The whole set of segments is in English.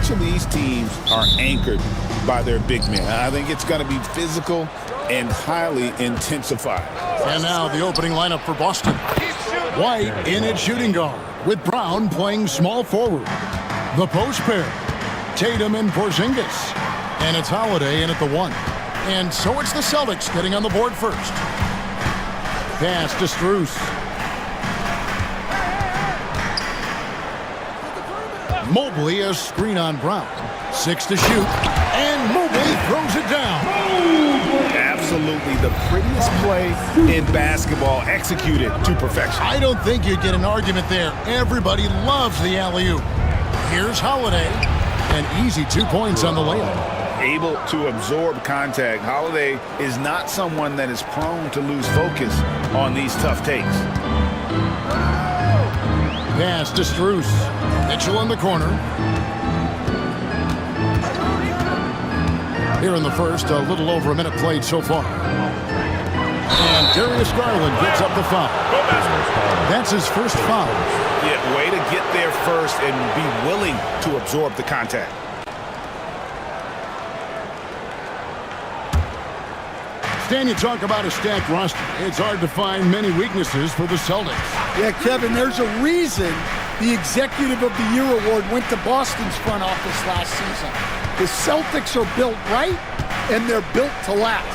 each of these teams are anchored by their big men. I think it's going to be physical and highly intensified. And now the opening lineup for Boston. White in at shooting guard, with Brown playing small forward. The post pair, Tatum and Porzingis. And it's Holiday in at the 1. And so it's the Celtics getting on the board first. Pass to Strus. Mobley a screen on Brown. 6 to shoot. And Mobley throws it down. Absolutely the prettiest play in basketball, executed to perfection. I don't think you'd get an argument there. Everybody loves the alley-oop. Here's Holiday. An easy 2 points on the layup. Able to absorb contact. Holiday is not someone that is prone to lose focus on these tough takes. Pass to Strus. Mitchell in the corner. Here in the first, a little over a minute played so far. And Darius Garland gets up the foul. That's his first foul. Yeah, way to get there first and be willing to absorb the contact. Stan, you talk about a stacked roster. It's hard to find many weaknesses for the Celtics. Yeah, Kevin, there's a reason the Executive of the Year award went to Boston's front office last season. The Celtics are built right, and they're built to last.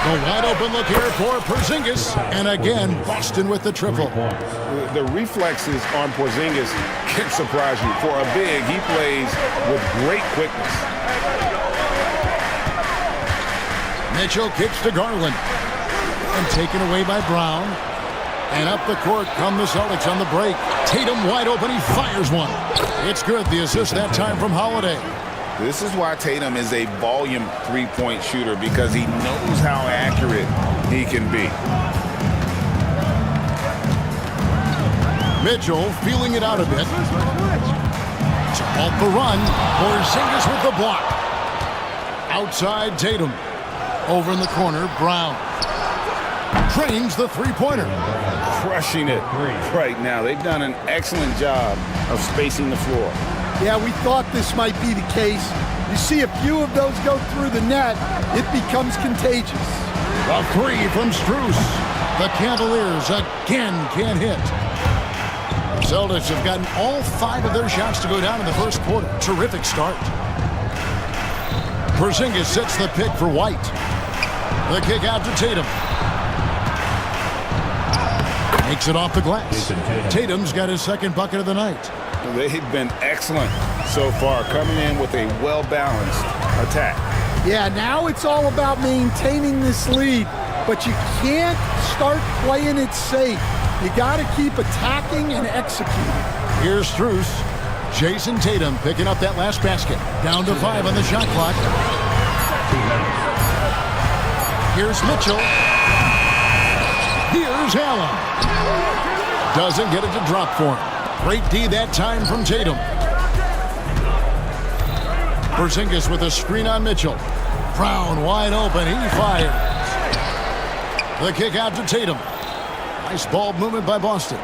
A wide open look here for Porzingis. And again, Boston with the triple. The reflexes on Porzingis can surprise you. For a big, he plays with great quickness. Mitchell kicks to Garland. And taken away by Brown. And up the court come the Celtics on the break. Tatum wide open, he fires one. It's good, the assist that time from Holiday. This is why Tatum is a volume three-point shooter, because he knows how accurate he can be. Mitchell feeling it out a bit. To halt the run. Porzingis with the block. Outside Tatum. Over in the corner, Brown. Trains the three-pointer. Crushing it right now. They've done an excellent job of spacing the floor. Yeah, we thought this might be the case. You see a few of those go through the net, it becomes contagious. A three from Strus. The Cavaliers again can't hit. The Celtics have gotten all 5 of their shots to go down in the first quarter. Terrific start. Porzingis sets the pick for White. The kick out to Tatum. Makes it off the glass. Tatum's got his second bucket of the night. They've been excellent so far, coming in with a well-balanced attack. Yeah, now it's all about maintaining this lead, but you can't start playing it safe. You got to keep attacking and executing. Here's Strus. Jason Tatum picking up that last basket. Down to 5 on the shot clock. Here's Mitchell. Here's Allen. Doesn't get it to drop for him. Great D that time from Tatum. Porzingis with a screen on Mitchell. Brown wide open. He fires. The kick out to Tatum. Nice ball movement by Boston.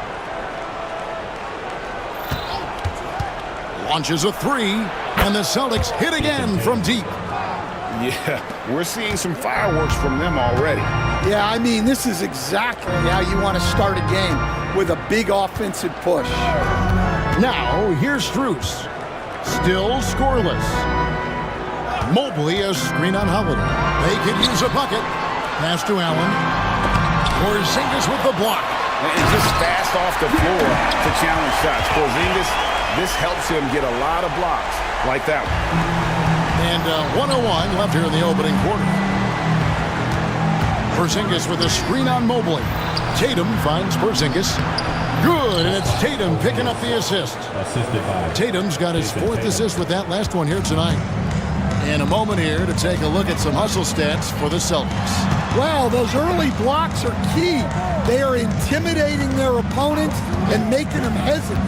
Launches a three. And the Celtics hit again from deep. Yeah, we're seeing some fireworks from them already. Yeah, I mean, this is exactly how you want to start a game, with a big offensive push. Now, here's Strus. Still scoreless. Mobley a screen on Holiday. They could use a bucket. Pass to Allen. Porzingis with the block. And just fast off the floor to challenge shots. Porzingis, this helps him get a lot of blocks like that one. And 1:01 left here in the opening quarter. Porzingis with a screen on Mobley. Tatum finds Porzingis. Good, and it's Tatum picking up the assist. Tatum's got his 4th assist with that last one here tonight. And a moment here to take a look at some hustle stats for the Celtics. Well, those early blocks are key. They are intimidating their opponents and making them hesitant.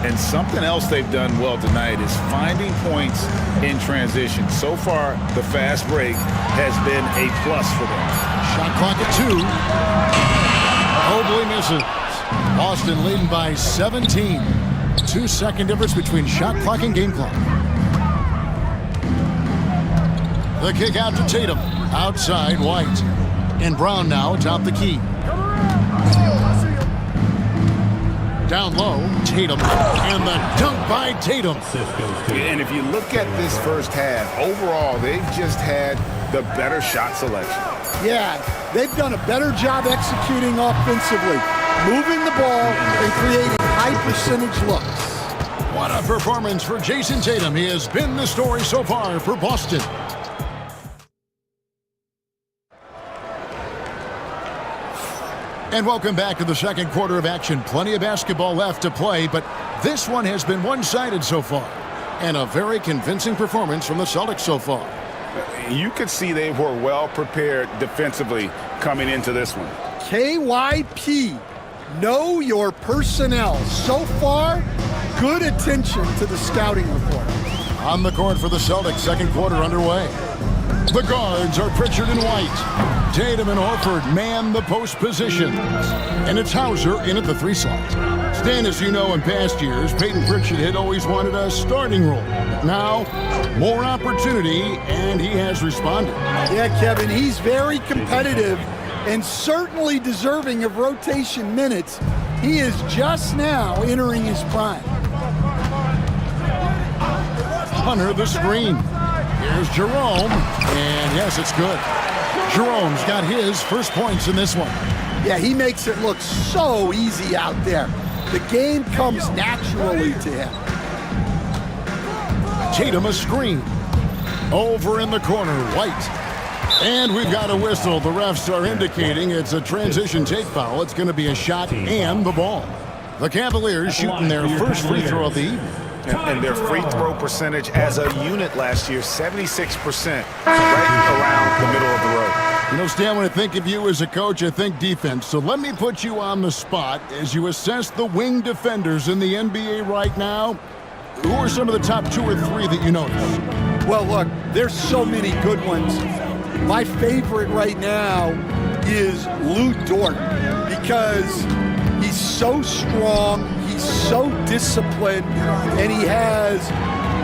And something else they've done well tonight is finding points in transition. So far, the fast break has been a plus for them. Shot clock at 2. Mobley misses. Boston leading by 17. 2-second difference between shot clock and game clock. The kick out to Tatum. Outside White. And Brown now atop the key. Down low, Tatum. And the dunk by Tatum. And if you look at this first half, overall, they've just had the better shot selection. Yeah, they've done a better job executing offensively, moving the ball and creating high percentage looks. What a performance for Jason Tatum. He has been the story so far for Boston. And welcome back to the second quarter of action. Plenty of basketball left to play, but this one has been one-sided so far. And a very convincing performance from the Celtics so far. You could see they were well prepared defensively coming into this one. KYP, know your personnel. So far, good attention to the scouting report. On the court for the Celtics, second quarter underway. The guards are Pritchard and White. Tatum and Horford man the post position. And it's Hauser in at the 3 slot. Stan, as you know, in past years, Peyton Pritchard had always wanted a starting role. But now, more opportunity, and he has responded. Yeah, Kevin, he's very competitive and certainly deserving of rotation minutes. He is just now entering his prime. Hunter the screen. Here's Jerome, and yes, it's good. Jerome's got his first points in this one. Yeah, he makes it look so easy out there. The game comes naturally to him. Tatum a screen. Over in the corner, White. And we've got a whistle. The refs are indicating it's a transition take foul. It's going to be a shot and the ball. The Cavaliers shooting their first free throw of the evening. And their free throw percentage as a unit last year, 76%, right around the middle of the road. You know, Stan, when I think of you as a coach, I think defense. So let me put you on the spot as you assess the wing defenders in the NBA right now. Who are some of the top 2 or 3 that you notice? Well, look, there's so many good ones. My favorite right now is Lou Dort because he's so strong, he's so disciplined, and he has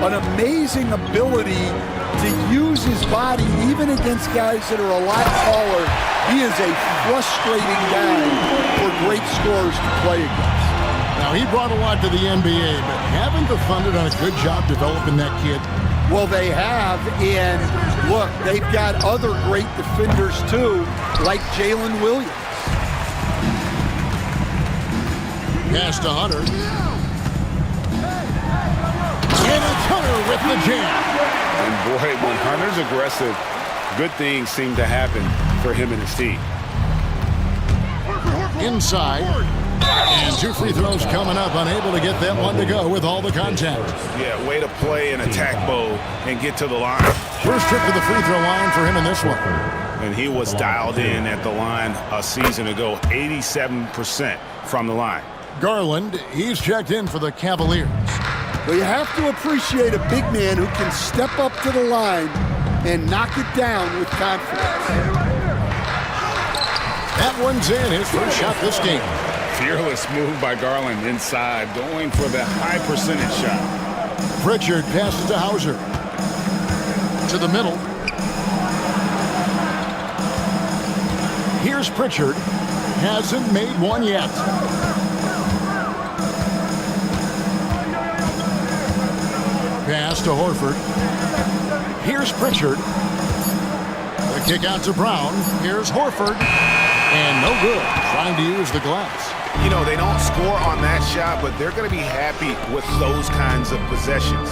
an amazing ability to use his body even against guys that are a lot taller. He is a frustrating guy for great scorers to play against. Now, he brought a lot to the NBA, but haven't the Thunder done a good job developing that kid? Well, they have, and look, they've got other great defenders too, like Jalen Williams. Pass to Hunter. And it's Hunter with the jam. And boy, when Hunter's aggressive, good things seem to happen for him and his team. Inside. And 2 free throws coming up. Unable to get that one to go with all the contact. Yeah, way to play an attack mode and get to the line. First trip to the free throw line for him in this one. And he was dialed in at the line a season ago, 87% from the line. Garland, he's checked in for the Cavaliers. Well, you have to appreciate a big man who can step up to the line and knock it down with confidence. That one's in, his first shot this game. Fearless move by Garland inside, going for the high percentage shot. Pritchard passes to Hauser. To the middle. Here's Pritchard. Hasn't made one yet. Pass to Horford. Here's Pritchard. The kick out to Brown. Here's Horford. And no good. Trying to use the glass. You know, they don't score on that shot, but they're going to be happy with those kinds of possessions.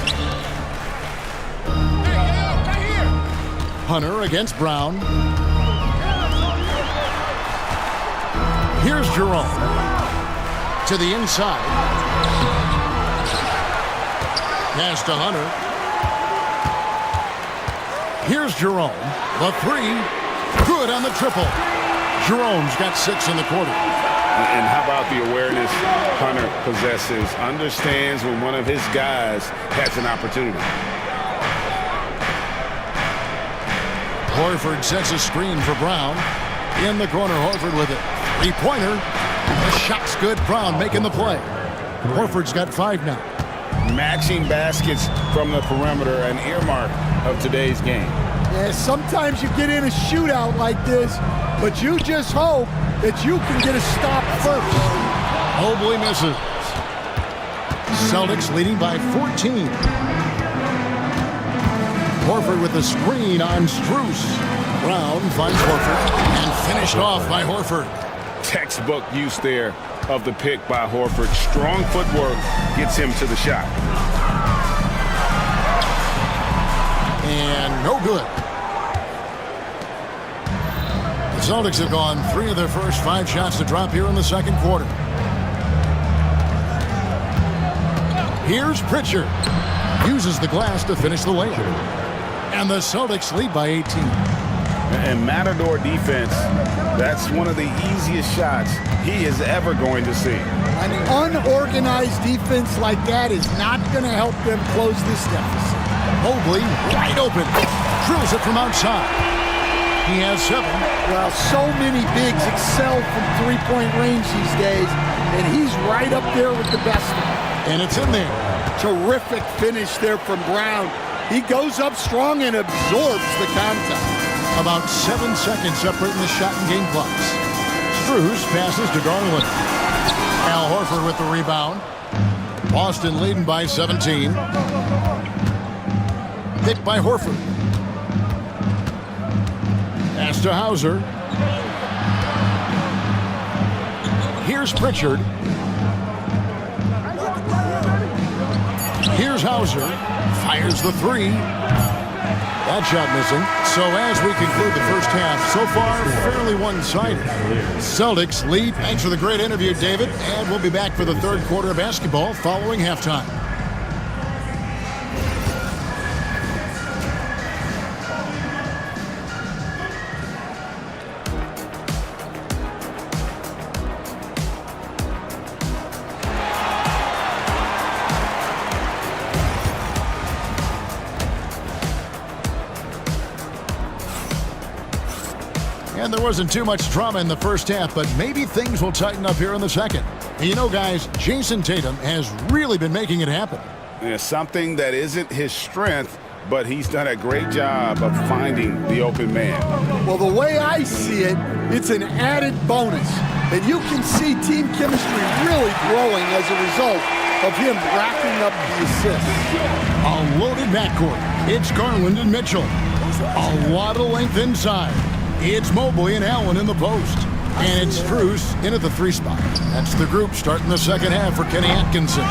Hunter against Brown. Here's Jerome. To the inside. Pass to Hunter. Here's Jerome. The 3. Good on the triple. Jerome's got 6 in the quarter. And how about the awareness Hunter possesses? Understands when one of his guys has an opportunity. Horford sets a screen for Brown. In the corner, Horford with it. 3-pointer. The shot's good. Brown making the play. Horford's got 5 now. Matching baskets from the perimeter, an earmark of today's game. Yeah, sometimes you get in a shootout like this, but you just hope that you can get a stop first. Mobley misses. Celtics leading by 14. Horford with the screen on Strus. Brown finds Horford and finished off by Horford. Textbook use there of the pick by Horford. Strong footwork gets him to the shot. And no good. The Celtics have gone 3 of their first 5 shots to drop here in the second quarter. Here's Pritchard. Uses the glass to finish the layup. And the Celtics lead by 18. And Matador defense, that's one of the easiest shots he is ever going to see. An unorganized defense like that is not going to help them close this deficit. Mobley wide open. Drills it from outside. He has 7. Well, so many bigs excel from three-point range these days, and he's right up there with the best of them. And it's in there. Terrific finish there from Brown. He goes up strong and absorbs the contact. About 7 seconds separating the shot and game clocks. Strus passes to Garland. Al Horford with the rebound. Boston leading by 17. Picked by Horford. Pass to Hauser. Here's Pritchard. Here's Hauser. Fires the 3. That shot missing. So as we conclude the first half, so far fairly one-sided. Celtics lead. Thanks for the great interview, David. And we'll be back for the third quarter of basketball following halftime. And there wasn't too much drama in the first half, but maybe things will tighten up here in the second. And you know, guys, Jason Tatum has really been making it happen. Yeah, something that isn't his strength, but he's done a great job of finding the open man. Well, the way I see it, it's an added bonus. And you can see team chemistry really growing as a result of him racking up the assists. A loaded backcourt. It's Garland and Mitchell. A lot of length inside. It's Mobley and Allen in the post. And it's Strus in at the 3 spot. That's the group starting the second half for Kenny Atkinson.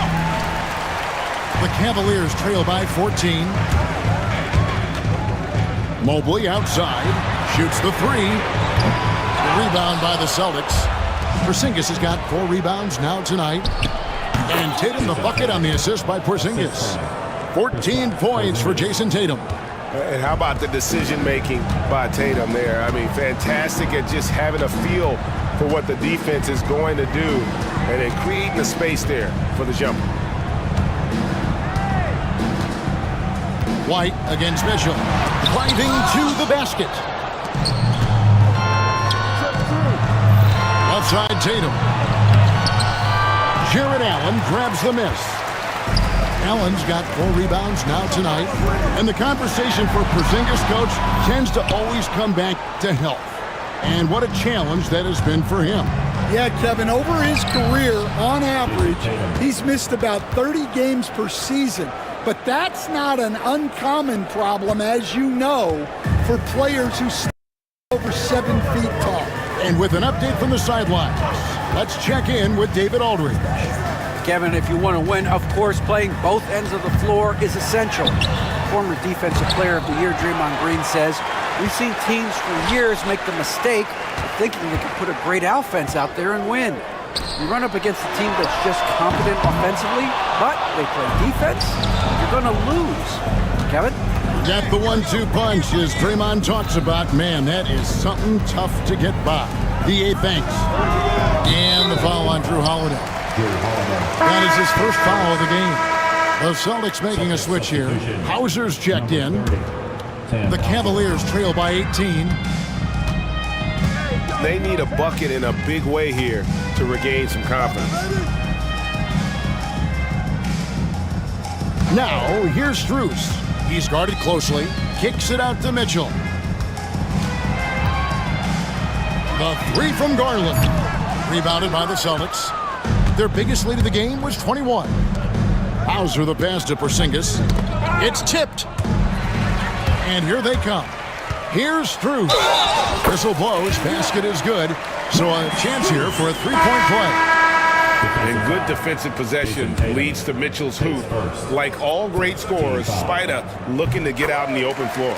The Cavaliers trail by 14. Mobley outside. Shoots the 3. The rebound by the Celtics. Porzingis has got 4 rebounds now tonight. And Tatum the bucket on the assist by Porzingis. 14 points for Jason Tatum. And how about the decision-making by Tatum there? I mean, fantastic at just having a feel for what the defense is going to do and then creating the space there for the jumper. White against Mitchell. Driving to the basket. Outside Tatum. Jared Allen grabs the miss. Allen's got 4 rebounds now tonight. And the conversation for Porzingis, coach, tends to always come back to health. And what a challenge that has been for him. Yeah, Kevin, over his career, on average, he's missed about 30 games per season. But that's not an uncommon problem, as you know, for players who stand over 7 feet tall. And with an update from the sidelines, let's check in with David Aldridge. Kevin, if you want to win, of course, playing both ends of the floor is essential. Former Defensive Player of the Year Draymond Green says, we've seen teams for years make the mistake of thinking they can put a great offense out there and win. You run up against a team that's just competent offensively, but they play defense, you're going to lose. Kevin? Got the 1-2 punch as Draymond talks about. Man, that is something tough to get by. DA thanks. And the foul on Drew Holiday. That is his first foul of the game. The Celtics making a switch here. Hauser's checked in. The Cavaliers trail by 18. They need a bucket in a big way here to regain some confidence. Now, here's Strus. He's guarded closely. Kicks it out to Mitchell. The three from Garland. Rebounded by the Celtics. Their biggest lead of the game was 21. Hauser the pass to Porzingis. It's tipped. And here they come. Here's Strus. Whistle blows. Basket is good. So a chance here for a three-point play. And good defensive possession leads to Mitchell's hoop. Like all great scorers, Spida looking to get out in the open floor.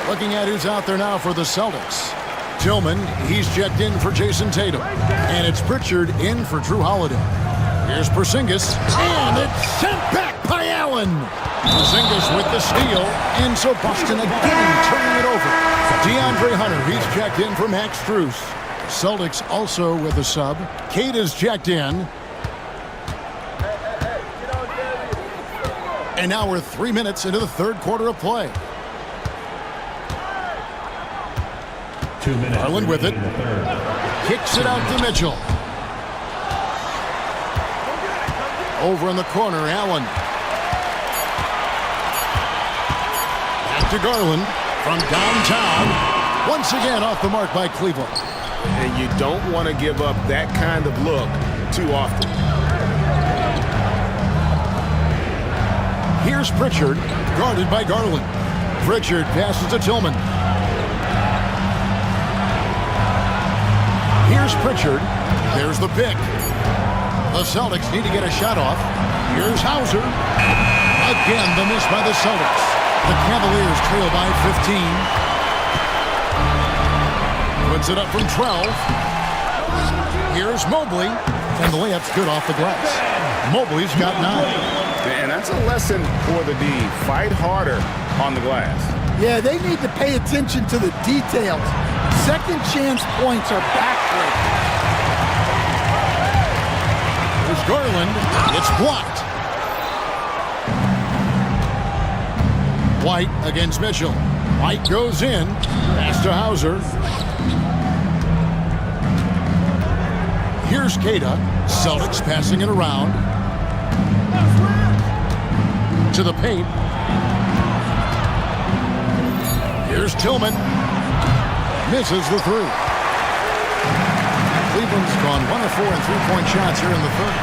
Looking at who's out there now for the Celtics. Tillman, he's checked in for Jason Tatum. And it's Pritchard in for Drew Holiday. Here's Porzingis. And it's sent back by Allen. Porzingis with the steal. And so Boston again turning it over. DeAndre Hunter, he's checked in for Max Strus. Celtics also with a sub. Cade is checked in. And now we're 3 minutes into the third quarter of play. 2 minutes. Garland with it. Kicks it out to Mitchell. Over in the corner, Allen. Back to Garland from downtown. Once again off the mark by Cleveland. And you don't want to give up that kind of look too often. Here's Pritchard, guarded by Garland. Pritchard passes to Tillman. Here's Pritchard. There's the pick. The Celtics need to get a shot off. Here's Hauser. Again, the miss by the Celtics. The Cavaliers trail by 15. Puts it up from 12. Here's Mobley. And the layup's good off the glass. Mobley's got 9. And that's a lesson for the D. Fight harder on the glass. Yeah, they need to pay attention to the details. Second chance points are backbreaking. There's Garland. It's blocked. White against Mitchell. White goes in. Pass to Hauser. Here's Queta. Celtics passing it around. To the paint. Here's Tillman. Misses the three. Cleveland's gone 1 of 4 in three-point shots here in the third.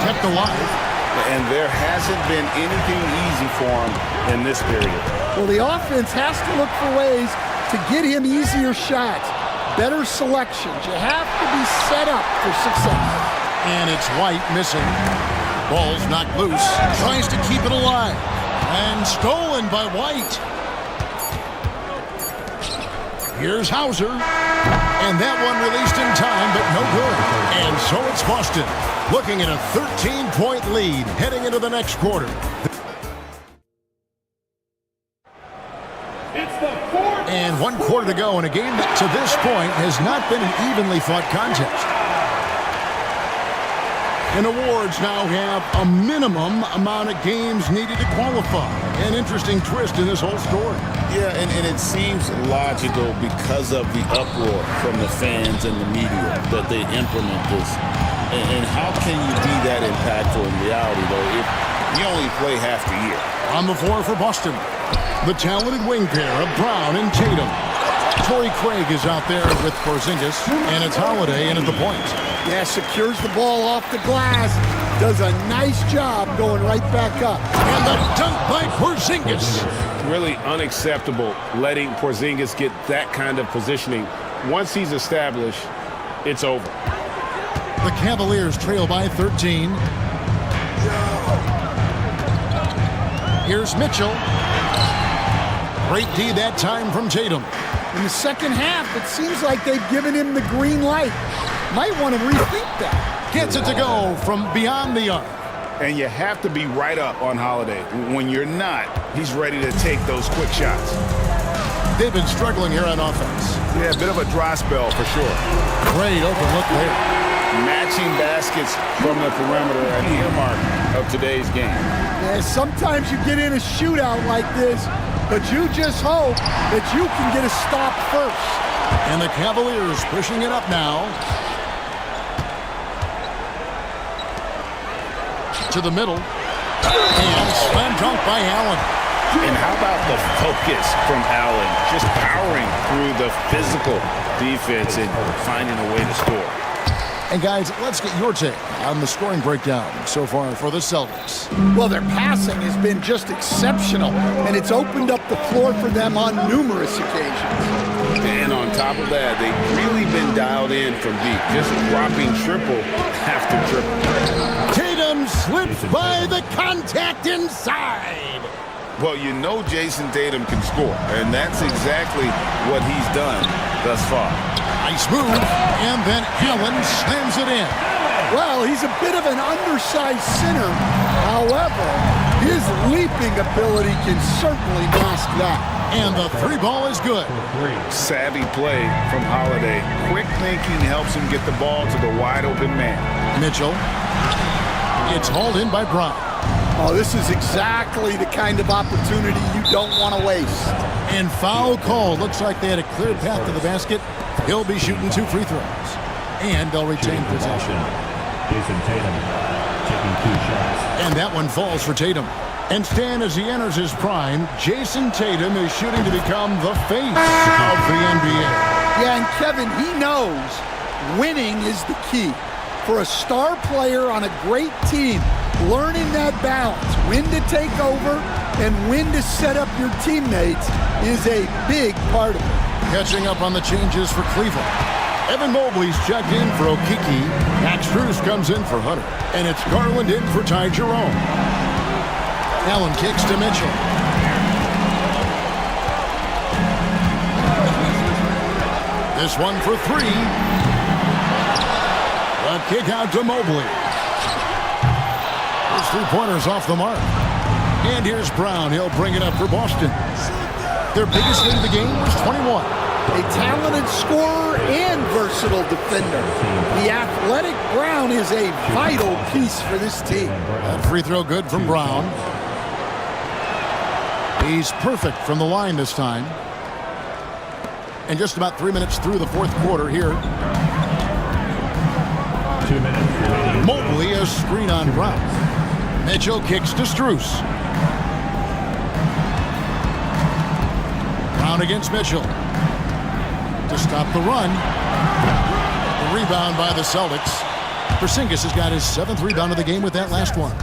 Kept alive. And there hasn't been anything easy for him in this period. Well, the offense has to look for ways to get him easier shots, better selections. You have to be set up for success. And it's White missing. Ball's knocked loose. Tries to keep it alive. And stolen by White. Here's Hauser. And that one released in time, but no good. And so it's Boston, looking at a 13-point lead heading into the next quarter. And 1 quarter to go in a game that to this point has not been an evenly fought contest. And awards now have a minimum amount of games needed to qualify. An interesting twist in this whole story. Yeah, and it seems logical because of the uproar from the fans and the media that they implement this. And how can you be that impactful in reality, though, if you only play half the year? On the floor for Boston, the talented wing pair of Brown and Tatum. Torrey Craig is out there with Porzingis, and it's Holiday in at the point. Yeah, secures the ball off the glass. Does a nice job going right back up. And the dunk by Porzingis. Really unacceptable letting Porzingis get that kind of positioning. Once he's established, it's over. The Cavaliers trail by 13. Here's Mitchell. Great D that time from Tatum. In the second half, it seems like they've given him the green light. Might want to rethink that. Gets it to go from beyond the arc. And you have to be right up on Holiday. When you're not, he's ready to take those quick shots. They've been struggling here on offense. Yeah, a bit of a dry spell for sure. Great open look there. Matching baskets from the perimeter, an earmark of today's game. Yeah, sometimes you get in a shootout like this, but you just hope that you can get a stop first. And the Cavaliers pushing it up now. To the middle. And slam dunk by Allen. And how about the focus from Allen, just powering through the physical defense and finding a way to score. And guys, let's get your take on the scoring breakdown so far for the Celtics. Well, their passing has been just exceptional, and it's opened up the floor for them on numerous occasions. And on top of that, they've really been dialed in from deep, just dropping triple after triple. Tatum slips by the contact inside. Well, you know Jason Tatum can score, and that's exactly what he's done thus far. Nice move, and then Allen slams it in. Well, he's a bit of an undersized center. However, his leaping ability can certainly mask that. And the three ball is good. Savvy play from Holiday. Quick thinking helps him get the ball to the wide open man. Mitchell. It's hauled in by Brown. Oh, this is exactly the kind of opportunity you don't want to waste. And foul call. Looks like they had a clear path to the basket. He'll be shooting 2 free throws. And they'll retain possession. Jason Tatum taking 2 shots. And that one falls for Tatum. And Stan, as he enters his prime, Jason Tatum is shooting to become the face of the NBA. Yeah, and Kevin, he knows winning is the key. For a star player on a great team, learning that balance, when to take over and when to set up your teammates, is a big part of it. Catching up on the changes for Cleveland. Evan Mobley's checked in for Okiki. Max Strus comes in for Hunter. And it's Garland in for Ty Jerome. Allen kicks to Mitchell. This one for 3. A kick out to Mobley. His 3-pointers off the mark. And here's Brown. He'll bring it up for Boston. Their biggest lead of the game was 21. A talented scorer and versatile defender. The athletic Brown is a vital piece for this team. That free throw good from Brown. He's perfect from the line this time. And just about 3 minutes through the fourth quarter here. 2 minutes remaining. Mobley a screen on Brown. Mitchell kicks to Strus. Brown against Mitchell. To stop the run. The rebound by the Celtics. Porzingis has got his 7th rebound of the game with that last one.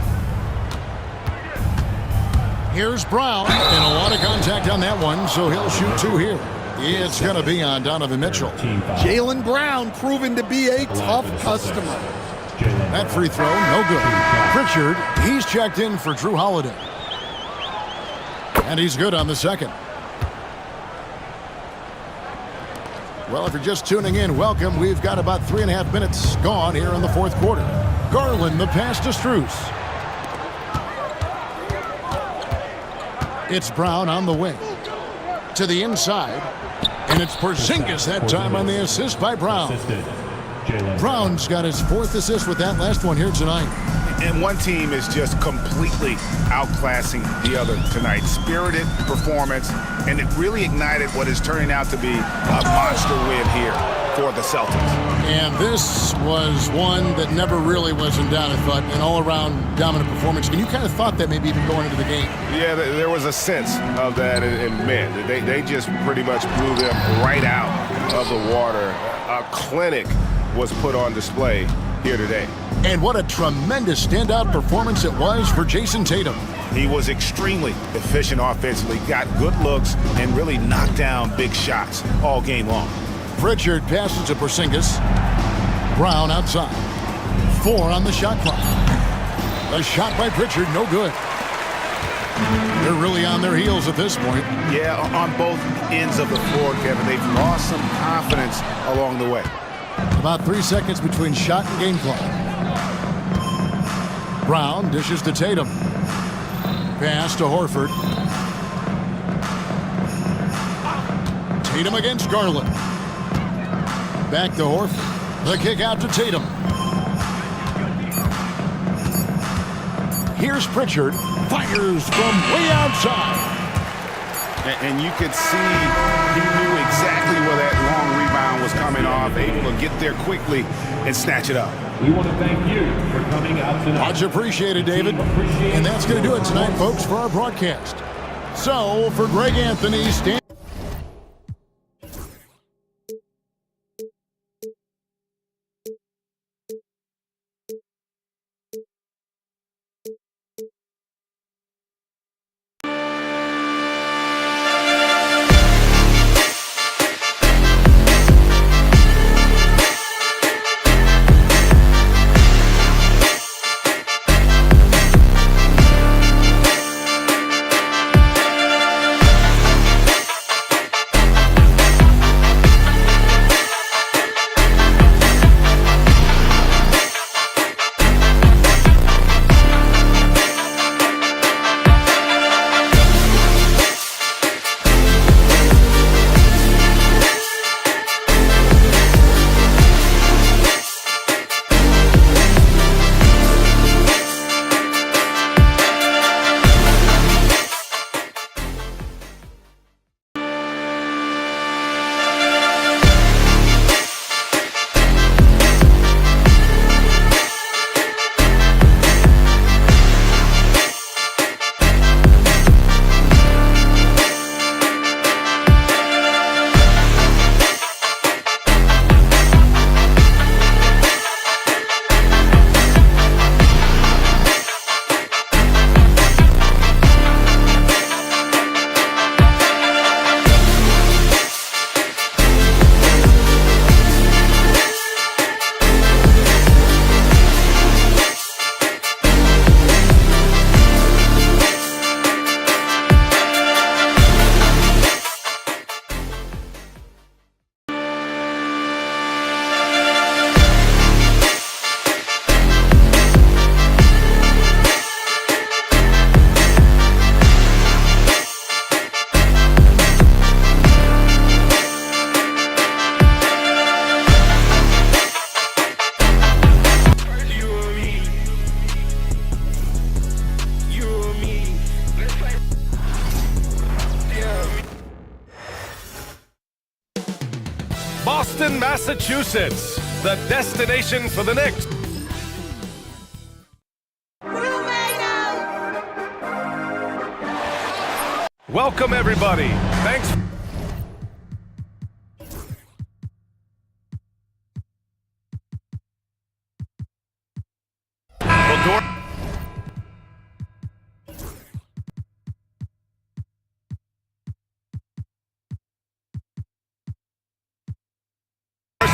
Here's Brown. And a lot of contact on that one, so he'll shoot 2 here. It's going to be on Donovan Mitchell. Jaylen Brown proven to be a tough customer. That free throw, no good. Pritchard, he's checked in for Drew Holiday. And he's good on the second. Well, if you're just tuning in, welcome. We've got about 3.5 minutes gone here in the fourth quarter. Garland, the pass to Strus. It's Brown on the wing. To the inside. And it's Porzingis that time on the assist by Brown. Brown's got his 4th assist with that last one here tonight. And one team is just completely outclassing the other tonight. Spirited performance, and it really ignited what is turning out to be a monster win here for the Celtics. And this was one that never really was in doubt, I thought, an all-around dominant performance. And you kind of thought that maybe even going into the game. Yeah, there was a sense of that, and man, they just pretty much blew them right out of the water. A clinic was put on display here today. And what a tremendous standout performance it was for Jason Tatum. He was extremely efficient offensively, got good looks, and really knocked down big shots all game long. Pritchard passes to Porzingis. Brown outside. 4 on the shot clock. A shot by Pritchard, no good. They're really on their heels at this point. Yeah, on both ends of the floor, Kevin. They've lost some confidence along the way. About 3 seconds between shot and game clock. Brown dishes to Tatum. Pass to Horford. Tatum against Garland. Back to Horford. The kick out to Tatum. Here's Pritchard. Fires from way outside. And you could see he knew exactly where that long rebound was coming off, able to get there quickly and snatch it up. We want to thank you for coming out tonight. Much appreciated, David. And that's going to do it tonight, folks, for our broadcast. So, for Greg Anthony, Boston, Massachusetts, the destination for the Knicks. Welcome, everybody. Thanks.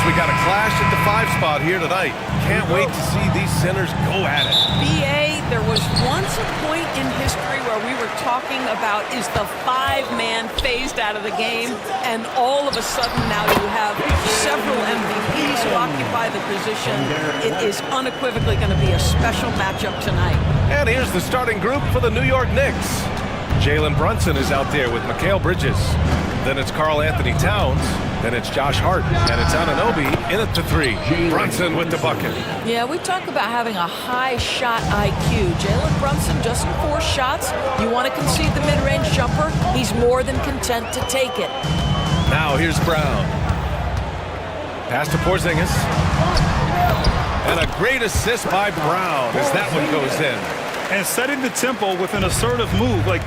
We got a clash at the 5 spot here tonight. Can't wait to see these centers go at it. BA, there was once a point in history where we were talking about is the 5-man phased out of the game, and all of a sudden now you have several MVPs who occupy the position. It is unequivocally going to be a special matchup tonight. And here's the starting group for the New York Knicks. Jalen Brunson is out there with Mikal Bridges. Then it's Karl Anthony Towns. Then it's Josh Hart. And it's Anunoby in at the 3. Brunson with the bucket. Yeah, we talk about having a high shot IQ. Jalen Brunson just in 4 shots. You want to concede the mid-range jumper, he's more than content to take it. Now here's Brown. Pass to Porzingis. And a great assist by Brown as that one goes in. And setting the tempo with an assertive move. Like,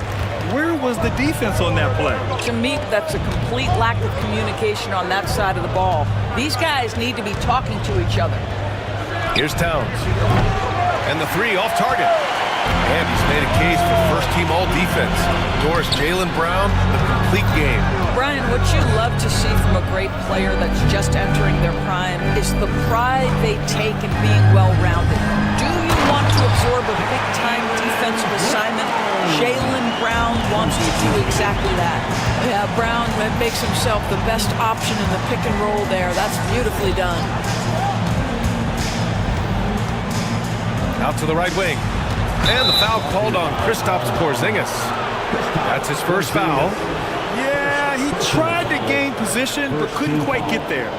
where was the defense on that play? To me, that's a complete lack of communication on that side of the ball. These guys need to be talking to each other. Here's Towns. And the 3 off target. And he's made a case for first-team all-defense. Doors Jaylen Brown, the complete game. Brian, what you love to see from a great player that's just entering their prime is the pride they take in being well-rounded. Do you want to absorb a big-time defensive assignment? Jaylen Brown wants to do exactly that. Yeah, Brown makes himself the best option in the pick and roll there. That's beautifully done. Out to the right wing. And the foul called on Kristaps Porzingis. That's his first foul. Yeah, he tried to gain position, but couldn't quite get there.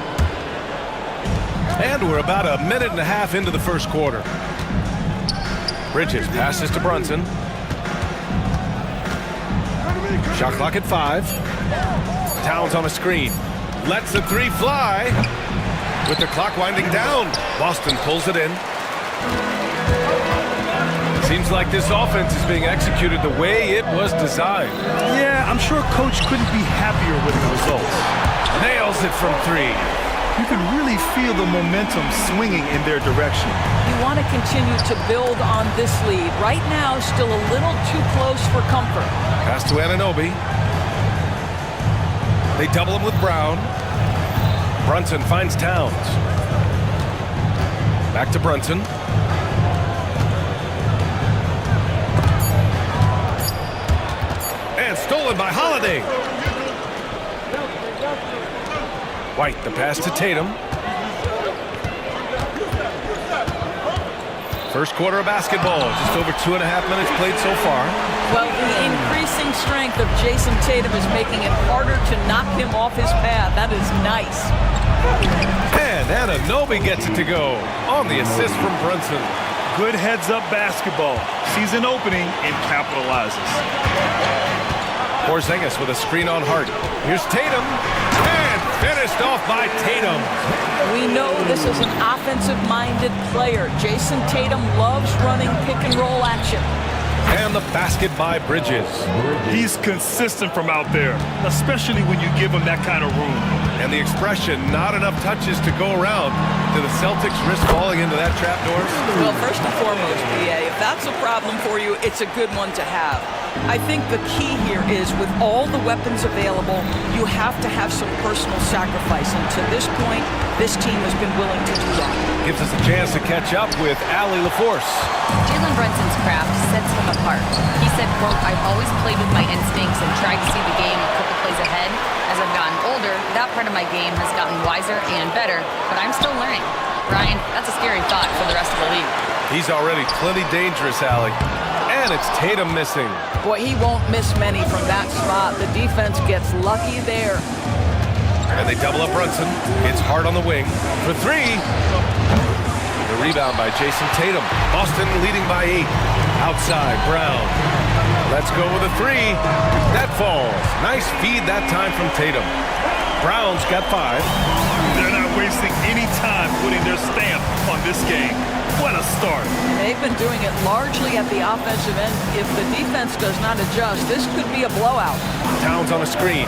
And we're about a minute and a half into the first quarter. Bridges passes to Brunson. Shot clock at 5. Towns on a screen. Lets the 3 fly. With the clock winding down, Boston pulls it in. Seems like this offense is being executed the way it was designed. Yeah, I'm sure Coach couldn't be happier with the results. Nails it from 3. You can really feel the momentum swinging in their direction. You want to continue to build on this lead. Right now, still a little too close for comfort. Pass to Anunoby. They double him with Brown. Brunson finds Towns. Back to Brunson. And stolen by Holiday. White, the pass to Tatum. First quarter of basketball, just over 2.5 minutes played so far. Well, the increasing strength of Jason Tatum is making it harder to knock him off his path. That is nice. And Anunoby gets it to go on the assist from Brunson. Good heads-up basketball. Sees an opening and capitalizes. Porzingis with a screen on Hart. Here's Tatum. And finished off by Tatum. We know this is an offensive-minded player. Jason Tatum loves running pick-and-roll action. And the basket by Bridges. He's consistent from out there, especially when you give him that kind of room. And the expression, not enough touches to go around. Do the Celtics risk falling into that trap, Norris? Well, first and foremost, BA, if that's a problem for you, it's a good one to have. I think the key here is with all the weapons available, you have to have some personal sacrifice. And to this point, this team has been willing to do that. Gives us a chance to catch up with Allie LaForce. Jalen Brunson's craft sets him apart. He said, quote, "I've always played with my instincts and tried to see the game a couple plays ahead. As I've gotten older, that part of my game has gotten wiser and better, but I'm still learning." Brian, that's a scary thought for the rest of the league. He's already plenty dangerous, Allie. And it's Tatum missing. Boy, he won't miss many from that spot. The defense gets lucky there. And they double up Brunson. It's Hart on the wing for 3. The rebound by Jason Tatum. Boston leading by 8. Outside, Brown. Let's go with a 3. That falls. Nice feed that time from Tatum. Brown's got 5. They're not wasting any time putting their stamp on this game. What a start. They've been doing it largely at the offensive end. If the defense does not adjust, this could be a blowout. Towns on a screen.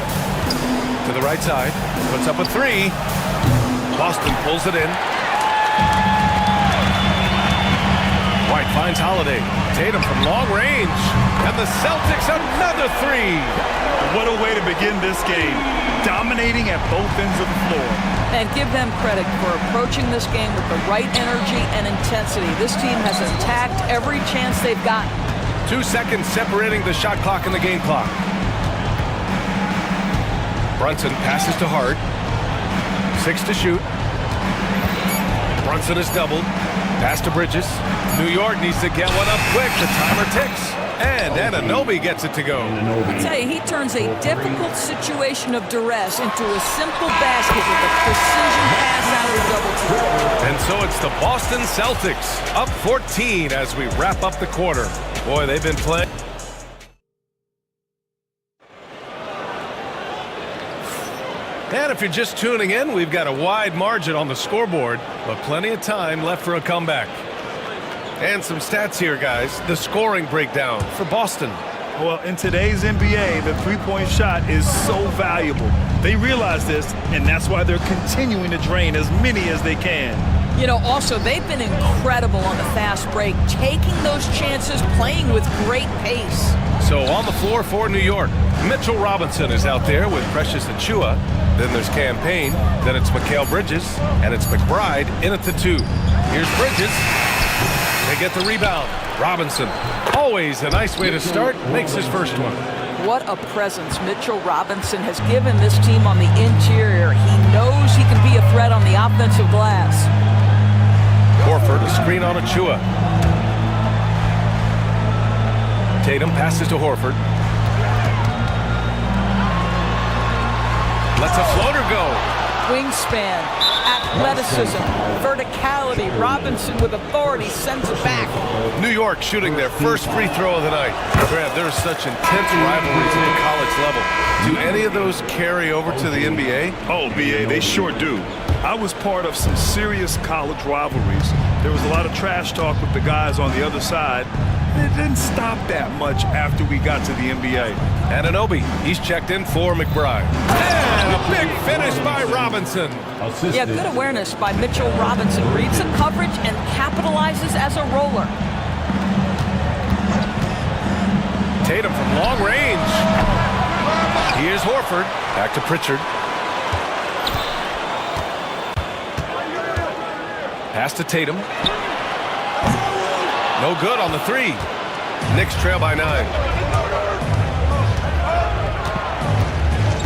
To the right side. Puts up a 3. Boston pulls it in. White finds Holiday. Tatum from long range. And the Celtics another 3. What a way to begin this game. Dominating at both ends of the floor. And give them credit for approaching this game with the right energy and intensity. This team has attacked every chance they've gotten. 2 seconds separating the shot clock and the game clock. Brunson passes to Hart. 6 to shoot. Brunson is doubled. Pass to Bridges. New York needs to get one up quick. The timer ticks. And Anunoby gets it to go. I tell you, he turns a difficult situation of duress into a simple basket with a precision pass out of the double team. And so it's the Boston Celtics up 14 as we wrap up the quarter. Boy, they've been playing. And if you're just tuning in, we've got a wide margin on the scoreboard, but plenty of time left for a comeback. And some stats here, guys. The scoring breakdown for Boston. Well, in today's NBA, the three-point shot is so valuable. They realize this, and that's why they're continuing to drain as many as they can. You know, also, they've been incredible on the fast break, taking those chances, playing with great pace. So on the floor for New York, Mitchell Robinson is out there with Precious Achiuwa. Then there's Campaign. Then it's Mikal Bridges. And it's McBride in at the 2. Here's Bridges. They get the rebound. Robinson, always a nice way to start, makes his first one. What a presence Mitchell Robinson has given this team on the interior. He knows he can be a threat on the offensive glass. Horford, a screen on Achiuwa. Tatum passes to Horford. Lets a floater go. Wingspan, athleticism, verticality. Robinson with authority sends it back. New York shooting their first free throw of the night. Grant, there's such intense rivalries at the college level. Do any of those carry over to the NBA? Oh, BA, they sure do. I was part of some serious college rivalries. There was a lot of trash talk with the guys on the other side. It didn't stop that much after we got to the NBA. Anunoby, he's checked in for McBride. And a big finish by Robinson. Yeah, good awareness by Mitchell Robinson. Reads the coverage and capitalizes as a roller. Tatum from long range. Here's Horford. Back to Pritchard. Pass to Tatum. No good on the three. Knicks trail by 9.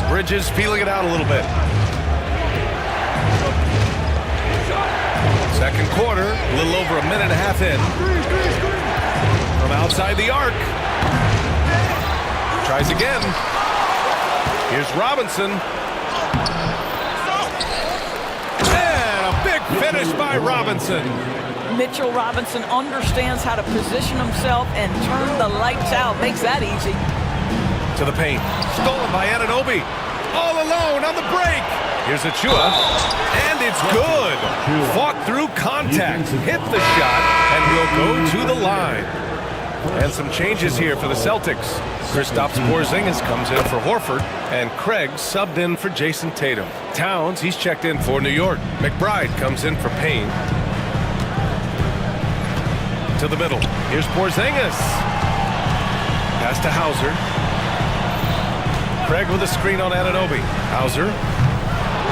Bridges feeling it out a little bit. Second quarter, a little over a minute and a half in. From outside the arc. Tries again. Here's Robinson. And a big finish by Robinson. Mitchell Robinson understands how to position himself and turn the lights out. Makes that easy. To the paint. Stolen by Anunoby. All alone on the break. Here's Achua. And it's good. Fought through contact. Hit the shot and will go to the line. And some changes here for the Celtics. Kristaps Porzingis comes in for Horford, and Craig subbed in for Jason Tatum. Towns, he's checked in for New York. McBride comes in for Payne. To the middle. Here's Porzingis. Pass to Hauser. Craig with a screen on Anunoby. Hauser.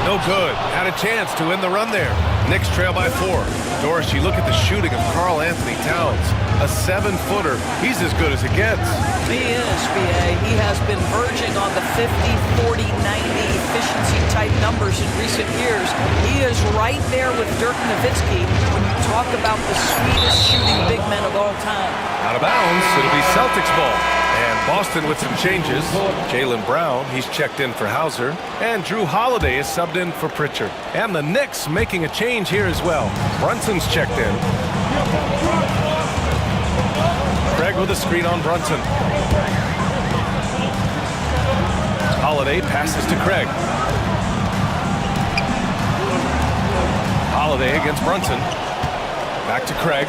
No good. Had a chance to win the run there. Knicks trail by 4. Doris, you look at the shooting of Karl Anthony Towns. A 7-footer. He's as good as it gets. He is, B.A. He has been verging on the 50, 40, 90 efficiency type numbers in recent years. He is right there with Dirk Nowitzki when you talk about the sweetest shooting big men of all time. Out of bounds. It'll be Celtics ball. And Boston with some changes. Jaylen Brown, he's checked in for Hauser. And Drew Holiday is subbed in for Pritchard. And the Knicks making a change here as well. Brunson's checked in. Craig with a screen on Brunson. Holiday passes to Craig. Holiday against Brunson. Back to Craig.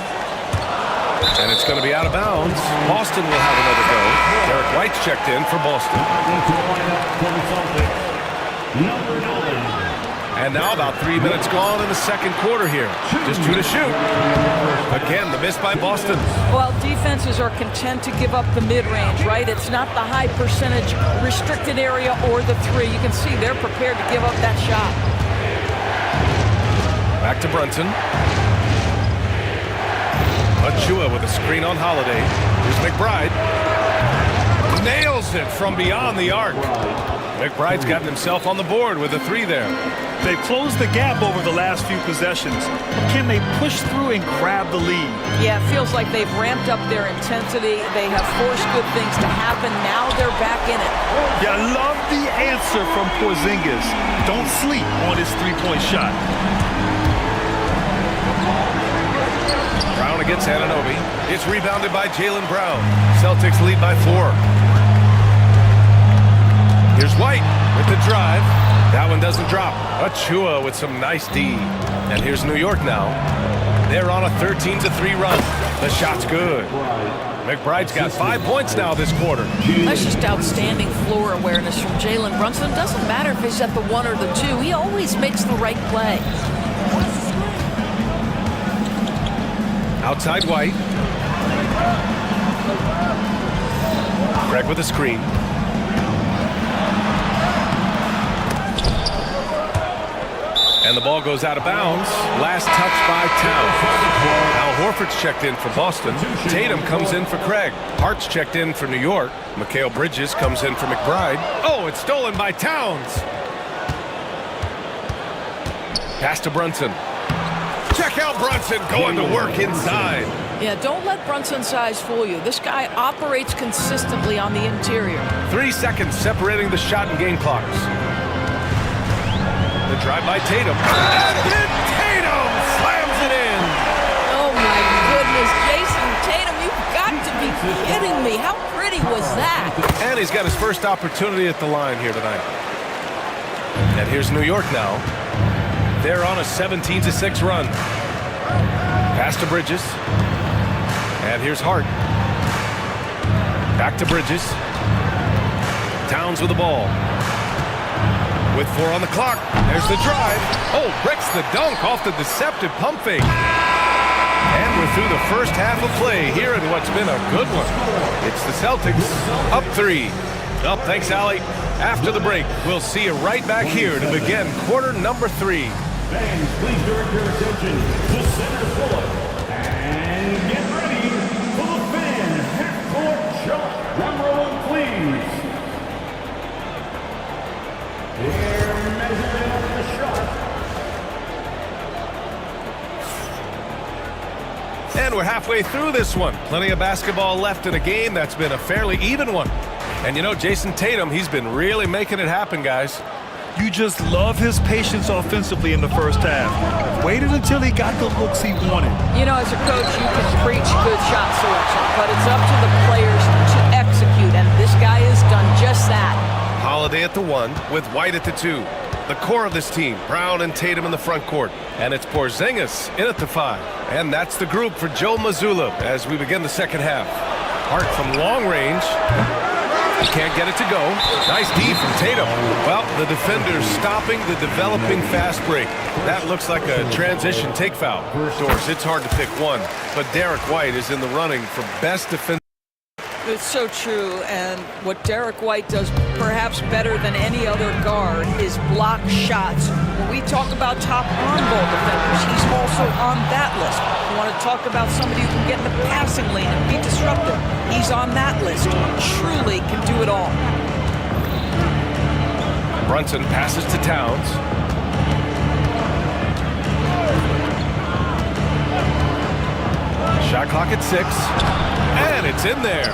And it's going to be out of bounds. Boston will have another go. Derek White's checked in for Boston. And now about 3 minutes gone in the second quarter here. Just 2 to shoot. Again, the miss by Boston. Well, defenses are content to give up the mid-range, right? It's not the high percentage restricted area or the 3. You can see they're prepared to give up that shot. Back to Brunson. Achua with a screen on Holiday. Here's McBride. Nails it from beyond the arc. McBride's gotten himself on the board with a 3 there. They've closed the gap over the last few possessions. Can they push through and grab the lead? Yeah, it feels like they've ramped up their intensity. They have forced good things to happen. Now they're back in it. Yeah, I love the answer from Porzingis. Don't sleep on his three-point shot. Brown against Anunoby. It's rebounded by Jaylen Brown. Celtics lead by 4. Here's White with the drive. That one doesn't drop. Achua with some nice D. And here's New York now. They're on a 13-3 run. The shot's good. McBride's got 5 points now this quarter. That's just outstanding floor awareness from Jalen Brunson. Doesn't matter if he's at the 1 or the 2. He always makes the right play. Outside White. Craig with a screen. And the ball goes out of bounds. Last touch by Towns. Now Horford's checked in for Boston. Tatum comes in for Craig. Hart's checked in for New York. Mikal Bridges comes in for McBride. Oh, it's stolen by Towns. Pass to Brunson. Check out Brunson going to work inside. Yeah, don't let Brunson's size fool you. This guy operates consistently on the interior. 3 seconds separating the shot and game clocks. The drive by Tatum. And then Tatum slams it in. Oh, my goodness. Jason Tatum, you've got to be kidding me. How pretty was that? And he's got his first opportunity at the line here tonight. And here's New York now. They're on a 17-6 run. Pass to Bridges. And here's Hart. Back to Bridges. Towns with the ball. With 4 on the clock. There's the drive. Oh, breaks the dunk off the deceptive pump fake. And we're through the first half of play here in what's been a good one. It's the Celtics up 3. Oh, thanks, Allie. After the break, we'll see you right back here to begin quarter number 3. Fans, please direct your attention to center court. And get ready for the fan half-court shot. Drum roll, please. Here, measuring up the shot. And we're halfway through this one. Plenty of basketball left in a game that's been a fairly even one. And you know, Jason Tatum, he's been really making it happen, guys. You just love his patience offensively in the first half. Waited until he got the looks he wanted. You know, as a coach, you can preach good shot selection, but it's up to the players to execute, and this guy has done just that. Holiday at the 1 with White at the 2. The core of this team, Brown and Tatum in the front court. And it's Porzingis in at the 5. And that's the group for Joe Mazzulla as we begin the second half. Hart from long range. Can't get it to go. Nice D from Tatum. Well, the defender's stopping the developing fast break. That looks like a transition take foul. Doris, it's hard to pick one, but Derek White is in the running for best defense. It's so true, and what Derek White does perhaps better than any other guard is block shots. When we talk about top on-ball defenders, he's also on that list. You want to talk about somebody who can get in the passing lane and be disruptive, he's on that list. Truly can do it all. Brunson passes to Towns. Shot clock at 6. And it's in there.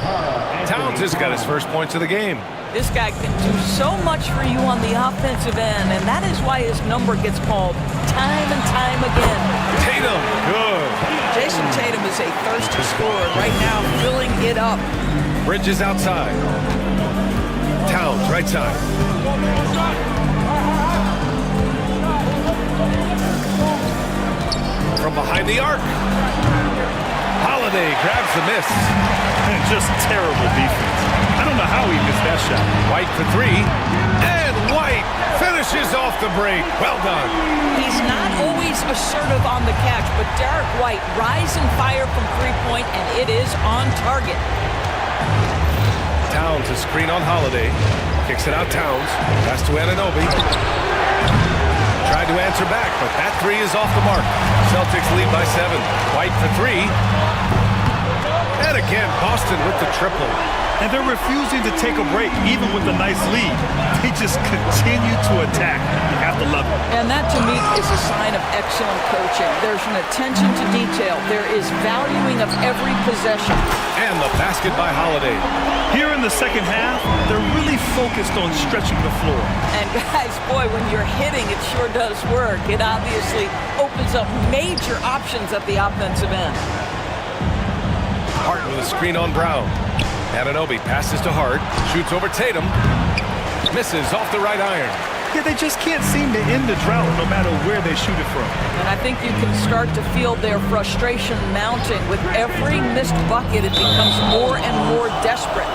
Towns has got his first points of the game. This guy can do so much for you on the offensive end, and that is why his number gets called time and time again. Tatum, good. Jason Tatum is a thirsty scorer right now, filling it up. Bridges outside. Towns, right side. From behind the arc. Holiday grabs the miss. And just terrible defense. I don't know how he missed that shot. White for 3. And White finishes off the break. Well done. He's not always assertive on the catch, but Derek White rise and fire from three-point, and it is on target. Towns a screen on Holiday. Kicks it out Towns. Pass to Anunoby. Tried to answer back, but that 3 is off the mark. Celtics lead by 7. White for 3. And again, Boston with the triple. And they're refusing to take a break, even with a nice lead. They just continue to attack. You have to love it. And that, to me, is a sign of excellent coaching. There's an attention to detail. There is valuing of every possession. And the basket by Holiday. Here in the second half, they're really focused on stretching the floor. And guys, boy, when you're hitting, it sure does work. It obviously opens up major options at the offensive end. Hart with a screen on Brown. Anunoby passes to Hart. Shoots over Tatum. Misses off the right iron. Yeah, they just can't seem to end the drought no matter where they shoot it from. And I think you can start to feel their frustration mounting. With every missed bucket, it becomes more and more desperate.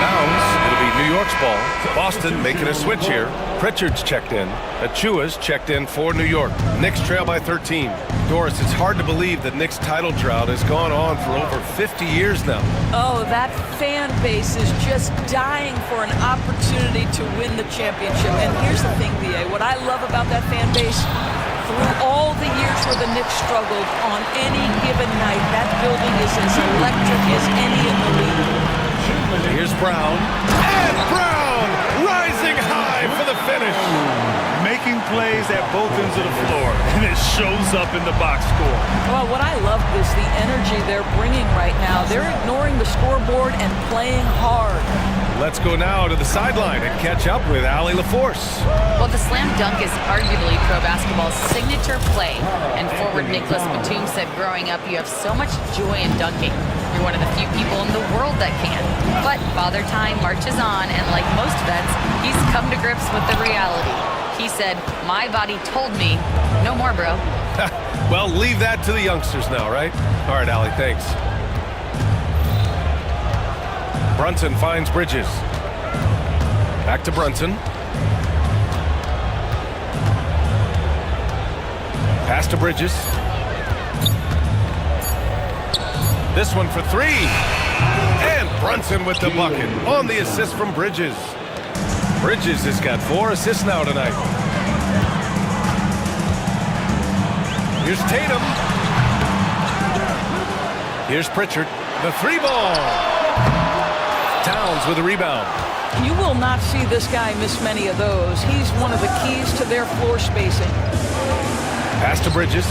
Bounce. It'll be New York's ball. Boston making a switch here. Pritchard's checked in. Achua's checked in for New York. Knicks trail by 13. Doris, it's hard to believe that Knicks title drought has gone on for over 50 years now. Oh, that fan base is just dying for an opportunity to win the championship. And here's the thing, B.A., what I love about that fan base, through all the years where the Knicks struggled, on any given night, that building is as electric as any in the league. Here's Brown. And Brown rising high for the finish. Making plays at both ends of the floor, and it shows up in the box score. Well, what I love is the energy they're bringing right now. They're ignoring the scoreboard and playing hard. Let's go now to the sideline and catch up with Allie LaForce. Well, the slam dunk is arguably pro basketball's signature play. And forward Nicholas Batum said growing up, you have so much joy in dunking. You're one of the few people in the world that can. But Father Time marches on, and like most vets, he's come to grips with the reality. He said, my body told me, no more, bro. Well, leave that to the youngsters now, right? All right, Allie, thanks. Brunson finds Bridges. Back to Brunson. Pass to Bridges. This one for three. And Brunson with the bucket on the assist from Bridges. Bridges has got 4 assists now tonight. Here's Tatum. Here's Pritchard. The 3-ball. Towns with the rebound. You will not see this guy miss many of those. He's one of the keys to their floor spacing. Pass to Bridges.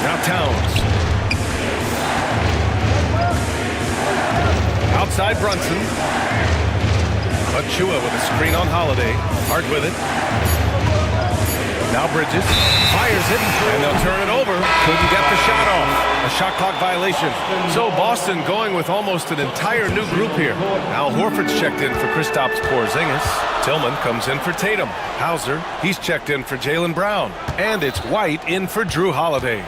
Now Towns. Outside Brunson. Achua with a screen on Holiday. Hart with it. Now Bridges fires it, and they'll turn it over. Couldn't get the shot off. A shot clock violation. So Boston going with almost an entire new group here. Al Horford's checked in for Kristaps Porzingis. Tillman comes in for Tatum. Hauser, he's checked in for Jaylen Brown. And it's White in for Drew Holiday.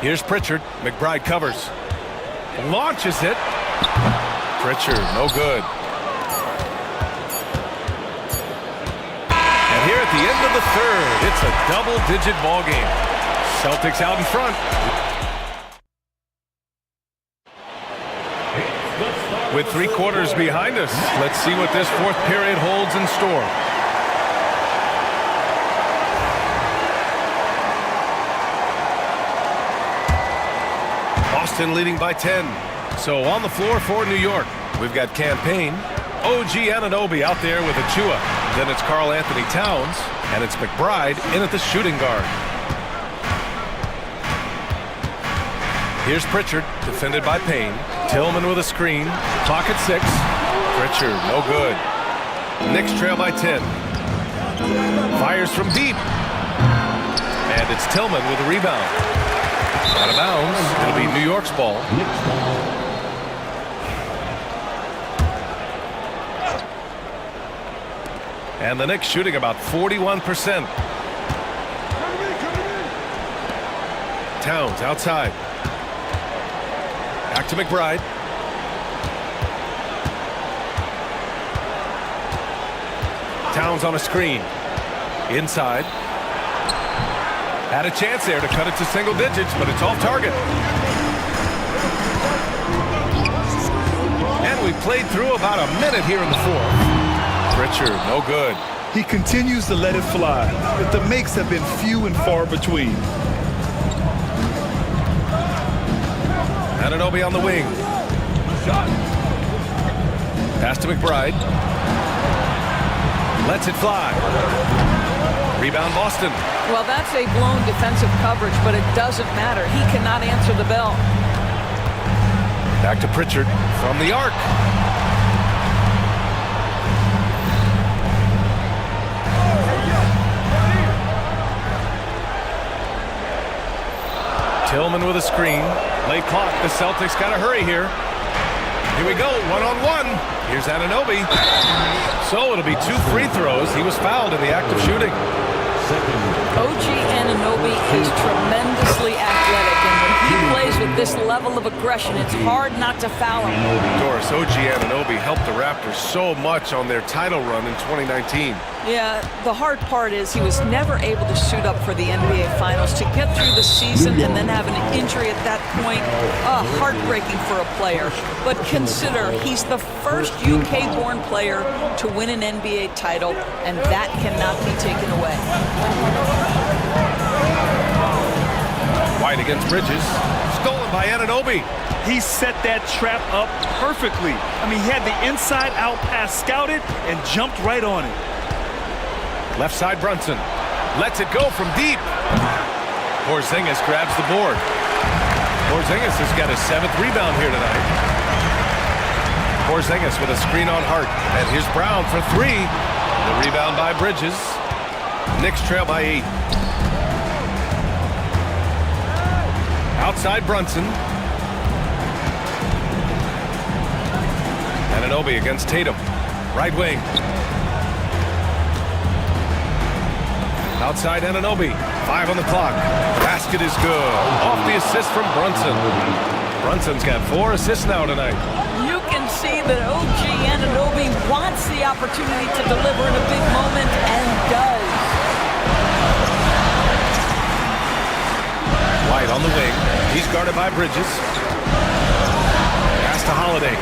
Here's Pritchard. McBride covers. Launches it. Pritchard, no good. And here at the end of the third, it's a double-digit ball game. Celtics out in front. With 3 quarters behind us, let's see what this 4th period holds in store. Boston leading by 10. So on the floor for New York, we've got Campaign, OG Anunoby out there with Achua. Then it's Karl Anthony Towns, and it's McBride in at the shooting guard. Here's Pritchard, defended by Payne. Tillman with a screen. Clock at 6. Pritchard, no good. Knicks trail by 10. Fires from deep. And it's Tillman with a rebound. Out of bounds. It'll be New York's ball. And the Knicks shooting about 41%. Towns outside. Back to McBride. Towns on a screen. Inside. Had a chance there to cut it to single digits, but it's off target. And we played through about a minute here in the 4th. Pritchard, no good. He continues to let it fly, but the makes have been few and far between. Anunoby on the wing. Pass to McBride. Lets it fly. Rebound Boston. Well, that's a blown defensive coverage, but it doesn't matter. He cannot answer the bell. Back to Pritchard from the arc. Tillman with a screen. Late clock. The Celtics got to hurry here. Here we go. One-on-one. Here's Anunoby. So it'll be 2 free throws. He was fouled in the act of shooting. OG Anunoby is tremendously athletic, and when he plays with this level of aggression, it's hard not to foul him. Doris, OG Anunoby helped the Raptors so much on their title run in 2019. Yeah, the hard part is he was never able to suit up for the NBA Finals. To get through the season and then have an injury at that point, heartbreaking for a player. But consider, he's the first UK-born player to win an NBA title, and that cannot be taken away. White against Bridges. Stolen by Anunoby. He set that trap up perfectly. I mean, he had the inside-out pass scouted and jumped right on it. Left side Brunson. Lets it go from deep. Porzingis grabs the board. Porzingis has got his 7th rebound here tonight. Porzingis with a screen on Hart. And here's Brown for 3. The rebound by Bridges. Knicks trail by 8. Outside Brunson. Anunoby against Tatum. Right wing. Outside Anunoby. 5 on the clock. Basket is good. Off the assist from Brunson. Brunson's got 4 assists now tonight. You can see that OG Anunoby wants the opportunity to deliver in a big moment and does. White on the wing. He's guarded by Bridges. Pass to Holiday.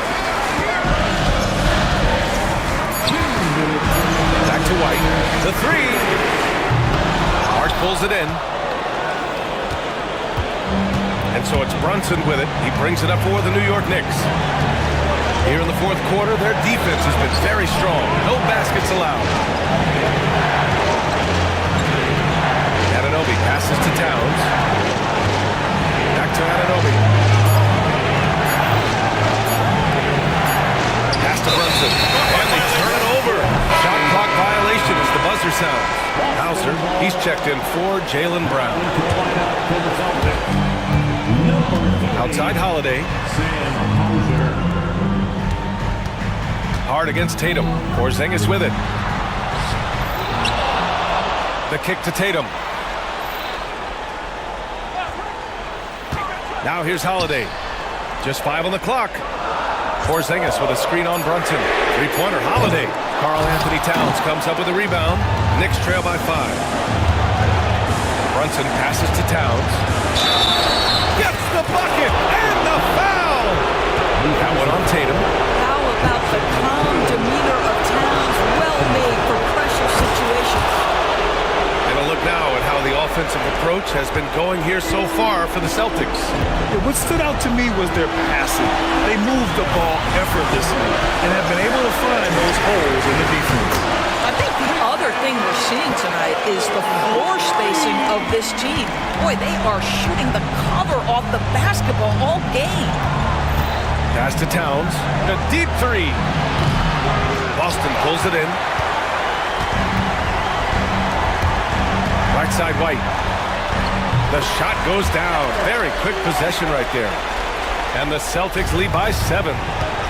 Back to White. The 3. Hart pulls it in. And so it's Brunson with it. He brings it up for the New York Knicks. Here in the fourth quarter, their defense has been very strong. No baskets allowed. Anunoby passes to Towns. Back to Anunoby. Pass to Brunson. And they turn it over. Shot clock violation as the buzzer sounds. Hauser, he's checked in for Jaylen Brown. Outside Holiday. Hard against Tatum. Porzingis with it. The kick to Tatum. Now here's Holiday. Just 5 on the clock. Porzingis with a screen on Brunson. 3-pointer Holiday. Karl Anthony Towns comes up with a rebound. Knicks trail by 5. Brunson passes to Towns. Gets the bucket and the foul. That one on Tatum. How about the calm demeanor of Towns? Well made for pressure situations. And a look now at how the offensive approach has been going here so far for the Celtics. What stood out to me was their passing. They moved the ball effortlessly and have been able to find those holes in the defense. I think the other thing we're seeing tonight is the floor spacing of this team. Boy, they are shooting the cover off the basketball all game. Pass to Towns. A deep 3. Boston pulls it in. Right side White. The shot goes down. Very quick possession right there. And the Celtics lead by 7.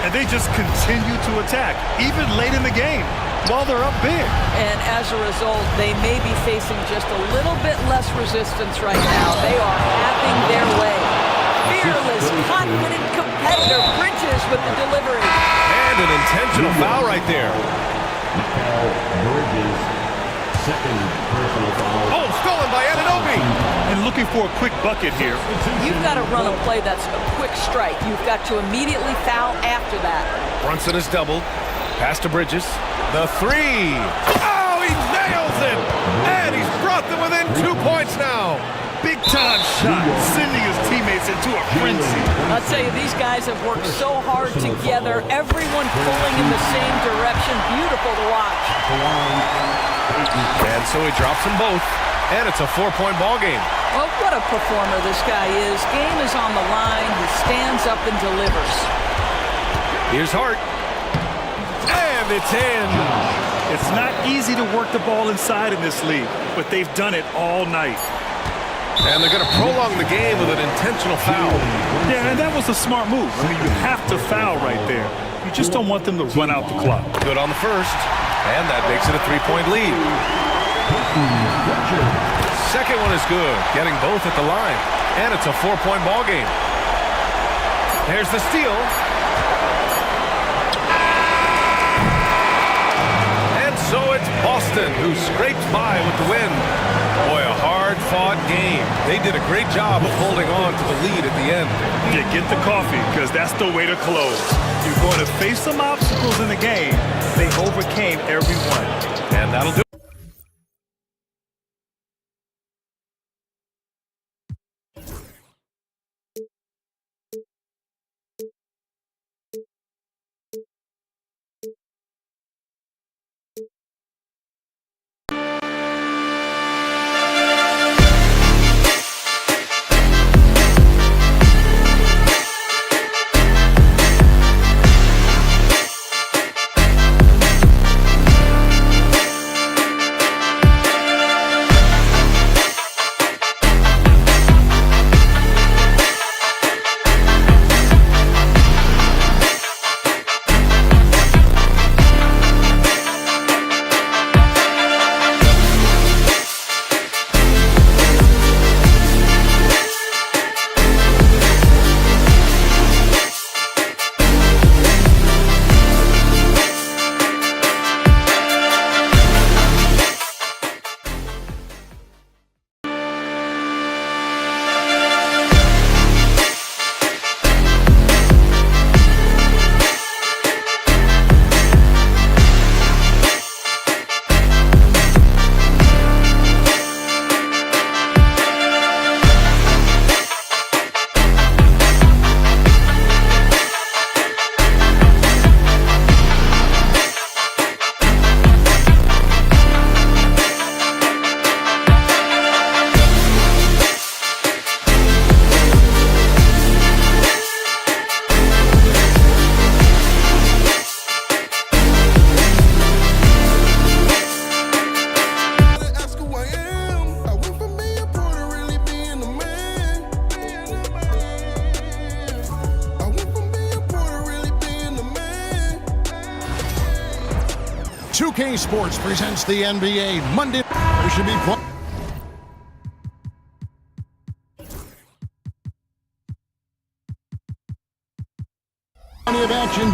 And they just continue to attack, even late in the game, while they're up big. And as a result, they may be facing just a little bit less resistance right now. They are having their way. Fearless, confident competitor. Bridges with the delivery. And an intentional foul right there. Bridges, second personal foul. Oh, stolen by Anunoby. And looking for a quick bucket here. You've got to run a play that's a quick strike. You've got to immediately foul after that. Brunson is doubled. Pass to Bridges. The 3. Oh, he nails it. And he's brought them within 2 points now. Big time shot, sending his teammates into a frenzy. I'll tell you, these guys have worked so hard together. Everyone pulling in the same direction. Beautiful to watch. And so he drops them both. And it's a 4-point ball game. Well, what a performer this guy is. Game is on the line. He stands up and delivers. Here's Hart. And it's in. It's not easy to work the ball inside in this league, but they've done it all night. And they're going to prolong the game with an intentional foul. Yeah, and that was a smart move. I mean, you have to foul right there. You just don't want them to run out the clock. Good on the first. And that makes it a 3-point lead. Second one is good, getting both at the line. And it's a 4-point ball game. There's the steal. And so it's Boston who scrapes by with the win. Boy, a hard-fought game. They did a great job of holding on to the lead at the end. Yeah, get the coffee, because that's the way to close. You're going to face some obstacles in the game. They overcame every one. And that'll do it. 2K Sports presents the NBA Monday. There should be plenty of action.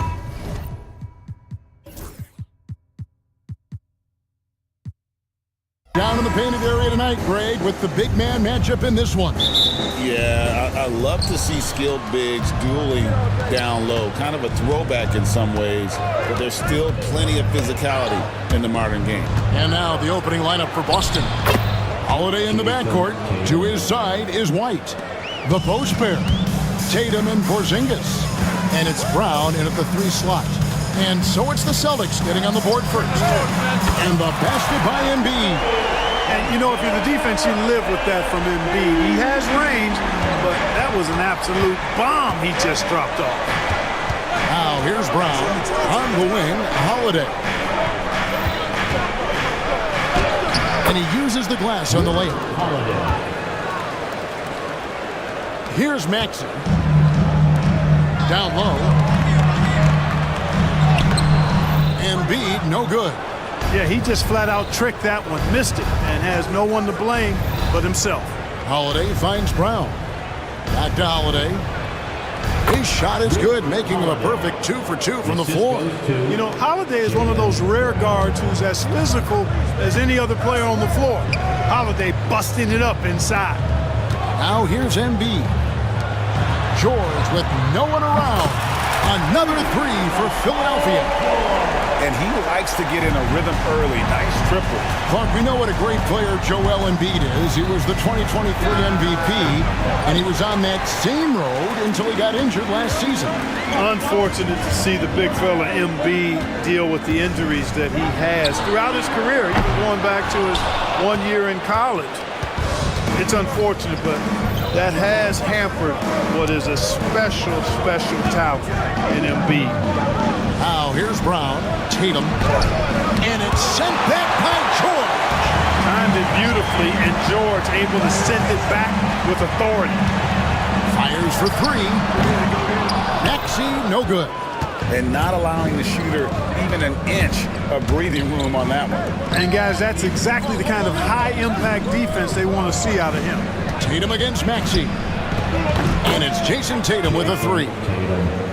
Down in the painted area tonight, Greg, with the big man matchup in this one. Yeah, I love to see skilled bigs dueling down low. Kind of a throwback in some ways, but there's still plenty of physicality in the modern game. And now the opening lineup for Boston. Holiday in the backcourt. To his side is White. The post pair, Tatum and Porzingis. And it's Brown in at the 3 slot. And so it's the Celtics getting on the board first. And the basket by Embiid. And, you know, if you're the defense, you live with that from Embiid. He has range, but that was an absolute bomb he just dropped off. Now here's Brown. On the wing, Holiday. And he uses the glass on the layup. Here's Maxey. Down low. Embiid, no good. Yeah, he just flat out tricked that one, missed it, and has no one to blame but himself. Holiday finds Brown. Back to Holiday. His shot is good, making him a perfect 2 for 2 from the floor. You know, Holiday is one of those rare guards who's as physical as any other player on the floor. Holiday busting it up inside. Now here's Embiid. George with no one around. Another 3 for Philadelphia. And he likes to get in a rhythm early. Nice triple. Clark, we know what a great player Joel Embiid is. He was the 2023 MVP, and he was on that same road until he got injured last season. Unfortunate to see the big fella Embiid deal with the injuries that he has throughout his career, even going back to his 1 year in college. It's unfortunate, but that has hampered what is a special, special talent in Embiid. Now here's Brown, Tatum, and it's sent back by George. Timed it beautifully, and George able to send it back with authority. Fires for 3. Maxey, no good. And not allowing the shooter even an inch of breathing room on that one. And guys, that's exactly the kind of high-impact defense they want to see out of him. Tatum against Maxey. And it's Jason Tatum with a 3.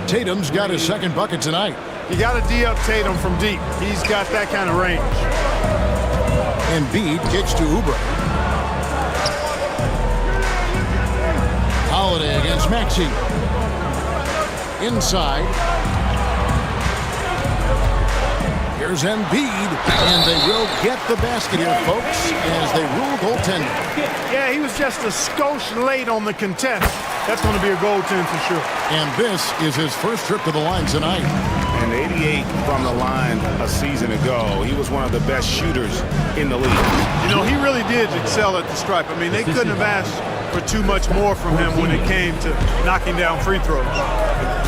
Tatum's got his second bucket tonight. You got to D up Tatum from deep. He's got that kind of range. Embiid kicks to Oubre. Holiday against Maxey. Inside. Here's Embiid, and they will get the basket here, folks, as they rule goaltending. Yeah, he was just a skosh late on the contest. That's going to be a goaltend for sure. And this is his first trip to the line tonight. And 88 from the line a season ago. He was one of the best shooters in the league. You know, he really did excel at the stripe. I mean, they couldn't have asked for too much more from him when it came to knocking down free throws.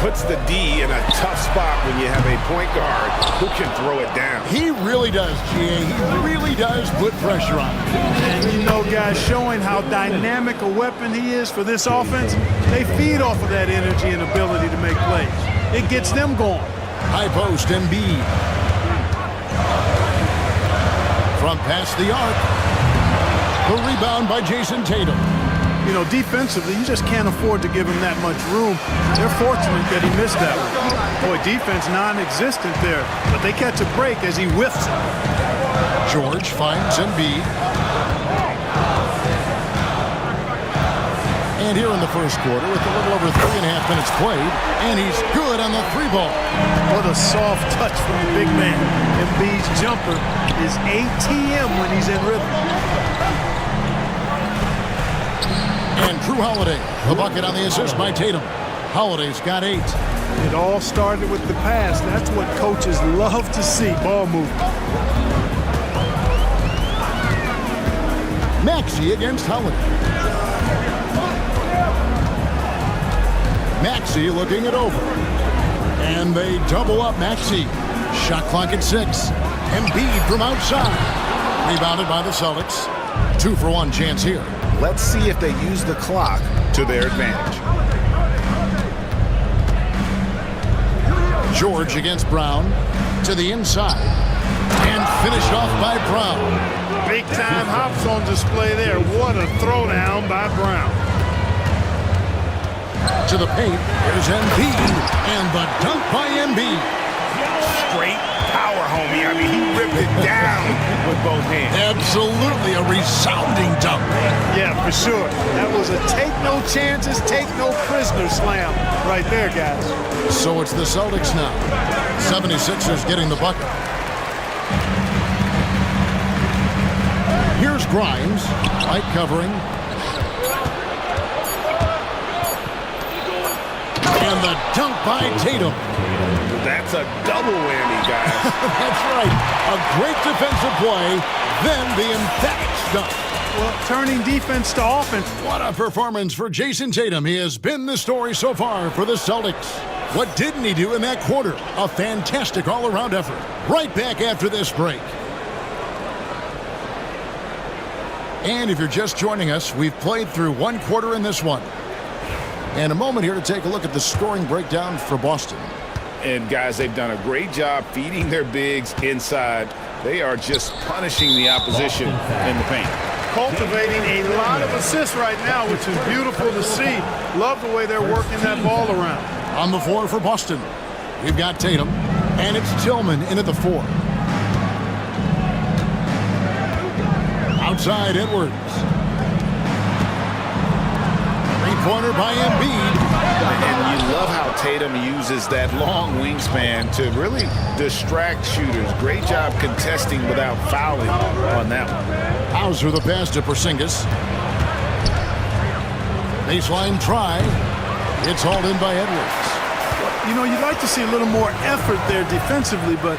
Puts the D in a tough spot when you have a point guard who can throw it down. He really does, G.A. He really does put pressure on him. And you know, guys, showing how dynamic a weapon he is for this offense, they feed off of that energy and ability to make plays. It gets them going. High post, Embiid. From past the arc. The rebound by Jason Tatum. You know, defensively, you just can't afford to give him that much room. They're fortunate that he missed that one. Boy, defense non-existent there, but they catch a break as he whiffs it. George finds Embiid. And here in the first quarter, with a little over 3.5 minutes played, and he's good on the 3-ball. What a soft touch from the big man. Embiid's jumper is ATM when he's in rhythm. And Drew Holiday, the bucket on the assist by Tatum. Holiday's got 8. It all started with the pass. That's what coaches love to see, ball movement. Maxey against Holiday. Maxey looking it over. And they double up Maxey. Shot clock at 6. Embiid from outside. Rebounded by the Celtics. 2-for-1 chance here. Let's see if they use the clock to their advantage. George against Brown. To the inside. And finished off by Brown. Big time hops on display there. What a throwdown by Brown. To the paint, here's Embiid, and the dunk by Embiid. Straight power, homie. I mean, he ripped it down with both hands. Absolutely a resounding dunk. Yeah, for sure. That was a take no chances, take no prisoner slam right there, guys. So it's the Celtics now. 76ers getting the bucket. Here's Grimes, light covering. And the dunk by Tatum. That's a double whammy, guys. That's right. A great defensive play, then the emphatic dunk. Well, turning defense to offense. What a performance for Jason Tatum. He has been the story so far for the Celtics. What didn't he do in that quarter? A fantastic all-around effort. Right back after this break. And if you're just joining us, we've played through one quarter in this one. And a moment here to take a look at the scoring breakdown for Boston. And guys, they've done a great job feeding their bigs inside. They are just punishing the opposition in the paint. Cultivating a lot of assists right now, which is beautiful to see. Love the way they're working that ball around. On the floor for Boston, we've got Tatum, and it's Tillman in at the 4. Outside Edwards. Three-pointer by Embiid. And you love how Tatum uses that long wingspan to really distract shooters. Great job contesting without fouling on that one. Hauser the pass to Porzingis. Baseline try. It's hauled in by Edwards. You know, you'd like to see a little more effort there defensively, but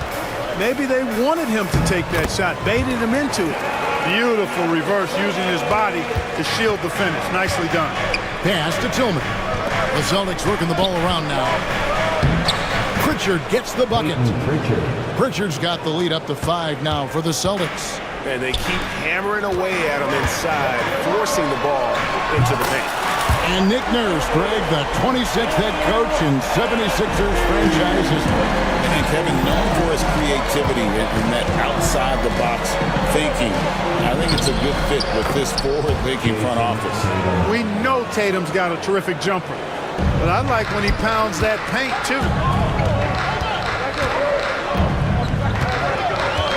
maybe they wanted him to take that shot, baited him into it. Beautiful reverse using his body to shield the finish. Nicely done. Pass to Tillman. The Celtics working the ball around now. Pritchard gets the bucket. Pritchard's got the lead up to 5 now for the Celtics. And they keep hammering away at him inside, forcing the ball into the paint. And Nick Nurse, Greg, the 26th head coach in 76ers franchise history. And Kevin, known for his creativity in that outside-the-box thinking, I think it's a good fit with this forward-thinking front office. We know Tatum's got a terrific jumper, but I like when he pounds that paint, too.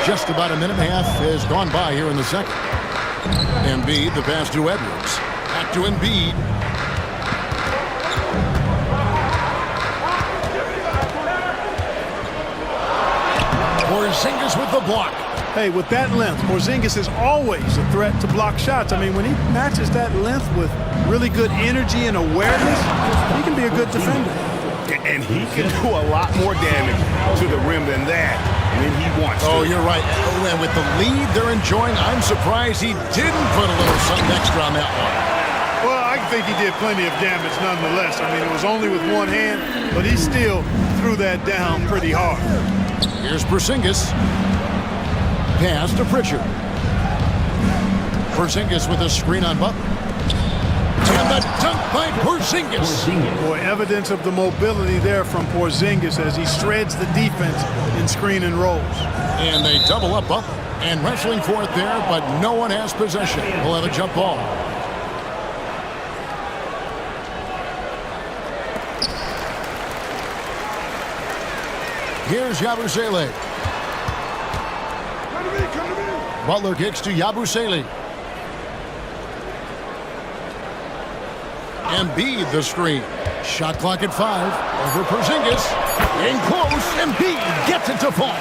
Just about a minute and a half has gone by here in the second. Embiid, the pass to Edwards. Back to Embiid. Porzingis with the block. Hey, with that length, Porzingis is always a threat to block shots. I mean, when he matches that length with really good energy and awareness, he can be a good defender. And he can do a lot more damage to the rim than that when he wants to. Oh, you're right. And with the lead they're enjoying, I'm surprised he didn't put a little something extra on that one. Well, I think he did plenty of damage nonetheless. I mean, it was only with one hand, but he still threw that down pretty hard. Here's Porzingis. Pass to Pritchard. Porzingis with a screen on Butler. And the dunk by Porzingis. Boy, evidence of the mobility there from Porzingis as he shreds the defense in screen and rolls. And they double up Butler. And wrestling for it there, but no one has possession. We'll have a jump ball. Here's Yabusele. Butler kicks to Yabusele. Embiid the screen. Shot clock at 5. Over Porzingis. In close. Embiid gets it to fall.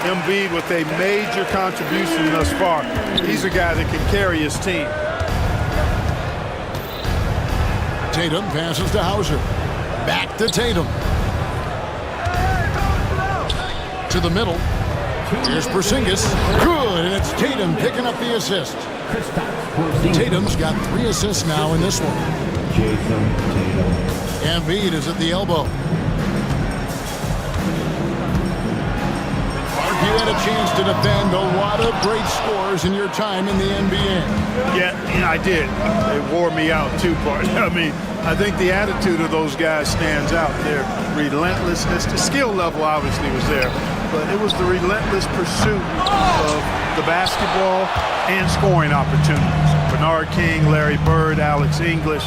Embiid with a major contribution thus far. He's a guy that can carry his team. Tatum passes to Hauser. Back to Tatum. To the middle. Here's Porzingis. Good, and it's Tatum picking up the assist. Tatum's got 3 assists now in this one. Embiid is at the elbow. Mark, you had a chance to defend a lot of great scores in your time in the NBA. Yeah, I did. They wore me out too, Bart. I mean, I think the attitude of those guys stands out. Their relentlessness, the skill level obviously was there, but it was the relentless pursuit of the basketball and scoring opportunities. Bernard King, Larry Bird, Alex English,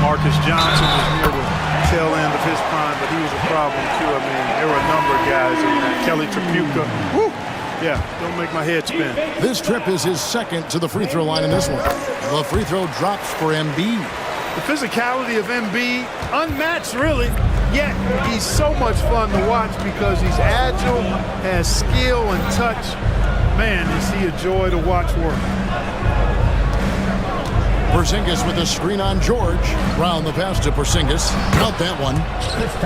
Marcus Johnson was near the tail end of his prime, but he was a problem too. I mean, there were a number of guys in there. Kelly Tripucka. Woo! Yeah, don't make my head spin. This trip is his second to the free throw line in this one. The free throw drops for Embiid. The physicality of Embiid, unmatched really, yet he's so much fun to watch because he's agile, has skill and touch. Man, is he a joy to watch work. Porzingis with a screen on George. Brown the pass to Porzingis. Count that one.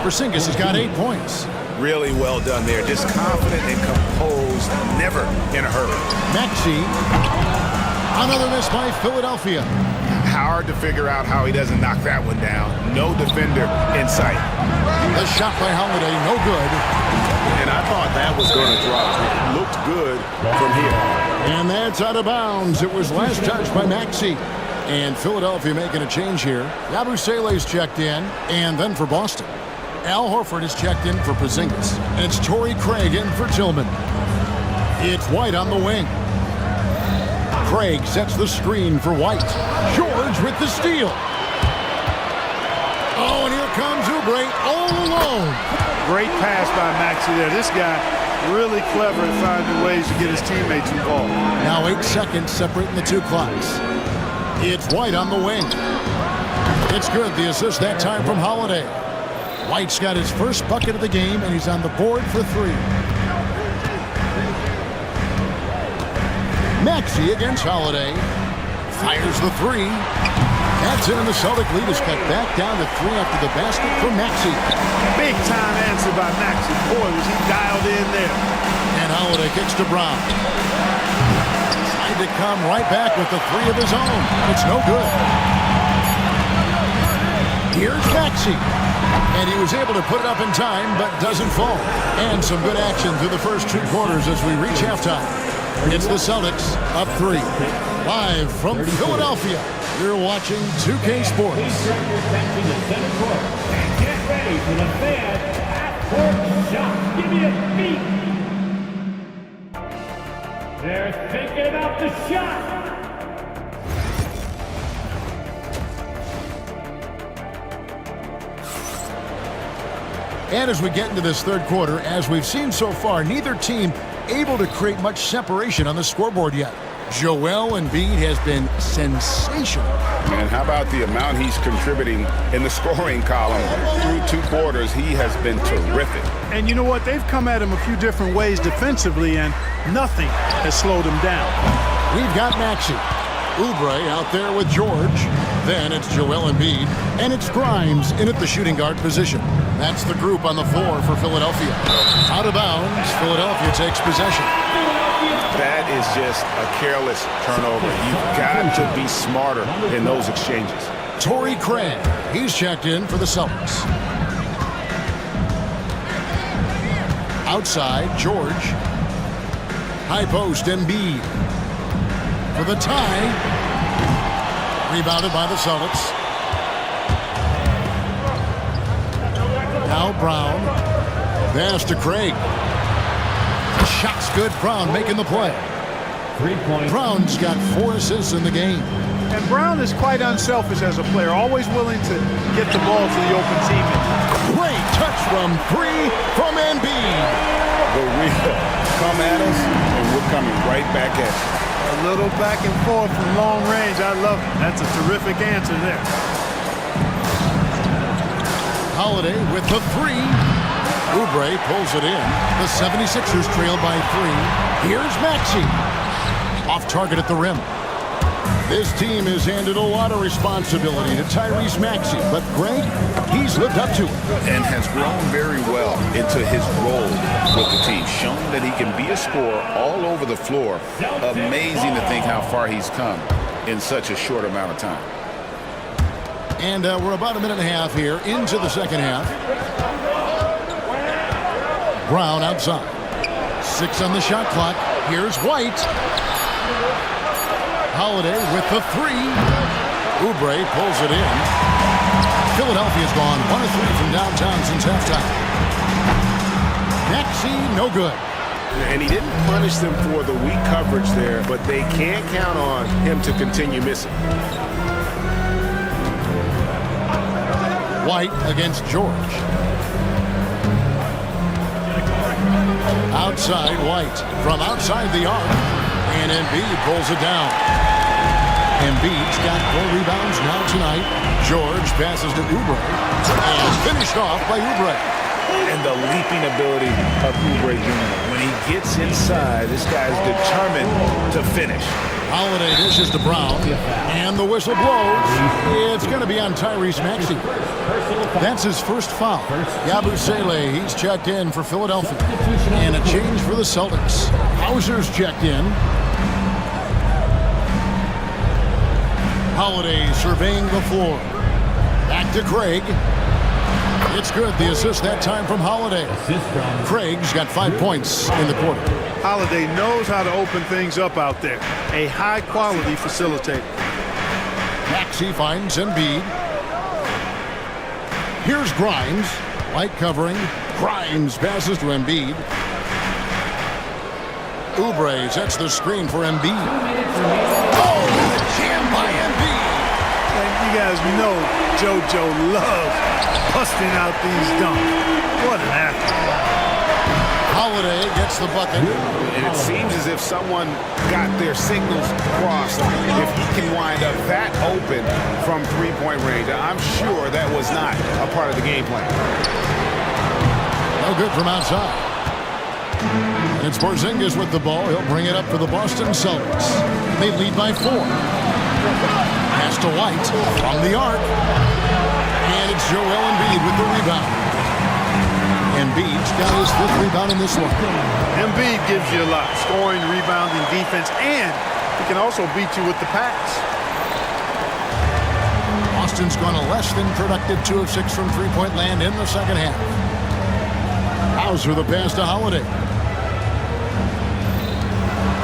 Porzingis has got 8 points. Really well done there. Just confident and composed, never in a hurry. Maxey. Another miss by Philadelphia. Hard to figure out how he doesn't knock that one down. No defender in sight. The shot by Holiday, no good. And I thought that was going to drop. It looked good from here. And that's out of bounds. It was last touched by Maxey. And Philadelphia making a change here. Yabusele's checked in, and then for Boston. Al Horford is checked in for Porzingis. And it's Torrey Craig in for Tillman. It's White on the wing. Craig sets the screen for White. George with the steal. Oh, and here comes Oubre all alone. Great pass by Maxey there. This guy really clever at finding ways to get his teammates involved. Now 8 seconds separating the two clocks. It's White on the wing. It's good. The assist that time from Holiday. White's got his first bucket of the game, and he's on the board for 3. Maxey against Holiday. Fires the 3. That's in, and the Celtic lead is cut back down to 3 after the basket from Maxey. Big time answer by Maxey. Boy, was he dialed in there. And Holiday kicks to Brown. Tried to come right back with the 3 of his own. It's no good. Here's Maxey. And he was able to put it up in time, but doesn't fall. And some good action through the first 2 quarters as we reach halftime. It's the Celtics up 3. Live from Philadelphia, you're watching 2K Sports. Get ready for the fan half-court shot. Give me a beat. They're thinking about the shot. And as we get into this third quarter, as we've seen so far, neither team able to create much separation on the scoreboard yet. Joel Embiid has been sensational. And how about the amount he's contributing in the scoring column? Through 2 quarters, he has been terrific. And you know what? They've come at him a few different ways defensively, and nothing has slowed him down. We've got Maxey. Oubre out there with George. Then it's Joel Embiid. And it's Grimes in at the shooting guard position. That's the group on the floor for Philadelphia. Out of bounds, Philadelphia takes possession. That is just a careless turnover. You've got to be smarter in those exchanges. Torrey Craig, he's checked in for the Celtics. Outside, George. High post, Embiid. For the tie. Rebounded by the Celtics. Now Brown. Pass to Craig. Shot's good. Brown making the play. 3 points. Brown's got 4 assists in the game. And Brown is quite unselfish as a player, always willing to get the ball to the open teammate. Great touch from 3 from Embiid. But we come at us, and we're coming right back at you. A little back and forth from long range. I love it. That's a terrific answer there. Holiday with the 3. Oubre pulls it in. The 76ers trail by 3. Here's Maxey. Off target at the rim. This team has handed a lot of responsibility to Tyrese Maxey, but Greg, he's lived up to it. And has grown very well into his role with the team, shown that he can be a scorer all over the floor. Amazing to think how far he's come in such a short amount of time. And we're about a minute and a half here into the second half. Brown outside. 6 on the shot clock. Here's White. Holiday with the 3. Oubre pulls it in. Philadelphia's gone 1 of 3 from downtown since halftime. Maxey, no good. And he didn't punish them for the weak coverage there, but they can't count on him to continue missing. White against George. Outside White from outside the arc, and Embiid pulls it down. Embiid's got 4 rebounds now tonight. George passes to Oubre and finished off by Oubre. And the leaping ability of Oubre Jr. When he gets inside, this guy's determined to finish. Holiday dishes to Brown, and the whistle blows. It's going to be on Tyrese Maxey. That's his first foul. Yabusele, he's checked in for Philadelphia. And a change for the Celtics. Hauser's checked in. Holiday surveying the floor. Back to Craig. It's good. The assist that time from Holiday. Craig's got 5 points in the quarter. Holiday knows how to open things up out there. A high-quality facilitator. Maxey finds Embiid. Here's Grimes. Light covering. Grimes passes to Embiid. Oubre sets the screen for Embiid. Oh, the jam by Embiid. And you guys know JoJo loves busting out these dunks. What an athlete. Holiday gets the bucket. And it seems as if someone got their signals crossed. If he can wind up that open from three-point range, I'm sure that was not a part of the game plan. No good from outside. And it's Porzingis with the ball. He'll bring it up for the Boston Celtics. They lead by 4. Pass to White from the arc. And it's Joel Embiid with the rebound. Embiid's got his 5th rebound in this one. Embiid gives you a lot. Scoring, rebounding, defense, and he can also beat you with the pass. Boston's gone a less than productive 2 of 6 from three-point land in the second half. Hauser the pass to Holiday.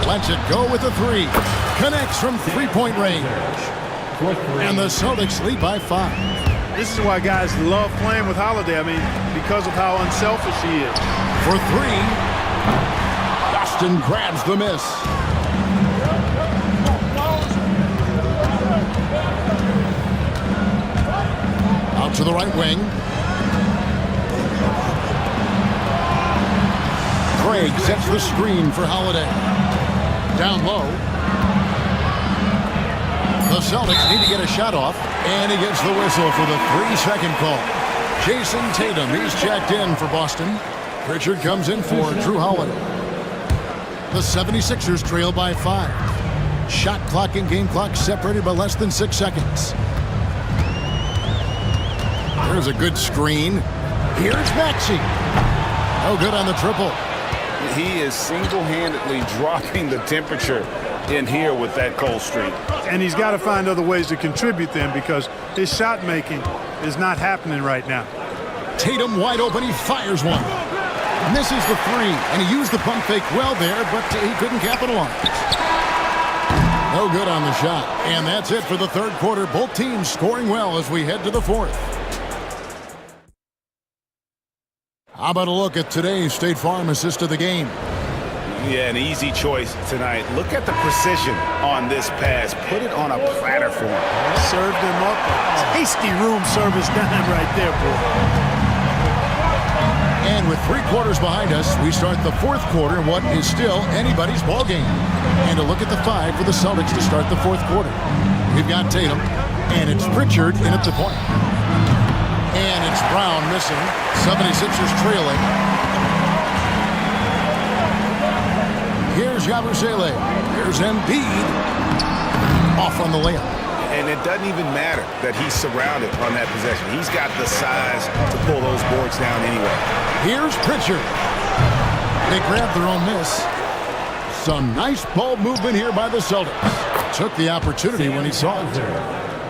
Lets it go with a 3. Connects from three-point range. And the Celtics lead by 5. This is why guys love playing with Holiday. I mean, because of how unselfish he is. For 3. Boston grabs the miss. Out to the right wing. Craig sets the screen for Holiday. Down low. The Celtics need to get a shot off, and he gets the whistle for the 3-second call. Jason Tatum, he's checked in for Boston. Pritchard comes in for Drew Holiday. The 76ers trail by 5. Shot clock and game clock separated by less than 6 seconds. There's a good screen. Here's Maxey. No good on the triple. He is single-handedly dropping the temperature in here with that cold streak. And he's got to find other ways to contribute then, because his shot making is not happening right now. Tatum wide open. He fires one. Misses the 3, and he used the pump fake well there, but he couldn't capitalize. No good on the shot. And that's it for the third quarter. Both teams scoring well as we head to the fourth. How about a look at today's State Farm assist of the game? Yeah, an easy choice tonight. Look at the precision on this pass. Put it on a platter for him. Served him up. Tasty room service dime right there, boy. And with 3 quarters behind us, we start the fourth quarter in what is still anybody's ball game. And a look at the 5 for the Celtics to start the fourth quarter. We've got Tatum, and it's Pritchard in at the point. And it's Brown missing. 76ers trailing. Here's Yabusele. Here's Embiid. Off on the layup. And it doesn't even matter that he's surrounded on that possession. He's got the size to pull those boards down anyway. Here's Pritchard. They grabbed their own miss. Some nice ball movement here by the Celtics. Took the opportunity when he saw it.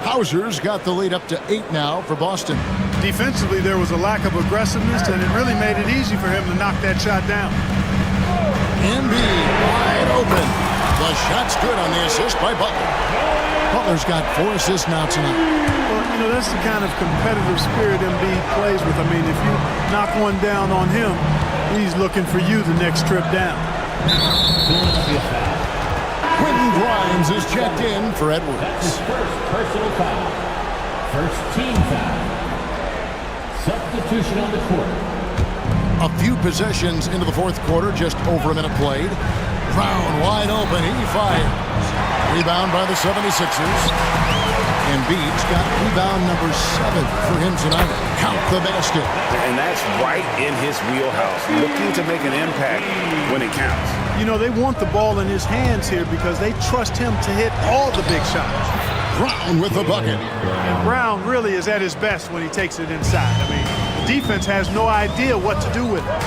Hauser's got the lead up to 8 now for Boston. Defensively, there was a lack of aggressiveness, and it really made it easy for him to knock that shot down. Embiid wide open. The shot's good on the assist by Butler. Butler's got 4 assists now tonight. Well, you know, that's the kind of competitive spirit Embiid plays with. I mean, if you knock one down on him, He's looking for you the next trip down. Philadelphia foul. Quentin Grimes is checked in for That's Edwards. his first personal foul. First team foul. Substitution on the court. A few possessions into the fourth quarter, just over a minute played. Brown wide open, he fires. Rebound by the 76ers. Embiid's got rebound number 7 for him tonight. Count the basket. And that's right in his wheelhouse, looking to make an impact when it counts. You know, they want the ball in his hands here because they trust him to hit all the big shots. Brown with the bucket. And Brown really is at his best when he takes it inside. I mean, the defense has no idea what to do with it.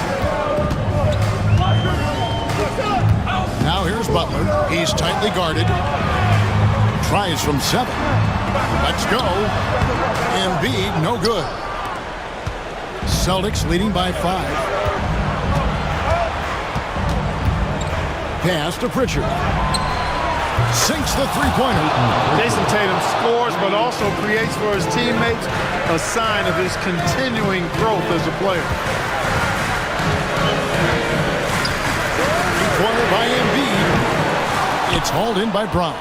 Now here's Butler. He's tightly guarded. Tries from 7. Let's go. Embiid, no good. Celtics leading by 5. Pass to Pritchard. Sinks the three-pointer. Jason Tatum scores, but also creates for his teammates a sign of his continuing growth as a player. Corner by Embiid. It's hauled in by Brown.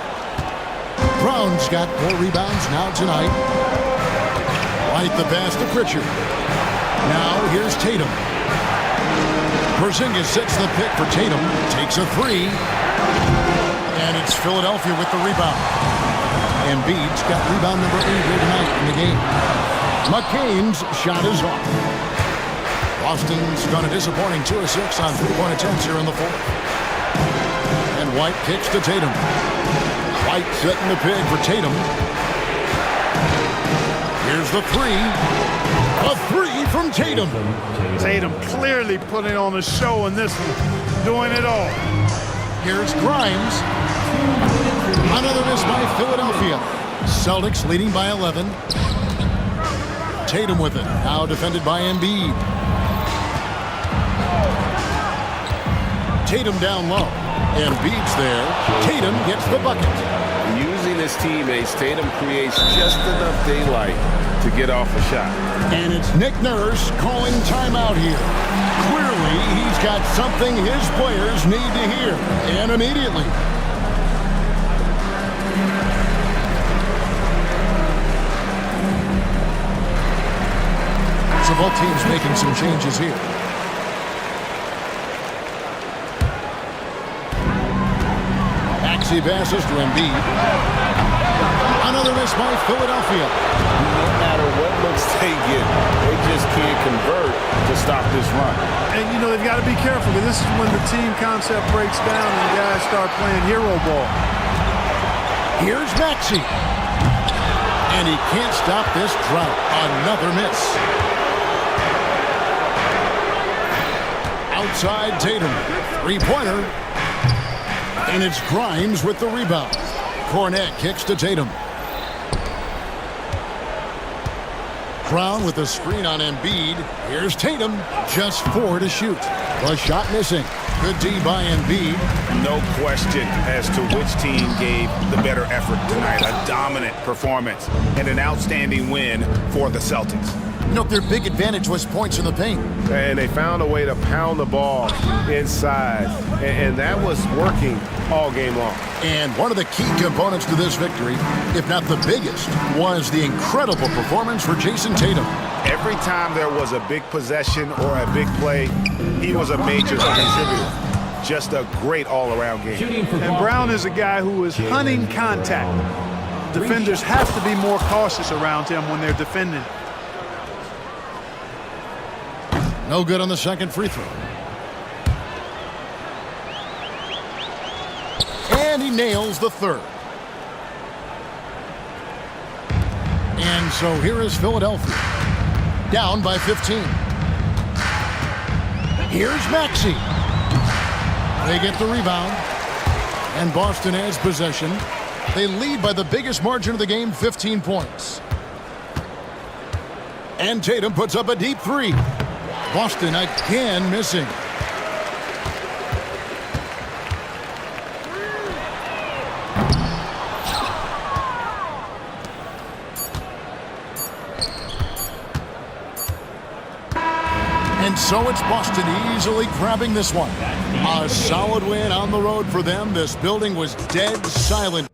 Brown's got 4 rebounds now tonight. Right the pass to Pritchard. Now here's Tatum. Porzingis sets the pick for Tatum. Takes a 3. And it's Philadelphia with the rebound. Embiid's got rebound number 8 here tonight in the game. McCain's shot is off. Boston's gone a disappointing 2 of 6 on 3-point attempts here in the fourth. And White kicks to Tatum. White setting the pick for Tatum. Here's the 3. A 3 from Tatum. Tatum clearly putting on a show in this one, doing it all. Here's Grimes. Another miss by Philadelphia. Celtics leading by 11. Tatum with it. Now defended by Embiid. Tatum down low. Embiid's there. Tatum gets the bucket. Using his teammates, Tatum creates just enough daylight to get off a shot. And it's Nick Nurse calling timeout here. Clearly, he's got something his players need to hear. And immediately. So both teams making some changes here. Maxey passes to Embiid. Another miss by Philadelphia. No matter what looks they get, they just can't convert to stop this run. And, you know, they've got to be careful because this is when the team concept breaks down and the guys start playing hero ball. Here's Maxey. And he can't stop this drought. Another miss. Outside Tatum. 3-pointer. And it's Grimes with the rebound. Cornette kicks to Tatum. Brown with the screen on Embiid. Here's Tatum. Just 4 to shoot. The shot missing. Good D by Embiid. No question as to which team gave the better effort tonight. A dominant performance and an outstanding win for the Celtics. You know, their big advantage was points in the paint. And they found a way to pound the ball inside. And that was working all game long. And one of the key components to this victory, if not the biggest, was the incredible performance for Jason Tatum. Every time there was a big possession or a big play, he was a major contributor. Just a great all-around game. And Brown is a guy who is hunting contact. Defenders have to be more cautious around him when they're defending. No good on the second free throw. And he nails the third. And so here is Philadelphia. Down by 15. Here's Maxey. They get the rebound. And Boston has possession. They lead by the biggest margin of the game, 15 points. And Tatum puts up a deep 3. Boston again missing. So it's Boston easily grabbing this one. A solid win on the road for them. This building was dead silent.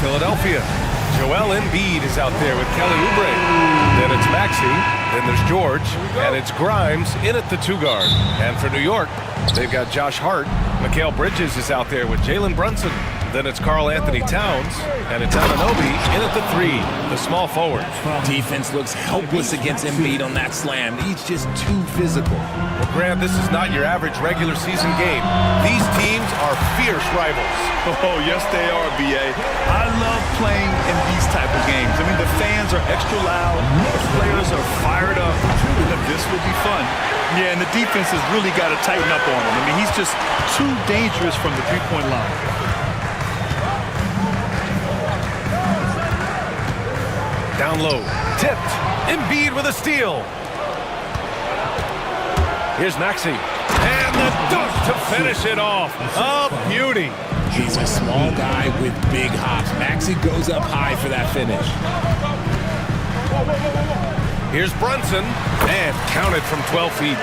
Philadelphia. Joel Embiid is out there with Kelly Oubre. Then it's Maxey. Then there's George. And it's Grimes in at the 2 guard. And for New York, they've got Josh Hart. Mikal Bridges is out there with Jalen Brunson. Then it's Karl Anthony Towns. And it's Anunoby in at the 3, the small forward. Defense looks helpless against Embiid on that slam. He's just too physical. Well, Grant, this is not your average regular season game. These teams are fierce rivals. Oh, yes, they are, B.A. I love playing in these type of games. I mean, the fans are extra loud. The players are fired up. This will be fun. Yeah, and the defense has really got to tighten up on him. I mean, he's just too dangerous from the three-point line. Down low, tipped, Embiid with a steal. Here's Maxey, and the dunk to finish it off. A beauty. He's a small guy with big hops. Maxey goes up high for that finish. Here's Brunson, and counted from 12 feet.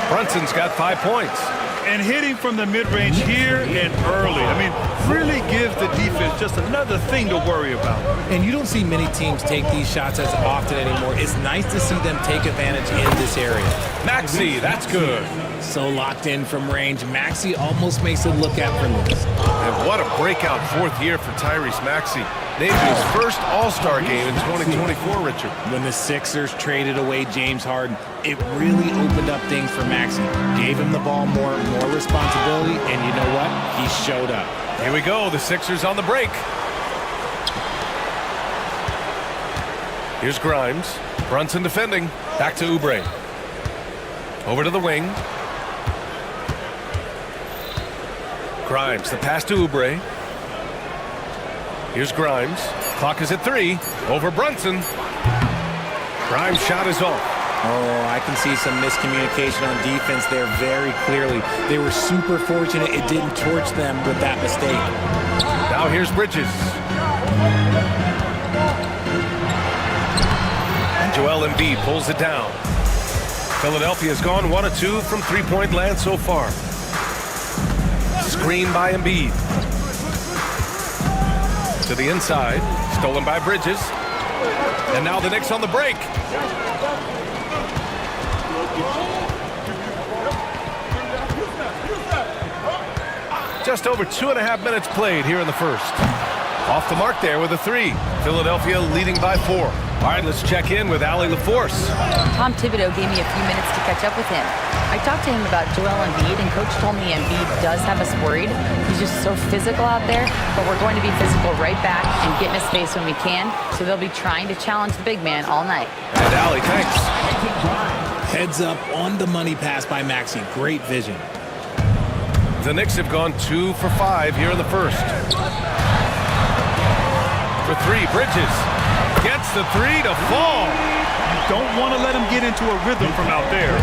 Brunson's got 5 points. And hitting from the mid-range here and early. I mean, really gives the defense just another thing to worry about. And you don't see many teams take these shots as often anymore. It's nice to see them take advantage in this area. Maxey, that's good. So locked in from range, Maxey almost makes it look effortless. And what a breakout 4th year for Tyrese Maxey. Named his first All-Star game in 2024, Richard. When the Sixers traded away James Harden, it really opened up things for Maxey. Gave him the ball more responsibility, and you know what? He showed up. Here we go, the Sixers on the break. Here's Grimes. Brunson defending. Back to Oubre. Over to the wing. Grimes, the pass to Oubre. Here's Grimes. Clock is at 3. Over Brunson. Grimes' shot is off. Oh, I can see some miscommunication on defense there very clearly. They were super fortunate it didn't torch them with that mistake. Now here's Bridges. And Joel Embiid pulls it down. Philadelphia's gone 1 of 2 from three-point land so far. Screen by Embiid. To the inside. Stolen by Bridges. And now the Knicks on the break. Just over 2.5 minutes played here in the first. Off the mark there with a 3. Philadelphia leading by 4. All right, let's check in with Allie LaForce. Tom Thibodeau gave me a few minutes to catch up with him. I talked to him about Joel Embiid, and Coach told me Embiid does have us worried. He's just so physical out there, but we're going to be physical right back and get in his face when we can, so they'll be trying to challenge the big man all night. And Allie, thanks. Heads up on the money pass by Maxey. Great vision. The Knicks have gone 2 for 5 here in the first. For 3, Bridges gets the 3 to fall. You don't want to let him get into a rhythm from out there.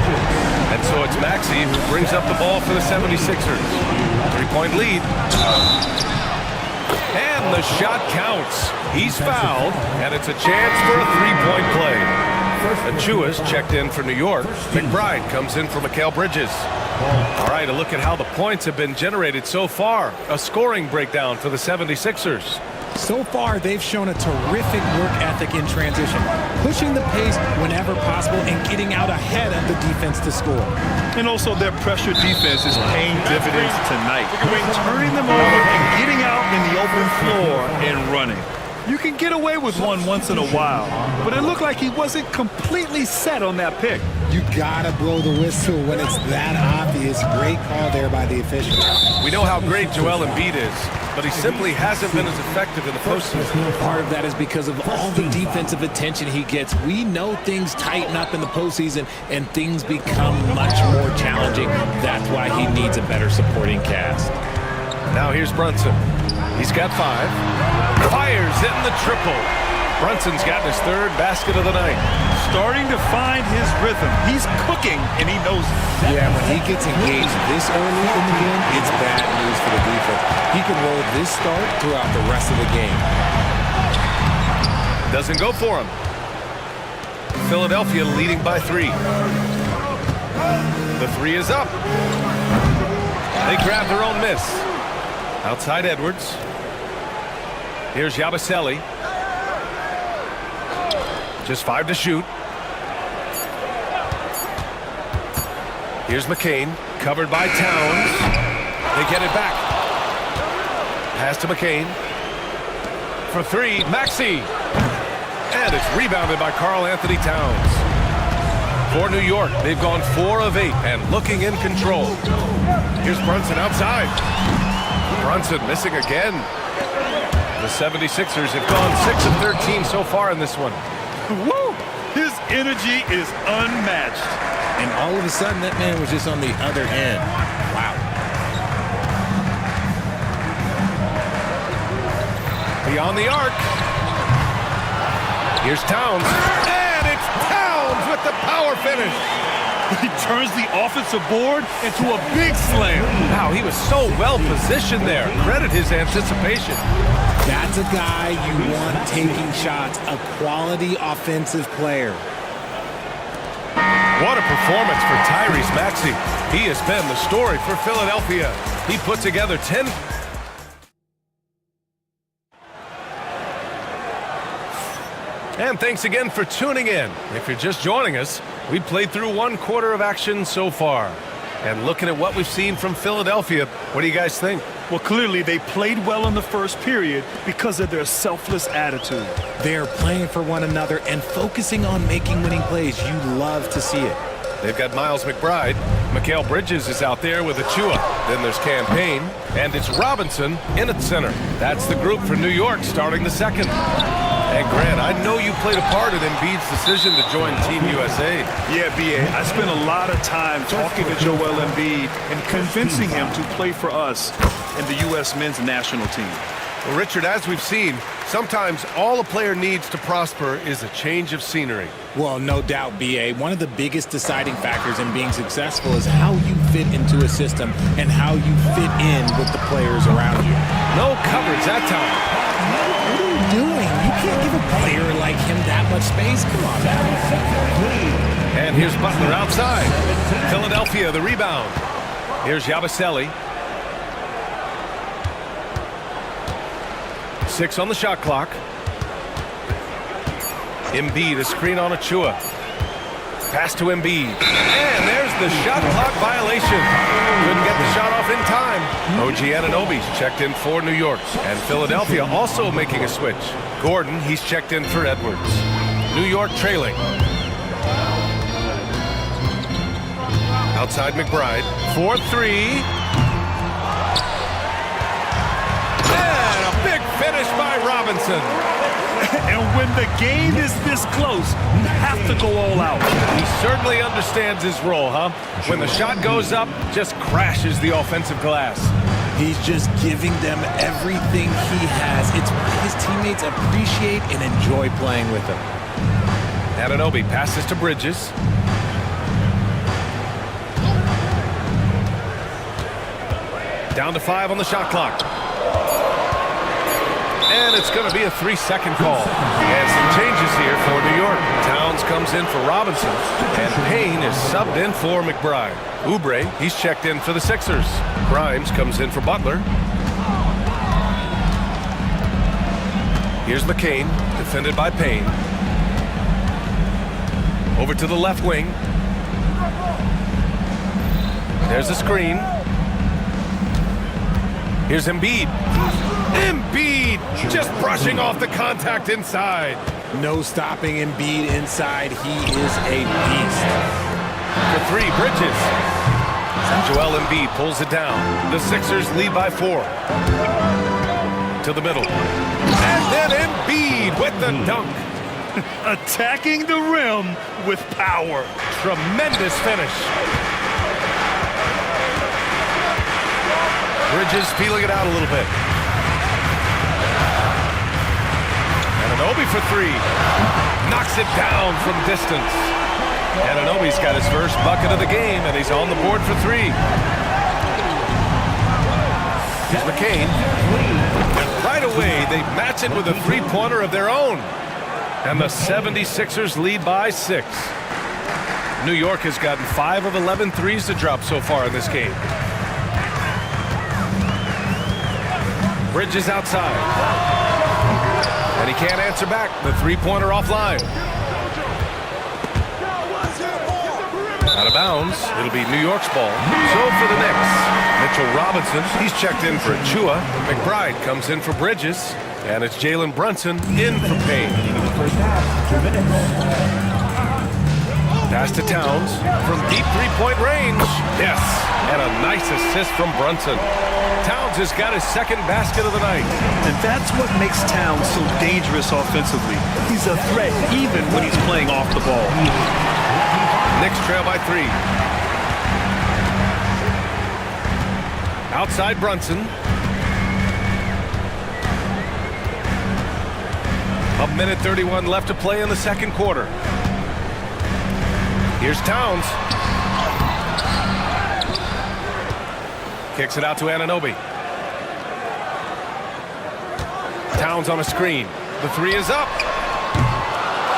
And so it's Maxey who brings up the ball for the 76ers. 3-point lead. And the shot counts. He's fouled, and it's a chance for a 3-point play. Achua's checked in for New York. McBride comes in for Mikal Bridges. All right, a look at how the points have been generated so far. A scoring breakdown for the 76ers. So far, they've shown a terrific work ethic in transition, pushing the pace whenever possible and getting out ahead of the defense to score. And also their pressure defense is paying dividends tonight. Turning them over and getting out in the open floor and running. You can get away with one once in a while, but it looked like he wasn't completely set on that pick. You gotta blow the whistle when it's that obvious. Great call there by the official. We know how great Joel Embiid is, but he simply hasn't been as effective in the postseason. Part of that is because of all the defensive attention he gets. We know things tighten up in the postseason and things become much more challenging. That's why he needs a better supporting cast. Now here's Brunson. He's got 5. Fires in the triple. Brunson's gotten his 3rd basket of the night. Starting to find his rhythm. He's cooking, and he knows it. Yeah, when he gets engaged this early in the game, it's bad news for the defense. He can roll this start throughout the rest of the game. Doesn't go for him. Philadelphia leading by 3. The 3 is up. They grab their own miss. Outside Edwards. Here's Yabusele. Just 5 to shoot. Here's McCain, covered by Towns. They get it back. Pass to McCain. For 3, Maxey. And it's rebounded by Karl Anthony Towns. For New York, they've gone 4 of 8 and looking in control. Here's Brunson outside. Brunson missing again. The 76ers have gone 6 of 13 so far in this one. Woo! His energy is unmatched. And all of a sudden, that man was just on the other end. Wow. Beyond the arc. Here's Towns. And it's Towns with the power finish. He turns the offensive board into a big slam. Wow, he was so well positioned there. Credit his anticipation. That's a guy you want taking shots, a quality offensive player. What a performance for Tyrese Maxey. He has been the story for Philadelphia. He put together 10. And thanks again for tuning in. If you're just joining us, we played through 1 quarter of action so far. And looking at what we've seen from Philadelphia, what do you guys think? Well, clearly they played well in the first period because of their selfless attitude. They're playing for one another and focusing on making winning plays. You love to see it. They've got Miles McBride. Mikal Bridges is out there with Achua. Then there's Campaign. And it's Robinson in at center. That's the group for New York starting the second. And Grant, I know you played a part in Embiid's decision to join Team USA. Yeah, B.A., I spent a lot of time talking to Joel Embiid and convincing him to play for us in the U.S. men's national team. Well, Richard, as we've seen, sometimes all a player needs to prosper is a change of scenery. Well, no doubt, B.A. One of the biggest deciding factors in being successful is how you fit into a system and how you fit in with the players around you. No coverage that time. What are you doing? You can't give a player like him that much space. Come on, man. And here's Butler outside. Philadelphia, the rebound. Here's Yabusele. 6 on the shot clock. Embiid, a screen on Achua. Pass to Embiid. And there's the shot clock violation. Couldn't get the shot off in time. OG Anunoby's checked in for New York. And Philadelphia also making a switch. Gordon, he's checked in for Edwards. New York trailing. Outside McBride. 4-3. And a big finish by Robinson. And when the game is this close, you have to go all out. He certainly understands his role, huh? When the shot goes up, just crashes the offensive glass. He's just giving them everything he has. It's what his teammates appreciate and enjoy playing with him. Anunoby passes to Bridges. Down to 5 on the shot clock. And it's going to be a 3-second call. And some changes here for New York. Towns comes in for Robinson. And Payne is subbed in for McBride. Oubre, he's checked in for the Sixers. Grimes comes in for Butler. Here's McCain, defended by Payne. Over to the left wing. There's a screen. Here's Embiid. Embiid just brushing off the contact inside. No stopping Embiid inside. He is a beast. For 3, Bridges. Joel Embiid pulls it down. The Sixers lead by 4. To the middle. And then Embiid with the dunk. Attacking the rim with power. Tremendous finish. Bridges feeling it out a little bit. Anunoby for 3. Knocks it down from distance. Anunoby's got his first bucket of the game, and he's on the board for 3. Here's McCain. And right away, they match it with a 3-pointer of their own. And the 76ers lead by 6. New York has gotten 5 of 11 threes to drop so far in this game. Bridges outside. And he can't answer back. The three-pointer offline. Out of bounds. It'll be New York's ball. So for the Knicks, Mitchell Robinson, he's checked in for Chua. McBride comes in for Bridges. And it's Jalen Brunson in for Payne. First half, 2 minutes. Pass to Towns from deep three-point range. Yes, and a nice assist from Brunson. Towns has got his second basket of the night. And that's what makes Towns so dangerous offensively. He's a threat even when he's playing off the ball. Knicks trail by 3. Outside Brunson. A minute 31 left to play in the second quarter. Here's Towns. Kicks it out to Anunoby. Towns on a screen. The three is up.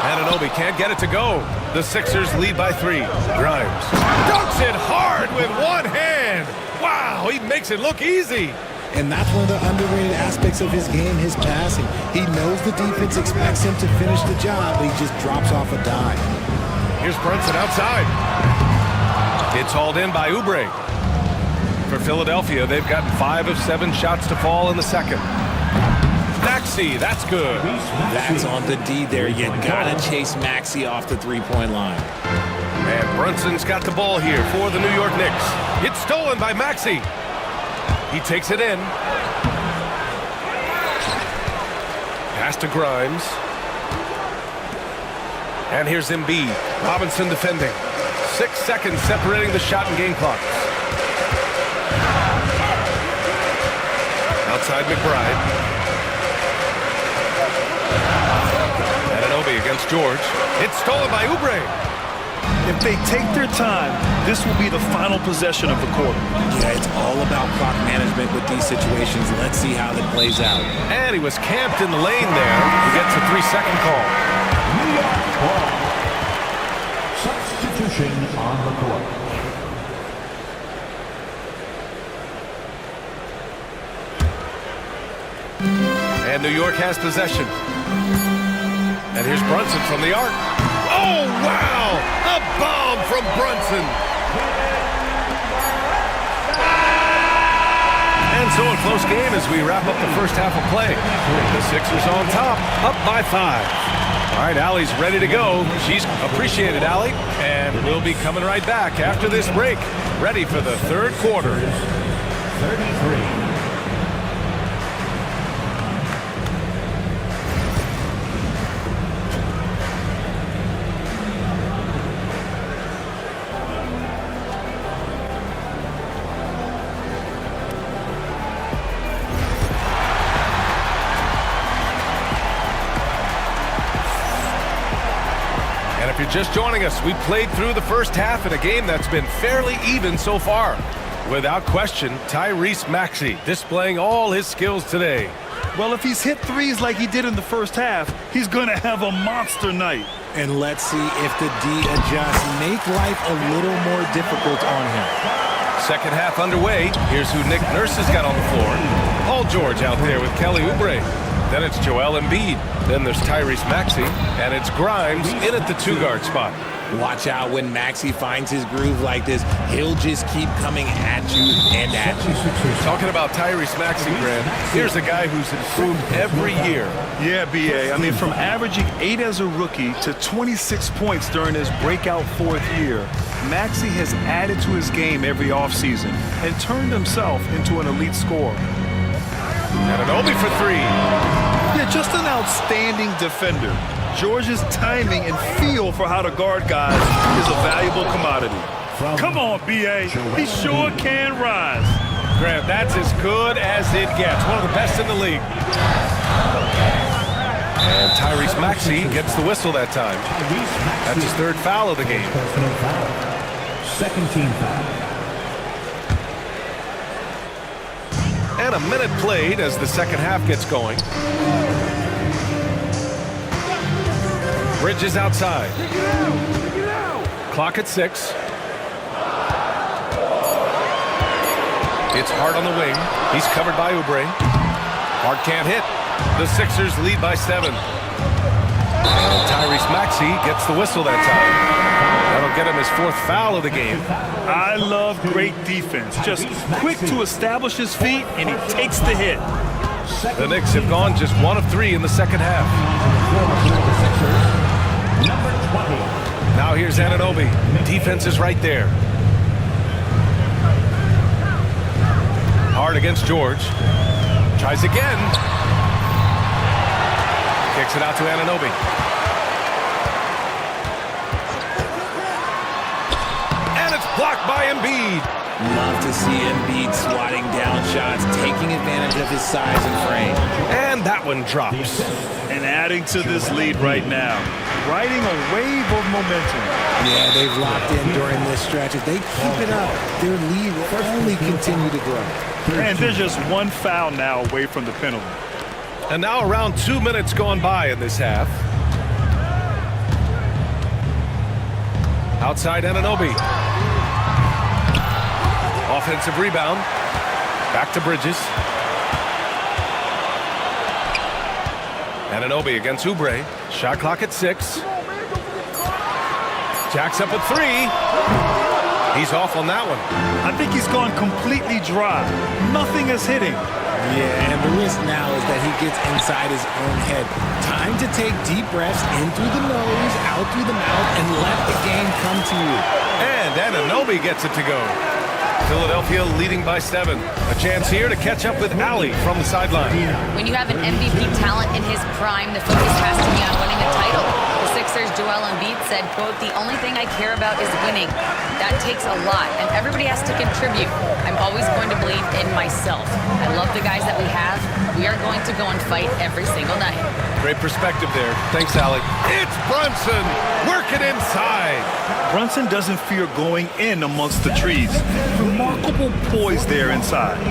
Anunoby can't get it to go. The Sixers lead by 3. Grimes dunks it hard with one hand. Wow, he makes it look easy. And that's one of the underrated aspects of his game, his passing. He knows the defense expects him to finish the job, but he just drops off a dime. Here's Brunson outside. It's hauled in by Oubre. For Philadelphia, they've gotten 5 of 7 shots to fall in the second. Maxey, that's good. That's on the D there. You gotta chase Maxey off the three-point line. And Brunson's got the ball here for the New York Knicks. It's stolen by Maxey. He takes it in. Pass to Grimes. And here's Embiid. Robinson defending. 6 seconds separating the shot and game clock. Outside McBride. Anunoby against George. It's stolen by Oubre. If they take their time, this will be the final possession of the quarter. Yeah, it's all about clock management with these situations. Let's see how that plays out. And he was camped in the lane there. He gets a 3-second call. New York ball. Substitution on the court. And New York has possession. And here's Brunson from the arc. Oh, wow! A bomb from Brunson. And so a close game as we wrap up the first half of play. The Sixers on top, up by 5. All right, Allie's ready to go. She's appreciated, Allie. And we'll be coming right back after this break. Ready for the third quarter. 33. If you're just joining us, we played through the first half in a game that's been fairly even so far. Without question, Tyrese Maxey displaying all his skills today. Well, if he's hit threes like he did in the first half, he's going to have a monster night. And let's see if the D adjusts, make life a little more difficult on him. Second half underway. Here's who Nick Nurse has got on the floor. Paul George out there with Kelly Oubre. Then it's Joel Embiid. Then there's Tyrese Maxey. And it's Grimes in at the 2-guard spot. Watch out when Maxey finds his groove like this. He'll just keep coming at you and at you. Talking about Tyrese Maxey, Grant, here's a guy who's improved every year. Yeah, B.A. I mean, from averaging 8 as a rookie to 26 points during his breakout 4th year, Maxey has added to his game every offseason and turned himself into an elite scorer. Anunoby for 3. Yeah, just an outstanding defender. George's timing and feel for how to guard guys is a valuable commodity. Come on, B.A. He sure can rise. Grant, that's as good as it gets. One of the best in the league. And Tyrese Maxey gets the whistle that time. That's his 3rd foul of the game. Second team foul. And a minute played as the second half gets going. Bridges outside. Clock at 6. It's Hart on the wing. He's covered by Oubre. Hart can't hit. The Sixers lead by 7. And Tyrese Maxey gets the whistle that time. That'll get him his 4th foul of the game. I love great defense. Just quick to establish his feet, and he takes the hit. The Knicks have gone just 1 of 3 in the second half. Now here's Anunoby. Defense is right there. Hard against George. Tries again. Kicks it out to Anunoby. And it's blocked by Embiid. Love to see Embiid swatting down shots, taking advantage of his size and frame. And that one drops. And adding to this lead right now, riding a wave of momentum. Yeah, they've locked in during this stretch. If they keep it up, their lead will only continue to grow. And there's just 1 foul now away from the penalty. And now around 2 minutes gone by in this half. Outside Anunoby. Offensive rebound. Back to Bridges. Anunoby against Oubre. Shot clock at 6. Jacks up at 3. He's off on that one. I think he's gone completely dry. Nothing is hitting. Yeah, and the risk now is that he gets inside his own head. Time to take deep breaths in through the nose, out through the mouth, and let the game come to you. And Anunoby gets it to go. Philadelphia leading by 7. A chance here to catch up with Allie from the sideline. When you have an MVP talent in his prime, the focus has to be on winning a title. The Sixers' Joel Embiid said, quote, "The only thing I care about is winning. That takes a lot, and everybody has to contribute. I'm always going to believe in myself. I love the guys that we have. We are going to go and fight every single night." Great perspective there. Thanks, Allie. It's Brunson working inside. Brunson doesn't fear going in amongst the trees. Remarkable poise there inside.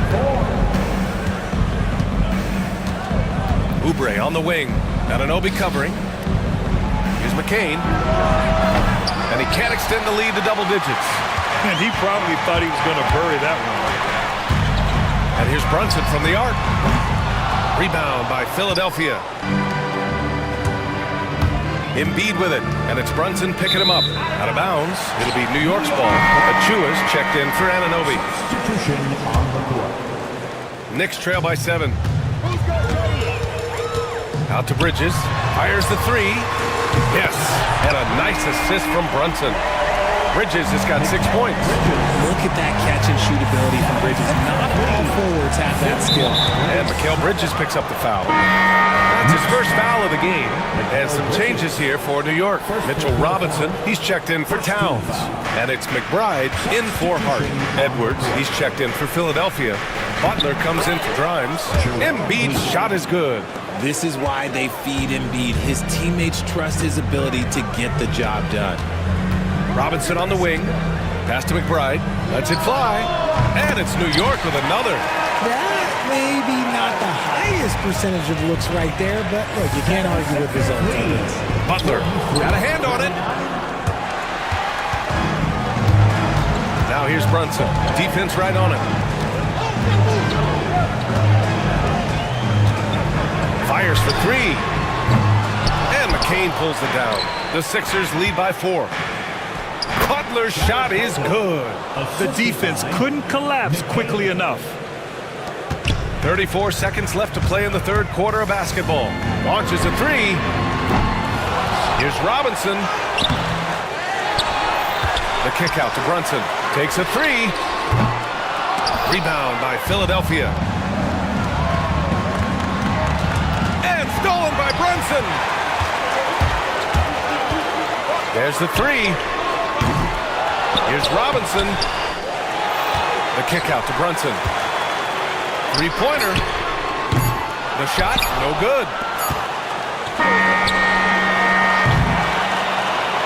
Oubre on the wing. Anunoby covering. Here's McCain. And he can't extend the lead to double digits. And he probably thought he was going to bury that one. And here's Brunson from the arc. Rebound by Philadelphia. Embiid with it, and it's Brunson picking him up. Out of bounds, it'll be New York's ball. Achua's checked in for Anunoby. Knicks trail by 7. Out to Bridges, fires the 3. Yes, and a nice assist from Brunson. Bridges has got 6 points. Look at that catch and shoot ability from Bridges. Not all forwards have that skill. And Mikal Bridges picks up the foul. That's his first foul of the game. And some changes here for New York. Mitchell Robinson, he's checked in for Towns. And it's McBride in for Hart. Edwards, he's checked in for Philadelphia. Butler comes in for Grimes. Embiid's shot is good. This is why they feed Embiid. His teammates trust his ability to get the job done. Robinson on the wing. Pass to McBride. Lets it fly. And it's New York with another. That may be not the highest percentage of looks right there, but look, you can't argue with results on this. Butler got a hand on it. Now here's Brunson. Defense right on it. Fires for 3. And McCain pulls it down. The Sixers lead by 4. Butler's shot is good. The defense couldn't collapse quickly enough. 34 seconds left to play in the third quarter of basketball. Launches a 3. Here's Robinson. The kick out to Brunson. Takes a 3. Rebound by Philadelphia. And stolen by Brunson. There's the 3. Here's Robinson. The kick out to Brunson. Three-pointer. The shot, no good.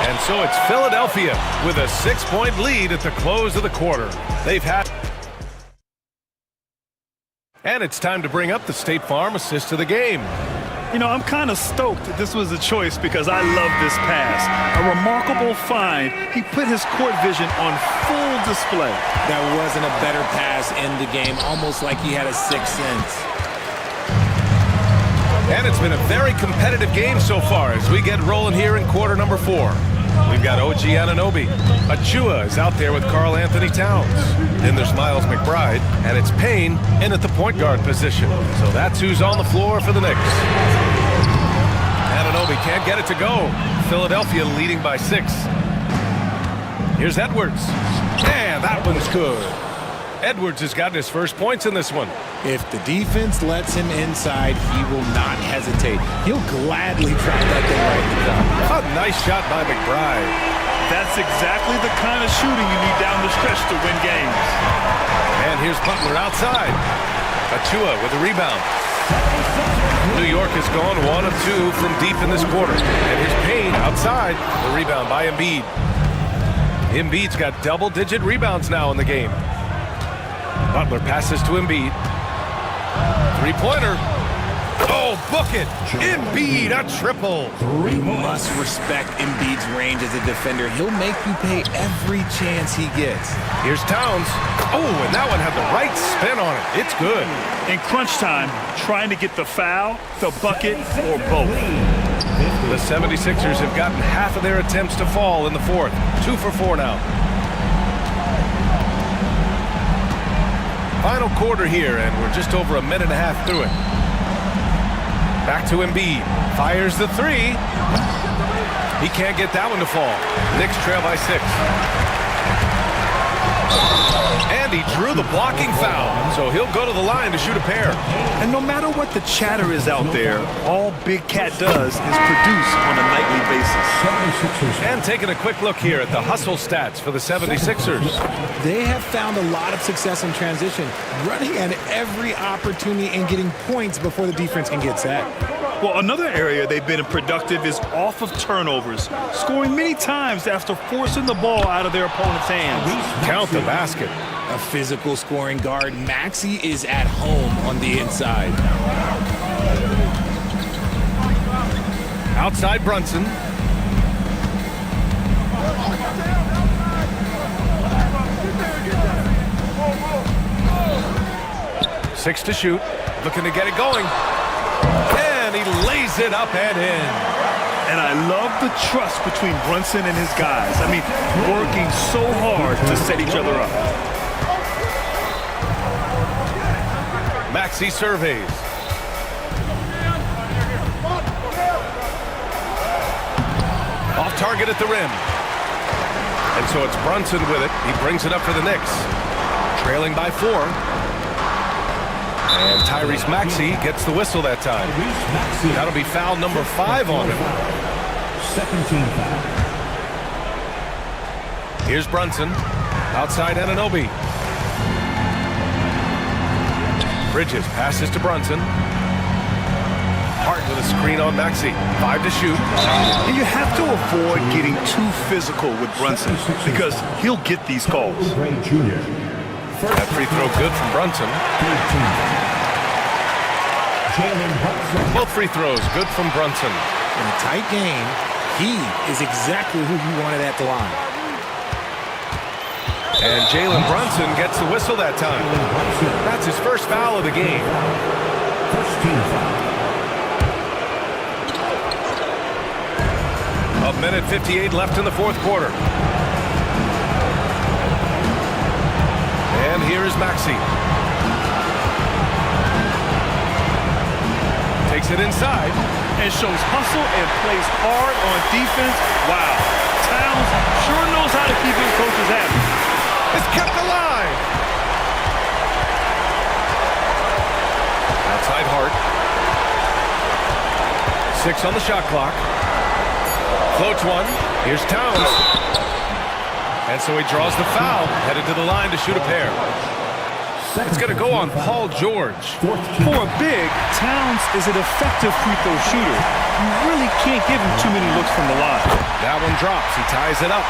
And so it's Philadelphia with a 6-point lead at the close of the quarter. They've had... And it's time to bring up the State Farm assist of the game. You know, I'm kind of stoked that this was a choice because I love this pass. A remarkable find. He put his court vision on full display. There wasn't a better pass in the game, almost like he had a 6th sense. And it's been a very competitive game so far as we get rolling here in quarter number 4. We've got OG Anunoby. Achua is out there with Karl Anthony Towns. Then there's Miles McBride, and it's Payne in at the point guard position. So that's who's on the floor for the Knicks. Anunoby can't get it to go. Philadelphia leading by 6. Here's Edwards. And that one's good. Edwards has gotten his first points in this one. If the defense lets him inside, he will not hesitate. He'll gladly try that thing right in the top. A nice shot by McBride. That's exactly the kind of shooting you need down the stretch to win games. And here's Butler outside. Achua with the rebound. New York has gone 1 of 2 from deep in this quarter. And here's Payne outside. The rebound by Embiid. Embiid's got double-digit rebounds now in the game. Butler passes to Embiid. Three-pointer. Oh, book it. Embiid, a triple. You must respect Embiid's range as a defender. He'll make you pay every chance he gets. Here's Towns. Oh, and that one had the right spin on it. It's good. In crunch time, trying to get the foul, the bucket, or both. The 76ers have gotten half of their attempts to fall in the fourth. 2 for 4 now. Final quarter here, and we're just over a minute and a half through it. Back to Embiid. Fires the 3. He can't get that one to fall. Knicks trail by 6. And he drew the blocking foul, so he'll go to the line to shoot a pair. And no matter what the chatter is out there, all Big Cat does is produce on a nightly basis. And taking a quick look here at the hustle stats for the 76ers. They have found a lot of success in transition, running at every opportunity and getting points before the defense can get sacked. Well, another area they've been productive is off of turnovers, scoring many times after forcing the ball out of their opponent's hands. Count the basket. A physical scoring guard, Maxey is at home on the inside. Outside Brunson. Six to shoot. Looking to get it going. And he lays it up and in. And I love the trust between Brunson and his guys. I mean, working so hard to set each other up. Maxey surveys. Off target at the rim. And so it's Brunson with it. He brings it up for the Knicks. Trailing by 4. And Tyrese Maxey gets the whistle that time. That'll be foul number 5 on him. Second team foul. Here's Brunson. Outside Anunoby. Bridges passes to Brunson. Hart with a screen on Maxey. 5 to shoot. And you have to avoid getting too physical with Brunson because he'll get these calls. That free throw good from Brunson. Both free throws good from Brunson. In a tight game, he is exactly who you wanted at the line. And Jalen Brunson gets the whistle that time. That's his first foul of the game. First team foul. A minute 58 left in the fourth quarter. And here is Maxey. Takes it inside. And shows hustle and plays hard on defense. Wow. Towns sure knows how to keep his coaches happy. It's kept alive. Outside Hart. 6 on the shot clock. Floats one. Here's Towns. And so he draws the foul. Headed to the line to shoot a pair. It's going to go on Paul George. For a big, Towns is an effective free throw shooter. You really can't give him too many looks from the line. That one drops. He ties it up.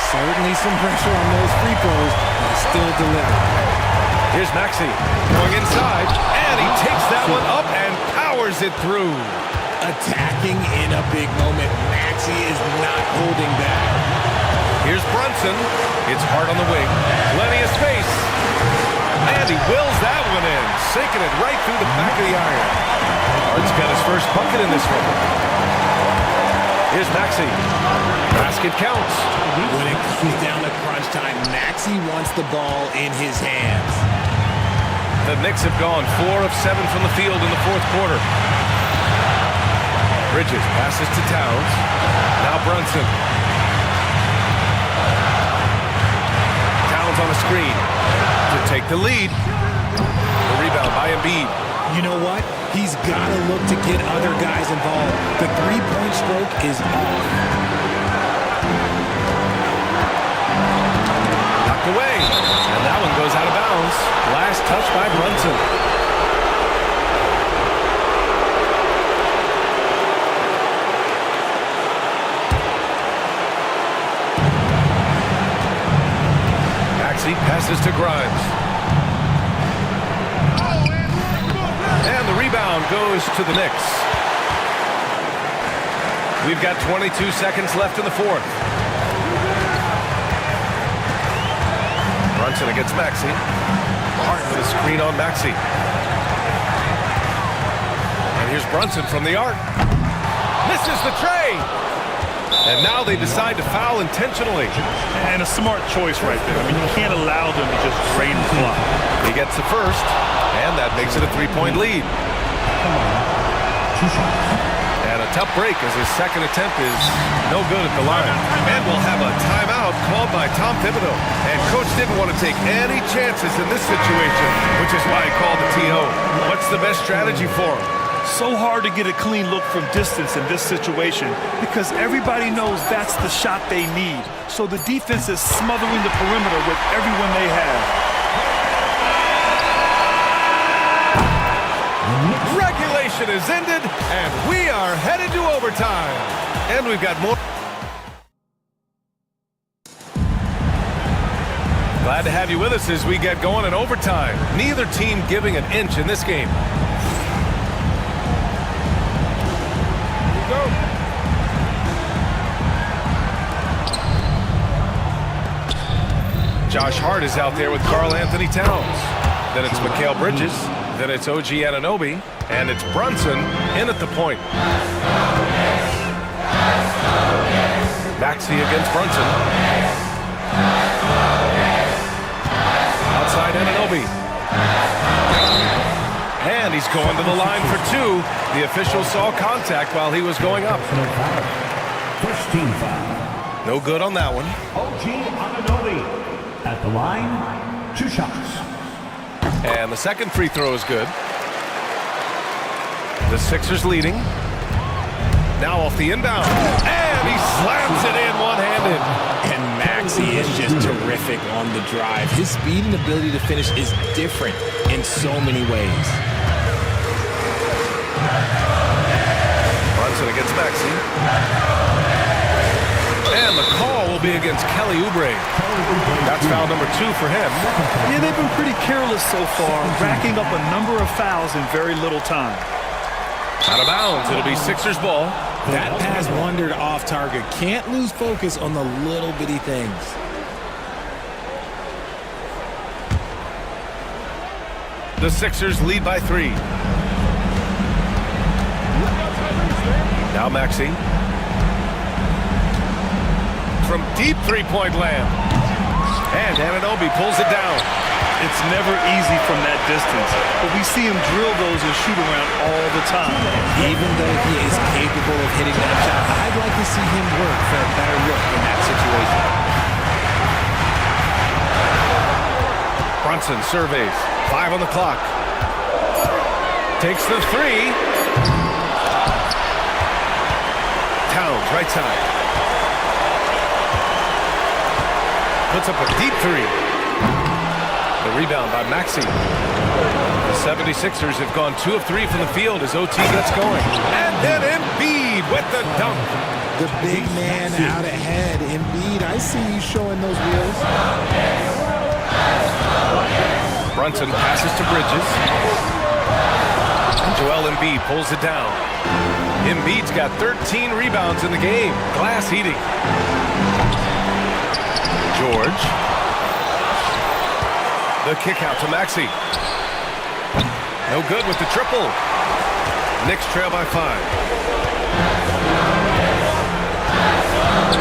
Certainly some pressure on those free throws, but still delivered. Here's Maxey going inside, and he takes that one up and powers it through. Attacking in a big moment, Maxey is not holding back. Here's Brunson. It's Hart on the wing. Plenty of space. And And he wills that one in, sinking it right through the back of the iron. Hart's got his first bucket in this one. Here's Maxey. Basket counts. When it comes down to crunch time, Maxey wants the ball in his hands. The Knicks have gone 4 of 7 from the field in the fourth quarter. Bridges passes to Towns. Now Brunson. Towns on a screen to take the lead. The rebound by Embiid. You know what? He's got to look to get other guys involved. The three-point stroke is off. Knocked away. And that one goes out of bounds. Last touch by Brunson. Maxey passes to Grimes. And the rebound goes to the Knicks. We've got 22 seconds left in the fourth. Brunson against Maxey. Hart with a screen on Maxey. And here's Brunson from the arc. Misses the tray. And now they decide to foul intentionally. And a smart choice right there. I mean, you can't allow them to just drain the clock. He gets the first, and that makes it a three-point lead. And a tough break as his second attempt is no good at the line. And we'll have a timeout called by Tom Thibodeau. And Coach didn't want to take any chances in this situation, which is why he called the TO. What's the best strategy for him? So hard to get a clean look from distance in this situation because everybody knows that's the shot they need. So the defense is smothering the perimeter with everyone they have. Regulation is ended, and we are headed to overtime. And we've got more. Glad to have you with us as we get going in overtime. Neither team giving an inch in this game. Go. Josh Hart is out there with Karl Anthony Towns. Then it's Mikal Bridges. Then it's OG Anunoby. And it's Brunson in at the point. Maxey against Brunson. Outside Anunoby. And he's going to the line for two. The official saw contact while he was going up. First team foul. No good on that one. OG Anunoby at the line, 2 shots. And the second free throw is good. The Sixers leading. Now off the inbound. And he slams it in one-handed. And Maxey is just terrific on the drive. His speed and ability to finish is different in so many ways. Brunson against Maxey. And the call will be against Kelly Oubre. That's foul number 2 for him. Yeah, they've been pretty careless so far, racking up a number of fouls in very little time. Out of bounds. It'll be Sixers ball. That pass wandered off target. Can't lose focus on the little bitty things. The Sixers lead by 3. Now Maxey. From deep three-point land. And Anunoby pulls it down. It's never easy from that distance, but we see him drill those and shoot around all the time. Even though he is capable of hitting that shot, I'd like to see him work for a better look in that situation. Brunson surveys. 5 on the clock. Takes the 3. Towns, right side. Puts up a deep 3. The rebound by Maxey. The 76ers have gone 2 of 3 from the field as OT gets going. And then Embiid with the dunk. The big man out ahead. Embiid, I see you showing those wheels. Brunson passes to Bridges. And Joel Embiid pulls it down. Embiid's got 13 rebounds in the game. Glass heating. George. The kick out to Maxey. No good with the triple. Knicks trail by 5.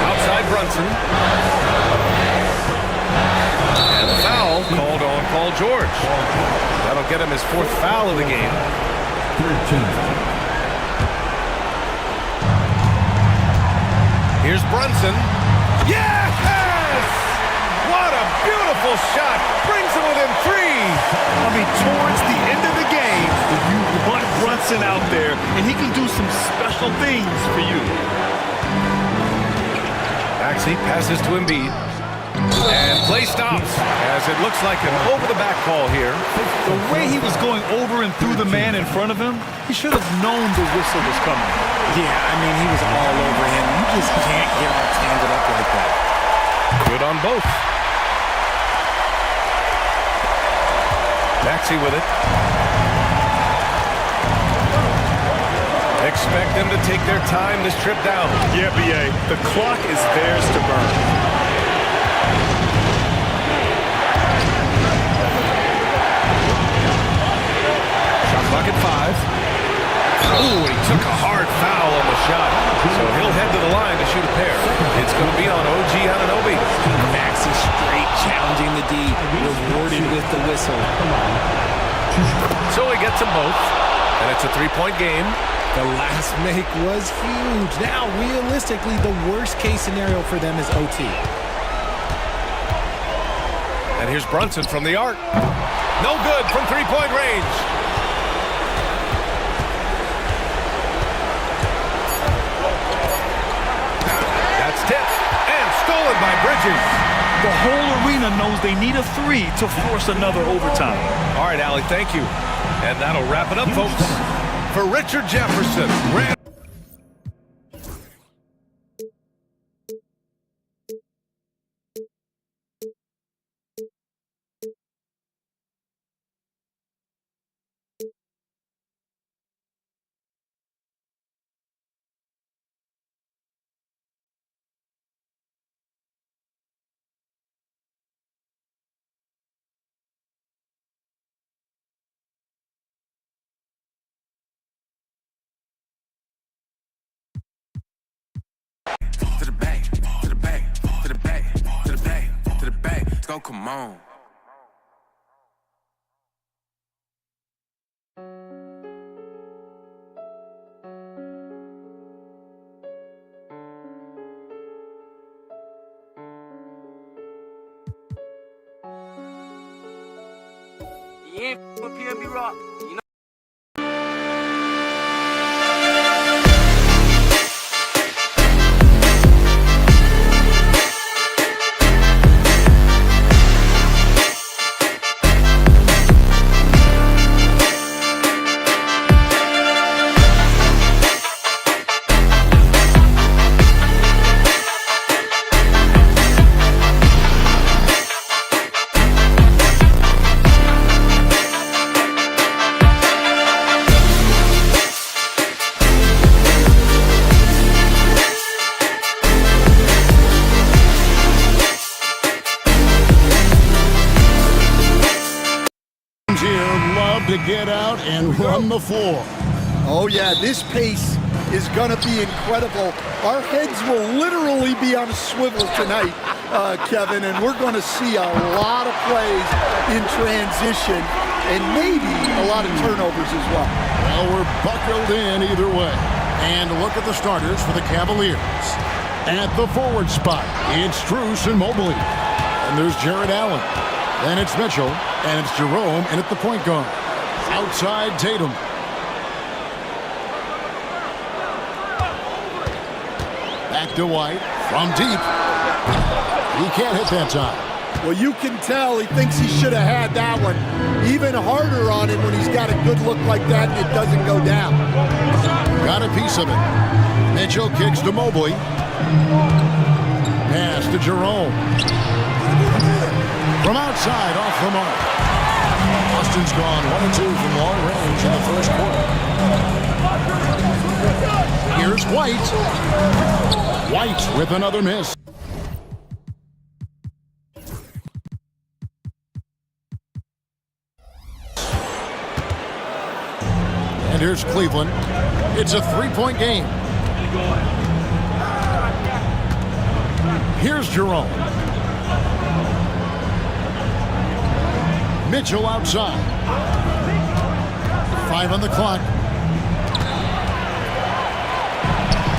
Outside Brunson. And the foul called on Paul George. That'll get him his 4th foul of the game. 13. Here's Brunson. Yes! What a beautiful shot. Brings him within 3. I mean, towards the end of the game, you want Brunson out there, and he can do some special things for you. Maxey passes to Embiid. And play stops as it looks like an over-the-back call here. The way he was going over and through the man in front of him, he should have known the whistle was coming. Yeah, I mean, he was all over him. You just can't get all tangled up like that. Good on both. Maxey with it. Expect them to take their time this trip down. Yeah, B.A., the clock is theirs to burn. Bucket 5. Ooh, he took a hard foul on the shot. So he'll head to the line to shoot a pair. It's going to be on OG Anunoby. Maxey straight challenging the D. Rewarded with the whistle. So he gets them both. And it's a 3-point game. The last make was huge. Now, realistically, the worst case scenario for them is OT. And here's Brunson from the arc. No good from 3-point range. Stolen by Bridges. The whole arena knows they need a 3 to force another overtime. All right, Allie, thank you. And that'll wrap it up, folks. For Richard Jefferson. Go, come on. You ain't with PNB Rock. You know. To get out and run the floor. Oh, yeah, this pace is going to be incredible. Our heads will literally be on a swivel tonight, Kevin, and we're going to see a lot of plays in transition and maybe a lot of turnovers as well. Well, we're buckled in either way. And look at the starters for the Cavaliers. At the forward spot, it's Strus and Mobley. And there's Jared Allen. Then it's Mitchell, and it's Jerome, and at the point guard. Outside Tatum. Back to White from deep. He can't hit that time. Well, you can tell he thinks he should have had that one. Even harder on him when he's got a good look like that and it doesn't go down. Got a piece of it. Mitchell kicks to Mobley. Pass to Jerome. From outside, off the mark. Boston's gone 1-2 from long range in the first quarter. Here's White. White with another miss. And here's Cleveland. It's a three-point game. Here's Jerome. Mitchell outside. 5 on the clock.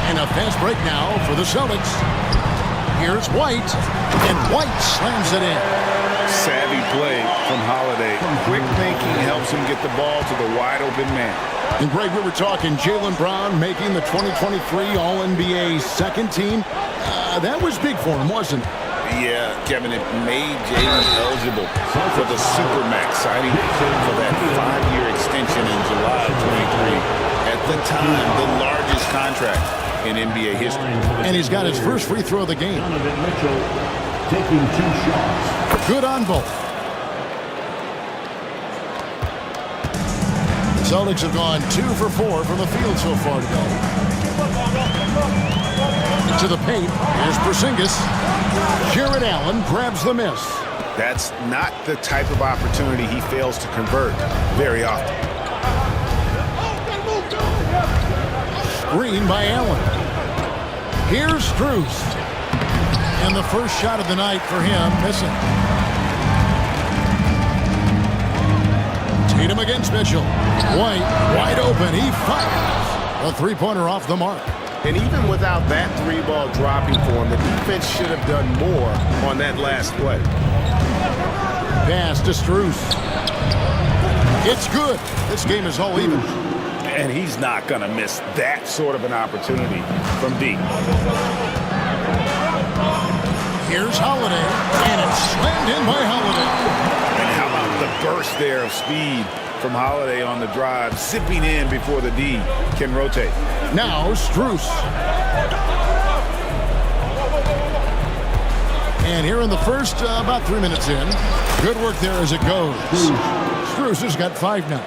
And a fast break now for the Celtics. Here's White. And White slams it in. Savvy play from Holiday. Quick thinking helps him get the ball to the wide open man. And Greg, we were talking Jaylen Brown making the 2023 All-NBA second team. That was big for him, wasn't it? Yeah, Kevin, it made Jaylen eligible for the Supermax signing for that 5-year extension in July of 23. At the time, the largest contract in NBA history. And he's got his first free throw of the game. Mitchell taking 2 shots. Good on both. The Celtics have gone 2 for 4 from the field so far today. To the paint. Here's Porzingis. Jared Allen grabs the miss. That's not the type of opportunity he fails to convert very often. Screen by Allen. Here's Strus. And the first shot of the night for him, missing. Tatum against Mitchell. White, wide open. He fires. A three-pointer off the mark. And even without that 3-ball dropping for him, the defense should have done more on that last play. Pass to Strus. It's good. This game is all even. And he's not going to miss that sort of an opportunity from deep. Here's Holiday, and it's slammed in by Holiday. And how about the burst there of speed from Holiday on the drive, zipping in before the D can rotate. Now Strus. And here in the first, about 3 minutes in. Good work there as it goes. Strus has got 5 now.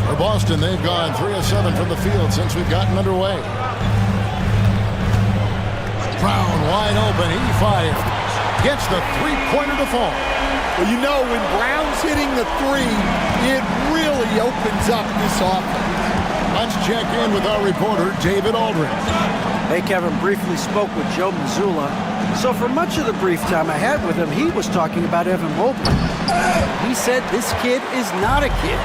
For Boston, they've gone 3 of 7 from the field since we've gotten underway. Brown wide open. He fires. Gets the three-pointer to fall. Well, you know, when Brown's hitting the 3, it really opens up this offense. Let's check in with our reporter, David Aldridge. Hey, Kevin, briefly spoke with Joe Mazzulla. So for much of the brief time I had with him, he was talking about Evan Mobley. He said this kid is not a kid.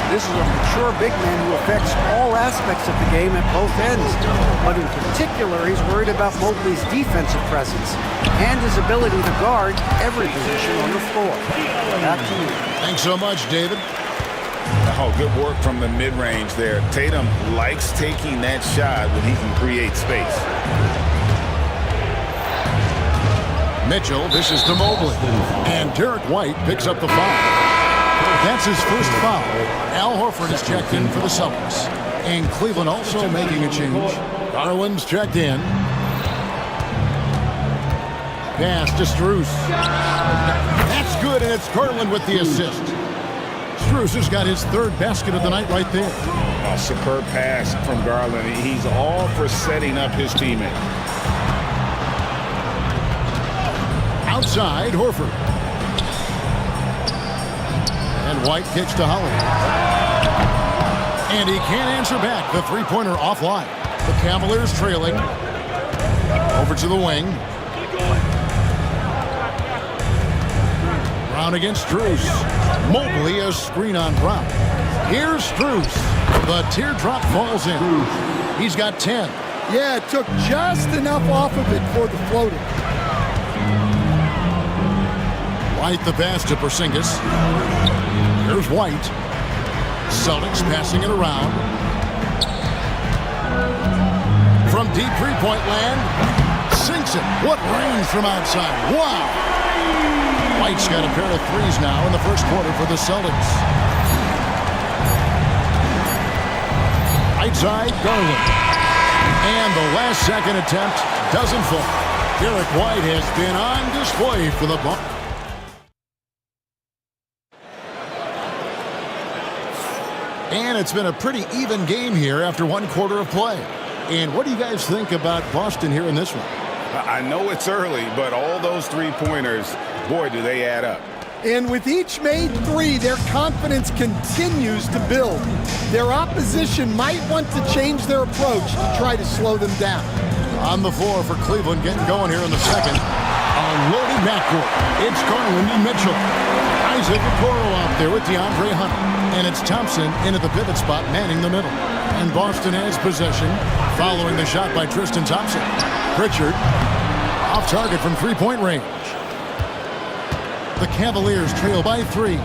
This is a mature big man who affects all aspects of the game at both ends. But in particular, he's worried about Mobley's defensive presence and his ability to guard every position on the floor. Back to you. Thanks so much, David. Oh, good work from the mid-range there. Tatum likes taking that shot when he can create space. Mitchell, this is to Mobley. And Derek White picks up the foul. That's his first foul. Al Horford is checked in for the Celtics. And Cleveland also making a change. Garland's checked in. Pass to Strus. That's good, and it's Garland with the assist. Strus has got his 3rd basket of the night right there. A superb pass from Garland. He's all for setting up his teammate. Outside, Horford. And White kicks to Holiday. And he can't answer back. The three-pointer offline. The Cavaliers trailing. Over to the wing. Brown against Strus. Mobley a screen on Brown. Here's Strus. The teardrop falls in. He's got 10. Yeah, it took just enough off of it for the floater. White the pass to Porzingis. Here's White. Celtics passing it around. From deep three-point land. Sinks it. What range from outside. Wow. White's got a pair of threes now in the first quarter for the Celtics. Right side, Garland. And the last second attempt doesn't fall. Derek White has been on display for the Bucks. And it's been a pretty even game here after 1 quarter of play. And what do you guys think about Boston here in this one? I know it's early, but all those 3-pointers, boy, do they add up. And with each made three, their confidence continues to build. Their opposition might want to change their approach to try to slow them down. On the floor for Cleveland, getting going here in the second. A loaded backcourt. It's Garland and Mitchell. Isaac Okoro out there with DeAndre Hunter. And it's Thompson into the pivot spot, manning the middle. And Boston has possession following the shot by Tristan Thompson. Pritchard off target from three-point range. The Cavaliers trail by 3.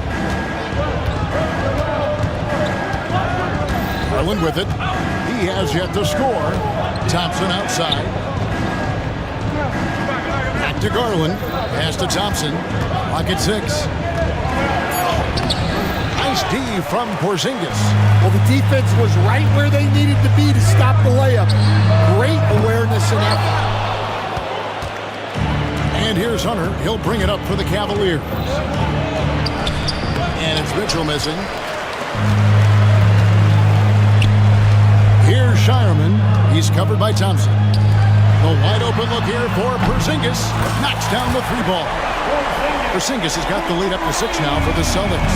Garland with it. He has yet to score. Thompson outside. Back to Garland. Pass to Thompson. Clock at 6. Nice D from Porzingis. Well, the defense was right where they needed to be to stop the layup. Great awareness and effort. And here's Hunter. He'll bring it up for the Cavaliers. And it's Mitchell missing. Here's Shireman. He's covered by Thompson. The wide open look here for Porzingis. Knocks down the 3 ball. Porzingis has got the lead up to 6 now for the Celtics.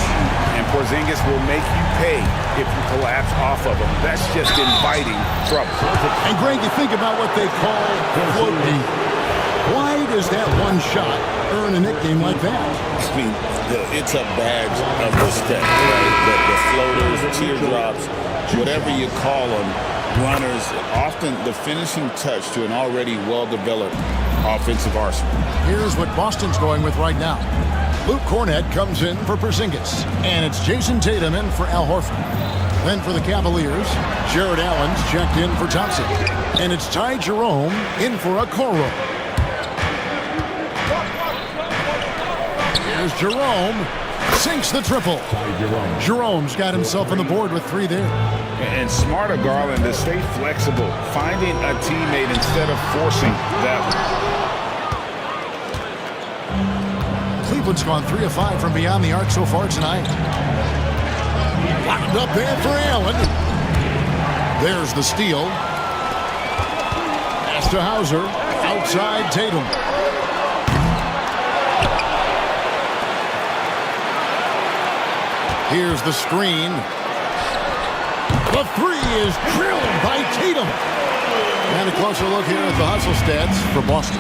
And Porzingis will make you pay if you collapse off of him. That's just inviting trouble. And Greg, you think about what they call floating. Why does that one shot earn a nickname like that? I mean, it's a badge of respect, right? The floaters, teardrops, whatever you call them, runners, often the finishing touch to an already well-developed offensive arsenal. Here's what Boston's going with right now. Luke Cornett comes in for Porzingis, and it's Jason Tatum in for Al Horford. Then for the Cavaliers, Jared Allen's checked in for Thompson, and it's Ty Jerome in for Okoro. Here's Jerome, sinks the triple. Jerome's got himself on the board with 3 there. And smart of Garland to stay flexible, finding a teammate instead of forcing that one. Cleveland's gone 3 of 5 from beyond the arc so far tonight. Lined up there for Allen. There's the steal. Pass to Hauser. Outside Tatum. Here's the screen. The 3 is drilled by Tatum. And a closer look here at the hustle stats for Boston.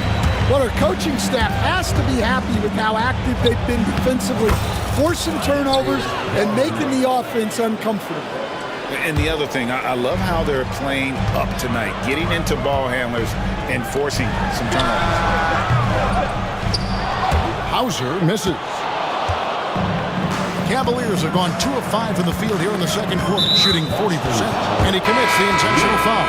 Well, our coaching staff has to be happy with how active they've been defensively, forcing turnovers and making the offense uncomfortable. And the other thing, I love how they're playing up tonight, getting into ball handlers and forcing some turnovers. Hauser misses. Cavaliers have gone 2 of 5 in the field here in the second quarter, shooting 40%. And he commits the intentional foul.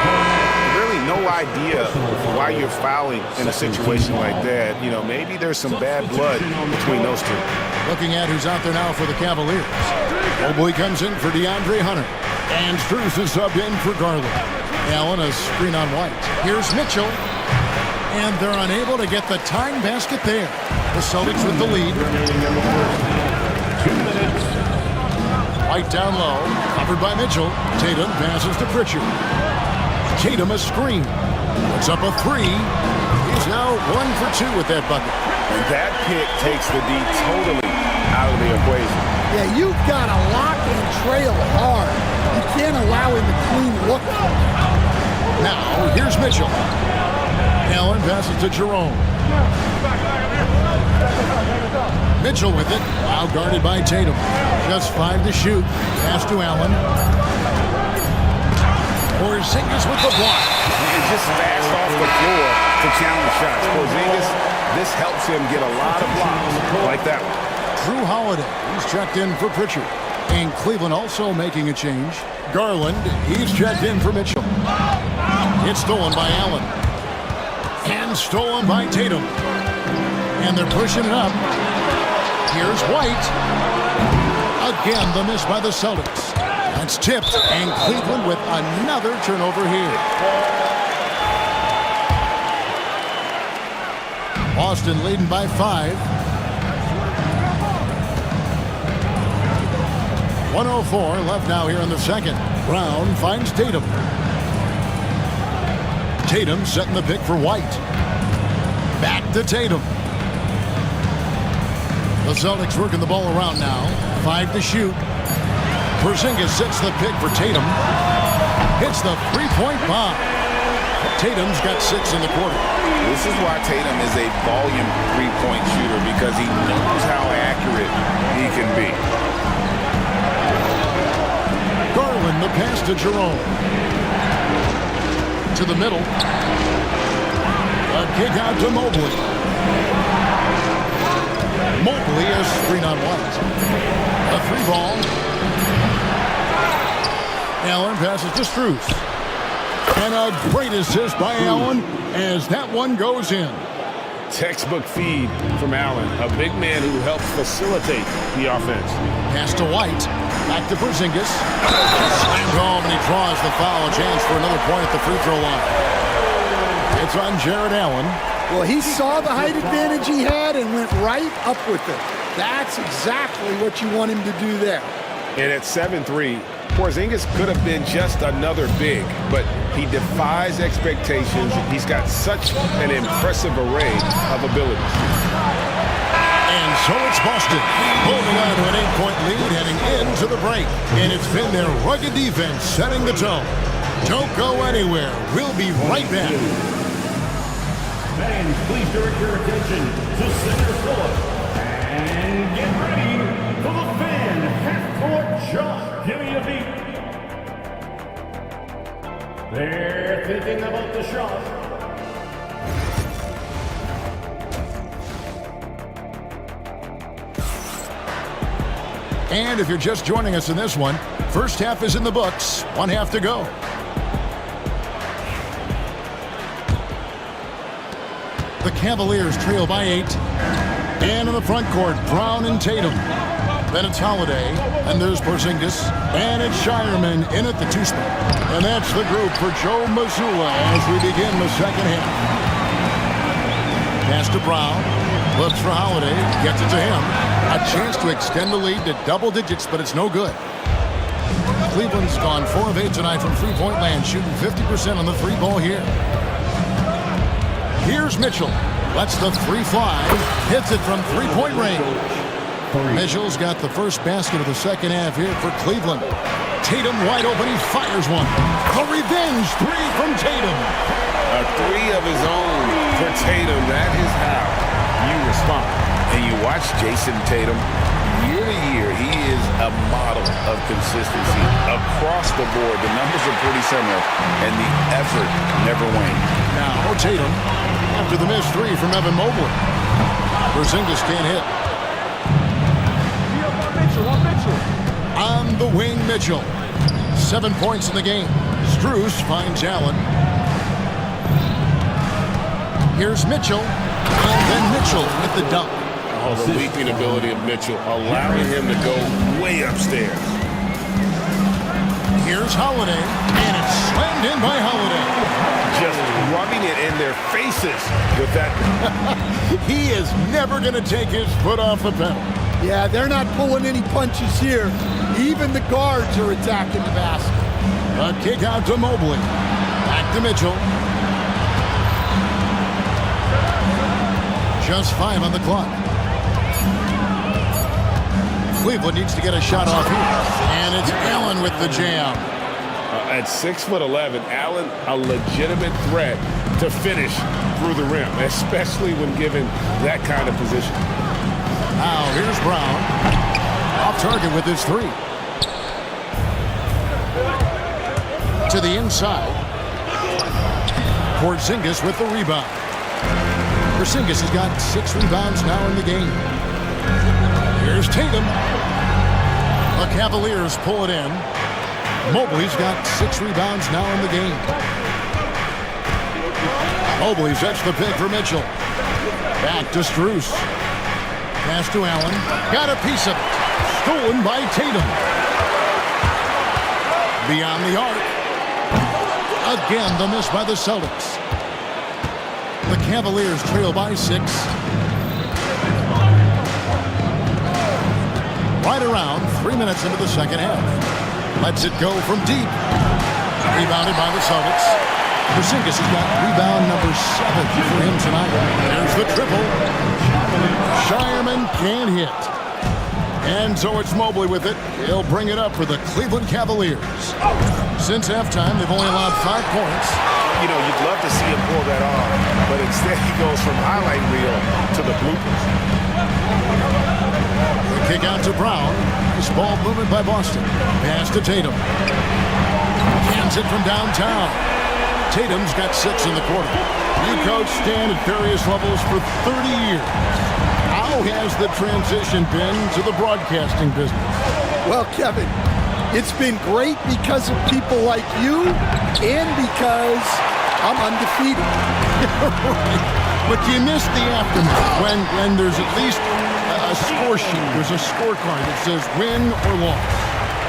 Really no idea why you're fouling in a situation like that. You know, maybe there's some bad blood between those two. Looking at who's out there now for the Cavaliers. Mobley comes in for DeAndre Hunter. And Strus is subbed in for Garland. Allen a screen on White. Here's Mitchell. And they're unable to get the tying basket there. The Celtics with the lead. 2 minutes. White down low, covered by Mitchell. Tatum passes to Pritchard. Tatum a screen. Puts up a 3. He's now 1 for 2 with that bucket. And that pick takes the D totally out of the equation. Yeah, you've got to lock and trail hard. You can't allow him to clean look. Now, here's Mitchell. Allen passes to Jerome. Mitchell with it, now guarded by Tatum. Just 5 to shoot. Pass to Allen. Porzingis with the block. And just fast off the floor to challenge shots. Porzingis, this helps him get a lot of blocks like that one. Drew Holiday, he's checked in for Pritchard. And Cleveland also making a change. Garland, he's checked in for Mitchell. It's stolen by Allen. And stolen by Tatum. And they're pushing it up. Here's White. Again, the miss by the Celtics. That's tipped, and Cleveland with another turnover here. Boston leading by 5. 1:04 left now here in the second. Brown finds Tatum. Tatum setting the pick for White. Back to Tatum. The The Celtics working the ball around now. 5 to shoot. Porzingis sets the pick for Tatum. Hits the three-point bomb. Tatum's got 6 in the quarter. This is why Tatum is a volume three-point shooter, because he knows how accurate he can be. Garland, the pass to Jerome. To the middle. A kick out to Mobley. Mobley is 3-on-1. A 3-ball. Allen passes to Strus. And a great assist by Allen as that one goes in. Textbook feed from Allen, a big man who helps facilitate the offense. Pass to White. Back to Porzingis. Slammed home, and he draws the foul. A chance for another point at the free throw line. It's on Jared Allen. Well, he saw the height advantage he had and went right up with it. That's exactly what you want him to do there. And at 7'3", Porzingis could have been just another big, but he defies expectations. He's got such an impressive array of abilities. And so it's Boston, holding on to an 8-point lead heading into the break. And it's been their rugged defense setting the tone. Don't go anywhere. We'll be right back. Fans, please direct your attention to center court and get ready for the fan half-court shot. Give me a beat. They're thinking about the shot. And if you're just joining us in this one, first half is in the books. 1 half to go. The Cavaliers trail by 8. And in the front court, Brown and Tatum. Then it's Holiday, and there's Porzingis, and it's Shireman in at the 2 spot. And that's the group for Joe Mazzulla as we begin the second half. Pass to Brown, looks for Holiday, gets it to him. A chance to extend the lead to double digits, but it's no good. Cleveland's gone 4 of 8 tonight from three-point land, shooting 50% on the 3-ball here. Here's Mitchell. Lets the 3 fly. Hits it from three-point range. Mitchell's got the first basket of the second half here for Cleveland. Tatum wide open. He fires one. A revenge 3 from Tatum. A 3 of his own for Tatum. That is how you respond. And you watch Jason Tatum. Year to year, he is a model of consistency across the board. The numbers are pretty similar, and the effort never wanes. Now Tatum after the missed 3 from Evan Mobley. Porzingis can't hit. On the wing, Mitchell. 7 points in the game. Strus finds Allen. Here's Mitchell. And then Mitchell with the dunk. Oh, the leaping ability of Mitchell, allowing him to go way upstairs. Here's Holiday, and it's slammed in by Holiday. Just rubbing it in their faces with that. He is never going to take his foot off the pedal. Yeah, they're not pulling any punches here. Even the guards are attacking the basket. A kick out to Mobley. Back to Mitchell. Just 5 on the clock. Cleveland needs to get a shot off here. And it's Allen with the jam. At 6'11", Allen, a legitimate threat to finish through the rim, especially when given that kind of position. Now here's Brown. Off target with his 3. To the inside. Porzingis with the rebound. Porzingis has got 6 rebounds now in the game. Here's Tatum. The Cavaliers pull it in. Mobley's got 6 rebounds now in the game. Mobley sets the pick for Mitchell. Back to Strus. Pass to Allen. Got a piece of it. Stolen by Tatum. Beyond the arc. Again, the miss by the Celtics. The Cavaliers trail by 6. Right around 3 minutes into the second half. Lets it go from deep. Rebounded by the Celtics. Porzingis has got rebound number 7 for him tonight. There's the triple. Shireman can't hit. And so it's Mobley with it. He'll bring it up for the Cleveland Cavaliers. Since halftime, they've only allowed 5 points. You know, you'd love to see him pull that off, but instead he goes from highlight reel to the bloopers. The kick out to Brown. Nice ball movement by Boston. Pass to Tatum. Cans it from downtown. Tatum's got 6 in the quarter. You coached Stan at various levels for 30 years. How has the transition been to the broadcasting business? Well, Kevin, it's been great because of people like you and because I'm undefeated. But you miss the aftermath when there's at least a score sheet. There's a scorecard that says win or loss.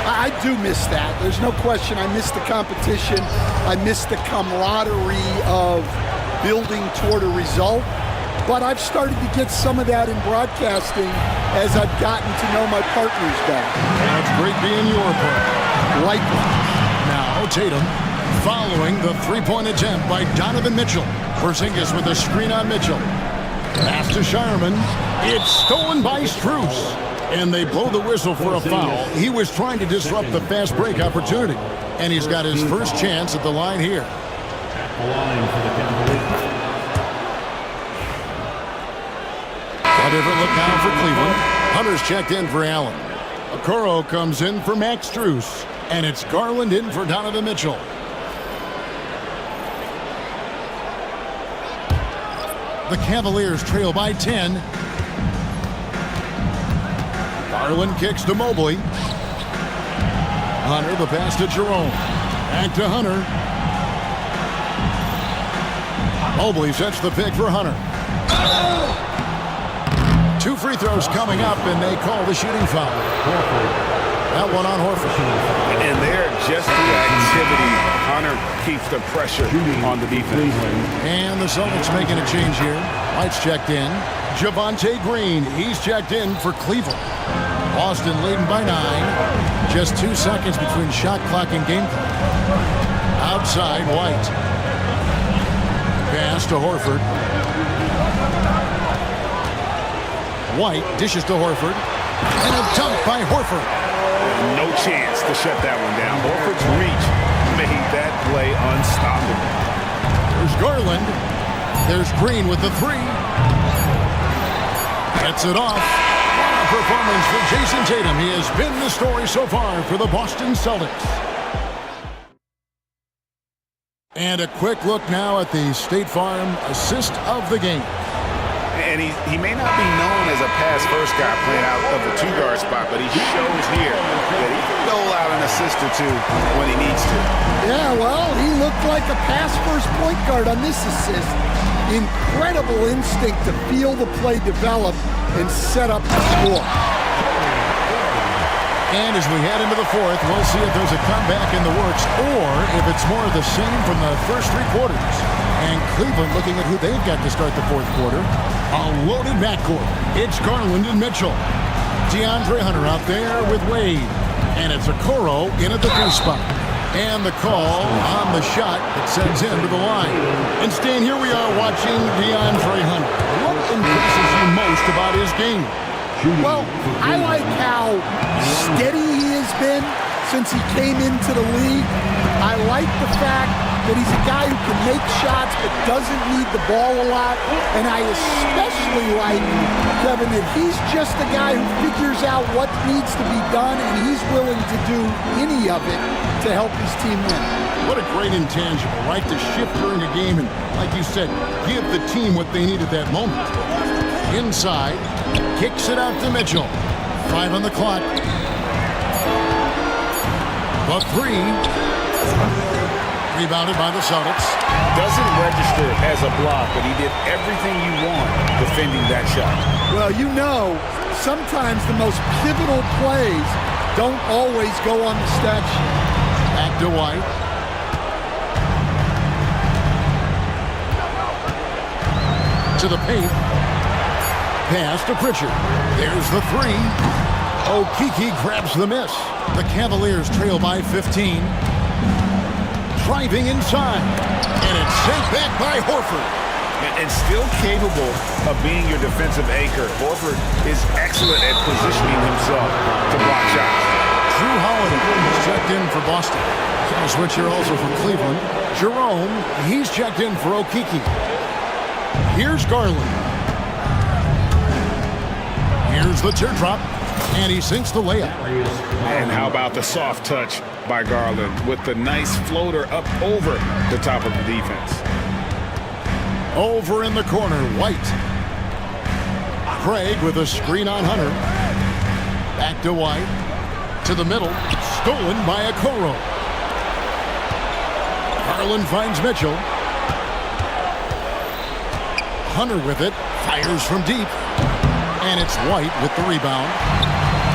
I do miss that. There's no question. I miss the competition. I miss the camaraderie of building toward a result. But I've started to get some of that in broadcasting as I've gotten to know my partners better. That's great being your partner. Likewise. Now Tatum following the three-point attempt by Donovan Mitchell. Porzingis with a screen on Mitchell. Pass to Shireman. It's stolen by Strus. And they blow the whistle for a foul. He was trying to disrupt the fast break opportunity. And he's got his first chance at the line here. A different look now for Cleveland. Hunter's checked in for Allen. Okoro comes in for Max Strus. And it's Garland in for Donovan Mitchell. The Cavaliers trail by 10. Garland kicks to Mobley. Hunter, the pass to Jerome. Back to Hunter. Mobley sets the pick for Hunter. 2 free throws coming up, and they call the shooting foul. That one on Horford. And there, just the activity, Hunter keeps the pressure on the defense. And the Celtics making a change here. White's checked in. Javonte Green, he's checked in for Cleveland. Boston leading by 9. Just 2 seconds between shot clock and game clock. Outside, White. Pass to Horford. White dishes to Horford. And a dunk by Horford. No chance to shut that one down. Horford's reach made that play unstoppable. There's Garland. There's Green with the 3. Gets it off. What a performance for Jason Tatum. He has been the story so far for the Boston Celtics. And a quick look now at the State Farm assist of the game. And he may not be known as a pass-first guy playing out of the 2-guard spot, but he shows here that he can dole out an assist or 2 when he needs to. Yeah, well, he looked like a pass-first point guard on this assist. Incredible instinct to feel the play develop and set up the score. And as we head into the 4th, we'll see if there's a comeback in the works or if it's more of the same from the first 3 quarters. And Cleveland looking at who they've got to start the 4th quarter. A loaded backcourt. It's Garland and Mitchell. DeAndre Hunter out there with Wade. And it's Okoro in at the 3 spot. And the call on the shot that sends him to the line. And Stan, here we are watching DeAndre Hunter. What impresses you most about his game? Well, I like how steady he has been since he came into the league. I like the fact that he's a guy who can make shots but doesn't need the ball a lot. And I especially like, Kevin, that he's just a guy who figures out what needs to be done, and he's willing to do any of it to help his team win. What a great intangible, right? To shift during a game and, like you said, give the team what they need at that moment. Inside, kicks it out to Mitchell. 5 on the clock. The 3. Rebounded by the Celtics. Doesn't register as a block, but he did everything you want defending that shot. Well, you know, sometimes the most pivotal plays don't always go on the stat sheet. Back to White. To the paint. Pass to Pritchard. There's the 3. Okeke grabs the miss. The Cavaliers trail by 15. Driving inside. And it's sent back by Horford. and still capable of being your defensive anchor. Horford is excellent at positioning himself to block shots. Drew Holiday is checked in for Boston. So switch here also for Cleveland. Jerome, he's checked in for Okiki. Here's Garland. Here's the teardrop, and he sinks the layup. And how about the soft touch by Garland with the nice floater up over the top of the defense. Over in the corner, White. Craig with a screen on Hunter. Back to White. To the middle, stolen by Okoro. Garland finds Mitchell. Hunter with it, fires from deep. And it's White with the rebound.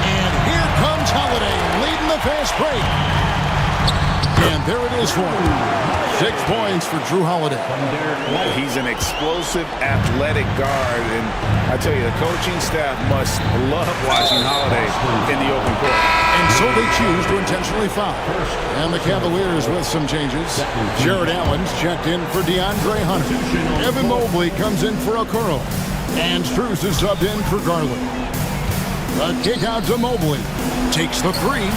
And here comes Holiday, leading the fast break. And there it is for him. 6 points for Drew Holiday. He's an explosive, athletic guard, and I tell you, the coaching staff must love watching Holiday in the open court. And so they choose to intentionally foul. And the Cavaliers with some changes. Jared Allen's checked in for DeAndre Hunter. Evan Mobley comes in for Okoro. And Strus is subbed in for Garland. The kick out to Mobley. Takes the three.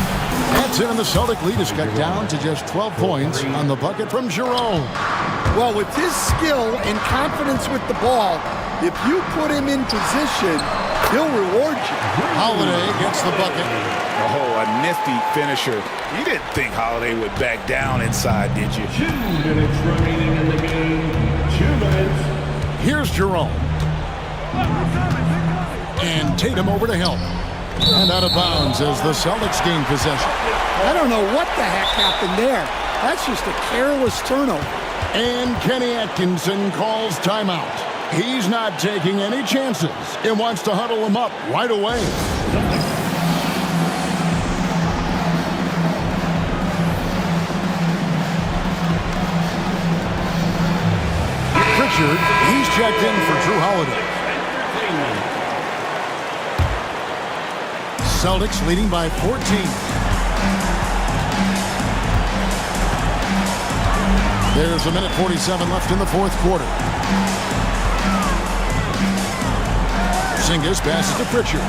That's it, and the Celtic lead is cut down to just 12 points on the bucket from Jerome. Well, with his skill and confidence with the ball, if you put him in position, he'll reward you. Holiday gets the bucket. Oh, a nifty finisher. You didn't think Holiday would back down inside, did you? 2 minutes remaining in the game. 2 minutes. Here's Jerome. And Tatum over to help. And out of bounds as the Celtics gain possession. I don't know what the heck happened there. That's just a careless turnover. And Kenny Atkinson calls timeout. He's not taking any chances and wants to huddle him up right away. Pritchard, he's checked in for Drew Holiday. Celtics leading by 14. There's a minute 47 left in the fourth quarter. Porzingis passes to Pritchard.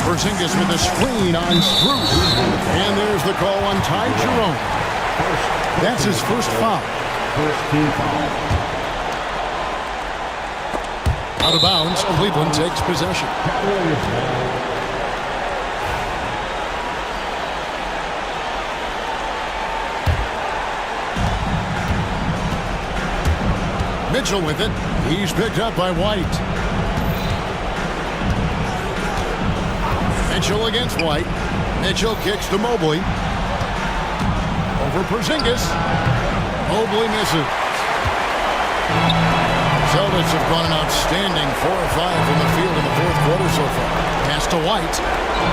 Porzingis with a screen on Strus. And there's the call on Ty Jerome. That's his first foul. First team foul. Out of bounds, Cleveland takes possession. Mitchell with it. He's picked up by White. Mitchell against White. Mitchell kicks to Mobley. Over Porzingis. Mobley misses. Celtics have gone an outstanding 4 or 5 from the field in the fourth quarter so far. Pass to White.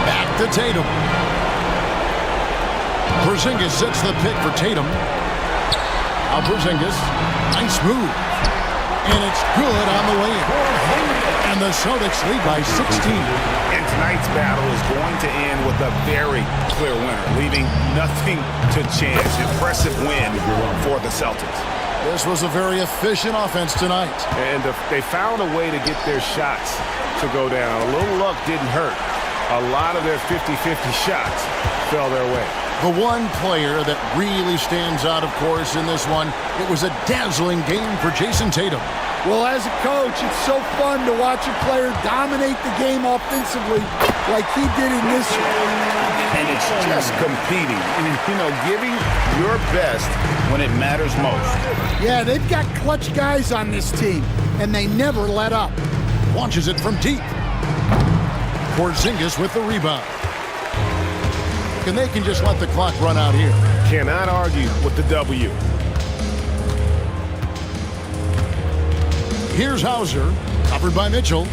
Back to Tatum. Porzingis sets the pick for Tatum. Now Porzingis. Nice move. And it's good on the way in. And the Celtics lead by 16. And tonight's battle is going to end with a very clear winner, leaving nothing to chance. Impressive win for the Celtics. This was a very efficient offense tonight. And they found a way to get their shots to go down. A little luck didn't hurt. A lot of their 50-50 shots fell their way. The one player that really stands out, of course, in this one, it was a dazzling game for Jason Tatum. Well, as a coach, it's so fun to watch a player dominate the game offensively like he did in this one. And it's just competing, giving your best when it matters most. Yeah, they've got clutch guys on this team, and they never let up. Launches it from deep. Porzingis with the rebound. And they can just let the clock run out here. Cannot argue with the W. Here's Hauser, covered by Mitchell.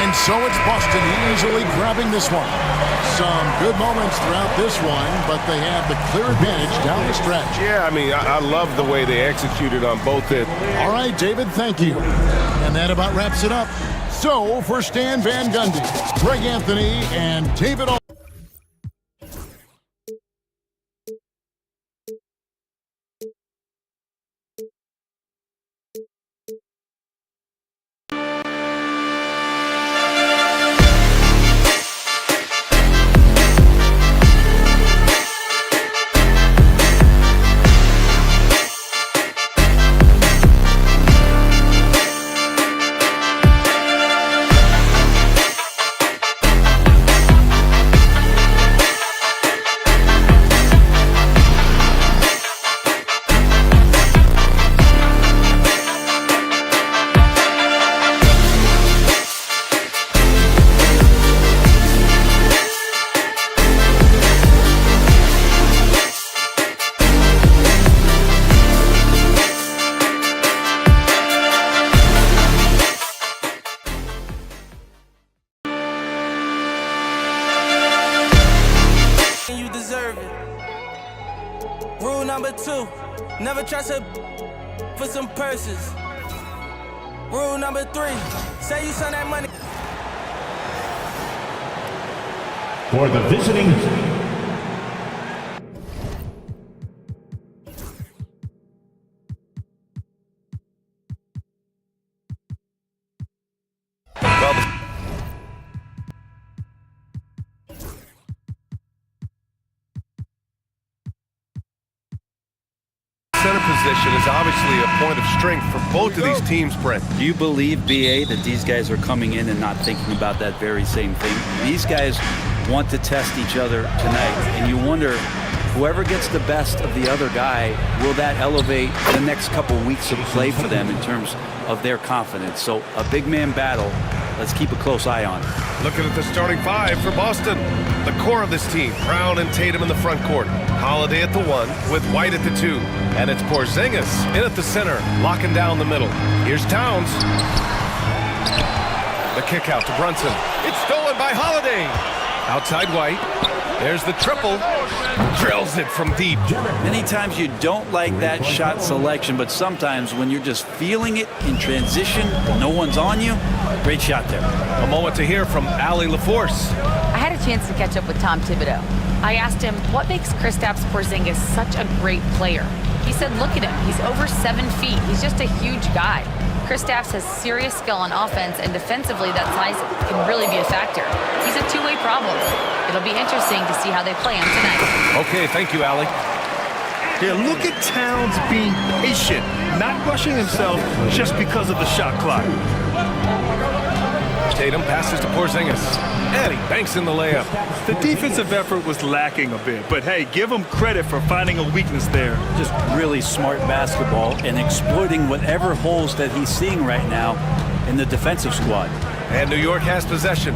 And so it's Boston easily grabbing this one. Some good moments throughout this one, but they have the clear advantage down the stretch. Yeah, I love the way they executed on both ends. All right, David, thank you. And that about wraps it up. So, for Stan Van Gundy, Greg Anthony, and David You deserve it. Rule number 2, never trust her for some purses. Rule number 3, say you send that money. For the visiting center position is obviously a point of strength for both of these teams, Brent. Do you believe, BA, that these guys are coming in and not thinking about that very same thing? These guys want to test each other tonight, and you wonder, whoever gets the best of the other guy, will that elevate the next couple weeks of play for them in terms of their confidence? So a big man battle. Let's keep a close eye on it. Looking at the starting 5 for Boston. The core of this team, Brown and Tatum in the front court. Holiday at the 1 with White at the 2. And it's Porzingis in at the center, locking down the middle. Here's Towns. The kick out to Brunson. It's stolen by Holiday. Outside White. There's the triple. Drills it from deep. Many times you don't like that shot selection, but sometimes when you're just feeling it in transition, no one's on you, great shot there. A moment to hear from Allie LaForce. I had a chance to catch up with Tom Thibodeau. I asked him, what makes Kristaps Porzingis such a great player? He said, look at him. He's over 7 feet. He's just a huge guy. Kristaps has serious skill on offense, and defensively, that size can really be a factor. He's a two-way problem. It'll be interesting to see how they play him tonight. Okay, thank you, Allie. Yeah, look at Towns being patient, not rushing himself just because of the shot clock. Tatum passes to Porzingis, and he banks in the layup. The defensive effort was lacking a bit, but hey, give him credit for finding a weakness there. Just really smart basketball and exploiting whatever holes that he's seeing right now in the defensive squad. And New York has possession,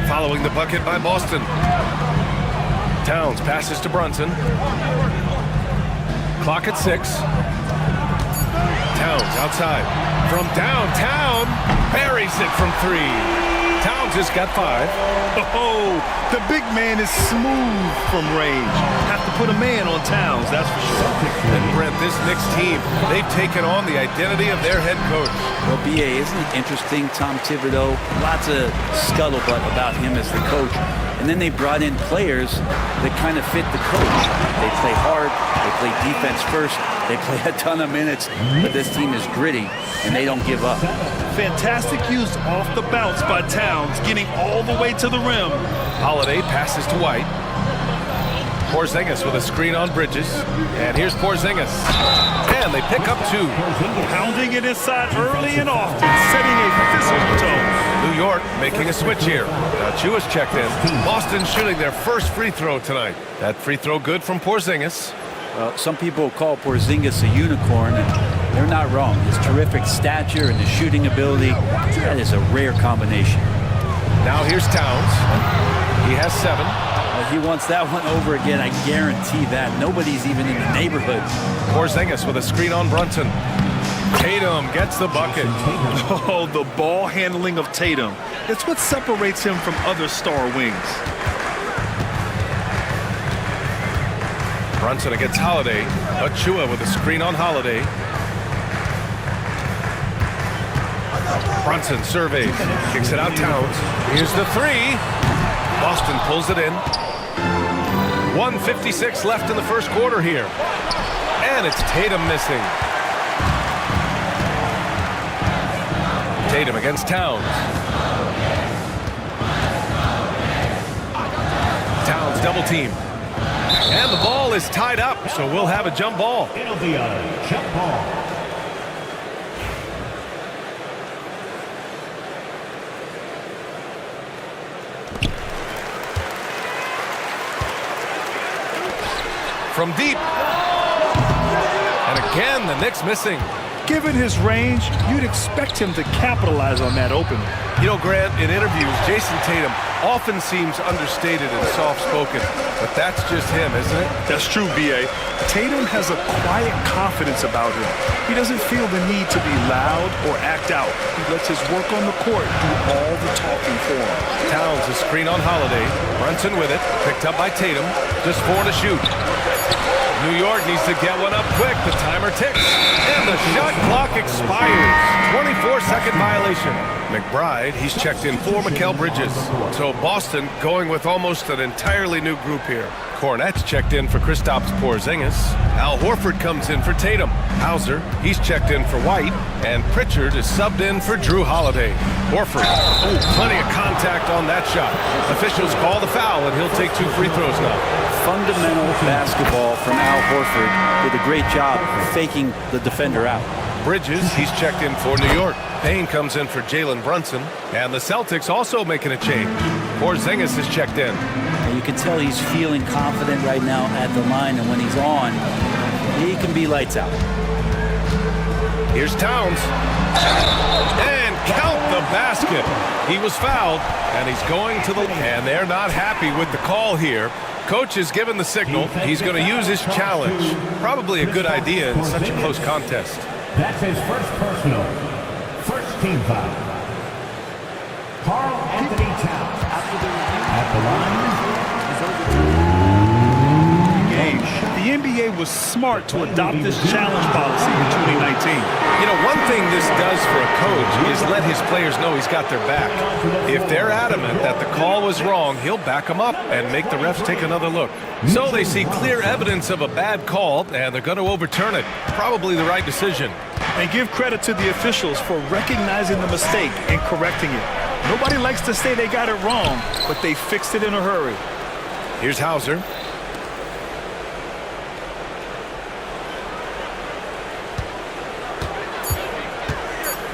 following the bucket by Boston. Towns passes to Brunson. Clock at 6. Towns outside. From downtown, buries it from 3. Towns just got 5. Oh, the big man is smooth from range. Have to put a man on Towns, that's for sure. And Brent, this Knicks team, they've taken on the identity of their head coach. Well, BA, isn't it interesting? Tom Thibodeau, lots of scuttlebutt about him as the coach. And then they brought in players that kind of fit the coach. They play hard, they play defense first, they play a ton of minutes, but this team is gritty, and they don't give up. Fantastic use off the bounce by Towns, getting all the way to the rim. Holiday passes to White. Porzingis with a screen on Bridges. And here's Porzingis. And they pick up 2. Pounding it inside early and often, setting a physical tone. New York making a switch here. Now Chua checked in. Boston shooting their first free throw tonight. That free throw good from Porzingis. Some people call Porzingis a unicorn, and they're not wrong. His terrific stature and his shooting ability, that is a rare combination. Now here's Towns. He has 7. He wants that one over again, I guarantee that. Nobody's even in the neighborhood. Porzingis with a screen on Brunson. Tatum gets the bucket. Oh, the ball handling of Tatum. It's what separates him from other star wings. Brunson against Holiday. Achua with a screen on Holiday. Brunson surveys, kicks it out Towns. Here's the three. Boston pulls it in. 1:56 left in the first quarter here. And it's Tatum missing. Tatum against Towns. Towns double team. And the ball is tied up, so we'll have a jump ball. It'll be a jump ball. From deep. And again, the Knicks missing. Given his range, you'd expect him to capitalize on that opening. You know, Grant, in interviews, Jason Tatum often seems understated and soft-spoken, but that's just him, isn't it? That's true, B.A. Tatum has a quiet confidence about him. He doesn't feel the need to be loud or act out. He lets his work on the court do all the talking for him. Towns a screen on Holiday. Brunson with it, picked up by Tatum. Just 4 to shoot. New York needs to get one up quick. The timer ticks. And the shot clock expires. 24-second violation. McBride, he's checked in for Mikal Bridges. So Boston going with almost an entirely new group here. Cornette's checked in for Kristaps Porzingis. Al Horford comes in for Tatum. Hauser, he's checked in for White. And Pritchard is subbed in for Drew Holiday. Horford, plenty of contact on that shot. Officials call the foul, and he'll take 2 free throws now. Fundamental basketball from Al Horford. Did a great job faking the defender out. Bridges, he's checked in for New York. Payne comes in for Jalen Brunson. And the Celtics also making a change. Porzingis is checked in. And you can tell he's feeling confident right now at the line, and when he's on, he can be lights out. Here's Towns. And count the basket. He was fouled, and he's going to the... And they're not happy with the call here. Coach is given the signal. He's going to use his challenge. Probably a good idea in such a close contest. That's his first personal. First team foul. Carl Anthony Towns at the line. The NBA was smart to adopt this challenge policy in 2019. You know, one thing this does for a coach is let his players know he's got their back. If they're adamant that the call was wrong, he'll back them up and make the refs take another look. So they see clear evidence of a bad call, and they're going to overturn it. Probably the right decision. And give credit to the officials for recognizing the mistake and correcting it. Nobody likes to say they got it wrong, but they fixed it in a hurry. Here's Hauser.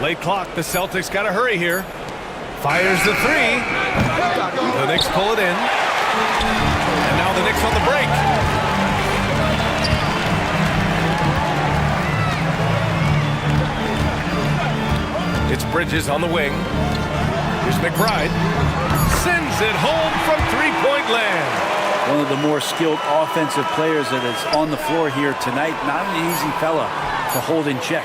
Late clock, the Celtics got to hurry here. Fires the three. The Knicks pull it in. And now the Knicks on the break. It's Bridges on the wing. Here's McBride. Sends it home from three-point land. One of the more skilled offensive players that is on the floor here tonight. Not an easy fella to hold in check.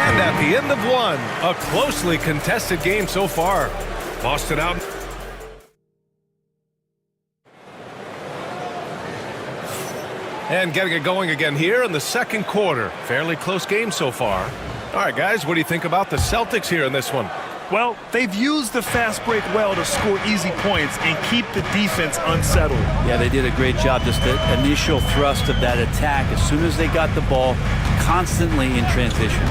And at the end of one, a closely contested game so far. Boston out. And getting it going again here in the second quarter. Fairly close game so far. All right, guys, what do you think about the Celtics here in this one? Well, they've used the fast break well to score easy points and keep the defense unsettled. Yeah, they did a great job. Just the initial thrust of that attack, as soon as they got the ball, constantly in transition.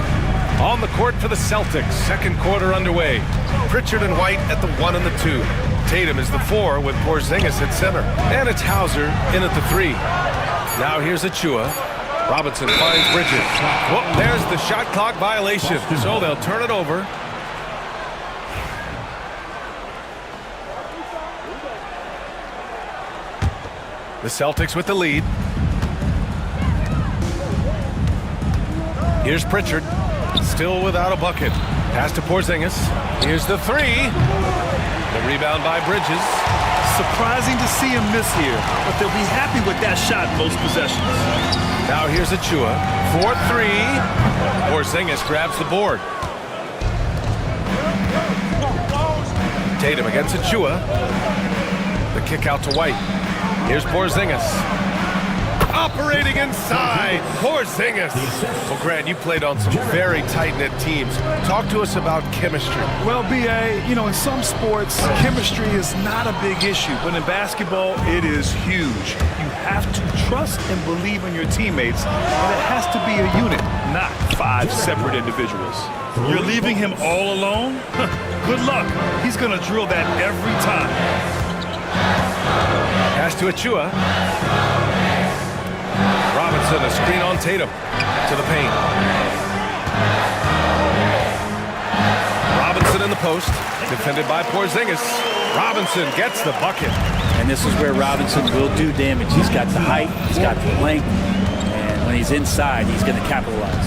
On the court for the Celtics, second quarter underway. Pritchard and White at the 1 and the 2. Tatum is the 4 with Porzingis at center. And it's Hauser in at the 3. Now here's Achua. Robinson finds Bridges. Whoop, there's the shot clock violation. So they'll turn it over. The Celtics with the lead. Here's Pritchard. Still without a bucket. Pass to Porzingis. Here's the 3. The rebound by Bridges. Surprising to see him miss here, but they'll be happy with that shot most possessions. Now here's Achua. 4-3. Porzingis grabs the board. Tatum against Achua. The kick out to White. Here's Porzingis. operating inside. Porzingis. Well, Grant, you played on some very tight-knit teams. Talk to us about chemistry. Well, B.A., you know, in some sports, chemistry is not a big issue, but in basketball, it is huge. You have to trust and believe in your teammates, and it has to be a unit, not 5 separate individuals. You're leaving him all alone? Good luck. He's going to drill that every time. Pass to Achua. Robinson, a screen on Tatum. To the paint. Robinson in the post. Defended by Porzingis. Robinson gets the bucket. And this is where Robinson will do damage. He's got the height, he's got the length, and when he's inside, he's going to capitalize.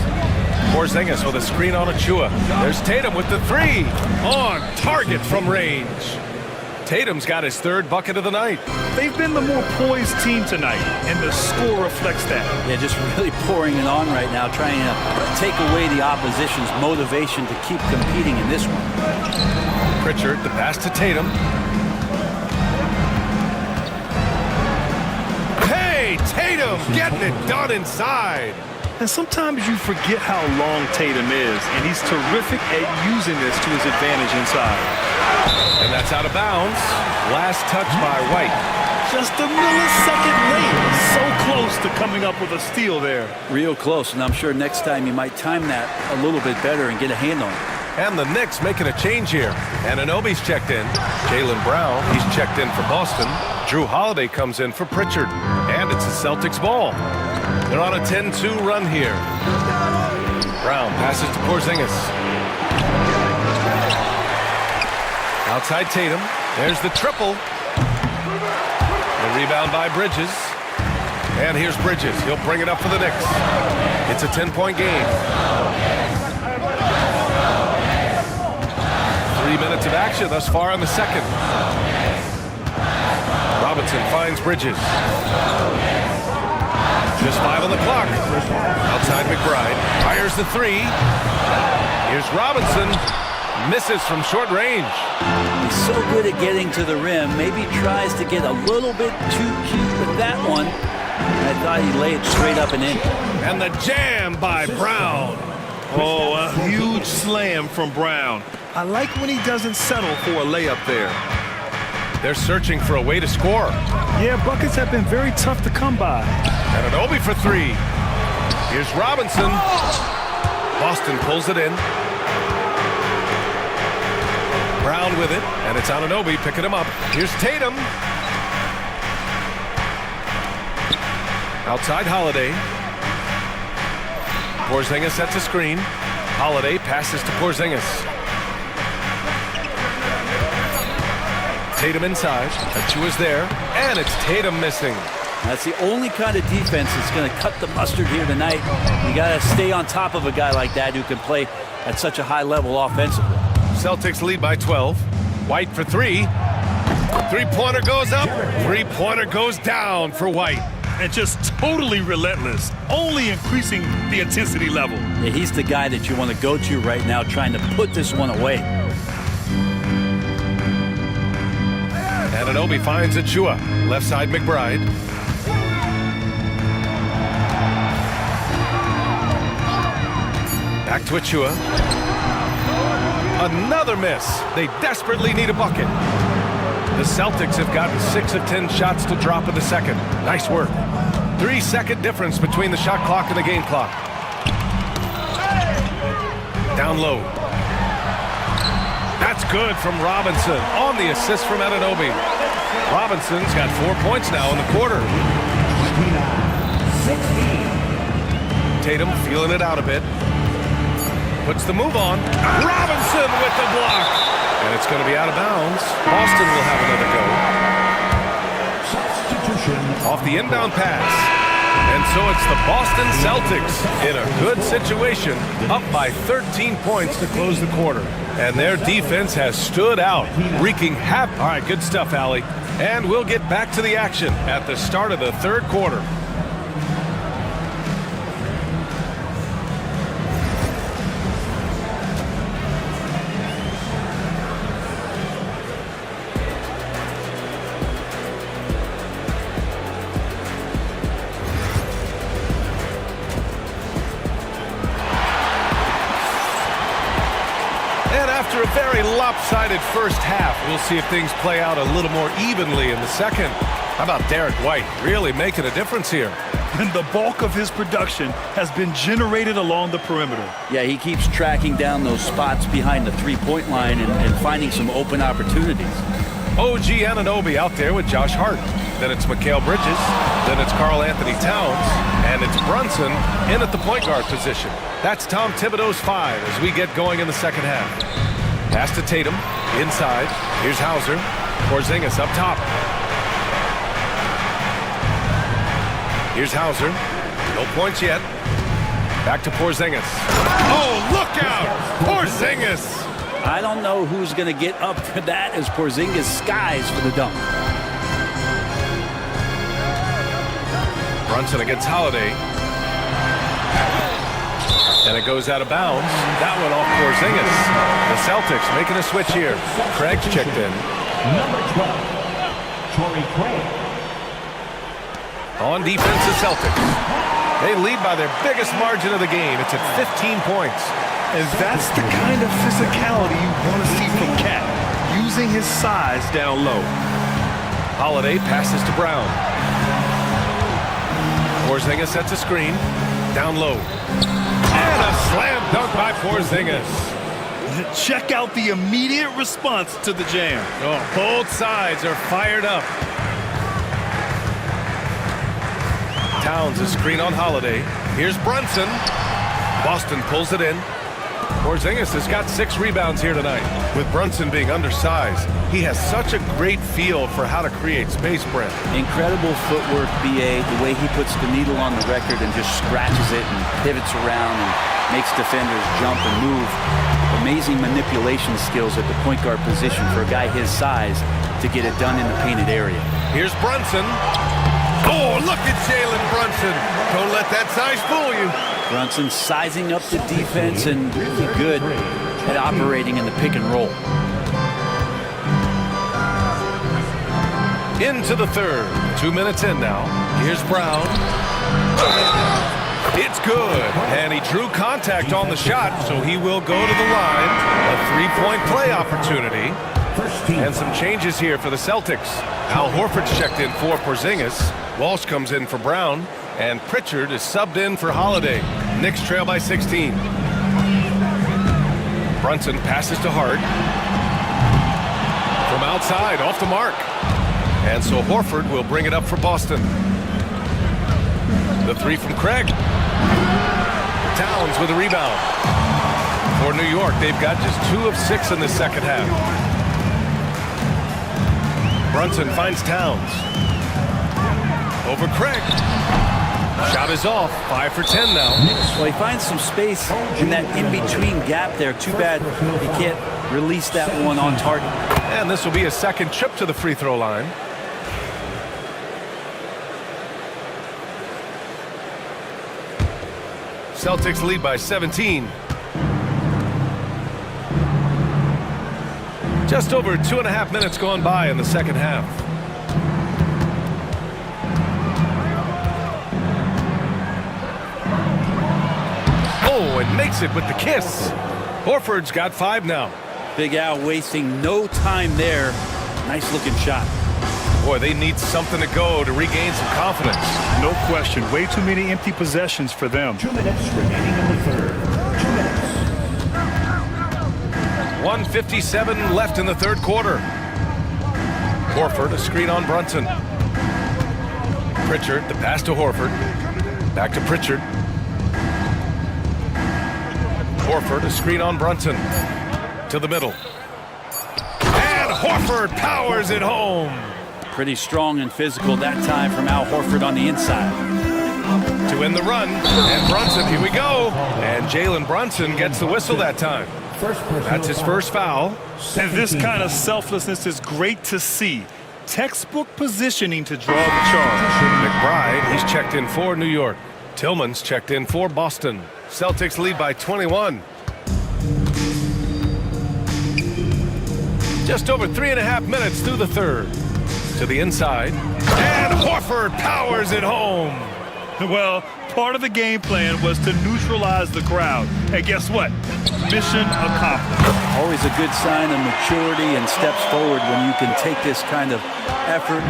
Porzingis with a screen on Achua. There's Tatum with the 3. On target from range. Tatum's got his 3rd bucket of the night. They've been the more poised team tonight, and the score reflects that. They're just really pouring it on right now, trying to take away the opposition's motivation to keep competing in this one. Pritchard, the pass to Tatum. Hey, Tatum getting it done inside. And sometimes you forget how long Tatum is, and he's terrific at using this to his advantage inside. And that's out of bounds. Last touch by White. Just a millisecond late. So close to coming up with a steal there. Real close, and I'm sure next time you might time that a little bit better and get a hand on it. And the Knicks making a change here. Anunoby's checked in. Jaylen Brown, he's checked in for Boston. Drew Holiday comes in for Pritchard. And it's the Celtics ball. They're on a 10-2 run here. Brown passes to Porzingis. Outside Tatum. There's the triple. The rebound by Bridges. And here's Bridges. He'll bring it up for the Knicks. It's a 10-point game. 3 minutes of action thus far in the second. Robinson finds Bridges. Just 5 on the clock. Outside McBride. Fires the 3. Here's Robinson. Misses from short range. He's so good at getting to the rim. Maybe tries to get a little bit too cute with that one. I thought he laid it straight up and in. And the jam by Brown. Oh, a huge slam from Brown. I like when he doesn't settle for a layup there. They're searching for a way to score. Yeah, buckets have been very tough to come by. Anunoby for 3. Here's Robinson. Boston pulls it in. Brown with it, and it's Anunoby picking him up. Here's Tatum. Outside Holiday. Porzingis sets a screen. Holiday passes to Porzingis. Tatum inside. Achua's there, and it's Tatum missing. That's the only kind of defense that's going to cut the mustard here tonight. You got to stay on top of a guy like that who can play at such a high level offensively. Celtics lead by 12. White for 3. 3-pointer goes up. 3-pointer goes down for White. And just totally relentless, only increasing the intensity level. Yeah, he's the guy that you want to go to right now, trying to put this one away. Anunoby finds Achua. Left side McBride. Back to Achua. Another miss. They desperately need a bucket. The Celtics have gotten 6 of 10 shots to drop in the second. Nice work. 3-second difference between the shot clock and the game clock. Down low. That's good from Robinson on the assist from Anunoby. Robinson's got 4 points now in the quarter. Tatum feeling it out a bit. Puts the move on. Robinson with the block. And it's going to be out of bounds. Boston will have another go. Off the inbound pass. And so it's the Boston Celtics in a good situation, up by 13 points to close the quarter. And their defense has stood out, wreaking havoc. All right, good stuff, Allie. And we'll get back to the action at the start of the third quarter. very lopsided first half. We'll see if things play out a little more evenly in the second. How about Derek White really making a difference here? And the bulk of his production has been generated along the perimeter. Yeah, he keeps tracking down those spots behind the three-point line and finding some open opportunities. OG Anunoby out there with Josh Hart. Then it's Mikal Bridges. Then it's Karl Anthony Towns. And it's Brunson in at the point guard position. That's Tom Thibodeau's 5 as we get going in the second half. Pass to Tatum. Inside. Here's Hauser. Porzingis up top. Here's Hauser. No points yet. Back to Porzingis. Oh, look out! Porzingis! I don't know who's going to get up for that as Porzingis skies for the dunk. Brunson against Holiday. And it goes out of bounds. That one off Porzingis. The Celtics making a switch here. Craig's checked in. Number 12, Torrey Craig. On defense, the Celtics. They lead by their biggest margin of the game. It's at 15 points. And that's the kind of physicality you want to see from Cat, using his size down low. Holiday passes to Brown. Porzingis sets a screen. Down low. And a slam dunk by Porzingis. Check out the immediate response to the jam. Oh, both sides are fired up. Towns a screen on Holiday. Here's Brunson. Boston pulls it in. Porzingis has got 6 rebounds here tonight. With Brunson being undersized, he has such a great feel for how to create space, Brent. Incredible footwork, BA, the way he puts the needle on the record and just scratches it and pivots around and makes defenders jump and move. Amazing manipulation skills at the point guard position for a guy his size to get it done in the painted area. Here's Brunson. Oh, look at Jalen Brunson. Don't let that size fool you. Brunson sizing up the defense and really good at operating in the pick and roll. Into the third. 2 minutes in now. Here's Brown. It's good. And he drew contact on the shot, so he will go to the line. A 3-point play opportunity. And some changes here for the Celtics. Al Horford's checked in for Porzingis. Walsh comes in for Brown. And Pritchard is subbed in for Holiday. Knicks trail by 16. Brunson passes to Hart. From outside, off the mark. And so Horford will bring it up for Boston. The 3 from Craig. Towns with a rebound. For New York, they've got just 2 of 6 in the second half. Brunson finds Towns. Over Craig. Shot is off. 5 for 10 now. Well, he finds some space in that in-between gap there. Too bad he can't release that one on target. And this will be a second trip to the free throw line. Celtics lead by 17. Just over 2.5 minutes gone by in the second half. Oh, and makes it with the kiss. Horford's got 5 now. Big Al wasting no time there. Nice looking shot. Boy, they need something to go to regain some confidence. No question. Way too many empty possessions for them. 2 minutes remaining in the third. 2 minutes. 1:57 left in the third quarter. Horford, a screen on Brunson. Pritchard, the pass to Horford. Back to Pritchard. Horford, a screen on Brunson. To the middle. And Horford powers it home. Pretty strong and physical that time from Al Horford on the inside. To end the run. And Brunson, here we go. And Jalen Brunson gets the whistle that time. That's his first foul. And this kind of selflessness is great to see. Textbook positioning to draw the charge. McBride, he's checked in for New York. Tillman's checked in for Boston. Celtics lead by 21. Just over 3.5 minutes through the third. To the inside. And Horford powers it home. Well, Part of the game plan was to neutralize the crowd. And guess what? Mission accomplished. Always a good sign of maturity and steps forward when you can take this kind of effort,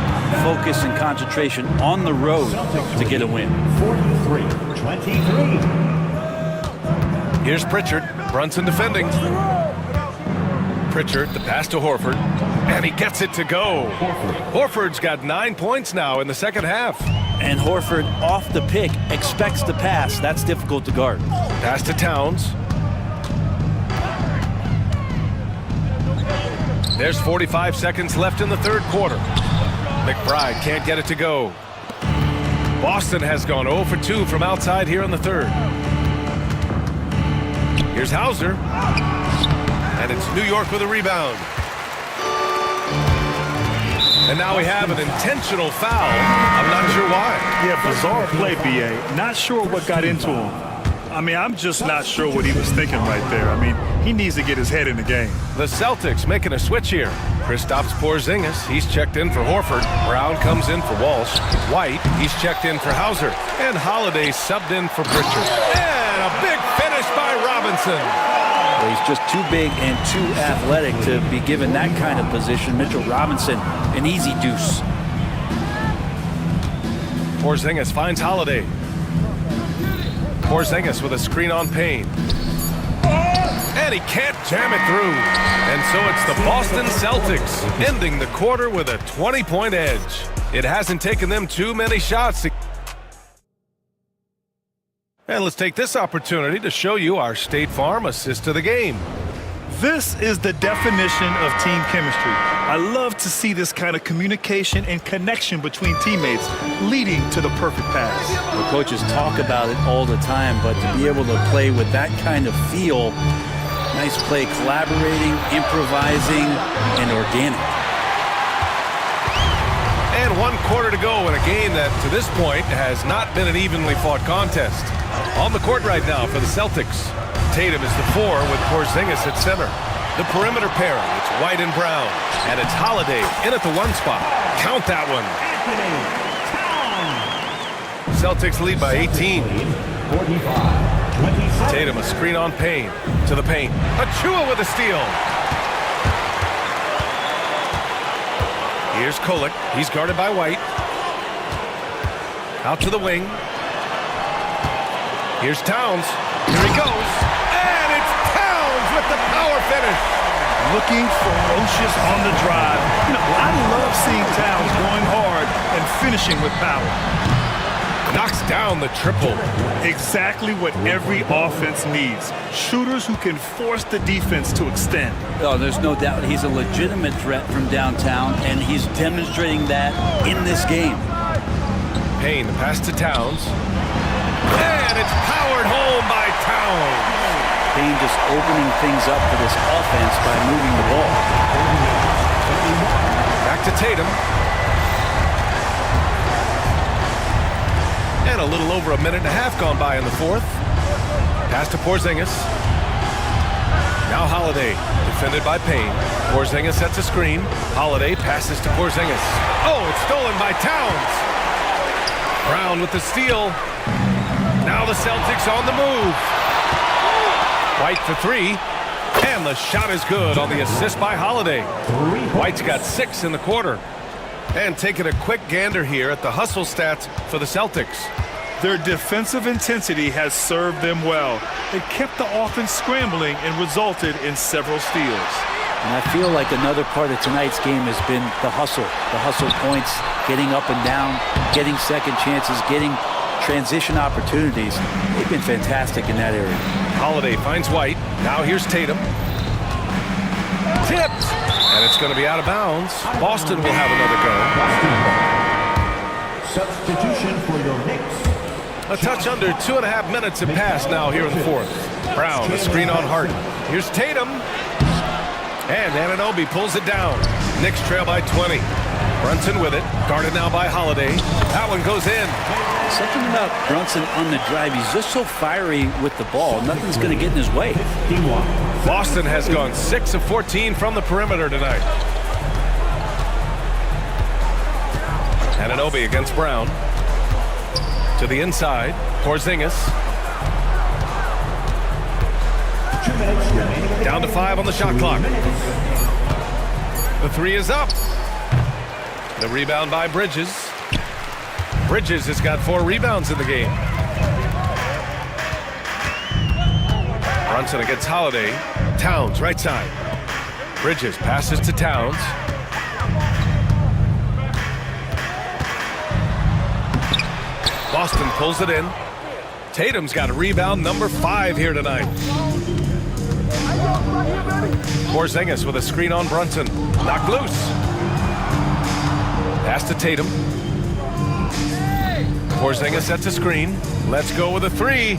focus, and concentration on the road to get a win. 43-23. Here's Pritchard. Brunson defending. Pritchard, the pass to Horford, and he gets it to go. Horford's got 9 points now in the second half. And Horford, off the pick, expects the pass. That's difficult to guard. Pass to Towns. There's 45 seconds left in the third quarter. McBride can't get it to go. Boston has gone 0 for 2 from outside here in the third. Here's Hauser. And it's New York with a rebound. And now we have an intentional foul. I'm not sure why. Yeah, bizarre play, B.A. Not sure what got into him. I mean, I'm just not sure what he was thinking right there. I mean, he needs to get his head in the game. The Celtics making a switch here. Kristaps Porzingis, he's checked in for Horford. Brown comes in for Walsh. White, he's checked in for Hauser. And Holiday subbed in for Pritchard. And a big finish by Robinson. Well, he's just too big and too athletic to be given that kind of position. Mitchell Robinson, an easy deuce. Porzingis finds Holiday. Porzingis with a screen on Payne. And he can't jam it through. And so it's the Boston Celtics ending the quarter with a 20-point edge. It hasn't taken them too many shots to... And let's take this opportunity to show you our State Farm assist of the game. This is the definition of team chemistry. I love to see this kind of communication and connection between teammates leading to the perfect pass. The coaches talk about it all the time, but to be able to play with that kind of feel, nice play, collaborating, improvising, and organic. And 1 quarter to go in a game that, to this point, has not been an evenly fought contest. On the court right now for the Celtics. Tatum is the 4 with Porzingis at center. The perimeter pairing, it's White and Brown. And it's Holiday in at the 1 spot. Count that one. Celtics lead by 18. 45-27. Tatum a screen on Payne. To the paint. Achua with a steal. Here's Kolek. He's guarded by White. Out to the wing. Here's Towns. Here he goes. And it's Towns with the power finish. Looking ferocious on the drive. You know, I love seeing Towns going hard and finishing with power. Knocks down the triple. Exactly what every offense needs. Shooters who can force the defense to extend. Oh, there's no doubt he's a legitimate threat from downtown, and he's demonstrating that in this game. Payne, the pass to Towns. And it's powered home by Towns. Payne just opening things up for this offense by moving the ball. Back to Tatum. And a little over a minute and a half gone by in the fourth. Pass to Porzingis. Now Holiday, defended by Payne. Porzingis sets a screen. Holiday passes to Porzingis. Oh, it's stolen by Towns. Brown with the steal. Now the Celtics on the move. White for 3. And the shot is good on the assist by Holiday. White's got 6 in the quarter. And taking a quick gander here at the hustle stats for the Celtics. Their defensive intensity has served them well. It kept the offense scrambling and resulted in several steals. And I feel like another part of tonight's game has been the hustle points, getting up and down, getting second chances, getting transition opportunities. They've been fantastic in that area. Holiday finds White. Now here's Tatum. Tipped. And it's going to be out of bounds. Boston will have another go. Substitution for your Knicks. A touch under 2.5 minutes have passed now here in the fourth. Brown, a screen on Hart. Here's Tatum. And Anunoby pulls it down. Knicks trail by 20. Brunson with it. Guarded now by Holiday. That one goes in. Something about Brunson on the drive. He's just so fiery with the ball. Nothing's going to get in his way. Boston has gone 6 of 14 from the perimeter tonight. Anunoby against Brown. To the inside, Porzingis. Down to 5 on the shot clock. The three is up. The rebound by Bridges. Bridges has got 4 rebounds in the game. Brunson against Holiday. Towns, right side. Bridges passes to Towns. Boston pulls it in. Tatum's got a rebound number 5 here tonight. Porzingis with a screen on Brunson. Knocked loose. Pass to Tatum. Porzingis sets a screen. Let's go with a 3.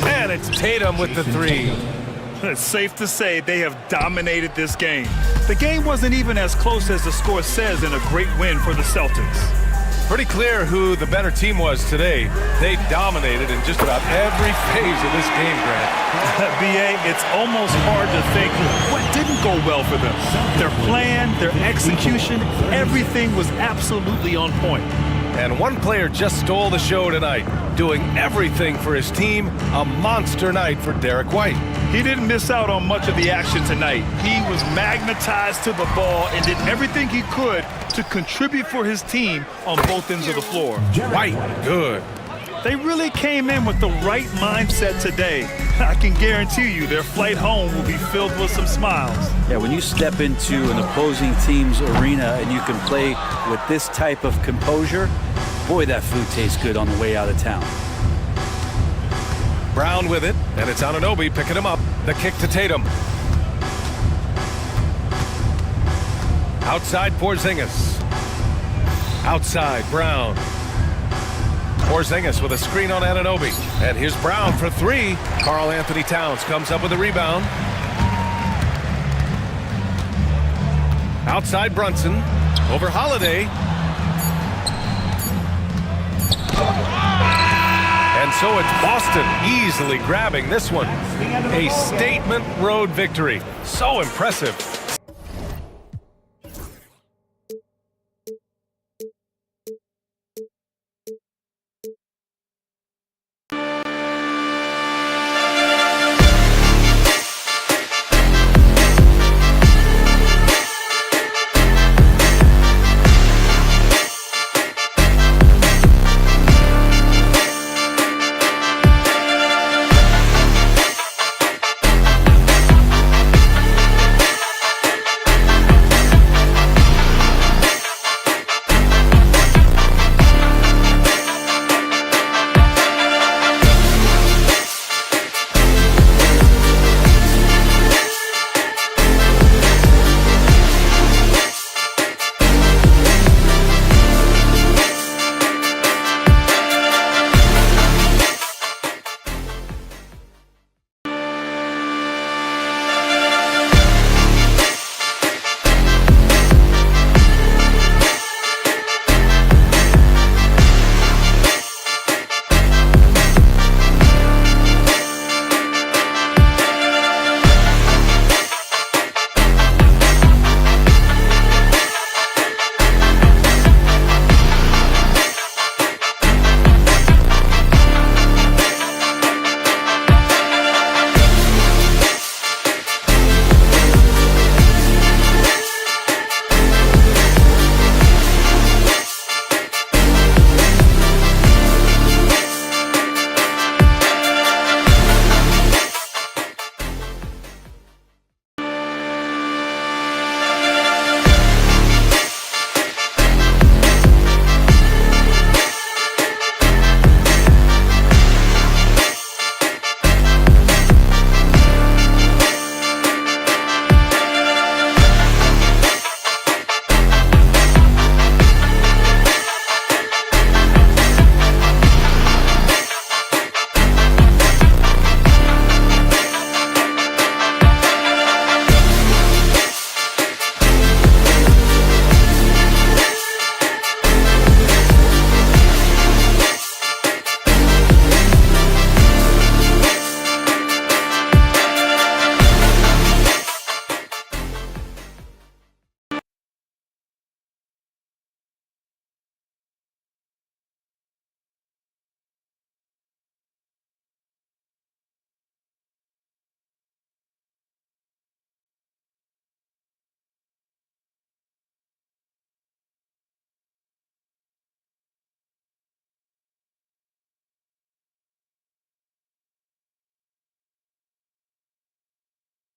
And it's Tatum with the 3. It's safe to say they have dominated this game. The game wasn't even as close as the score says in a great win for the Celtics. Pretty clear who the better team was today. They dominated in just about every phase of this game, Grant. BA, it's almost hard to think what didn't go well for them. Their plan, their execution, everything was absolutely on point. And one player just stole the show tonight, doing everything for his team. A monster night for Derek White. He didn't miss out on much of the action tonight. He was magnetized to the ball and did everything he could to contribute for his team on both ends of the floor. White, good. They really came in with the right mindset today. I can guarantee you their flight home will be filled with some smiles. Yeah, when you step into an opposing team's arena and you can play with this type of composure, boy, that food tastes good on the way out of town. Brown with it, and it's Anunoby picking him up. The kick to Tatum. Outside Porzingis. Outside Brown. Porzingis with a screen on Anunoby. And here's Brown for 3. Karl Anthony Towns comes up with a rebound. Outside Brunson. Over Holiday. And so it's Boston easily grabbing this one. A statement road victory. So impressive.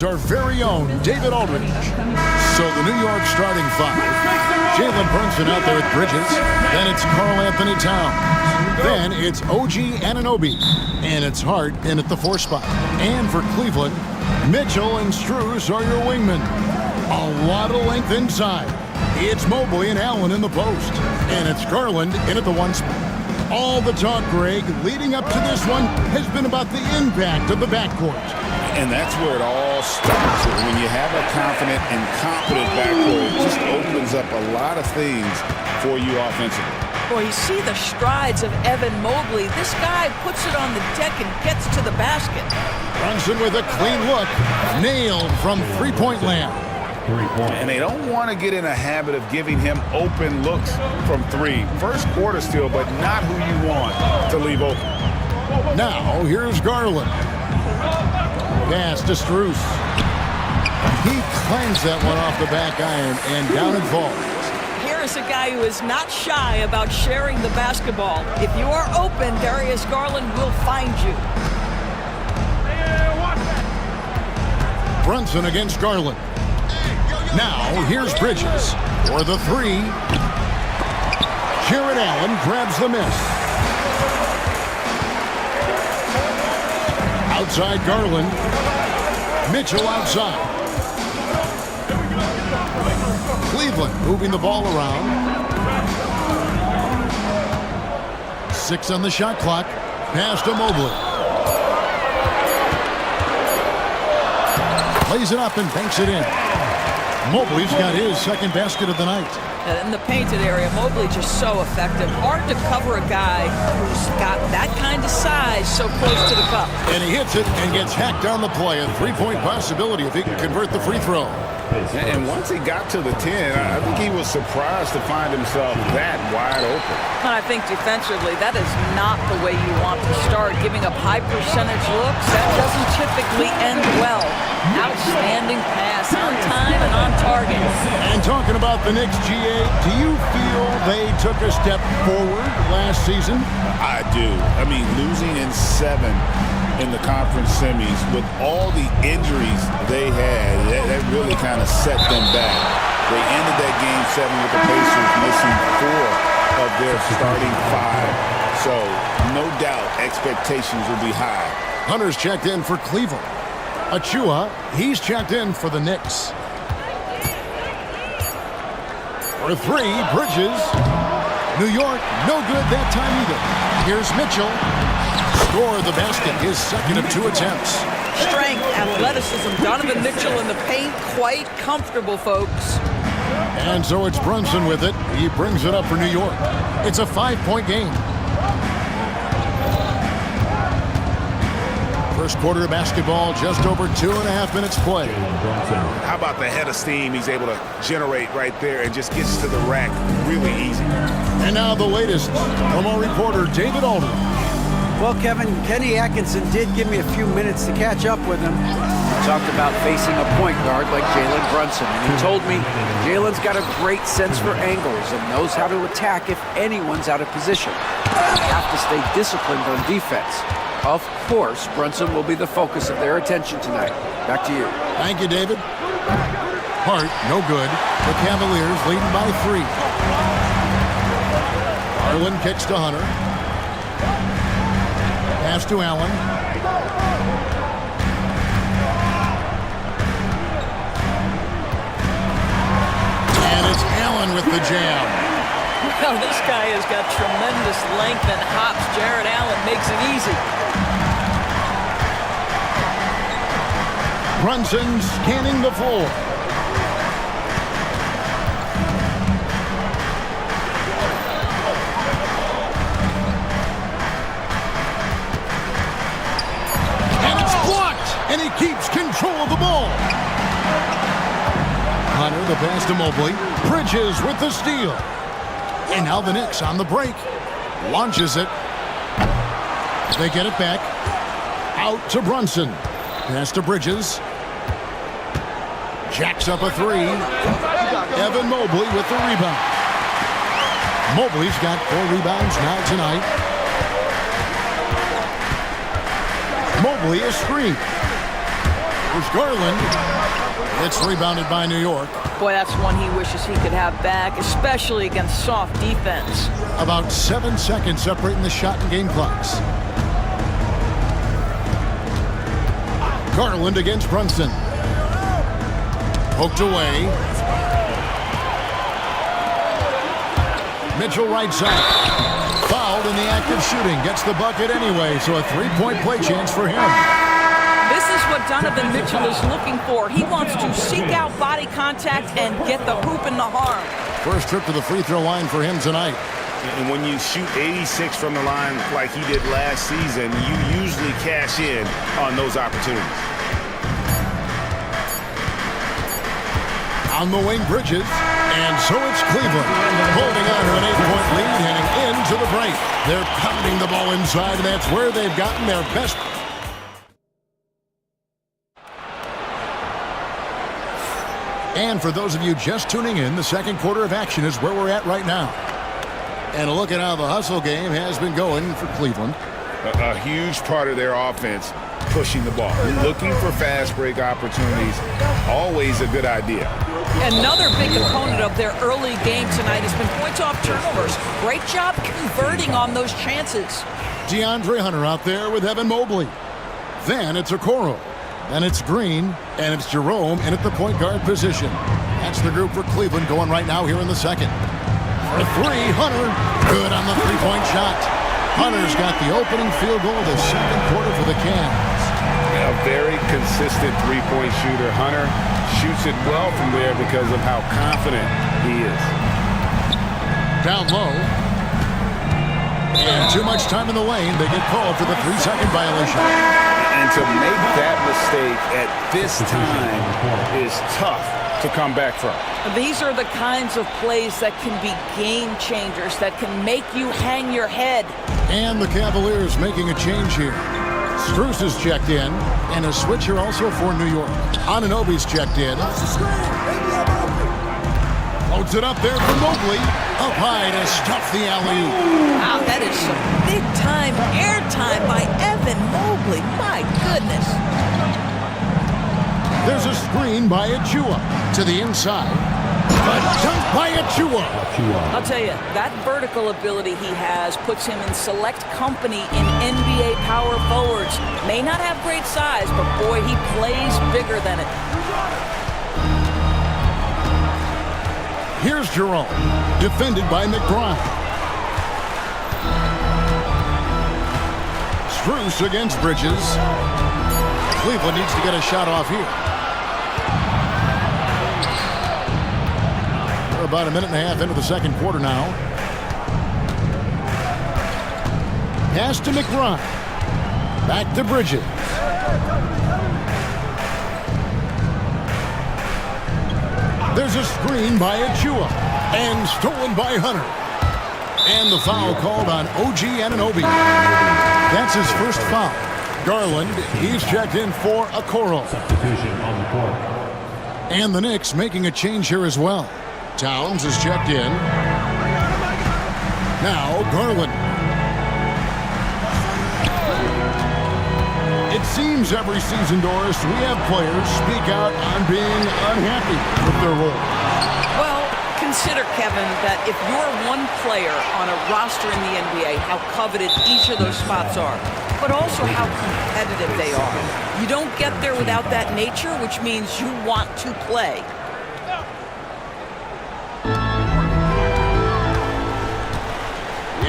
Our very own David Aldridge. So the New York starting five. Jalen Brunson out there at Bridges. Then it's Karl Anthony Towns. Then it's OG Anunoby. And it's Hart in at the 4 spot. And for Cleveland, Mitchell and Strus are your wingmen. A lot of length inside. It's Mobley and Allen in the post. And it's Garland in at the 1 spot. All the talk, Greg, leading up to this one has been about the impact of the backcourt. And that's where it all starts. When you have a confident and competent backcourt, it just opens up a lot of things for you offensively. Boy, you see the strides of Evan Mobley. This guy puts it on the deck and gets to the basket. Brunson with a clean look. Nailed from three-point land. And they don't want to get in a habit of giving him open looks from 3. First quarter still, but not who you want to leave open. Now, here's Garland. Pass to Strus. He clangs that one off the back iron, and down it falls. Here is a guy who is not shy about sharing the basketball. If you are open, Darius Garland will find you. Brunson against Garland. Now, here's Bridges for the 3. Jared Allen grabs the miss. Outside Garland. Mitchell outside. Cleveland moving the ball around. 6 on the shot clock. Pass to Mobley. Plays it up and banks it in. Mobley's got his second basket of the night. In the painted area, Mobley just so effective. Hard to cover a guy who's got that kind of size so close to the cup. And he hits it and gets hacked down the play. A 3-point possibility if he can convert the free throw. And once he got to the 10, I think he was surprised to find himself that wide open. And I think defensively, that is not the way you want to start. Giving up high percentage looks, that doesn't typically end well. Outstanding pass, on time and on target. And talking about the Knicks, GA, do you feel they took a step forward last season? I do. I mean, losing in 7 in the conference semis with all the injuries they had, that really kind of set them back. They ended that game 7 with the Pacers missing 4 of their starting 5. So no doubt expectations will be high. Hunter's checked in for Cleveland. Achua, he's checked in for the Knicks. For 3, Bridges. New York, no good that time either. Here's Mitchell. Score the basket, his second of 2 attempts. Strength, athleticism, Donovan Mitchell in the paint, quite comfortable, folks. And so it's Brunson with it. He brings it up for New York. It's a 5-point game. First quarter of basketball, just over 2.5 minutes play. How about the head of steam he's able to generate right there and just gets to the rack really easy. And now the latest from our reporter, David Aldridge. Well, Kevin, Kenny Atkinson did give me a few minutes to catch up with him. He talked about facing a point guard like Jalen Brunson, and he told me Jalen's got a great sense for angles and knows how to attack if anyone's out of position. You have to stay disciplined on defense. Of course, Brunson will be the focus of their attention tonight. Back to you. Thank you, David. Hart, no good. The Cavaliers leading by 3. Garland kicks to Hunter. Pass to Allen. And it's Allen with the jam. Well, this guy has got tremendous length and hops. Jared Allen makes it easy. Brunson scanning the floor. And he keeps control of the ball. Hunter, the pass to Mobley. Bridges with the steal. And now the Knicks on the break. Launches it. They get it back. Out to Brunson. Pass to Bridges. Jacks up a 3. Evan Mobley with the rebound. Mobley's got 4 rebounds now tonight. Mobley a screen. Here's Garland. It's rebounded by New York. Boy, that's one he wishes he could have back, especially against soft defense. About 7 seconds separating the shot and game clocks. Garland against Brunson. Poked away. Mitchell right side. Fouled in the act of shooting. Gets the bucket anyway, so a three-point play chance for him. This is what Donovan Mitchell is looking for. He wants to seek out body contact and get the hoop in the harm. First trip to the free throw line for him tonight. And when you shoot 86 from the line like he did last season, you usually cash in on those opportunities. On the wing, Bridges. And so it's Cleveland holding on to an 8-point lead heading into the break. They're pounding the ball inside, and that's where they've gotten their best. And for those of you just tuning in, the second quarter of action is where we're at right now. And a look at how the hustle game has been going for Cleveland. A huge part of their offense, pushing the ball. Looking for fast break opportunities, always a good idea. Another big component of their early game tonight has been points off turnovers. Great job converting on those chances. DeAndre Hunter out there with Evan Mobley. Then it's Okoro. Then it's Green, and it's Jerome in at the point guard position. That's the group for Cleveland going right now here in the second. For three, Hunter. Good on the three-point shot. Hunter's got the opening field goal of the second quarter for the Cavs. A very consistent three-point shooter. Hunter shoots it well from there because of how confident he is. Down low. And too much time in the lane. They get called for the 3-second violation. And to make that mistake at this time is tough to come back from. These are the kinds of plays that can be game changers, that can make you hang your head. And the Cavaliers making a change here. Strus is checked in, and a switch here also for New York. Anunoby's checked in. Loads it up there for Mobley. Up high to stuff the alley-oop. Wow, that is some big-time airtime by Evan Mobley. My goodness. There's a screen by Achua to the inside. A dunk by Achua. I'll tell you, that vertical ability he has puts him in select company in NBA power forwards. May not have great size, but boy, he plays bigger than it. Here's Jerome, defended by McBride. Strus against Bridges. Cleveland needs to get a shot off here. We're about a minute and a half into the second quarter now. Pass to McBride. Back to Bridges. There's a screen by Achua. And stolen by Hunter. And the foul called on OG Anunoby. That's his first foul. Garland, he's checked in for Okoro. Substitution on the court. And the Knicks making a change here as well. Towns is checked in. Now Garland. It seems every season, Doris, we have players speak out on being unhappy with their role. Well, consider, Kevin, that if you're one player on a roster in the NBA, how coveted each of those spots are, but also how competitive they are. You don't get there without that nature, which means you want to play.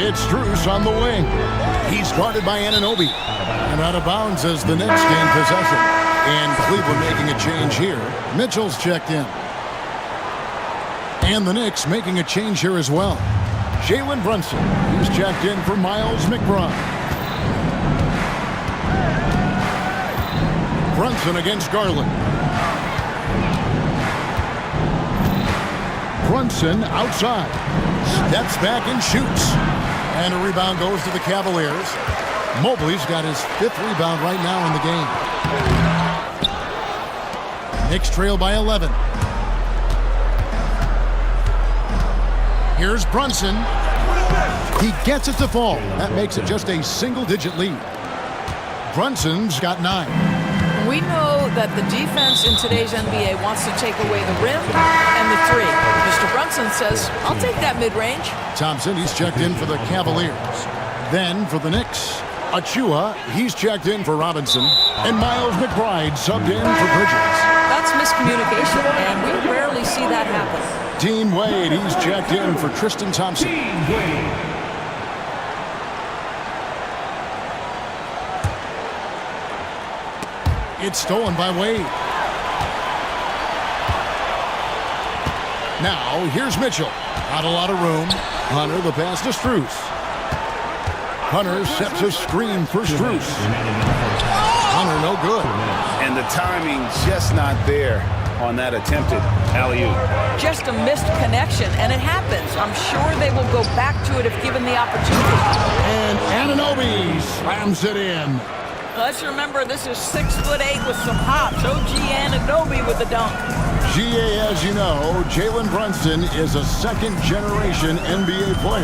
It's Strus on the wing. He's guarded by Anunoby. And out of bounds as the Knicks gain possession. And Cleveland making a change here. Mitchell's checked in. And the Knicks making a change here as well. Jalen Brunson, he's checked in for Miles McBride. Brunson against Garland. Brunson outside. Steps back and shoots. And a rebound goes to the Cavaliers. Mobley's got his 5th rebound right now in the game. Knicks trail by 11. Here's Brunson. He gets it to fall. That makes it just a single-digit lead. Brunson's got 9. We know that the defense in today's NBA wants to take away the rim and the three. Mr. Brunson says, I'll take that mid-range. Thompson, he's checked in for the Cavaliers. Then for the Knicks, Achua, he's checked in for Robinson. And Miles McBride subbed in for Bridges. That's miscommunication, and we rarely see that happen. Dean Wade, he's checked in for Tristan Thompson. It's stolen by Wade. Now, here's Mitchell. Not a lot of room. Hunter, the pass to Strus. Hunter sets a screen for Strus. Hunter, no good. And the timing just not there on that attempted alley-oop. Just a missed connection, and it happens. I'm sure they will go back to it if given the opportunity. And Anunoby slams it in. Let's remember, this is 6'8" with some hops. OG Anunoby with the dunk. GA, as you know, Jalen Brunson is a second-generation NBA player.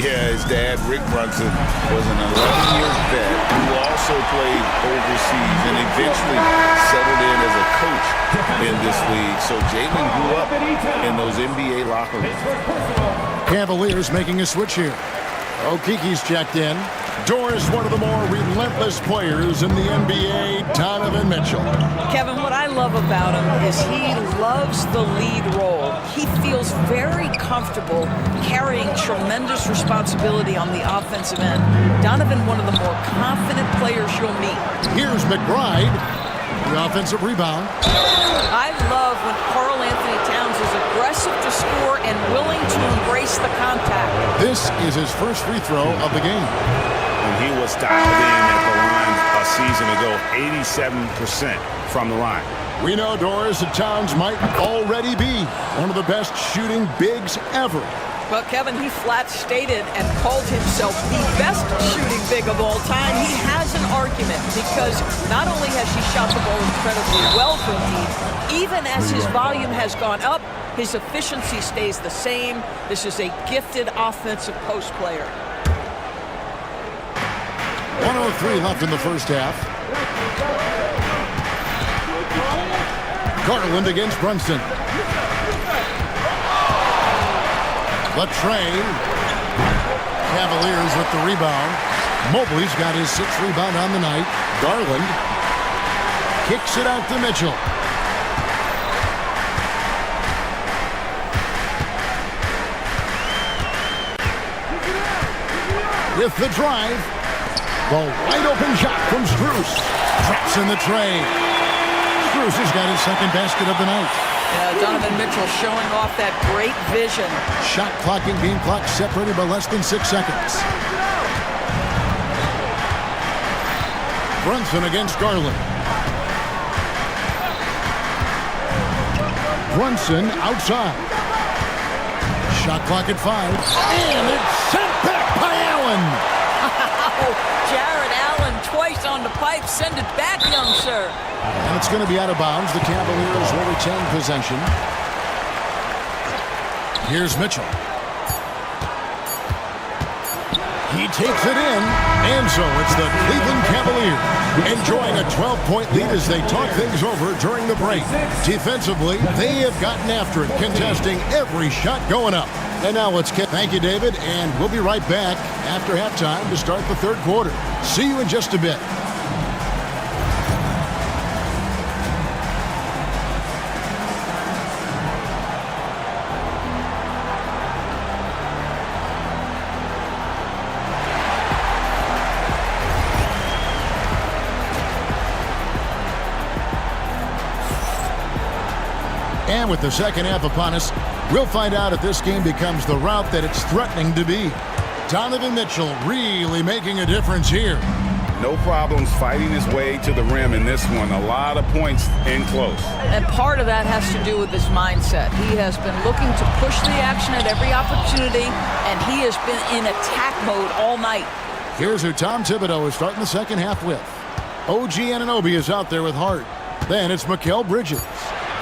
Yeah, his dad, Rick Brunson, was an 11-year vet who also played overseas and eventually settled in as a coach in this league. So Jalen grew up in those NBA locker rooms. Cavaliers making a switch here. Okiki's checked in. Doris, one of the more relentless players in the NBA, Donovan Mitchell. Kevin, what I love about him is he loves the lead role. He feels very comfortable carrying tremendous responsibility on the offensive end. Donovan, one of the more confident players you'll meet. Here's McBride, the offensive rebound. I love when Karl Anthony Towns is aggressive to score and willing to embrace the contact. This is his first free throw of the game. And he was dialed in at the line a season ago, 87% from the line. We know Doris that Towns might already be one of the best shooting bigs ever. But Kevin, he flat stated and called himself the best shooting big of all time. He has an argument because not only has he shot the ball incredibly well from deep, even as his volume has gone up, his efficiency stays the same. This is a gifted offensive post player. 1:03 left in the first half. Garland against Brunson. Latrey. Cavaliers with the rebound. Mobley's got his 6th rebound on the night. Garland kicks it out to Mitchell. With the drive. The wide open shot from Strus. Drops in the tray. Strus has got his second basket of the night. Donovan Mitchell showing off that great vision. Shot clock and game clock separated by less than 6 seconds. Brunson against Garland. Brunson outside. Shot clock at 5. And it's sent back by Allen. Jared Allen twice on the pipe. Send it back, young sir. And it's going to be out of bounds. The Cavaliers will retain possession. Here's Mitchell. He takes it in. And so it's the Cleveland Cavaliers enjoying a 12-point lead as they talk things over during the break. Defensively, they have gotten after it, contesting every shot going up. And now let's get... Thank you, David. And we'll be right back after halftime to start the third quarter. See you in just a bit. And with the second half upon us, we'll find out if this game becomes the route that it's threatening to be. Donovan Mitchell really making a difference here. No problems fighting his way to the rim in this one. A lot of points in close. And part of that has to do with his mindset. He has been looking to push the action at every opportunity, and he has been in attack mode all night. Here's who Tom Thibodeau is starting the second half with. OG Anunoby is out there with Hart. Then it's Mikal Bridges.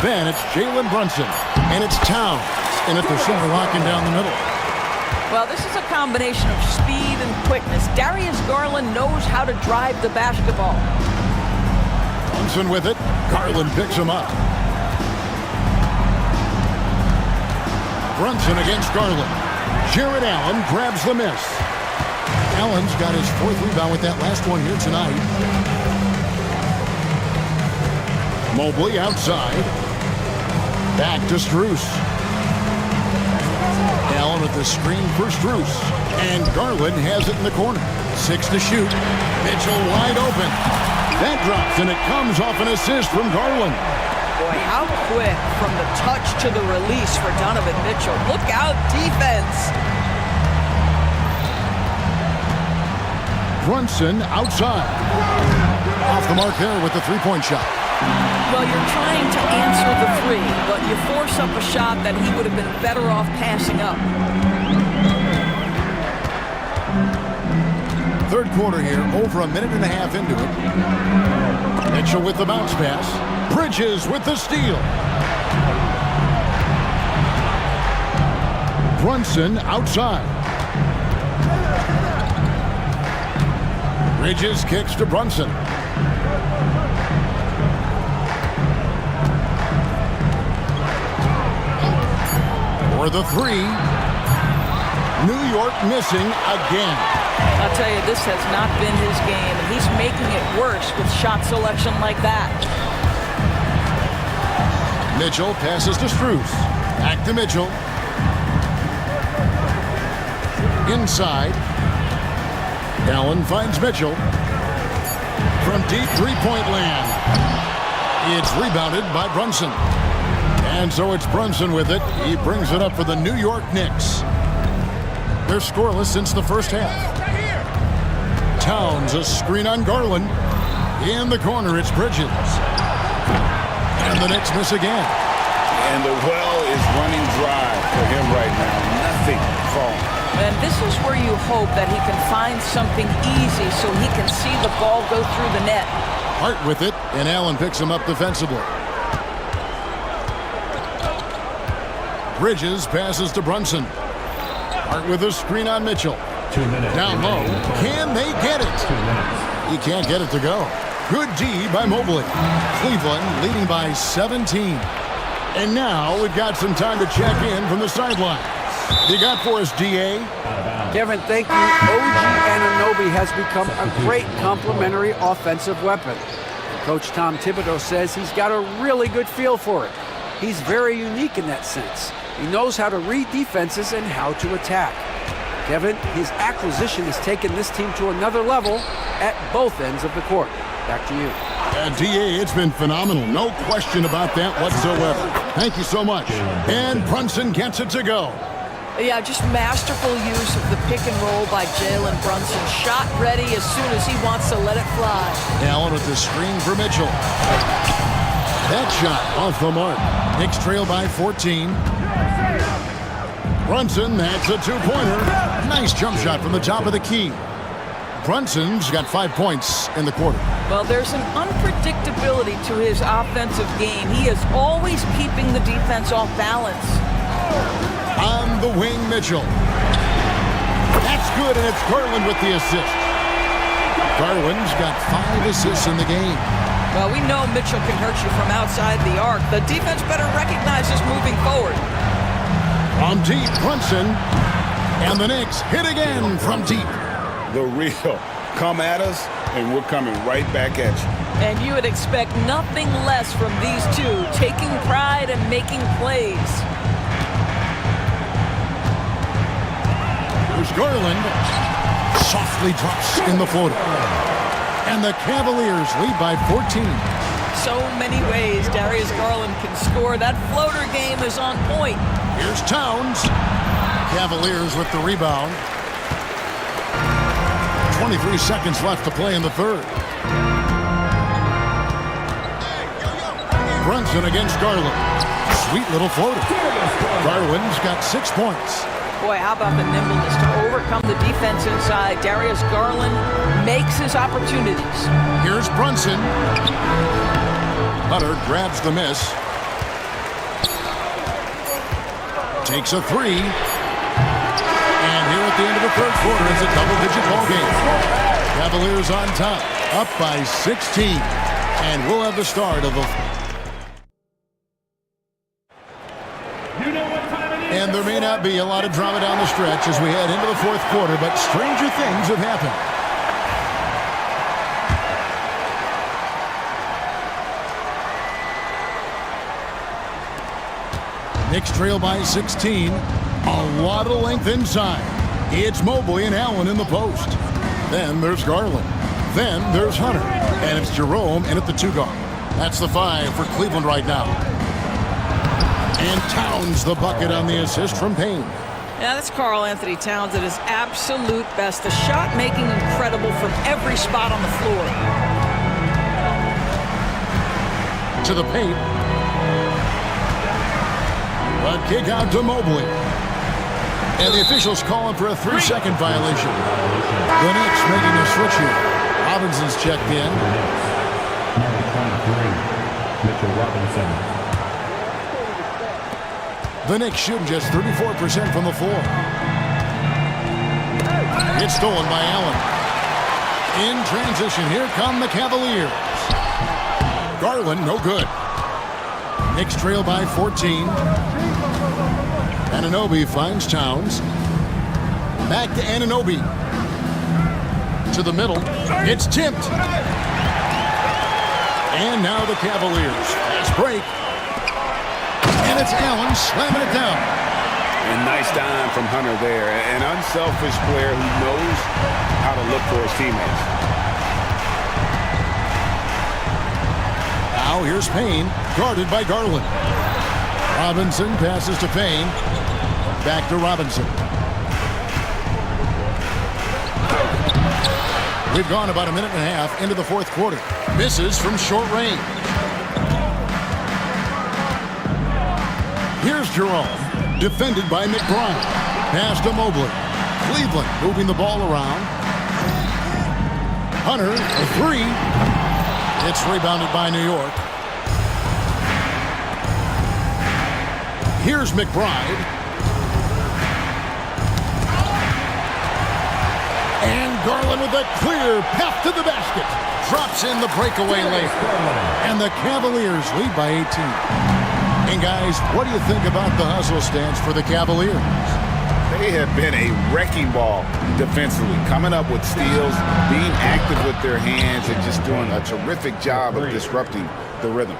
Then it's Jalen Brunson. And it's Towns. And at the center, locking down the middle. Well, this is a combination of speed and quickness. Darius Garland knows how to drive the basketball. Brunson with it. Garland picks him up. Brunson against Garland. Jared Allen grabs the miss. Allen's got his 4th rebound with that last one here tonight. Mobley outside. Back to Strus. Allen with the screen for Strus. And Garland has it in the corner. 6 to shoot. Mitchell wide open. That drops, and it comes off an assist from Garland. Boy, how quick from the touch to the release for Donovan Mitchell. Look out, defense. Brunson outside. Off the mark there with the three-point shot. Well, you're trying to answer the three, but you force up a shot that he would have been better off passing up. Third quarter here, over a minute and a half into it. Mitchell with the bounce pass. Bridges with the steal. Brunson outside. Bridges kicks to Brunson. For the three. New York missing again. I'll tell you, this has not been his game, and he's making it worse with shot selection like that. Mitchell passes to Strus. Back to Mitchell. Inside. Allen finds Mitchell. From deep three-point land. It's rebounded by Brunson. And so it's Brunson with it. He brings it up for the New York Knicks. They're scoreless since the first half. Towns, a screen on Garland. In the corner, it's Bridges. And the Knicks miss again. And the well is running dry for him right now. Nothing falling. And this is where you hope that he can find something easy so he can see the ball go through the net. Hart with it, and Allen picks him up defensively. Bridges passes to Brunson. Hart with a screen on Mitchell. 2 minutes. Down low. Can they get it? 2 minutes. He can't get it to go. Good D by Mobley. Cleveland leading by 17. And now we've got some time to check in from the sideline. You got for us, DA? Kevin, thank you. OG Anunoby has become a great complementary offensive weapon. Coach Tom Thibodeau says he's got a really good feel for it. He's very unique in that sense. He knows how to read defenses and how to attack. Kevin, his acquisition has taken this team to another level at both ends of the court. Back to you. DA, it's been phenomenal. No question about that whatsoever. Thank you so much. And Brunson gets it to go. Yeah, just masterful use of the pick and roll by Jalen Brunson. Shot ready as soon as he wants to let it fly. Allen with the screen for Mitchell. That shot off the mark. Knicks trail by 14. Brunson, that's a two-pointer. Nice jump shot from the top of the key. Brunson's got 5 points in the quarter. Well, there's an unpredictability to his offensive game. He is always keeping the defense off balance. On the wing, Mitchell. That's good, and it's Garland with the assist. Garland's got 5 assists in the game. Well, we know Mitchell can hurt you from outside the arc. The defense better recognize this moving forward. From deep, Brunson. And the Knicks hit again from deep. The real. Come at us, and we're coming right back at you. And you would expect nothing less from these two, taking pride and making plays. Here's Garland. Softly drops in the floater. And the Cavaliers lead by 14. So many ways Darius Garland can score. That floater game is on point. Here's Towns. Cavaliers with the rebound. 23 seconds left to play in the third. Brunson against Garland. Sweet little floater. Garland's got 6 points. Boy, how about the nimbleness to overcome the defense inside. Darius Garland makes his opportunities. Here's Brunson. Hunter grabs the miss. Takes a three. And here at the end of the third quarter, it's a double-digit ball game. Cavaliers on top, up by 16. And we'll have the start of the... And there may not be a lot of drama down the stretch as we head into the fourth quarter, but stranger things have happened. Knicks trail by 16. A lot of length inside. It's Mobley and Allen in the post. Then there's Garland. Then there's Hunter. And it's Jerome in at the 2 guard. That's the 5 for Cleveland right now. And Towns the bucket on the assist from Payne. Yeah, that's Karl Anthony Towns at his absolute best. The shot making incredible from every spot on the floor. To the paint. A kick out to Mobley. And the officials calling for a 3-second violation. The Knicks making a switch here. Robinson's checked in. Number 23, Mitchell Robinson. The Knicks shooting just 34% from the floor. It's stolen by Allen. In transition, here come the Cavaliers. Garland, no good. Knicks trail by 14. Anunoby finds Towns. Back to Anunoby. To the middle. It's tipped. And now the Cavaliers. Fast break. And it's Allen slamming it down. And nice dime from Hunter there. An unselfish player who knows how to look for his teammates. Now here's Payne, guarded by Garland. Robinson passes to Payne. Back to Robinson. We've gone about a minute and a half into the fourth quarter. Misses from short range. Here's Jerome, defended by McBride. Pass to Mobley. Cleveland moving the ball around. Hunter, a 3. It's rebounded by New York. Here's McBride. And Garland with a clear path to the basket. Drops in the breakaway layup. And the Cavaliers lead by 18. And guys, what do you think about the hustle stance for the Cavaliers? They have been a wrecking ball defensively, coming up with steals, being active with their hands, and just doing a terrific job of disrupting the rhythm.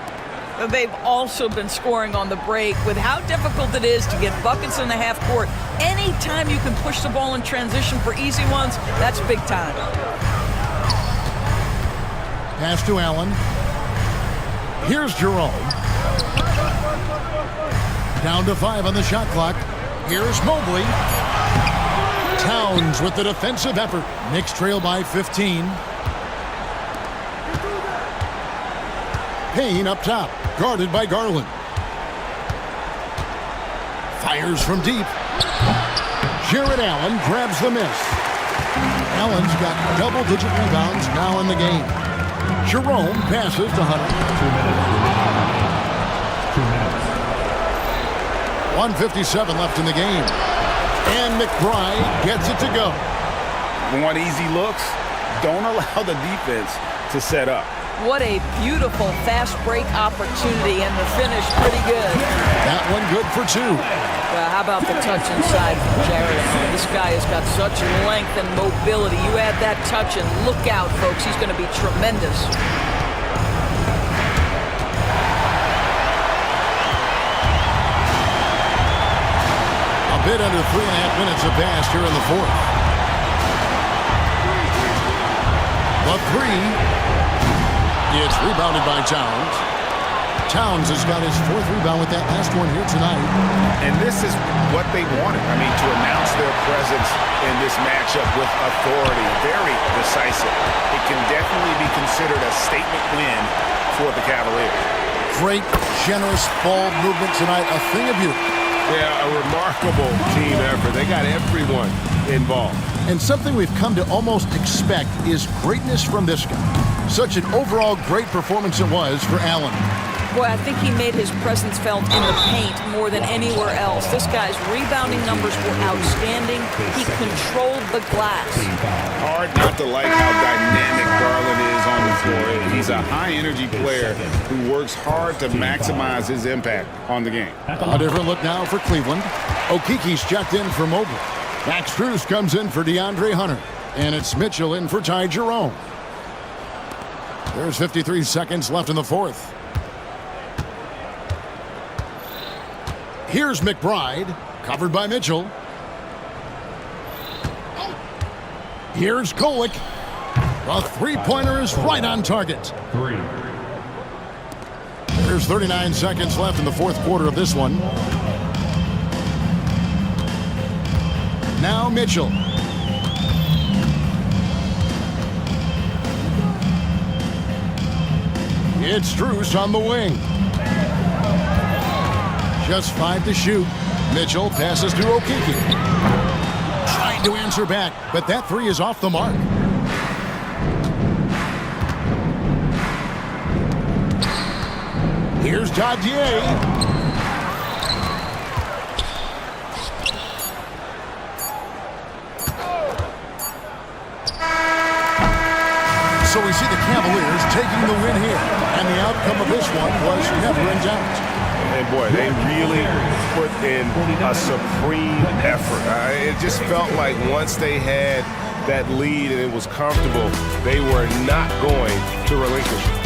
They've also been scoring on the break. With how difficult it is to get buckets in the half court, anytime you can push the ball in transition for easy ones, that's big time. Pass to Allen. Here's Jerome. Down to 5 on the shot clock. Here's Mobley. Towns with the defensive effort. Knicks trail by 15. Payne up top, guarded by Garland. Fires from deep. Jared Allen grabs the miss. Allen's got double-digit rebounds now in the game. Jerome passes to Hunter. 1:57 left in the game. And McBride gets it to go. Want easy looks? Don't allow the defense to set up. What a beautiful fast break opportunity, and the finish pretty good. That one good for 2. Well, how about the touch inside from Jared Allen? This guy has got such length and mobility. You add that touch and look out, folks. He's going to be tremendous. A bit under 3.5 minutes have passed here in the fourth. The 3. It's rebounded by Towns. Towns has got his 4th rebound with that last one here tonight. And this is what they wanted. I mean, to announce their presence in this matchup with authority. Very decisive. It can definitely be considered a statement win for the Cavaliers. Great, generous ball movement tonight. A thing of beauty. Yeah, a remarkable team effort. They got everyone involved. And something we've come to almost expect is greatness from this guy. Such an overall great performance it was for Allen. Boy, I think he made his presence felt in the paint more than anywhere else. This guy's rebounding numbers were outstanding. He controlled the glass. Hard not to like how dynamic Garland is on the floor. He's a high-energy player who works hard to maximize his impact on the game. A different look now for Cleveland. Okiki's checked in for Mobley. Max Strus comes in for DeAndre Hunter. And it's Mitchell in for Ty Jerome. There's 53 seconds left in the fourth. Here's McBride, covered by Mitchell. Here's Kolek. The three-pointer is right on target. There's 39 seconds left in the fourth quarter of this one. Now Mitchell. It's Strus on the wing. Just 5 to shoot. Mitchell passes to Okiki. Trying to answer back, but that three is off the mark. Here's Dadier. So we see the Cavaliers taking the win here. And the outcome of this one was never in doubt. And boy, they really put in a supreme effort. It just felt like once they had that lead and it was comfortable, they were not going to relinquish it.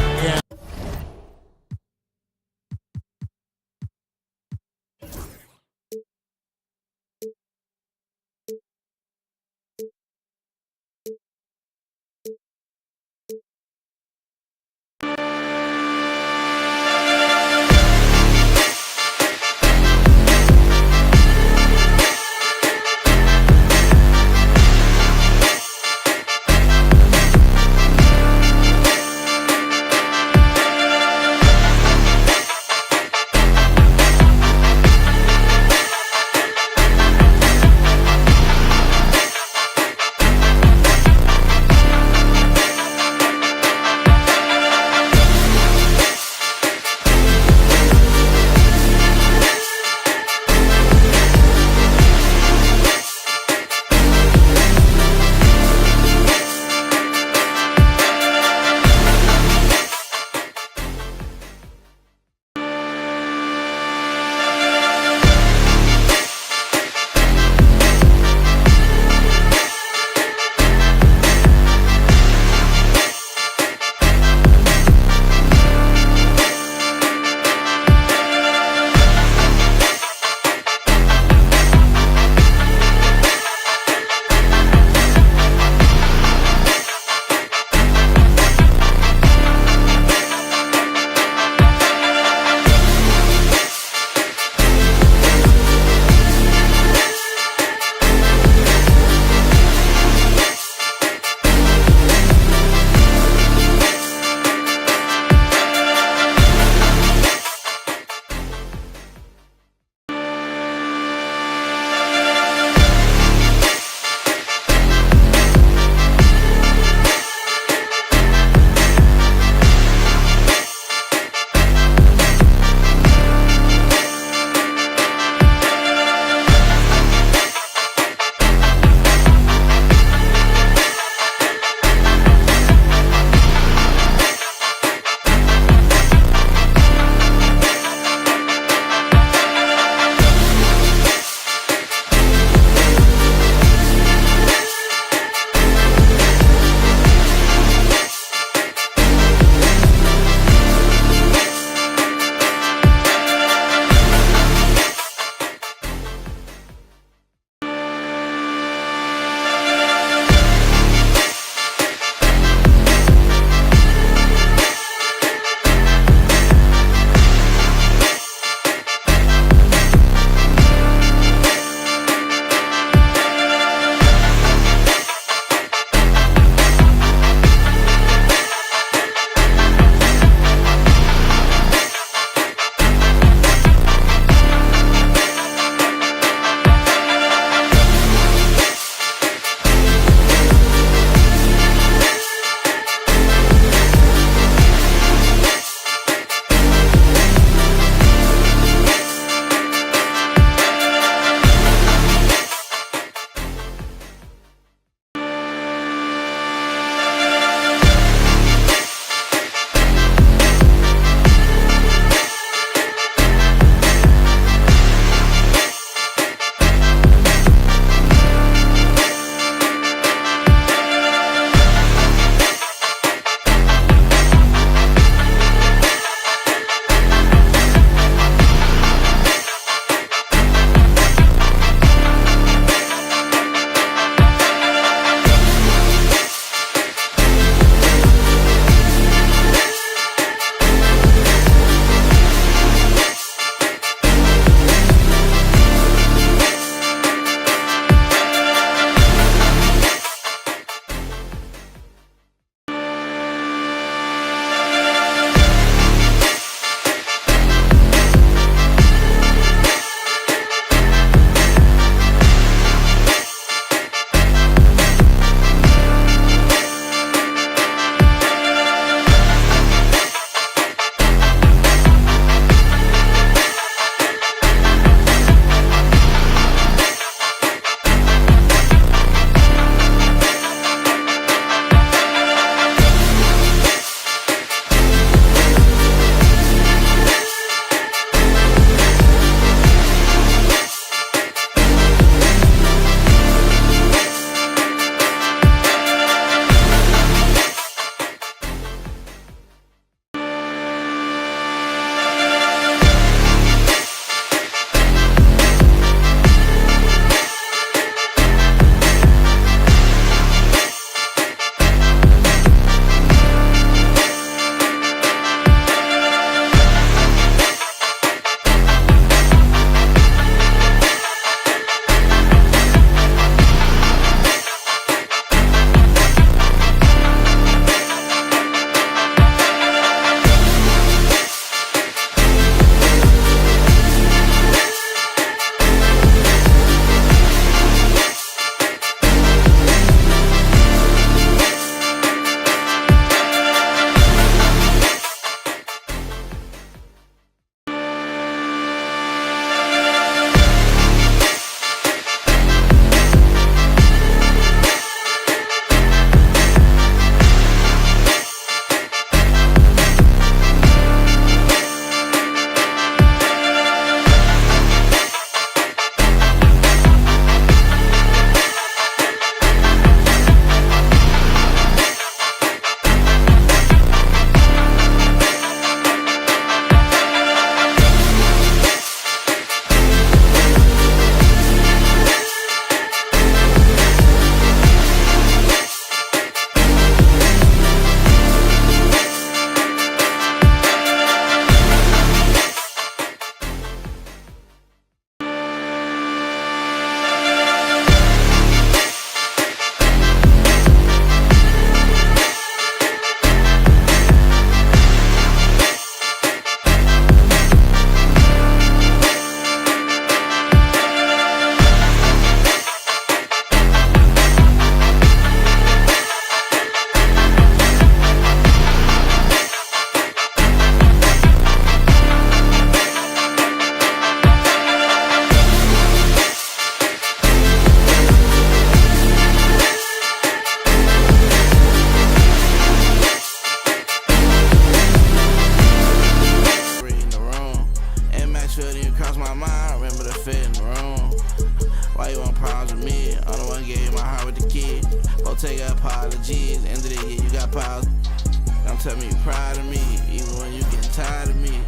tell me you proud of me, even when you getting tired of me.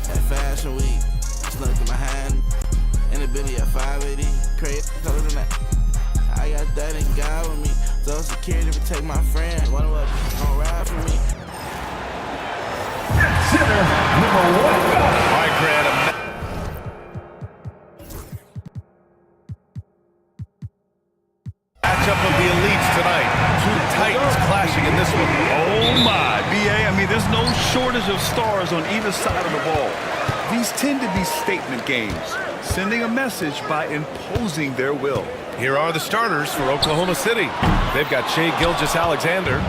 At Fashion Week, just look at my hand. In the Billy at 580, crazy color than that. I got that in God with me. So security protect my friend. Wonder what gon' ride for me. Center, number 1. Mike Grant. Matchup of the elites tonight. Two titans clashing in this one. Oh my, BA, I mean, there's no shortage of stars on either side of the ball. These tend to be statement games, sending a message by imposing their will. Here are the starters for Oklahoma City. They've got Shai Gilgeous-Alexander,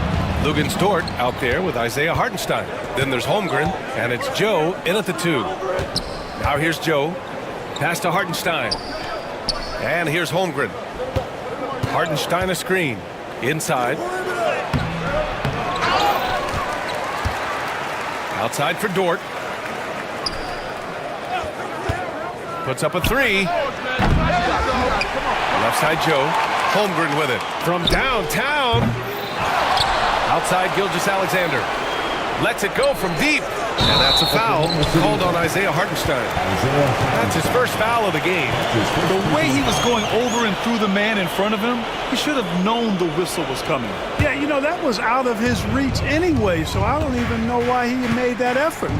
Lugens Dort out there with Isaiah Hartenstein. Then there's Holmgren, and it's Joe in at the 2. Now here's Joe. Pass to Hartenstein. And here's Holmgren. Hartenstein a screen. Inside. Outside for Dort. Puts up a 3. Left side Joe. Holmgren with it. From downtown. Outside Gilgeous-Alexander. Lets it go from deep. And that's a foul called on Isaiah Hartenstein. That's his first foul of the game. The way he was going over and through the man in front of him, he should have known the whistle was coming. Yeah, you know, that was out of his reach anyway, so I don't even know why he made that effort.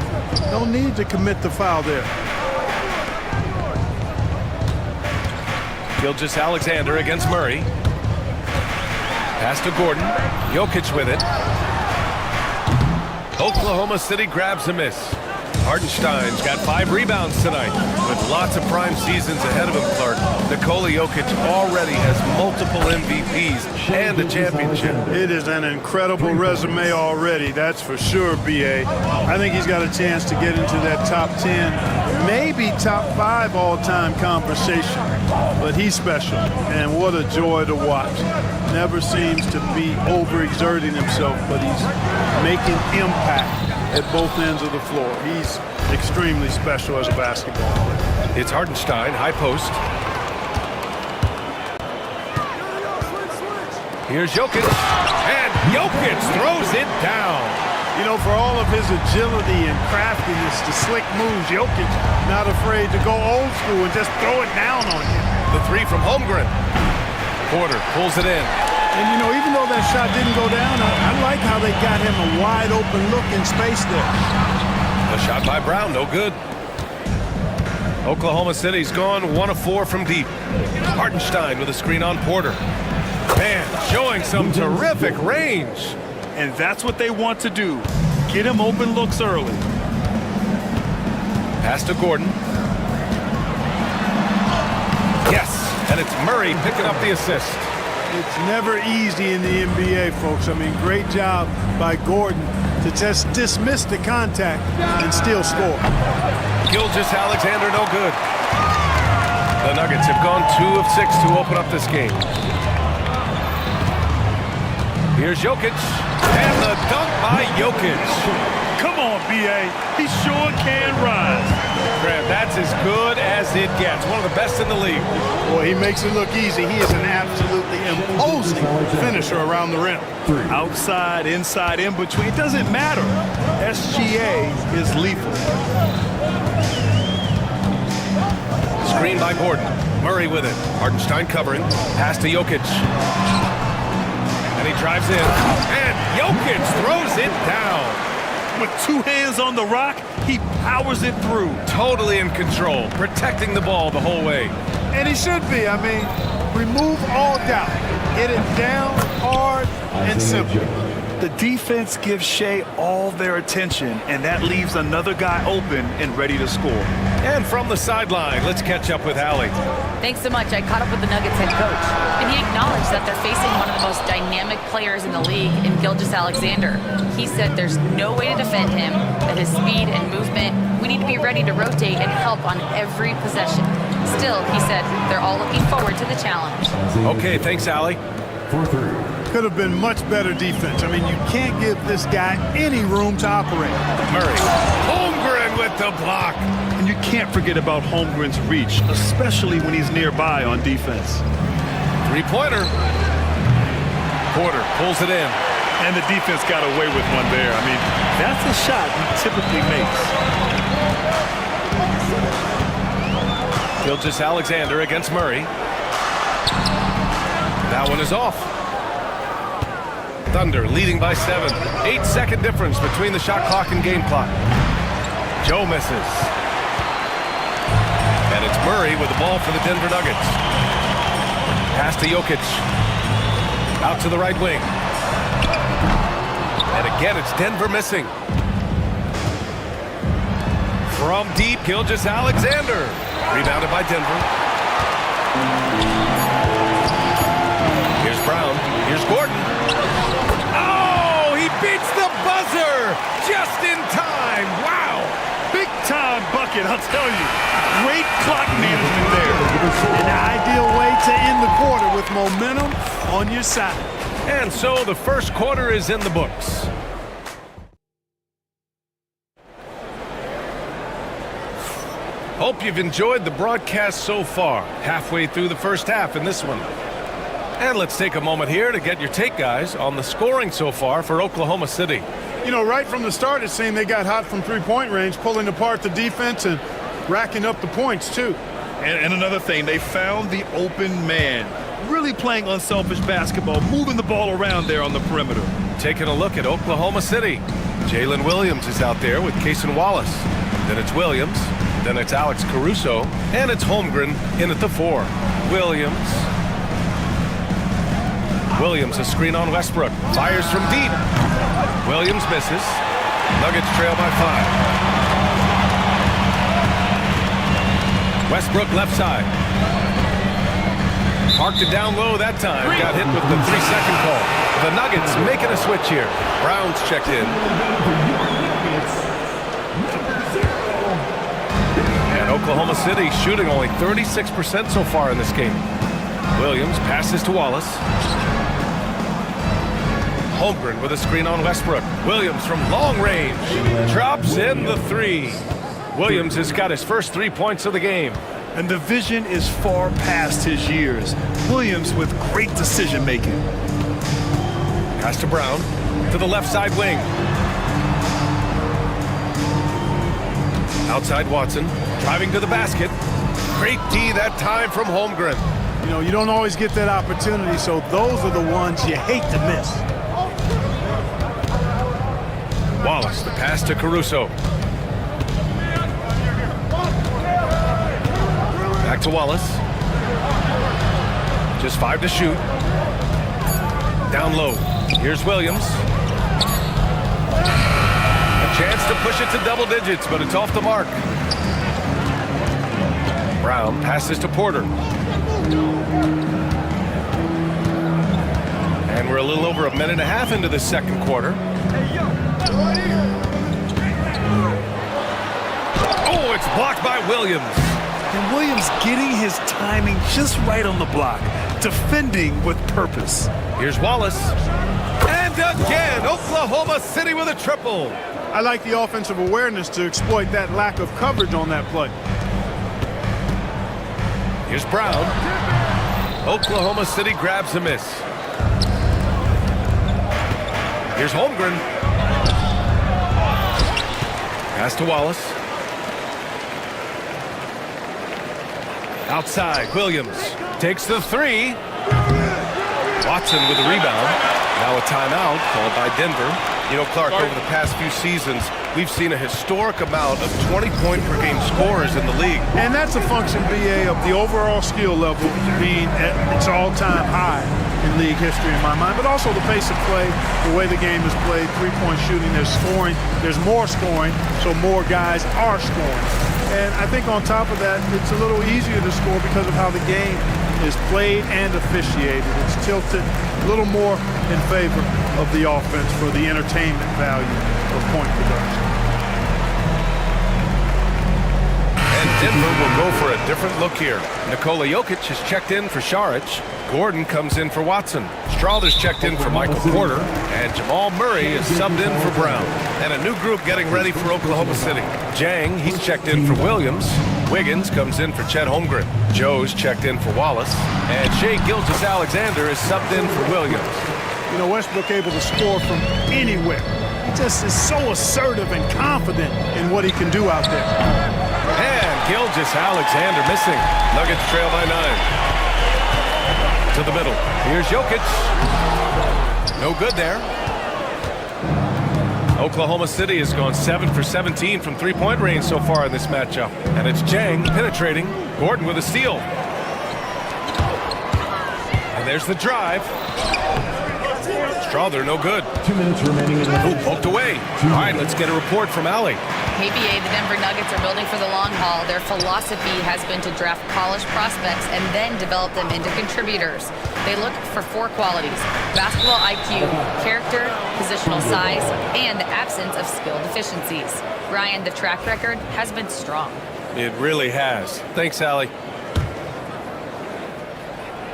No need to commit the foul there. Gilgeous-Alexander against Murray. Pass to Gordon. Jokic with it. Oklahoma City grabs a miss. Hartenstein's got 5 rebounds tonight, with lots of prime seasons ahead of him, Clark. Nikola Jokic already has multiple MVPs and a championship. It is an incredible resume already, that's for sure, B.A. I think he's got a chance to get into that top 10, maybe top 5 all-time conversation. But he's special, and what a joy to watch. Never seems to be overexerting himself, but he's making impact at both ends of the floor. He's extremely special as a basketball player. It's Hartenstein, high post. Here's Jokic, and Jokic throws it down. You know, for all of his agility and craftiness, the slick moves, Jokic not afraid to go old school and just throw it down on you. The 3 from Holmgren. Porter pulls it in. And, you know, even though that shot didn't go down, I like how they got him a wide open look in space there. A shot by Brown, no good. Oklahoma City's gone 1 of 4 from deep. Hartenstein with a screen on Porter. Man, showing some terrific range. And that's what they want to do. Get him open looks early. Pass to Gordon. Yes, and it's Murray picking up the assist. It's never easy in the NBA, folks. I mean, great job by Gordon to just dismiss the contact and still score. Gilgeous-Alexander, no good. The Nuggets have gone 2 of 6 to open up this game. Here's Jokic, and the dunk by Jokic. Come on, B.A. He sure can rise. Grant, that's as good as it gets. One of the best in the league. Boy, he makes it look easy. He is an absolutely imposing finisher around the rim. Outside, inside, in between, it doesn't matter. SGA is lethal. Screen by Gordon. Murray with it. Hartenstein covering. Pass to Jokic. And he drives in. And Jokic throws it down. With 2 hands on the rock, he powers it through. Totally in control, protecting the ball the whole way. And he should be. I mean, remove all doubt. Get it down, hard, and simple. The defense gives Shai all their attention, and that leaves another guy open and ready to score. And from the sideline, let's catch up with Allie. Thanks so much. I caught up with the Nuggets head coach, and he acknowledged that they're facing one of the most dynamic players in the league in Gilgeous-Alexander. He said there's no way to defend him, that his speed and movement, we need to be ready to rotate and help on every possession. Still, he said they're all looking forward to the challenge. Okay, thanks, Allie. Could have been much better defense. I mean, you can't give this guy any room to operate. Murray. Holmgren with the block. And you can't forget about Holmgren's reach, especially when he's nearby on defense. 3-pointer. Porter pulls it in. And the defense got away with one there. I mean, that's a shot he typically makes. Gilgeous Alexander against Murray. That one is off. Thunder leading by 7. 8-second difference between the shot clock and game clock. Joe misses. And it's Murray with the ball for the Denver Nuggets. Pass to Jokic. Out to the right wing. And again, it's Denver missing. From deep, Gilgeous Alexander. Rebounded by Denver. Here's Brown. Here's Gordon. Oh, he beats the buzzer just in time. Wow. Big time bucket, I'll tell you. Great clock management there. An ideal way to end the quarter with momentum on your side. And so the first quarter is in the books. Hope you've enjoyed the broadcast so far. Halfway through the first half in this one. And let's take a moment here to get your take, guys, on the scoring so far for Oklahoma City. You know, right from the start, it seemed they got hot from three-point range, pulling apart the defense and racking up the points, too. And another thing, they found the open man. Really playing unselfish basketball, moving the ball around there on the perimeter. Taking a look at Oklahoma City. Jalen Williams is out there with Cason Wallace. Then it's Williams. Then it's Alex Caruso. And it's Holmgren in at the 4. Williams, a screen on Westbrook. Fires from deep. Williams misses. Nuggets trail by 5. Westbrook left side. Parked it down low that time. Got hit with the 3-second call. The Nuggets making a switch here. Brown's checked in. And Oklahoma City shooting only 36% so far in this game. Williams passes to Wallace. Holmgren with a screen on Westbrook. Williams from long range. Drops in the 3. Williams has got his first 3 points of the game. And the vision is far past his years. Williams with great decision-making. Pass to Brown, to the left side wing. Outside Watson, driving to the basket. Great D that time from Holmgren. You know, you don't always get that opportunity, so those are the ones you hate to miss. Wallace, the pass to Caruso. Back to Wallace. Just 5 to shoot. Down low. Here's Williams. A chance to push it to double digits, but it's off the mark. Brown passes to Porter. And we're a little over a minute and a half into the second quarter. Oh, it's blocked by Williams. And Williams getting his timing just right on the block. Defending with purpose. Here's Wallace. And again, Oklahoma City with a triple. I like the offensive awareness to exploit that lack of coverage on that play. Here's Brown. Oklahoma City grabs a miss. Here's Holmgren. Pass to Wallace. Outside, Williams takes the 3. Watson with the rebound. Now a timeout called by Denver. You know, Clark, over the past few seasons, we've seen a historic amount of 20-point-per-game scorers in the league. And that's a function, BA, of the overall skill level being at its all-time high in league history in my mind, but also the pace of play, the way the game is played, three-point shooting, there's scoring, there's more scoring, so more guys are scoring. And I think on top of that, it's a little easier to score because of how the game is played and officiated. It's tilted a little more in favor of the offense for the entertainment value of point production. And Denver will go for a different look here. Nikola Jokic has checked in for Šarić. Gordon comes in for Watson. Strawther's checked in for Michael Porter. And Jamal Murray is subbed in for Brown. And a new group getting ready for Oklahoma City. Jang, he's checked in for Williams. Wiggins comes in for Chet Holmgren. Joe's checked in for Wallace. And Shai Gilgeous-Alexander is subbed in for Williams. You know, Westbrook able to score from anywhere. He just is so assertive and confident in what he can do out there. And Gilgeous-Alexander missing. Nuggets trail by 9. To the middle. Here's Jokic. No good there. Oklahoma City has gone 7 for 17 from three-point range so far in this matchup. And it's Jang penetrating. Gordon with a steal. And there's the drive. Strawther, no good. 2 minutes remaining in the Poked away. All right, let's get a report from Allie. KBA, the Denver Nuggets are building for the long haul. Their philosophy has been to draft polished prospects and then develop them into contributors. They look for 4 qualities: basketball IQ, character, positional size, and the absence of skill deficiencies. Ryan, the track record has been strong. It really has. Thanks, Allie.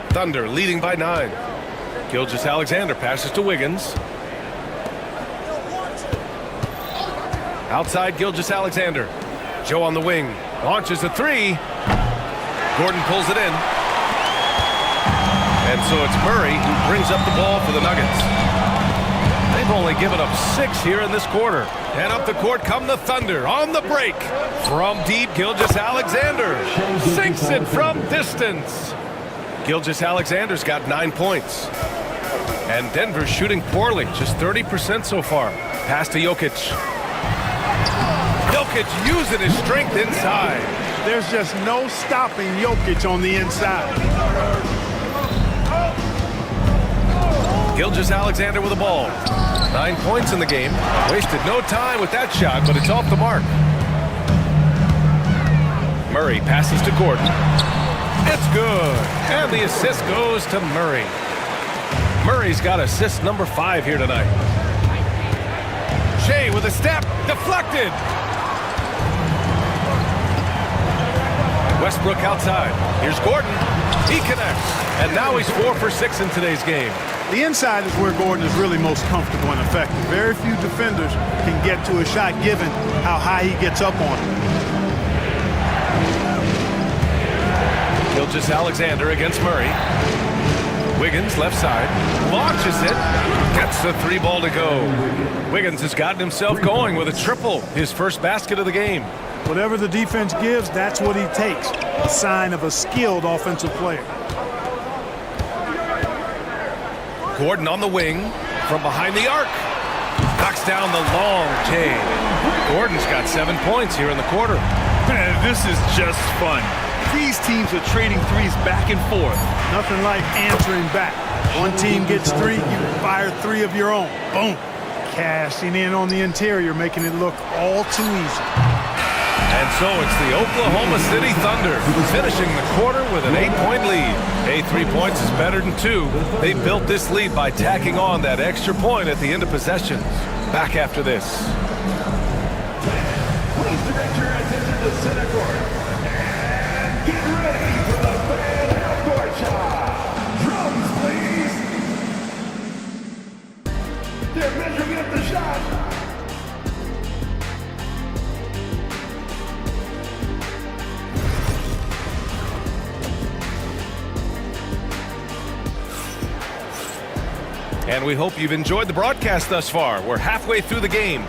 Thunder leading by 9. Gilgeous-Alexander passes to Wiggins. Outside Gilgeous-Alexander. Joe on the wing. Launches a 3. Gordon pulls it in. And so it's Murray who brings up the ball for the Nuggets. They've only given up 6 here in this quarter. And up the court come the Thunder on the break. From deep, Gilgeous-Alexander sinks it from distance. Gilgeous-Alexander's got 9 points. And Denver's shooting poorly, just 30% so far. Pass to Jokic. Jokic using his strength inside. There's just no stopping Jokic on the inside. Gilgeous-Alexander with the ball. 9 points in the game. Wasted no time with that shot, but it's off the mark. Murray passes to Gordon. It's good. And the assist goes to Murray. Murray's got assist number 5 here tonight. Shea with a step. Deflected. Westbrook outside. Here's Gordon. He connects. And now he's 4 for 6 in today's game. The inside is where Gordon is really most comfortable and effective. Very few defenders can get to a shot given how high he gets up on it. Gilgeous-Alexander against Murray. Wiggins left side. Launches it. Gets the 3 ball to go. Wiggins has gotten himself going with a triple. His first basket of the game. Whatever the defense gives, that's what he takes. A sign of a skilled offensive player. Gordon on the wing from behind the arc. Knocks down the long J. Gordon's got 7 points here in the quarter. Man, this is just fun. These teams are trading threes back and forth. Nothing like answering back. One team gets 3, you fire 3 of your own. Boom. Cashing in on the interior, making it look all too easy. And so it's the Oklahoma City Thunder finishing the quarter with an 8-point lead. 3 points is better than 2. They built this lead by tacking on that extra point at the end of possessions. Back after this. Please direct your attention to center court. And get ready for the fan half-court shot. Drums, please. They're measuring up the shot. And we hope you've enjoyed the broadcast thus far. We're halfway through the game.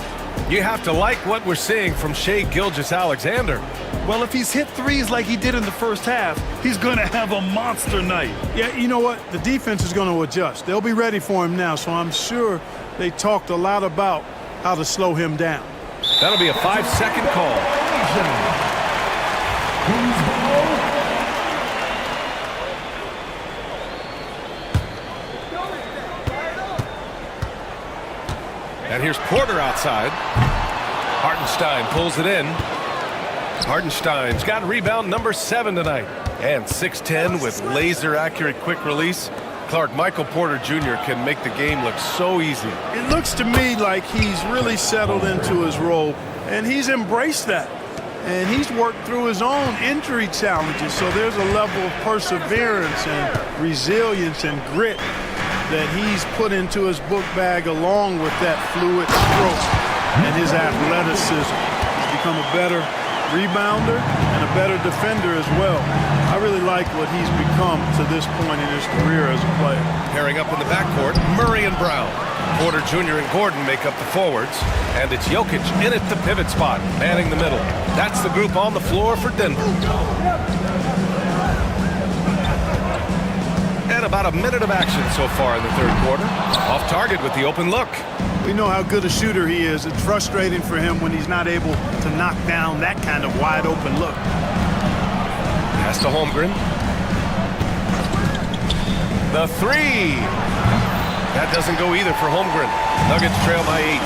You have to like what we're seeing from Shea Gilgeous-Alexander. Well, if he's hit threes like he did in the first half, he's going to have a monster night. Yeah, you know what? The defense is going to adjust. They'll be ready for him now, so I'm sure they talked a lot about how to slow him down. That'll be a 5-second call. And here's Porter outside. Hartenstein pulls it in. Hartenstein's got rebound number 7 tonight. And 6'10" with laser-accurate quick release. Clark, Michael Porter Jr. can make the game look so easy. It looks to me like he's really settled into his role, and he's embraced that. And he's worked through his own injury challenges, so there's a level of perseverance and resilience and grit that he's put into his book bag along with that fluid stroke and his athleticism. He's become a better rebounder, and a better defender as well. I really like what he's become to this point in his career as a player. Pairing up in the backcourt, Murray and Brown. Porter Jr. and Gordon make up the forwards, and it's Jokic in at the pivot spot, manning the middle. That's the group on the floor for Denver. And about a minute of action so far in the third quarter. Off target with the open look. We know how good a shooter he is. It's frustrating for him when he's not able to knock down that kind of wide open look. Pass to Holmgren. The three. That doesn't go either for Holmgren. Nuggets trail by 8.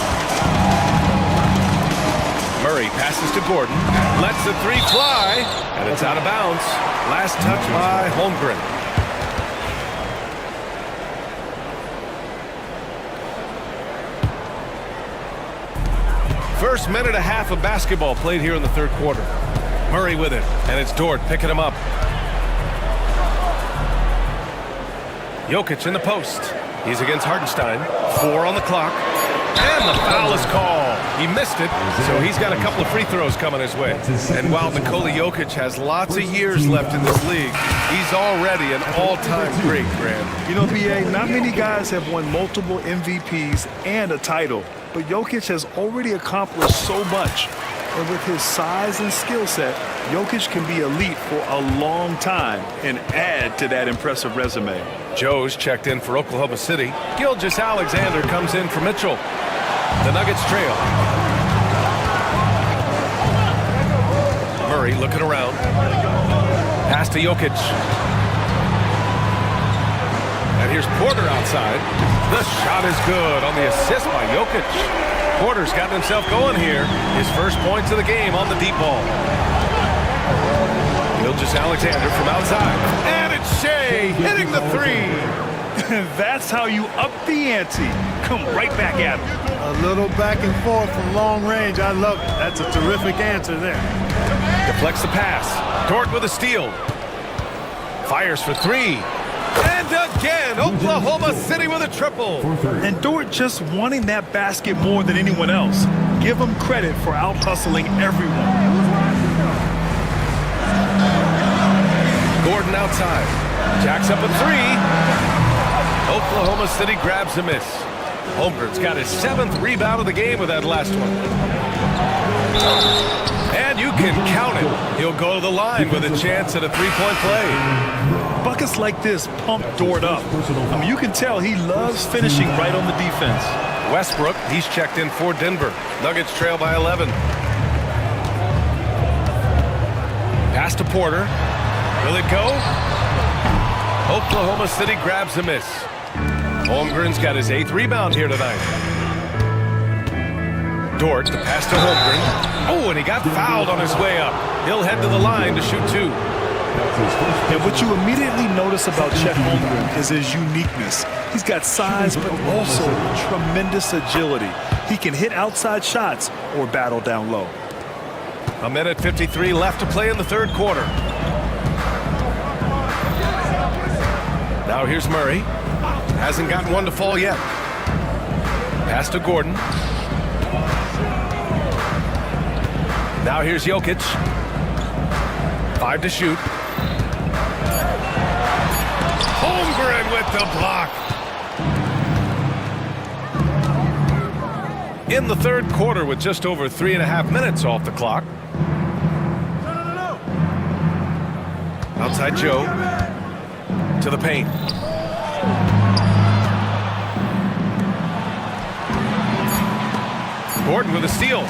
Murray passes to Gordon. Lets the three fly. And it's out of bounds. Last touch by Holmgren. First minute and a half of basketball played here in the third quarter. Murray with it, and it's Dort picking him up. Jokic in the post. He's against Hartenstein. 4 on the clock. And the foul is called. He missed it, so he's got a couple of free throws coming his way. And while Nikola Jokic has lots of years left in this league, he's already an all-time great, Grant. You know, BA, not many guys have won multiple MVPs and a title, but Jokic has already accomplished so much. And with his size and skill set, Jokic can be elite for a long time and add to that impressive resume. Joe's checked in for Oklahoma City. Gilgeous-Alexander comes in for Mitchell. The Nuggets trail. Murray looking around. Pass to Jokic. And here's Porter outside. The shot is good on the assist by Jokic. Porter's gotten himself going here. His first points of the game on the deep ball. Gilgeous-Alexander from outside. And it's Shea hitting the three. That's how you up the ante. Come right back at him. A little back and forth from long range. I love it. That's a terrific answer there. Deflects the pass. Dort with a steal. Fires for three. And again, Oklahoma City with a triple. And Dort just wanting that basket more than anyone else. Give him credit for out-hustling everyone. Gordon outside. Jacks up a three. Oklahoma City grabs a miss. Holmgren's got his 7th rebound of the game with that last one. And you can count it. He'll go to the line with a chance at a three-point play. Buckets like this pump Dort up. I mean, you can tell he loves finishing right on the defense. Westbrook, he's checked in for Denver. Nuggets trail by 11. Pass to Porter. Will it go? Oklahoma City grabs a miss. Holmgren's got his 8th rebound here tonight. Dort, the pass to Holmgren. Oh, and he got fouled on his way up. He'll head to the line to shoot 2. And what you immediately notice about Chet Holmgren is his uniqueness. He's got size, but also tremendous agility. He can hit outside shots or battle down low. A minute 53 left to play in the third quarter. Now here's Murray. Hasn't gotten one to fall yet. Pass to Gordon. Now here's Jokic. 5 to shoot. Holmgren with the block. In the third quarter with just over 3.5 minutes off the clock. Outside Joe. To the paint. Gordon with a steal.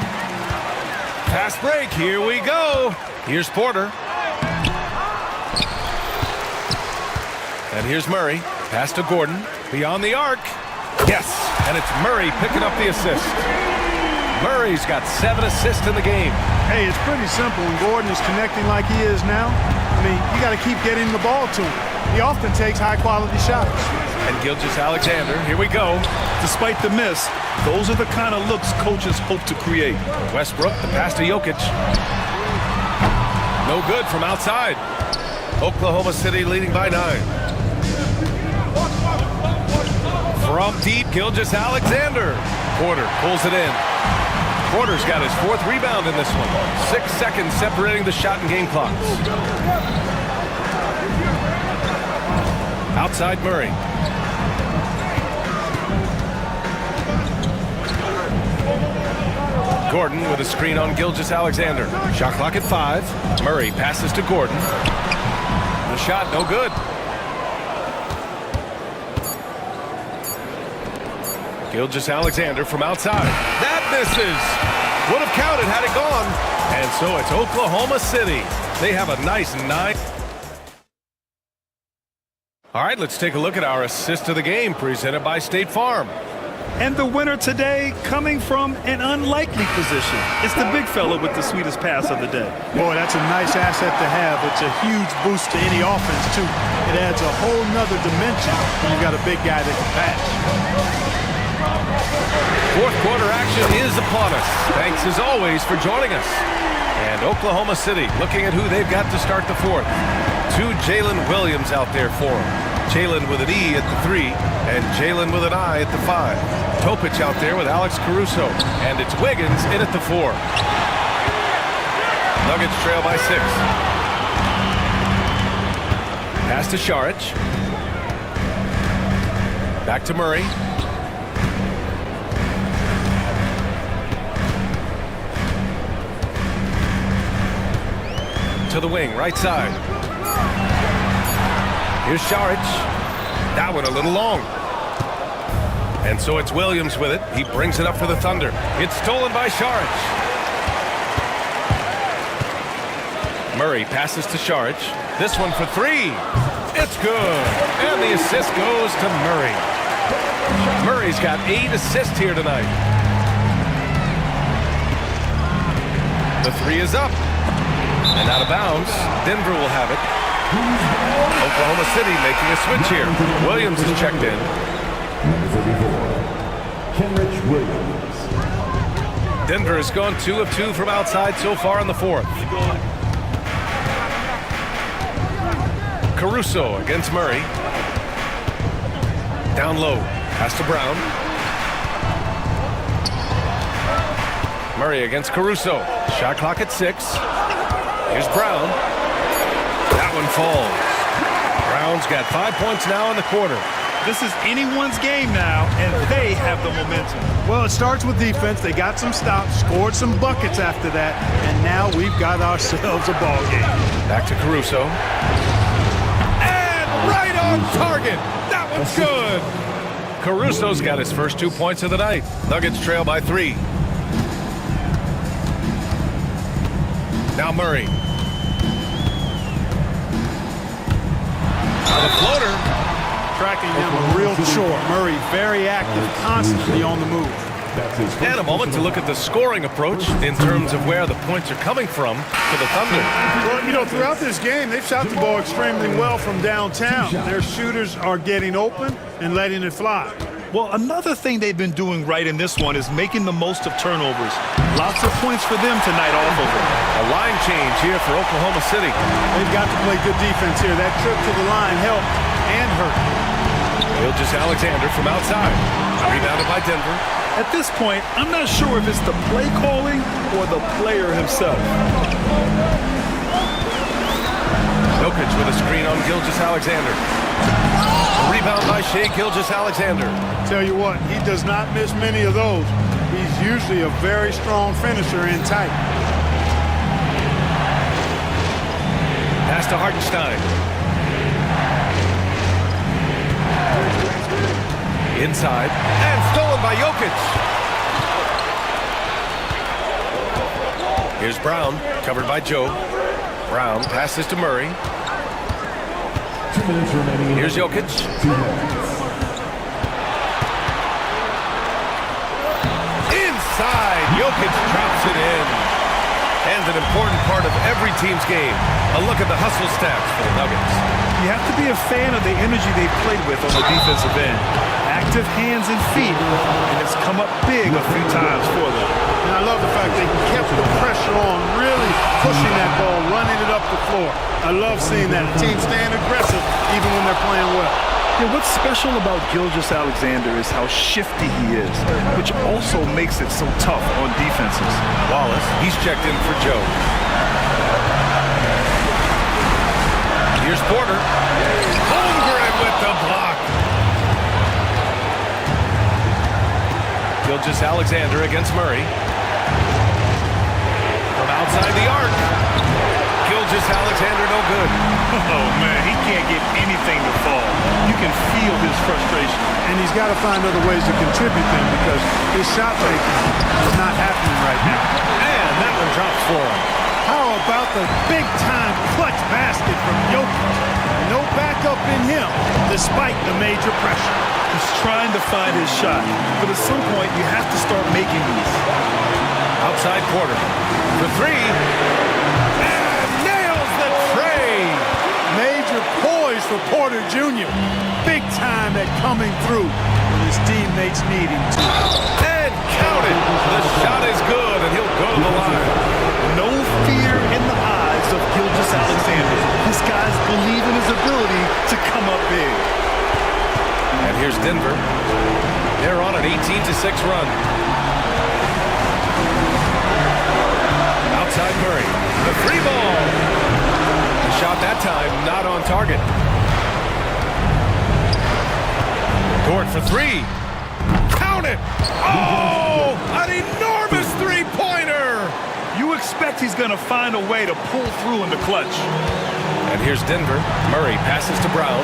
Fast break. Here we go. Here's Porter. And here's Murray. Pass to Gordon. Beyond the arc. Yes. And it's Murray picking up the assist. Murray's got 7 assists in the game. Hey, it's pretty simple when Gordon is connecting like he is now. I mean, you got to keep getting the ball to him. He often takes high-quality shots. And Gilgeous-Alexander, here we go. Despite the miss, those are the kind of looks coaches hope to create. Westbrook, the pass to Jokic. No good from outside. Oklahoma City leading by 9. From deep, Gilgeous-Alexander. Porter pulls it in. Porter's got his 4th rebound in this one. 6 seconds separating the shot and game clocks. Outside Murray. Gordon with a screen on Gilgeous-Alexander. Shot clock at 5. Murray passes to Gordon. The shot no good. Gilgeous-Alexander from outside. That misses. Would have counted had it gone. And so it's Oklahoma City. They have a nice 9. All right, let's take a look at our assist of the game presented by State Farm. And the winner today coming from an unlikely position. It's the big fella with the sweetest pass of the day. Boy, that's a nice asset to have. It's a huge boost to any offense, too. It adds a whole nother dimension when you've got a big guy that can pass. 4th quarter action is upon us. Thanks as always for joining us. And Oklahoma City looking at who they've got to start the 4th. 2 Jalen Williams out there for them. Jalen with an E at the 3 and Jalen with an I at the 5. Topic out there with Alex Caruso. And it's Wiggins in at the 4. Nuggets trail by 6. Pass to Šarić. Back to Murray. To the wing, right side. Here's Šarić. That one a little long. And so it's Williams with it. He brings it up for the Thunder. It's stolen by Šarić. Murray passes to Šarić. This one for 3. It's good. And the assist goes to Murray. Murray's got 8 assists here tonight. The 3 is up. And out of bounds. Denver will have it. Oklahoma City making a switch here. Williams is checked in. Denver has gone 2 of 2 from outside so far in the 4th. Caruso against Murray. Down low. Pass to Brown. Murray against Caruso. Shot clock at 6. Here's Brown. That one falls. Brown's got 5 points now in the quarter. This is anyone's game now, and they have the momentum. Well, it starts with defense. They got some stops, scored some buckets after that, and now we've got ourselves a ball game. Back to Caruso. And right on target. That one's good. Caruso's got his first 2 points of the night. Nuggets trail by 3. Now Murray. On the floater. Tracking him a real chore. Murray very active, constantly on the move. And a moment to look at the scoring approach in terms of where the points are coming from for the Thunder. Well, you know, throughout this game, they've shot the ball extremely well from downtown. Their shooters are getting open and letting it fly. Well, another thing they've been doing right in this one is making the most of turnovers. Lots of points for them tonight off of it. A line change here for Oklahoma City. They've got to play good defense here. That trip to the line helped and hurt. Gilgeous-Alexander from outside. Rebounded by Denver. At this point, I'm not sure if it's the play calling or the player himself. Jokic with a screen on Gilgeous-Alexander. A rebound by Shai Gilgeous-Alexander. Tell you what, he does not miss many of those. He's usually a very strong finisher in tight. Pass to Hartenstein. Inside. And stolen by Jokic. Here's Brown, covered by Joe. Brown passes to Murray. Here's Jokic. Inside, Jokic drops it in. And an important part of every team's game. A look at the hustle stats for the Nuggets. You have to be a fan of the energy they've played with on the defensive end. Active hands and feet, and it's come up big a few times for them. And I love the fact they kept the pressure on, really pushing that ball, running it up the floor. I love seeing that. The team staying aggressive even when they're playing well. Yeah, what's special about Gilgeous-Alexander is how shifty he is, which also makes it so tough on defenses. Wallace, he's checked in for Joe. Here's Porter. Holmgren with the block. Gilgeous-Alexander against Murray. From outside the arc. Gilgeous-Alexander no good. Oh, man, he can't get anything to fall. You can feel his frustration. And he's got to find other ways to contribute them because his shot making is not happening right now. And that one drops for him. How about the big-time clutch basket from Jokic? No backup in him, despite the major pressure. He's trying to find his shot, but at some point you have to start making these. Outside Porter. The three. And nails the tray. Major poise for Porter Jr. Big time at coming through when his teammates need him to. And counted. The shot is good, and he'll go to the line. No fear in the eyes of Gilgeous-Alexander. These guys believe in his ability to come up big. And here's Denver. They're on an 18-6 run. Outside Murray. The free ball. The shot that time not on target. Dort for three. Count it. Oh, an enormous three-pointer. You expect he's going to find a way to pull through in the clutch. And here's Denver. Murray passes to Brown.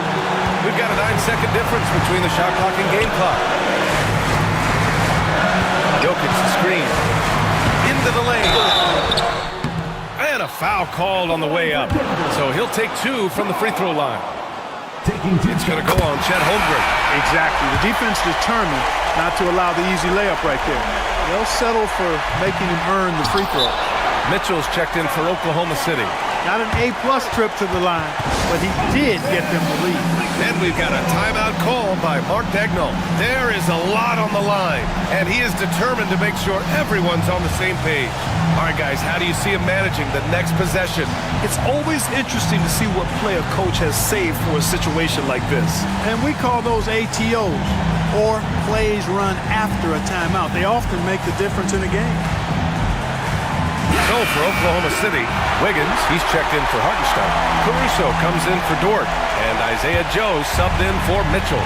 We've got a 9-second difference between the shot clock and game clock. Jokic the screen. Into the lane. And a foul called on the way up. So he'll take two from the free throw line. It's going to go on Chet Holmgren. Exactly. The defense determined not to allow the easy layup right there. They'll settle for making him earn the free throw. Mitchell's checked in for Oklahoma City. Not an A-plus trip to the line, but he did get them the lead. And we've got a timeout call by Mark Daigneault. There is a lot on the line, and he is determined to make sure everyone's on the same page. All right, guys, how do you see him managing the next possession? It's always interesting to see what play a coach has saved for a situation like this. And we call those ATOs, or plays run after a timeout. They often make the difference in a game. So for Oklahoma City, Wiggins, he's checked in for Hartenstein. Caruso comes in for Dort. And Isaiah Joe subbed in for Mitchell.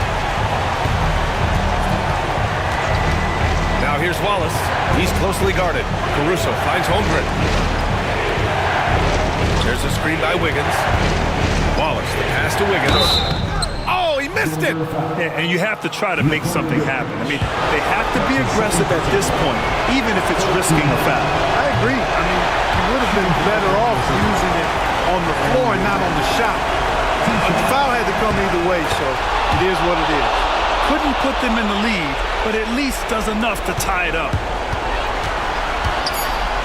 Now here's Wallace. He's closely guarded. Caruso finds Holmgren. There's a screen by Wiggins. Wallace, the pass to Wiggins. Oh, he missed it! Yeah, and you have to try to make something happen. I mean, they have to be aggressive at this point, even if it's risking a foul. I agree. I mean, he would have been better off using it on the floor and not on the shot. But the foul had to come either way, so it is what it is. Couldn't put them in the lead, but at least does enough to tie it up.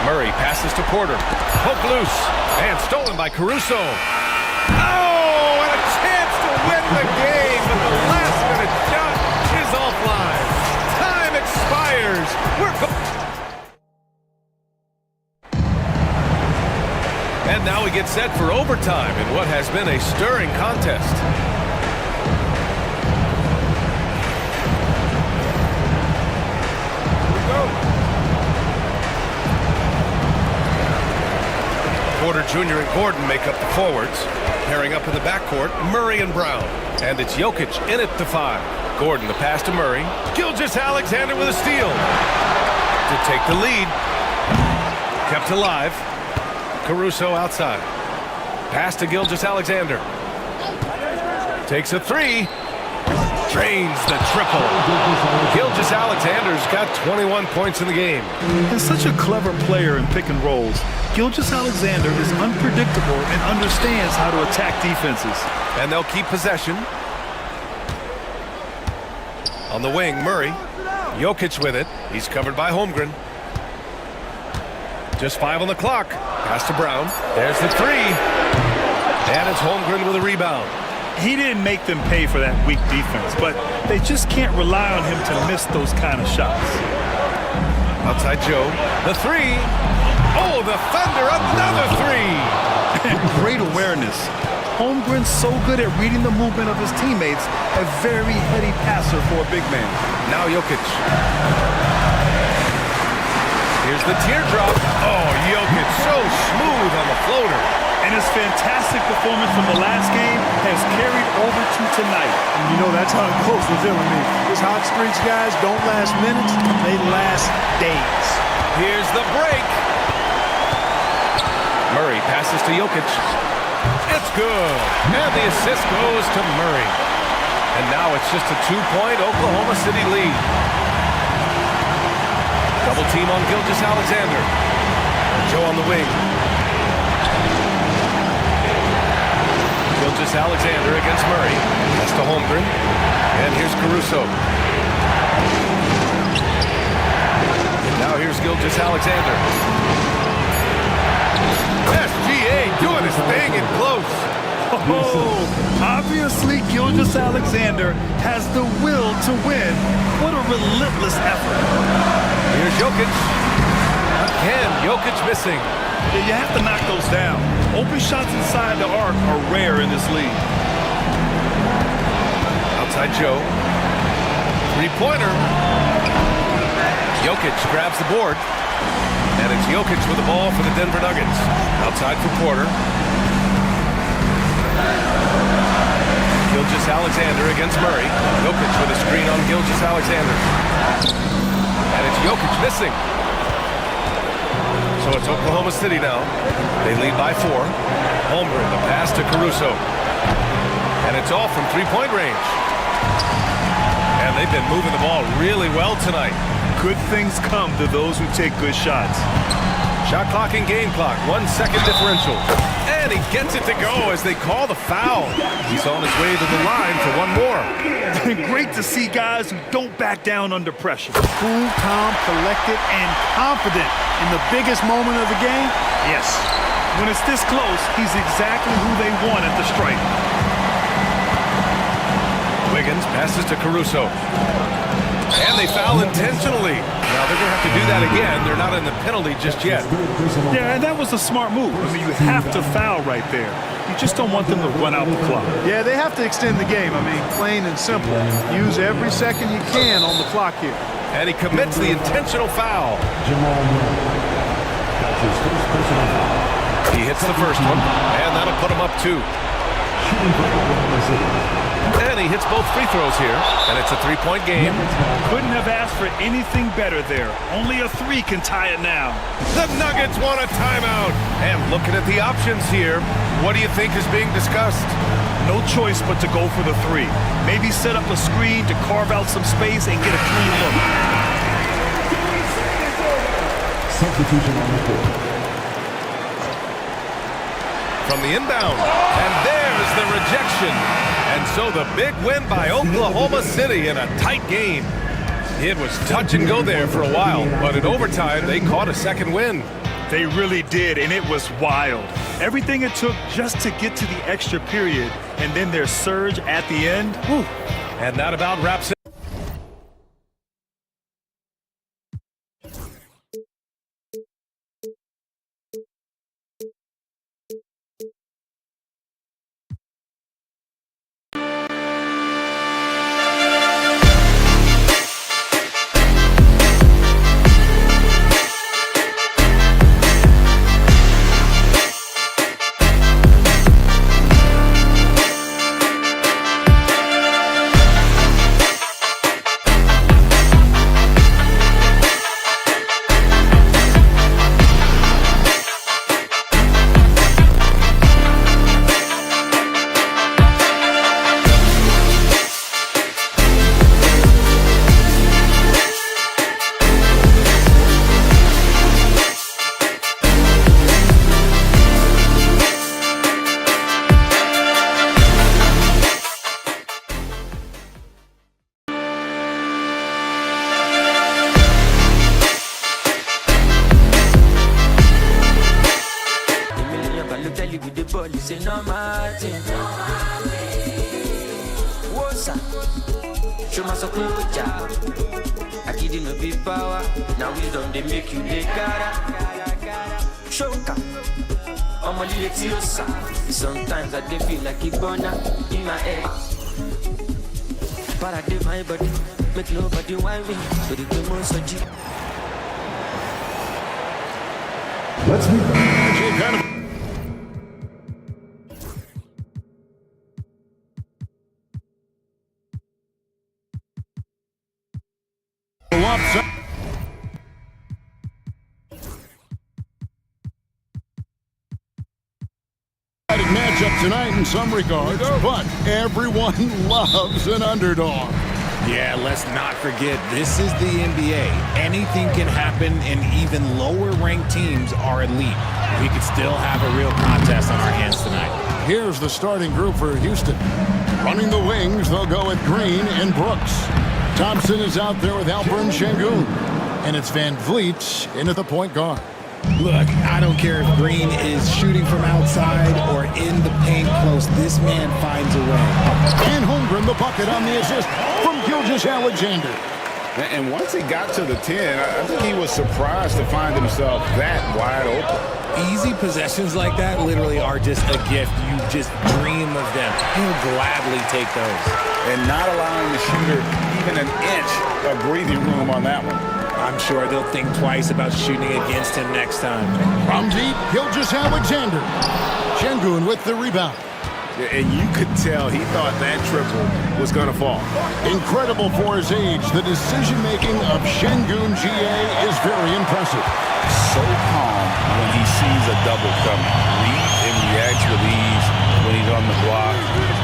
Murray passes to Porter. Hook loose. And stolen by Caruso. Oh, and a chance to win the game, but the last-minute shot is offline. Time expires. And now we get set for overtime in what has been a stirring contest. Porter Jr. and Gordon make up the forwards. Pairing up in the backcourt, Murray and Brown. And it's Jokic in at the 5. Gordon, the pass to Murray. Gilgeous-Alexander with a steal. To take the lead. Kept alive. Caruso outside. Pass to Gilgeous-Alexander. Takes a 3. Drains the triple. Gilgeous-Alexander's got 21 points in the game. He's such a clever player in pick and rolls. Gilgeous-Alexander is unpredictable and understands how to attack defenses. And they'll keep possession. On the wing, Murray. Jokic with it. He's covered by Holmgren. Just 5 on the clock. Pass to Brown. There's the 3. And it's Holmgren with a rebound. He didn't make them pay for that weak defense, but they just can't rely on him to miss those kind of shots. Outside Joe. The 3. Oh, the Thunder, another 3. Great awareness. Holmgren's so good at reading the movement of his teammates, a very heady passer for a big man. Now Jokic. Here's the teardrop. Oh, Jokic so smooth on the floater. And his fantastic performance from the last game has carried over to tonight. And you know that's how it goes with him. I mean, his hot streaks, guys, don't last minutes. They last days. Here's the break. Murray passes to Jokic. It's good. And the assist goes to Murray. And now it's just a 2-point Oklahoma City lead. Double team on Gilgeous-Alexander. Joe on the wing. Gilgeous-Alexander against Murray. That's to Holmgren. And here's Caruso. And now here's Gilgeous-Alexander. SGA doing his thing in close. Oh, obviously Gilgeous-Alexander has the will to win. What a relentless effort. Here's Jokic. Again, Jokic missing. Yeah, you have to knock those down. Open shots inside the arc are rare in this league. Outside Joe. Three-pointer. Jokic grabs the board. And it's Jokic with the ball for the Denver Nuggets. Outside for Porter. Gilgeous-Alexander against Murray. Jokic with a screen on Gilgeous-Alexander. And it's Jokic missing. So it's Oklahoma City now. They lead by 4. Holmgren, the pass to Caruso. And it's all from three-point range. And they've been moving the ball really well tonight. Good things come to those who take good shots. Shot clock and game clock, 1 second differential. And he gets it to go as they call the foul. He's on his way to the line for one more. Great to see guys who don't back down under pressure. Cool, calm, collected, and confident in the biggest moment of the game. Yes. When it's this close, he's exactly who they want at the stripe. Wiggins passes to Caruso. And they foul intentionally. Now they're going to have to do that again. They're not in the penalty just yet. Yeah, and that was a smart move. I mean, you have to foul right there. You just don't want them to run out the clock. Yeah, they have to extend the game. I mean, plain and simple. Use every second you can on the clock here. And he commits the intentional foul. He hits the first one, and that'll put him up 2. And he hits both free throws here, and it's a 3-point game. Couldn't have asked for anything better there. Only a 3 can tie it now. The Nuggets want a timeout. And looking at the options here, what do you think is being discussed? No choice but to go for the 3. Maybe set up a screen to carve out some space and get a clean look. Substitution on the court. From the inbound, and there's the rejection. And so the big win by Oklahoma City in a tight game. It was touch and go there for a while, but in overtime, they caught a second win. They really did, and it was wild. Everything it took just to get to the extra period, and then their surge at the end. Whew. And that about wraps it. Say no Martin. What's up? Show my so cool job. I didn't know big power. Now we don't they make you the cara. Show up. I'm on the to your side. Sometimes I do feel like it burn out in my head. But I do my body, make nobody want me. But it do more so deep. Let's meet kind of. Matchup tonight in some regards, but everyone loves an underdog. Yeah, let's not forget, this is the NBA. Anything can happen, and even lower-ranked teams are elite. We could still have a real contest on our hands tonight. Here's the starting group for Houston. Running the wings, they'll go with Green and Brooks. Thompson is out there with Alperen Şengün. And it's Van Vliet in at the point guard. Look, I don't care if Green is shooting from outside or in the paint close. This man finds a way. And Holmgren, the bucket on the assist from Gilgeous-Alexander. And once he got to the 10, I think he was surprised to find himself that wide open. Easy possessions like that literally are just a gift. You just dream of them. He'll gladly take those. And not allowing the shooter even an inch of breathing room on that one. I'm sure they'll think twice about shooting against him next time. From deep, Gilgeous-Alexander. Şengün with the rebound. And you could tell he thought that triple was going to fall. Incredible for his age. The decision-making of Şengün GA is very impressive. So calm when he sees a double coming. Reads and reacts with ease when he's on the block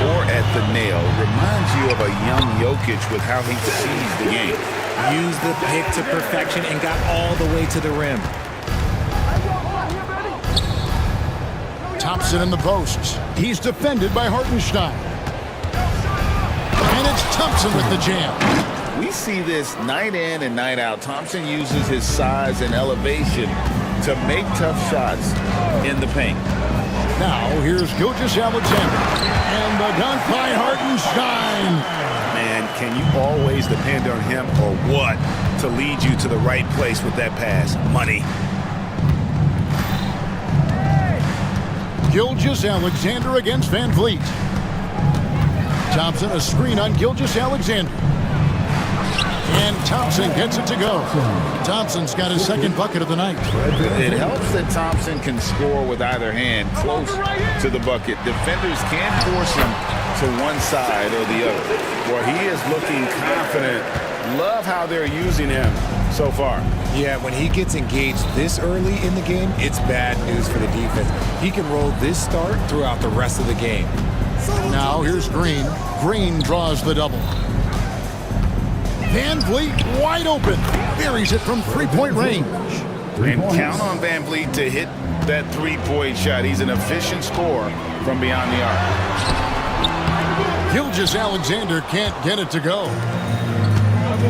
or at the nail. Reminds you of a young Jokic with how he sees the game. Used the pick to perfection and got all the way to the rim. Thompson in the post. He's defended by Hartenstein. And it's Thompson with the jam. We see this night in and night out. Thompson uses his size and elevation to make tough shots in the paint. Now here's Gilgeous-Alexander. And the dunk by Hartenstein. Man, can you always depend on him or what to lead you to the right place with that pass? Money. Gilgeous-Alexander against Van Vliet. Thompson, a screen on Gilgeous-Alexander. And Thompson gets it to go. Thompson's got his second bucket of the night. It helps that Thompson can score with either hand close to the bucket. Defenders can't force him to one side or the other. Where he is looking confident. Love how they're using him so far. Yeah, when he gets engaged this early in the game, it's bad news for the defense. He can roll this start throughout the rest of the game. Now here's Green. Green draws the double. Van Vliet wide open. Buries it from three-point range. And count on Van Vliet to hit that three-point shot. He's an efficient scorer from beyond the arc. Gilgeous-Alexander can't get it to go.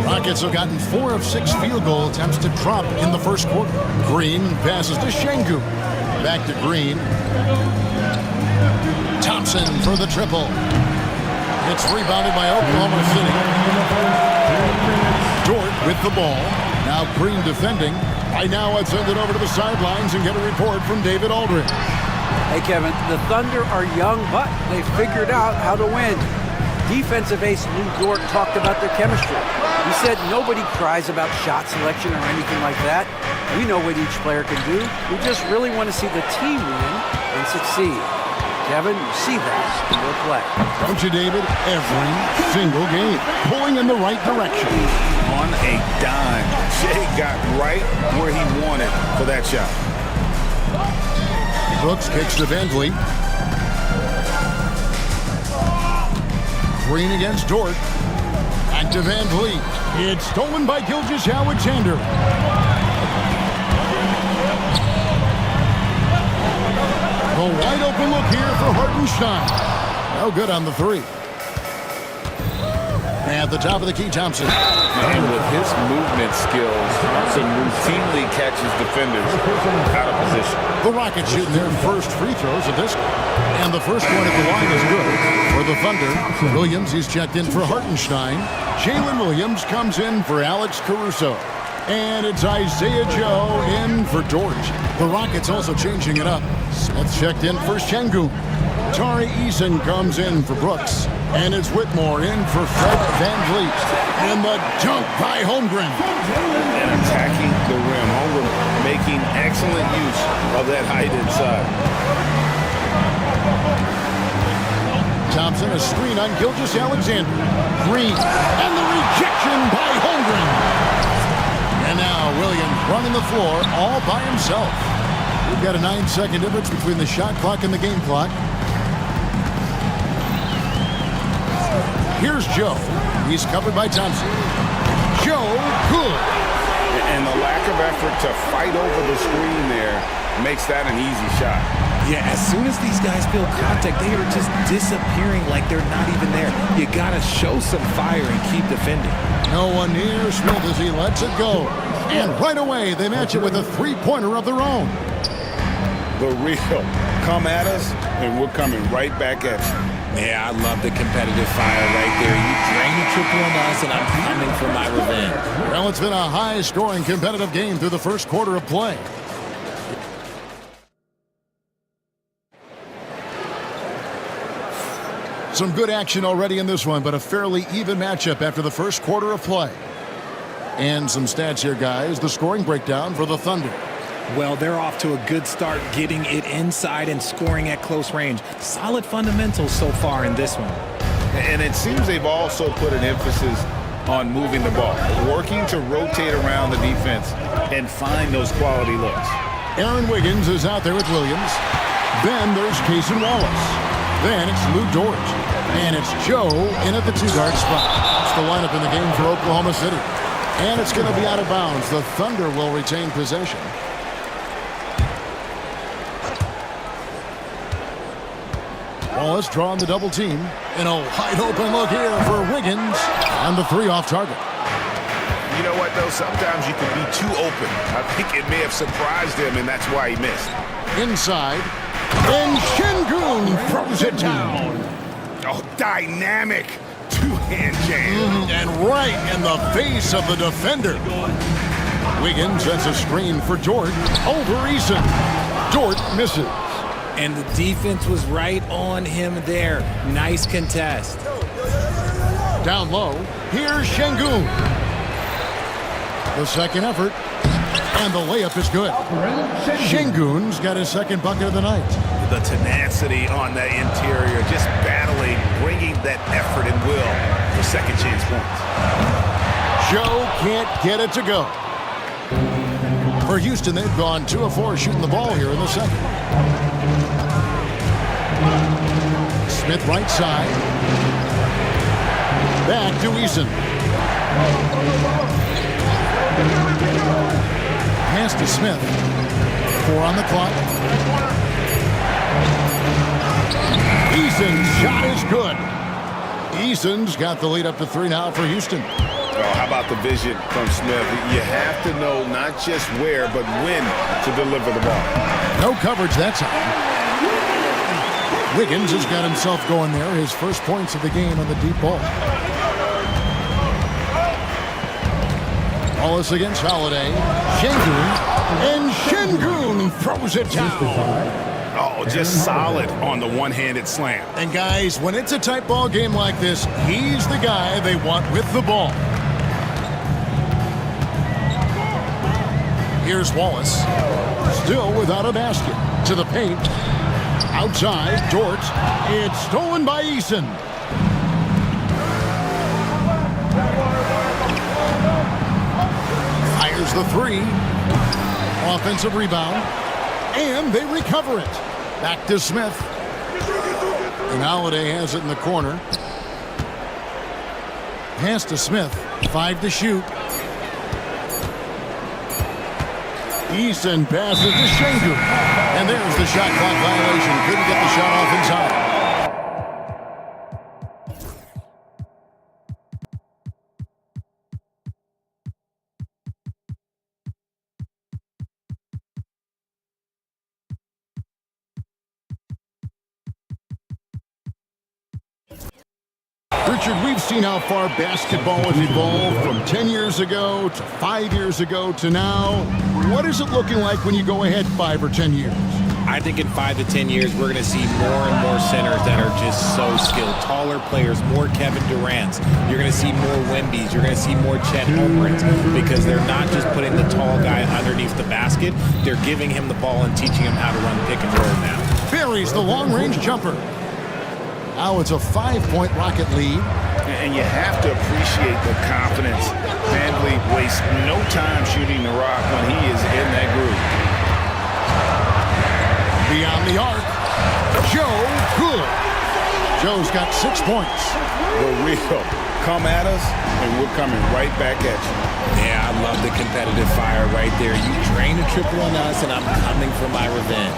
Rockets have gotten 4 of 6 field goal attempts to drop in the first quarter. Green passes to Şengün. Back to Green. Thompson for the triple. It's rebounded by Oklahoma City. Dort with the ball. Now Green defending. I now would send it over to the sidelines and get a report from David Aldridge. Hey, Kevin, the Thunder are young, but they figured out how to win. Defensive ace Lou Dort talked about their chemistry. He said nobody cries about shot selection or anything like that. We know what each player can do. We just really want to see the team win and succeed. Kevin, you see that in their play. Don't you, David? Every single game. Pulling in the right direction. On a dime. Shea got right where he wanted for that shot. Brooks kicks to Van Vliet. Green against Dort. Back to Van Vliet. It's stolen by Gilgeous-Alexander. The wide open look here for Hartenstein. No good on the three. At the top of the key, Thompson. And with his movement skills, Thompson routinely catches defenders out of position. The Rockets shooting their first free throws of this. And the first one at the line is good for the Thunder. Williams, he's checked in for Hartenstein. Jalen Williams comes in for Alex Caruso. And it's Isaiah Joe in for Dort. The Rockets also changing it up. Smith checked in for Şengün. Tari Eason comes in for Brooks. And it's Whitmore in for Fred VanVleet. And the dunk by Holmgren. And attacking the rim. Holmgren making excellent use of that height inside. Thompson, a screen on Gilgeous-Alexander. Green. And the rejection by Holmgren. And now Williams running the floor all by himself. We've got a 9-second difference between the shot clock and the game clock. Here's Joe. He's covered by Thompson. Joe, good. And the lack of effort to fight over the screen there makes that an easy shot. Yeah, as soon as these guys feel contact, they are just disappearing like they're not even there. You got to show some fire and keep defending. No one near Smith as he lets it go. And right away, they match it with a three-pointer of their own. The real. Come at us, and we're coming right back at you. Yeah, I love the competitive fire right there. You drain the triple on us, and I'm coming for my revenge. Well, it's been a high-scoring competitive game through the first quarter of play. Some good action already in this one, but a fairly even matchup after the first quarter of play. And some stats here, guys. The scoring breakdown for the Thunder. Well, they're off to a good start getting it inside and scoring at close range. Solid fundamentals so far in this one. And it seems they've also put an emphasis on moving the ball, working to rotate around the defense and find those quality looks. Aaron Wiggins is out there with Williams. Then there's Cason Wallace. Then it's Lou Dort. And it's Joe in at the two-guard spot. It's the lineup in the game for Oklahoma City. And it's going to be out of bounds. The Thunder will retain possession. Wallace drawing the double team. And a wide open look here for Wiggins. And the three off target. You know what, though? Sometimes you can be too open. I think it may have surprised him, and that's why he missed. Inside. And Şengün throws it down. Oh, dynamic two-hand jam. And right in the face of the defender. Wiggins sets a screen for Dort over Eason. Dort misses. And the defense was right on him there. Nice contest. Down low, here's Şengün. The second effort, and the layup is good. Şengün's got his second bucket of the night. The tenacity on the interior, just battling, bringing that effort and will for second chance points. Joe can't get it to go. For Houston, they've gone 2 of 4 shooting the ball here in the second. Smith right side. Back to Eason. Pass to Smith. 4 on the clock. Eason's shot is good. Eason's got the lead up to 3 now for Houston. Oh, how about the vision from Smith? You have to know not just where, but when to deliver the ball. No coverage that time. Wiggins has got himself going there. His first points of the game on the deep ball. Wallace against Holiday. Şengün. And Şengün throws it down. Oh, just solid on the one-handed slam. And guys, when it's a tight ball game like this, he's the guy they want with the ball. Here's Wallace. Still without a basket. To the paint. Outside, Dort. It's stolen by Eason. Fires the three. Offensive rebound. And they recover it. Back to Smith. And Holiday has it in the corner. Pass to Smith. 5 to shoot. Eason passes to Şengün. And there's the shot clock violation. Couldn't get the shot off in time. Richard, we've seen how far basketball has evolved from 10 years ago to 5 years ago to now. What is it looking like when you go ahead 5 or 10 years? I think in 5 to 10 years, we're going to see more and more centers that are just so skilled. Taller players, more Kevin Durant's. You're going to see more Wembys. You're going to see more Chet Holmgrens because they're not just putting the tall guy underneath the basket. They're giving him the ball and teaching him how to run pick and roll now. Buries the long-range jumper. Now it's a 5-point Rocket lead. And you have to appreciate the confidence. VanVleet wastes no time shooting the rock when he is in that groove. Beyond the arc, Joe Good. Joe's got 6 points. The real come at us, and we're coming right back at you. Yeah, I love the competitive fire right there. You drain a triple on us, and I'm coming for my revenge.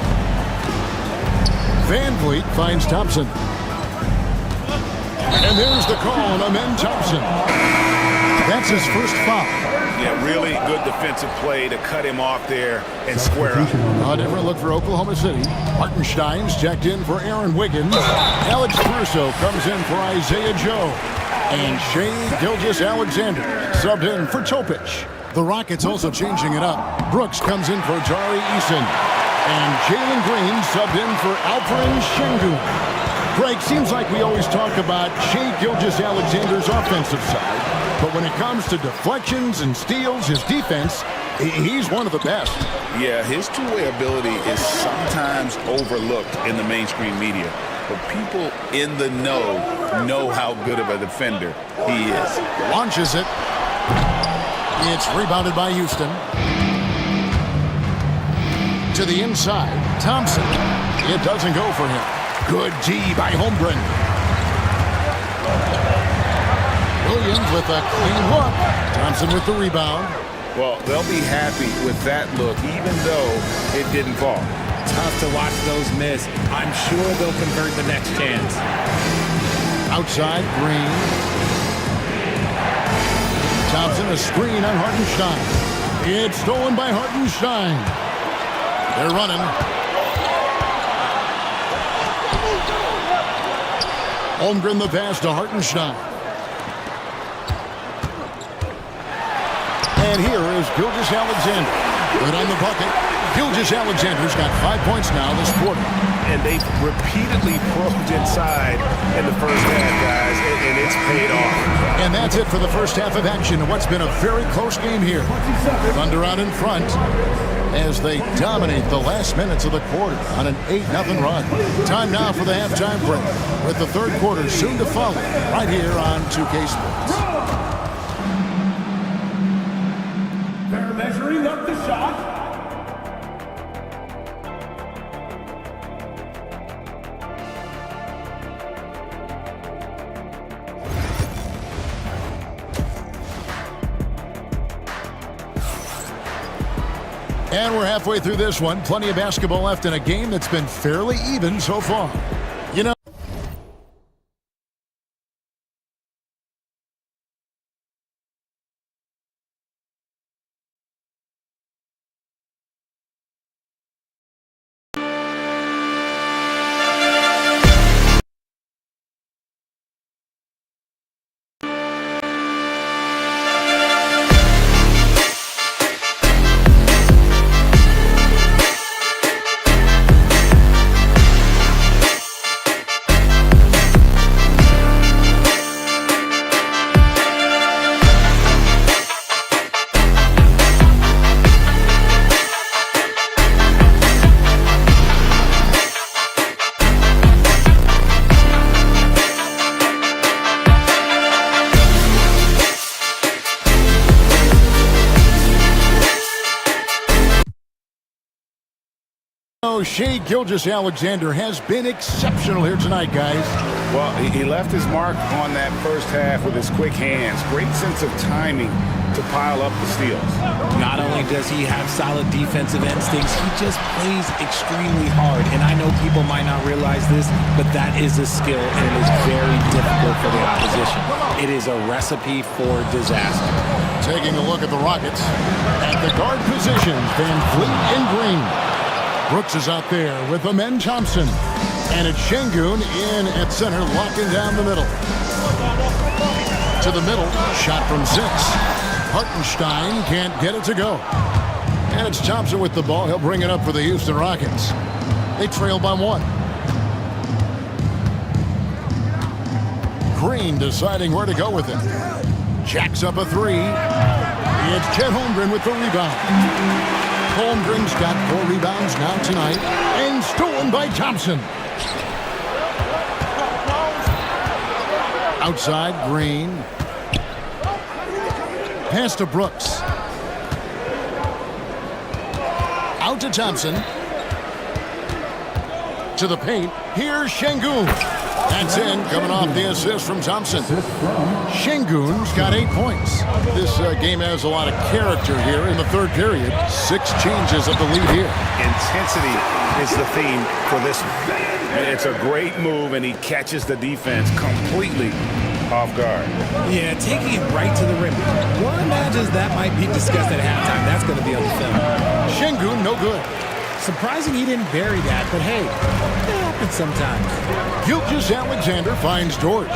VanVleet finds Thompson. And there's the call on Amen Thompson. That's his first foul. Yeah, really good defensive play to cut him off there and square up. A different look for Oklahoma City. Hartenstein's checked in for Aaron Wiggins. Alex Caruso comes in for Isaiah Joe. And Shea Gilgeous-Alexander subbed in for Topic. The Rockets also changing it up. Brooks comes in for Jari Eason. And Jalen Green subbed in for Alperen Şengün. Greg, seems like we always talk about Shea Gilgeous-Alexander's offensive side. But when it comes to deflections and steals, his defense, he's one of the best. Yeah, his two-way ability is sometimes overlooked in the mainstream media. But people in the know how good of a defender he is. Launches it. It's rebounded by Houston. To the inside, Thompson. It doesn't go for him. Good D by Holmgren. Williams with a clean look. Thompson with the rebound. Well, they'll be happy with that look, even though it didn't fall. Tough to watch those miss. I'm sure they'll convert the next chance. Outside, Green. Thompson, a screen on Hartenstein. It's stolen by Hartenstein. They're running. Holmgren the pass to Hartenstein. And here is Gilgeous-Alexander. Good on the bucket. Gilgeous-Alexander's got 5 points now this quarter. And they've repeatedly probed inside in the first half, guys, and it's paid off. And that's it for the first half of action in what's been a very close game here. Thunder out in front as they dominate the last minutes of the quarter on an 8-0 run. Time now for the halftime break, with the third quarter soon to follow right here on 2K Sports. They're measuring up the shot. And we're halfway through this one. Plenty of basketball left in a game that's been fairly even so far. You know, Shea Gilgeous-Alexander has been exceptional here tonight, guys. Well, he left his mark on that first half with his quick hands. Great sense of timing to pile up the steals. Not only does he have solid defensive instincts, he just plays extremely hard. And I know people might not realize this, but that is a skill, and it is very difficult for the opposition. It is a recipe for disaster. Taking a look at the Rockets. At the guard positions, VanVleet and Green. Brooks is out there with Amen Thompson. And it's Şengün in at center, locking down the middle. To the middle, shot from 6. Hartenstein can't get it to go. And it's Thompson with the ball. He'll bring it up for the Houston Rockets. They trail by 1. Green deciding where to go with it. Jacks up a 3. It's Chet Holmgren with the rebound. Holmgren's got 4 rebounds now tonight. And stolen by Thompson. Outside, Green. Pass to Brooks. Out to Thompson. To the paint. Here's Şengün. That's in, coming off the assist from Thompson. Şengün's got 8 points. This game has a lot of character here in the third period. 6 changes of the lead here. Intensity is the theme for this one. And it's a great move, and he catches the defense completely off guard. Yeah, taking it right to the rim. One imagines that might be discussed at halftime. That's going to be on the film. Şengün, no good. Surprising he didn't bury that, but hey, it happens sometimes. Gilgeous-Alexander finds Dort.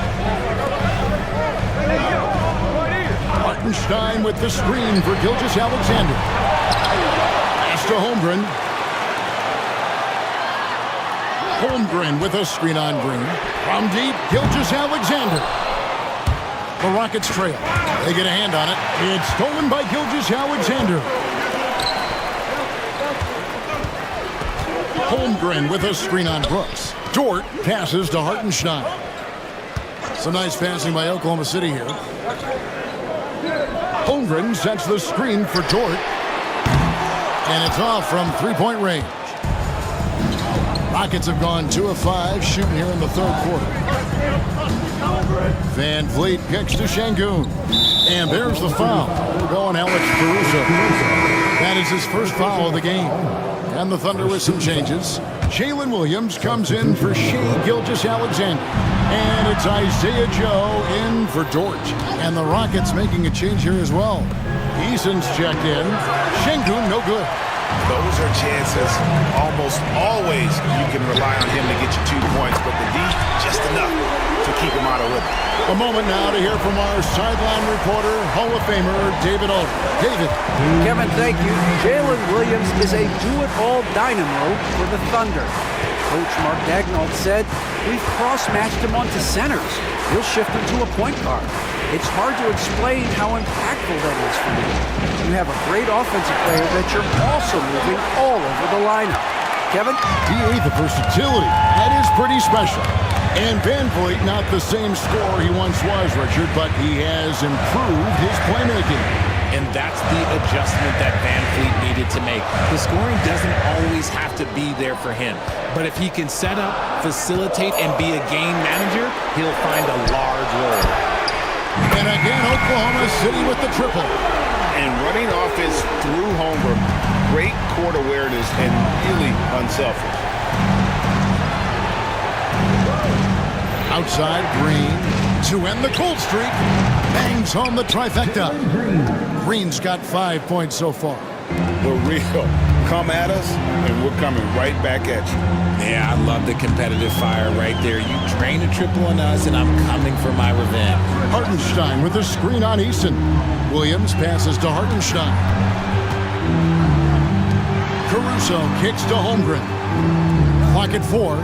Hartenstein with the screen for Gilgeous-Alexander. Pass to Holmgren. Holmgren with a screen on Green. From deep, Gilgeous-Alexander. The Rockets trail. They get a hand on it. It's stolen by Gilgeous-Alexander. Holmgren with a screen on Brooks. Dort passes to Hartenstein. Some nice passing by Oklahoma City here. Holmgren sets the screen for Dort. And it's off from three-point range. Rockets have gone 2 of 5 shooting here in the third quarter. Van Vliet kicks to Şengün. And there's the foul. We're going Alex Caruso. That is his first foul of the game. And the Thunder with some changes. Jalen Williams comes in for Shai Gilgeous-Alexander. And it's Isaiah Joe in for Dort. And the Rockets making a change here as well. Eason's checked in. Şengün, no good. Those are chances. Almost always you can rely on him to get you 2 points, but the D, just enough to keep him out of rhythm. A moment now to hear from our sideline reporter, Hall of Famer David Alden. David. Kevin, thank you. Jalen Williams is a do-it-all dynamo for the Thunder. Coach Mark Daigneault said, "We've cross-matched him onto centers. He'll shift him to a point guard. It's hard to explain how impactful that is for you. You have a great offensive player that you're also moving all over the lineup." Kevin? DA, the versatility. That is pretty special. And Van Vliet, not the same scorer he once was, Richard, but he has improved his playmaking. And that's the adjustment that Van Vliet needed to make. The scoring doesn't always have to be there for him. But if he can set up, facilitate, and be a game manager, he'll find a large role. And again, Oklahoma City with the triple. And running offense through Holmgren, great court awareness and really unselfish. Outside, Green to end the cold streak. Bangs home the trifecta. Green's got 5 points so far. The real. Come at us, and we're coming right back at you. Yeah, I love the competitive fire right there. You drain a triple on us, and I'm coming for my revenge. Hartenstein with a screen on Easton. Williams passes to Hartenstein. Caruso kicks to Holmgren. Clock at 4.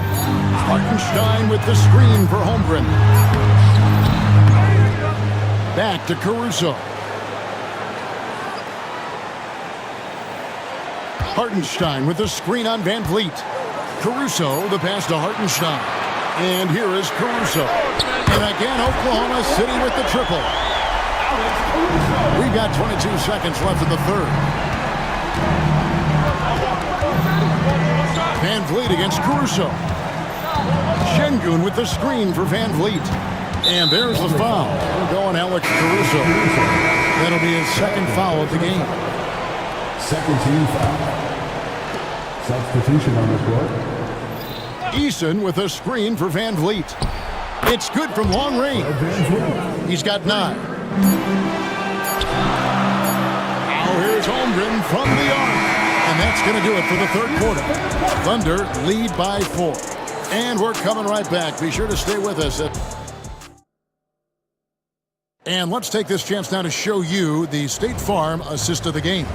Hartenstein with the screen for Holmgren. Back to Caruso. Hartenstein with the screen on Van Vliet. Caruso, the pass to Hartenstein. And here is Caruso. And again, Oklahoma City with the triple. We've got 22 seconds left in the third. Van Vliet against Caruso. Şengün with the screen for Van Vliet. And there's the foul. We're going Alex Caruso. That'll be his second foul of the game. Second team foul. Substitution on the court. Eason with a screen for Van Vliet. It's good from long range. He's got 9. Now here's Holmgren from the arc. And that's going to do it for the third quarter. Thunder lead by 4. And we're coming right back. Be sure to stay with us at And let's take this chance now to show you the State Farm assist of the game.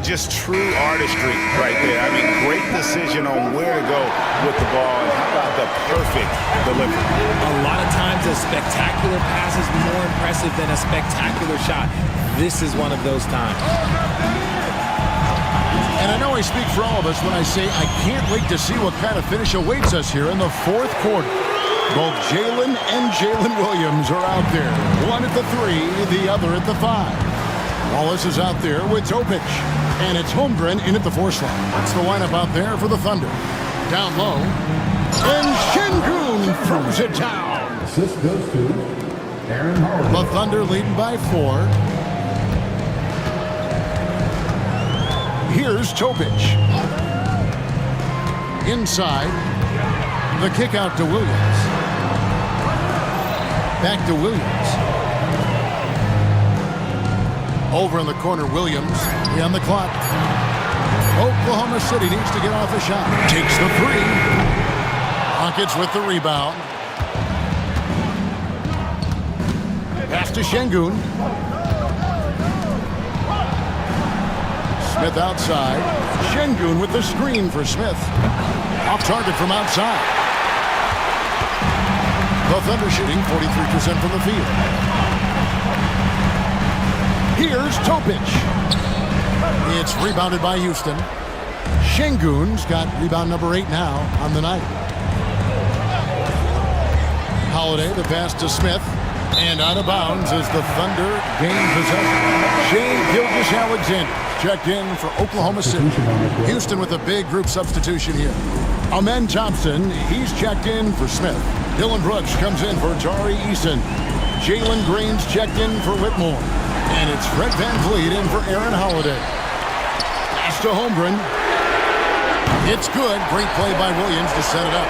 Just true artistry right there. I mean, great decision on where to go with the ball. And how about the perfect delivery? A lot of times a spectacular pass is more impressive than a spectacular shot. This is one of those times. And I know I speak for all of us when I say I can't wait to see what kind of finish awaits us here in the fourth quarter. Both Jalen and Jalen Williams are out there. One at the 3, the other at the 5. Wallace is out there with Topic. And it's Holmgren in at the 4 slot. That's the lineup out there for the Thunder. Down low. And Şengün throws it down. Assist goes to Aaron Holiday. The Thunder leading by 4. Here's Topic. Inside. The kick out to Williams. Back to Williams. Over in the corner, Williams. On the clock. Oklahoma City needs to get off a shot. Takes the 3. Rockets with the rebound. Pass to Şengün. Smith outside. Şengün with the screen for Smith. Off target from outside. The Thunder shooting 43% from the field. Here's Topic. It's rebounded by Houston. Şengün's got rebound number 8 now on the night. Holiday, the pass to Smith. And out of bounds as the Thunder gain possession. Shai Gilgeous-Alexander checked in for Oklahoma City. Houston with a big group substitution here. Amen Thompson, he's checked in for Smith. Dylan Brooks comes in for Tari Eason. Jalen Green's checked in for Whitmore. And it's Fred VanVleet in for Aaron Holiday. Pass to Holmgren. It's good. Great play by Williams to set it up.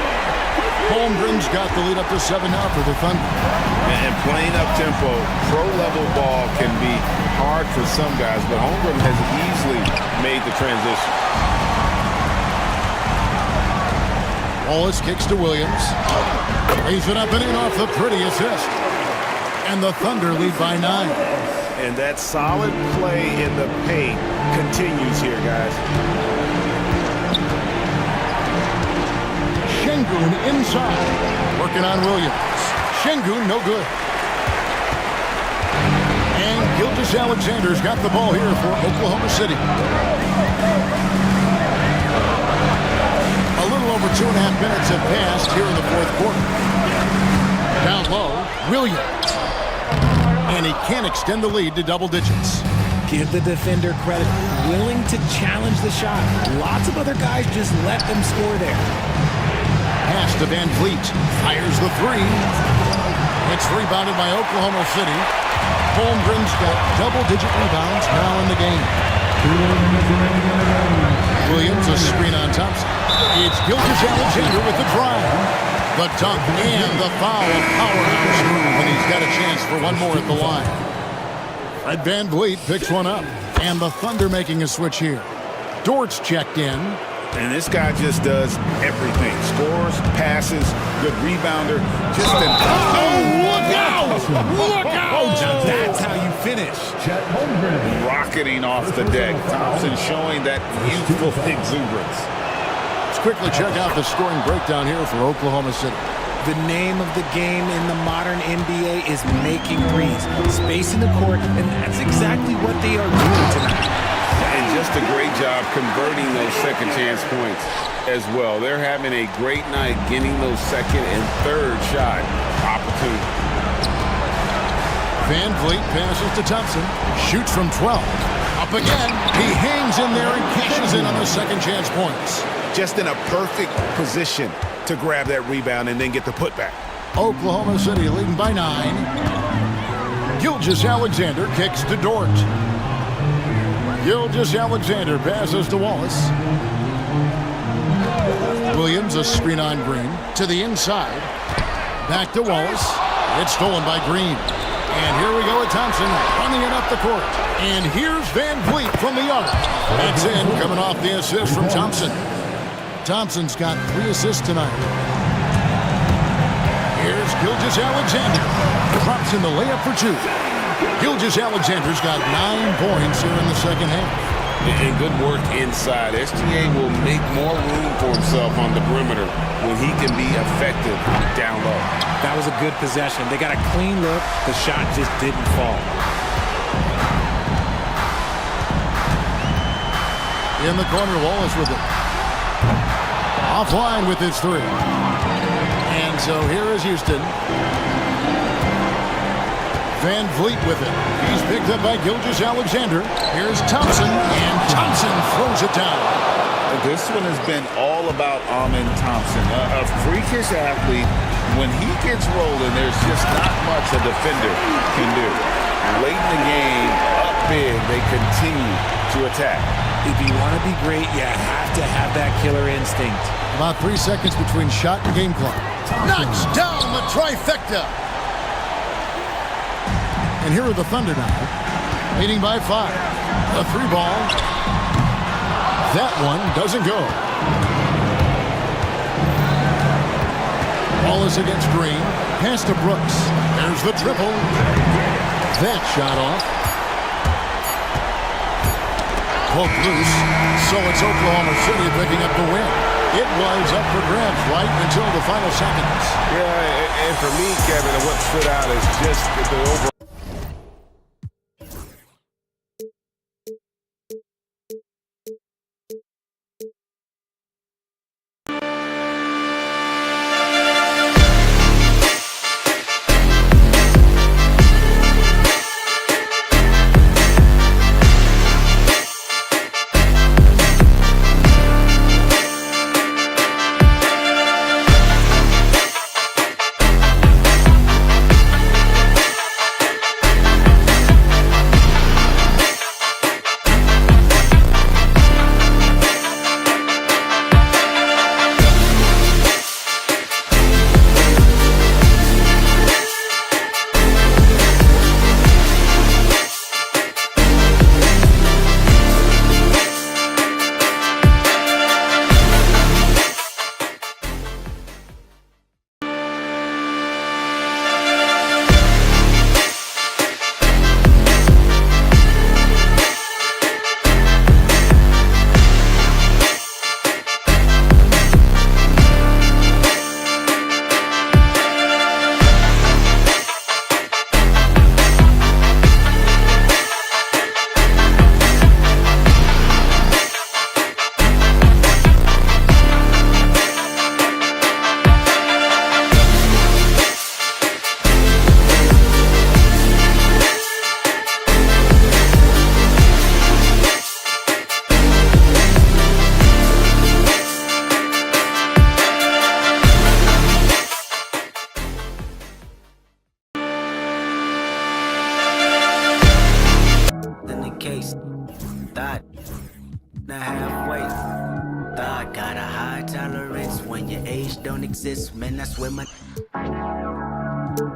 Holmgren's got the lead up to 7 now for the Thunder. And playing up tempo, pro-level ball can be hard for some guys, but Holmgren has easily made the transition. Wallace kicks to Williams. Lays it up and in off the pretty assist. And the Thunder lead by 9. And that solid play in the paint continues here, guys. Şengün inside. Working on Williams. Şengün no good. And Gilgeous-Alexander's got the ball here for Oklahoma City. A little over 2.5 minutes have passed here in the fourth quarter. Down low, Williams. And he can't extend the lead to double digits. Give the defender credit. Willing to challenge the shot. Lots of other guys just let them score there. Pass to VanVleet. Fires the 3. It's rebounded by Oklahoma City. Holmgren's got double-digit rebounds now in the game. Williams, a screen on Thompson. It's Gilgeous-Alexander with the drive. The dunk and the foul, a powerhouse move, and he's got a chance for one more at the line. Fred VanVleet picks one up, and the Thunder making a switch here. Dort's checked in. And this guy just does everything. Scores, passes, good rebounder. Just an... look out! Look out! That's how you finish. Rocketing off the deck. Thompson showing that youthful exuberance. Let's quickly check out the scoring breakdown here for Oklahoma City. The name of the game in the modern NBA is making threes. Space in the court, and that's exactly what they are doing tonight. And just a great job converting those second chance points as well. They're having a great night getting those second and third shot opportunities. VanVleet passes to Thompson. Shoots from 12. Up again. He hangs in there and cashes in on the second chance points. Just in a perfect position to grab that rebound and then get the putback. Oklahoma City leading by 9. Gilgeous-Alexander kicks to Dort. Gilgeous-Alexander passes to Wallace. Williams, a screen on Green. To the inside. Back to Wallace. It's stolen by Green. And here we go with Thompson running it up the court. And here's VanVleet from the arc. That's in, coming off the assist from Thompson. Thompson's got 3 assists tonight. Here's Gilgeous-Alexander. Drops in the layup for two. Gilgeous-Alexander's got 9 points here in the second half. And good work inside. SGA will make more room for himself on the perimeter when he can be effective down low. That was a good possession. They got a clean look. The shot just didn't fall. In the corner, Wallace with it. Offline with his 3. And so here is Houston. Van Vliet with it. He's picked up by Gilgeous-Alexander. Here's Thompson, and Thompson throws it down. This one has been all about Amin Thompson, a freakish athlete. When he gets rolling, there's just not much a defender can do. Late in the game, up big, they continue to attack. If you want to be great, you have to have that killer instinct. About 3 seconds between shot and game clock. Knocks down the trifecta. And here are the Thunder now, leading by 5. A 3 ball. That one doesn't go. Wallace against Green. Pass to Brooks. There's the triple. That shot off. Poke loose. So it's Oklahoma City picking up the win. It was up for grabs right until the final seconds. Yeah, and for me, Kevin, what stood out is just the overall. Man, that's where my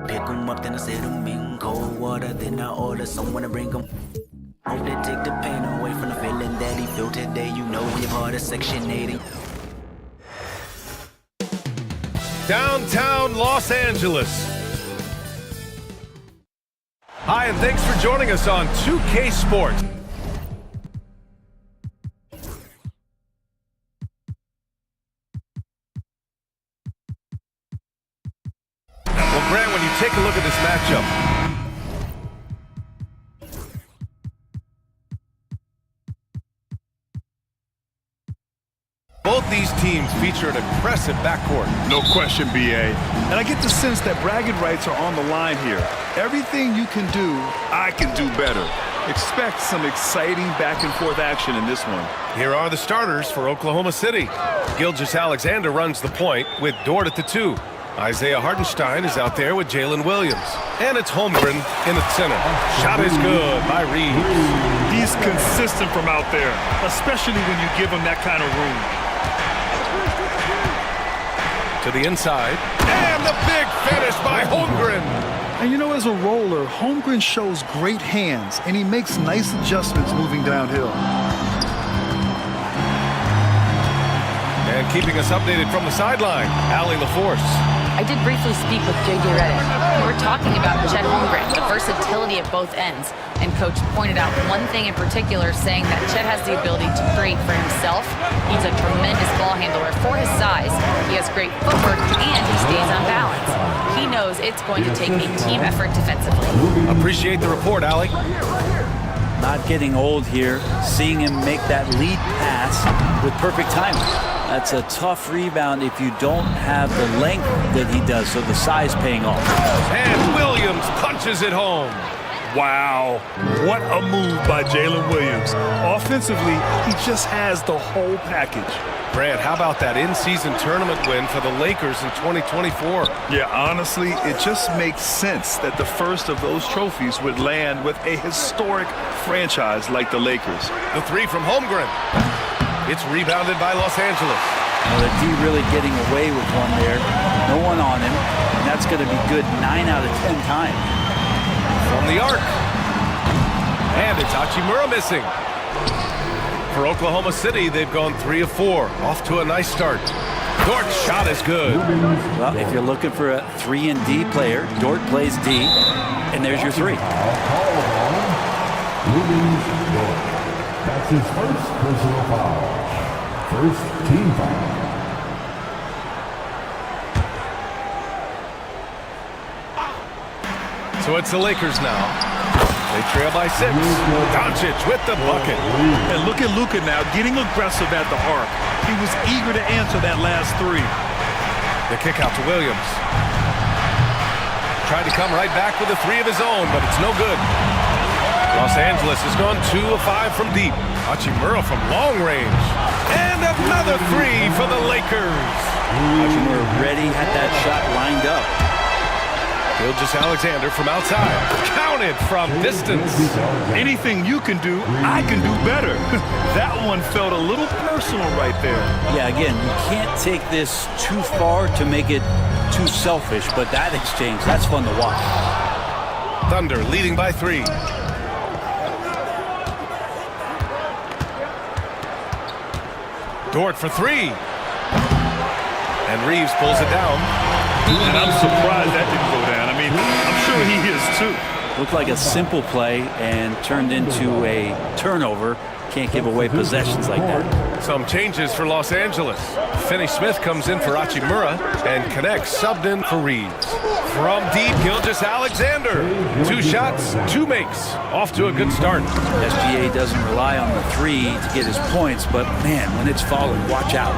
pick them up, then I set them in cold water, then I order someone to bring them. Hope they take the pain away from the feeling that he felt today. You know when you're part of Section 80. Downtown Los Angeles. Hi, and thanks for joining us on 2K Sports. Well, Grant, when you take a look at this matchup, both these teams feature an impressive backcourt. No question, BA. And I get the sense that bragging rights are on the line here. Everything you can do, I can do better. Expect some exciting back-and-forth action in this one. Here are the starters for Oklahoma City. Gilgeous-Alexander runs the point with Dort at the 2. Isaiah Hartenstein is out there with Jalen Williams. And it's Holmgren in the center. Shot is good by Reeves. He's consistent from out there, especially when you give him that kind of room. To the inside. And the big finish by Holmgren. And you know, as a roller, Holmgren shows great hands, and he makes nice adjustments moving downhill. And keeping us updated from the sideline, Allie LaForce. I did briefly speak with J.J. Redick. We were talking about Chet Holmgren, the versatility at both ends, and Coach pointed out one thing in particular, saying that Chet has the ability to create for himself. He's a tremendous ball handler for his size. He has great footwork, and he stays on balance. He knows it's going to take a team effort defensively. Appreciate the report, Allie. Not getting old here, seeing him make that lead pass with perfect timing. That's a tough rebound if you don't have the length that he does, so the size paying off. And Williams punches it home. Wow, what a move by Jalen Williams. Offensively, he just has the whole package. Brad, how about that in-season tournament win for the Lakers in 2024? Yeah, honestly, it just makes sense that the first of those trophies would land with a historic franchise like the Lakers. The three from Holmgren. It's rebounded by Los Angeles. Well, the D really getting away with one there. No one on him, and that's going to be good 9 out of 10 times. From the arc. And it's Hachimura missing. For Oklahoma City, they've gone 3 of 4. Off to a nice start. Dort's shot is good. Well, if you're looking for a 3 and D player, Dort plays D, and there's your 3. That's his first personal foul. First team foul. So it's the Lakers now. They trail by 6. Doncic with the bucket. And look at Luka now getting aggressive at the arc. He was eager to answer that last 3. The kick out to Williams. Tried to come right back with a 3 of his own, but it's no good. Los Angeles has gone 2 of 5 from deep. Hachimura from long range. And another 3 for the Lakers. Hachimura ready, had that shot lined up. Gilgeous-Alexander from outside. Counted from distance. Anything you can do, I can do better. That one felt a little personal right there. Yeah, again, you can't take this too far to make it too selfish, but that exchange, that's fun to watch. Thunder leading by 3. Dort for 3. And Reeves pulls it down. And I'm surprised that didn't go down. I mean, I'm sure he is too. Looked like a simple play and turned into a turnover. Can't give away possessions like that. Some changes for Los Angeles. Finney-Smith comes in for Hachimura and connects, subbed in for Reeves. From deep, Gilgeous-Alexander. 2 shots, 2 makes. Off to a good start. SGA doesn't rely on the 3 to get his points, but man, when it's falling, watch out.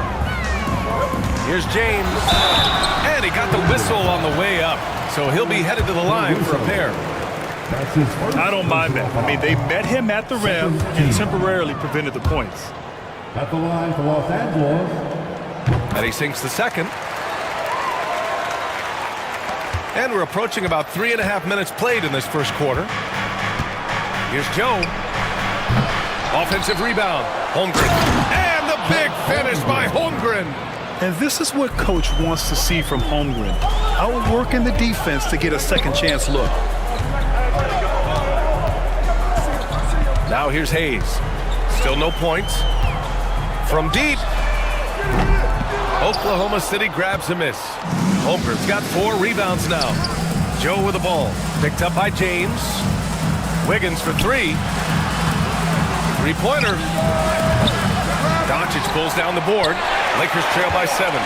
Here's James. And he got the whistle on the way up. So he'll be headed to the line for a pair. I don't mind that. I mean, they met him at the rim and temporarily prevented the points. At the line for Los Angeles. And he sinks the second. And we're approaching about 3.5 minutes played in this first quarter. Here's Joe. Offensive rebound. Holmgren. And the big finish by Holmgren. And this is what Coach wants to see from Holmgren. Outworking the defense to get a second chance look. Now here's Hayes. Still no points. From deep. Oklahoma City grabs a miss. Holmgren's got 4 rebounds now. Joe with the ball. Picked up by James. Wiggins for 3. 3-pointer. Doncic pulls down the board. Lakers trail by 7.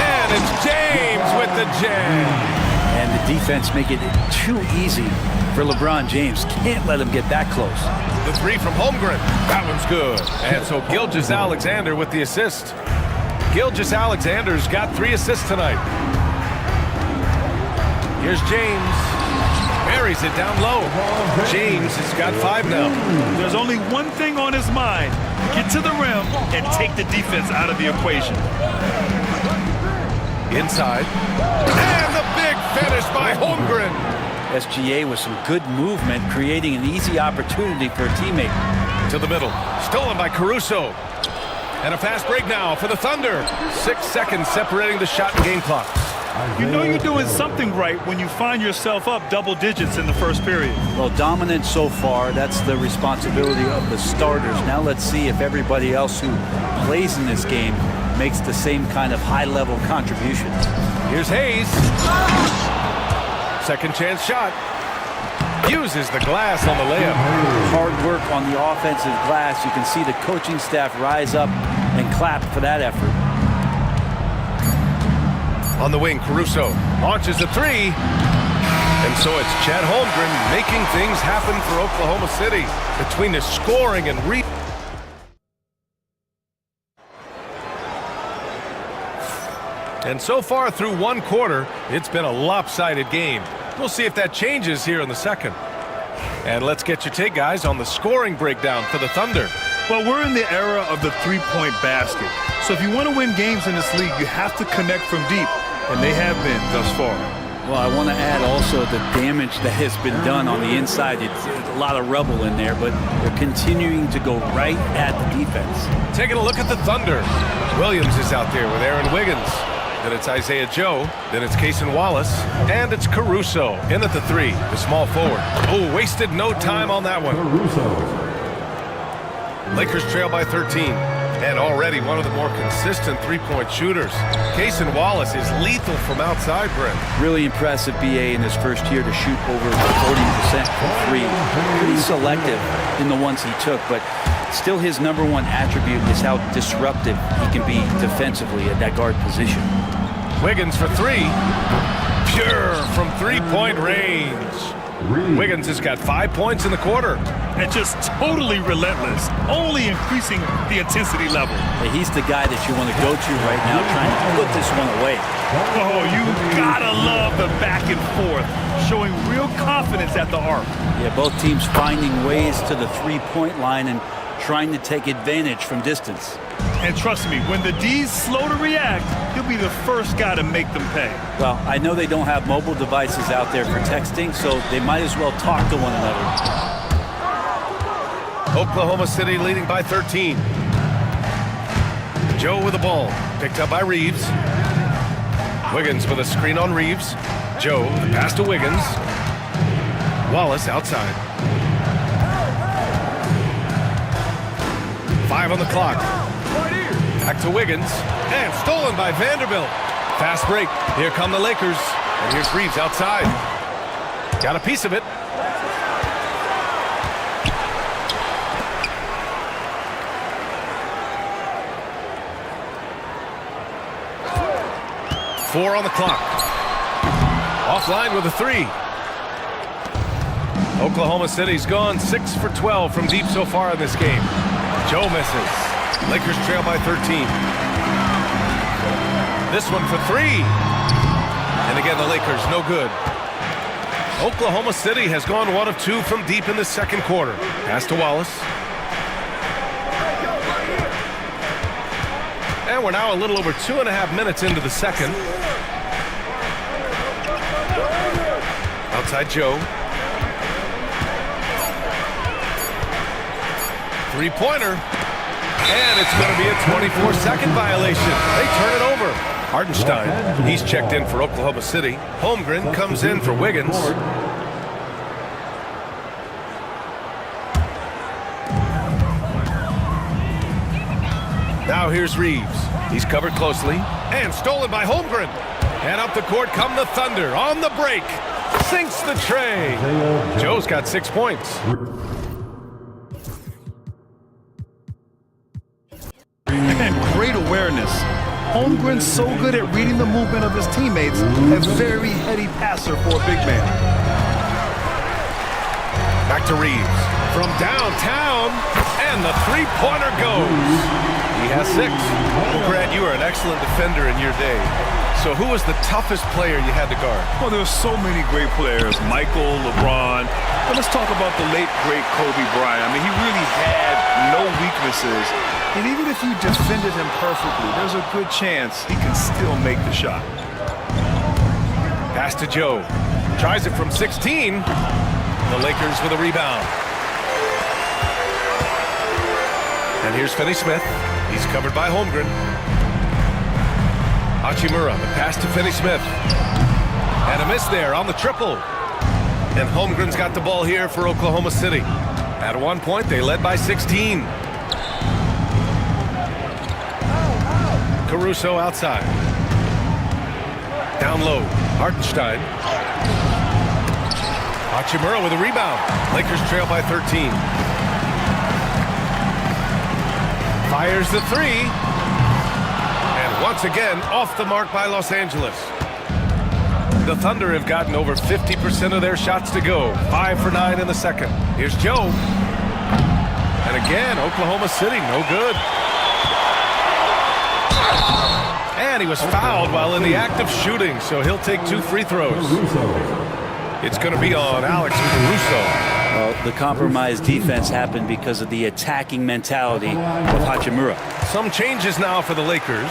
And it's James with the jam. And the defense make it too easy for LeBron James. Can't let him get that close. The 3 from Holmgren. That one's good. And so Gilgeous-Alexander with the assist. Gilgeous-Alexander's got 3 assists tonight. Here's James. Buries it down low. James has got 5 now. There's only one thing on his mind. Get to the rim and take the defense out of the equation. Inside. And the big finish by Holmgren. SGA with some good movement, creating an easy opportunity for a teammate. To the middle. Stolen by Caruso. And a fast break now for the Thunder. 6 seconds separating the shot and game clock. You know you're doing something right when you find yourself up double digits in the first period. Well, dominant so far. That's the responsibility of the starters. Now let's see if everybody else who plays in this game makes the same kind of high-level contributions. Here's Hayes. Second chance shot. Uses the glass on the layup. Hard work on the offensive glass. You can see the coaching staff rise up and clap for that effort. On the wing, Caruso launches a three. And so it's Chet Holmgren making things happen for Oklahoma City between the scoring and And so far through one quarter, it's been a lopsided game. We'll see if that changes here in the second. And let's get your take, guys, on the scoring breakdown for the Thunder. Well, we're in the era of the three-point basket. So if you want to win games in this league, you have to connect from deep. And they have been thus far. Well, I want to add also the damage that has been done on the inside. It's a lot of rubble in there, but they're continuing to go right at the defense. Taking a look at the Thunder. Williams is out there with Aaron Wiggins. Then it's Isaiah Joe. Then it's Cason Wallace. And it's Caruso in at the three, the small forward. Oh, wasted no time on that one. Lakers trail by 13. And already one of the more consistent three-point shooters. Cason Wallace is lethal from outside, Brent. Really impressive BA in his first year to shoot over 40% from three. Pretty selective in the ones he took, but still his number one attribute is how disruptive he can be defensively at that guard position. Wiggins for three. Pure from three-point range. Wiggins has got 5 points in the quarter. And just totally relentless, only increasing the intensity level. Hey, he's the guy that you want to go to right now trying to put this one away. Oh, you gotta love the back and forth, showing real confidence at the arc. Yeah, both teams finding ways to the three-point line and trying to take advantage from distance. And trust me, when the D's slow to react, he'll be the first guy to make them pay. Well, I know they don't have mobile devices out there for texting, so they might as well talk to one another. Oklahoma City leading by 13. Joe with the ball, picked up by Reeves. Wiggins with a screen on Reeves. Joe, the pass to Wiggins. Wallace outside. 5 on the clock. Back to Wiggins. And stolen by Vanderbilt. Fast break. Here come the Lakers. And here's Reeves outside. Got a piece of it. Four on the clock. Offline with a three. Oklahoma City's gone 6 for 12 from deep so far in this game. Joe misses. Lakers trail by 13. This one for three. And again, the Lakers no good. Oklahoma City has gone 1 of 2 from deep in the second quarter. Pass to Wallace. And we're now a little over 2.5 minutes into the second. Outside Joe. Three-pointer. And it's going to be a 24-second violation. They turn it over. Hartenstein, he's checked in for Oklahoma City. Holmgren comes in for Wiggins. Now here's Reeves. He's covered closely. And stolen by Holmgren. And up the court come the Thunder on the break. Sinks the tray. Joe's got 6 points. And great awareness. Holmgren's so good at reading the movement of his teammates. A very heady passer for a big man. Back to Reeves. From downtown. And the three-pointer goes. He has 6. Well, Grant, you are an excellent defender in your day. So who was the toughest player you had to guard? Well, there's so many great players. Michael, LeBron. But let's talk about the late, great Kobe Bryant. I mean, he really had no weaknesses. And even if you defended him perfectly, there's a good chance he can still make the shot. Pass to Joe. Tries it from 16. The Lakers with a rebound. And here's Finney Smith. He's covered by Holmgren. Hachimura, the pass to Finney Smith. And a miss there on the triple. And Holmgren's got the ball here for Oklahoma City. At one point, they led by 16. Caruso outside. Down low, Hartenstein. Hachimura with a rebound. Lakers trail by 13. Fires the three. And once again, off the mark by Los Angeles. The Thunder have gotten over 50% of their shots to go. 5 for 9 in the second. Here's Joe. And again, Oklahoma City, no good. And he was fouled while in the act of shooting, so he'll take 2 free throws. It's going to be on Alex Caruso. Well, the compromised defense happened because of the attacking mentality of Hachimura. Some changes now for the Lakers.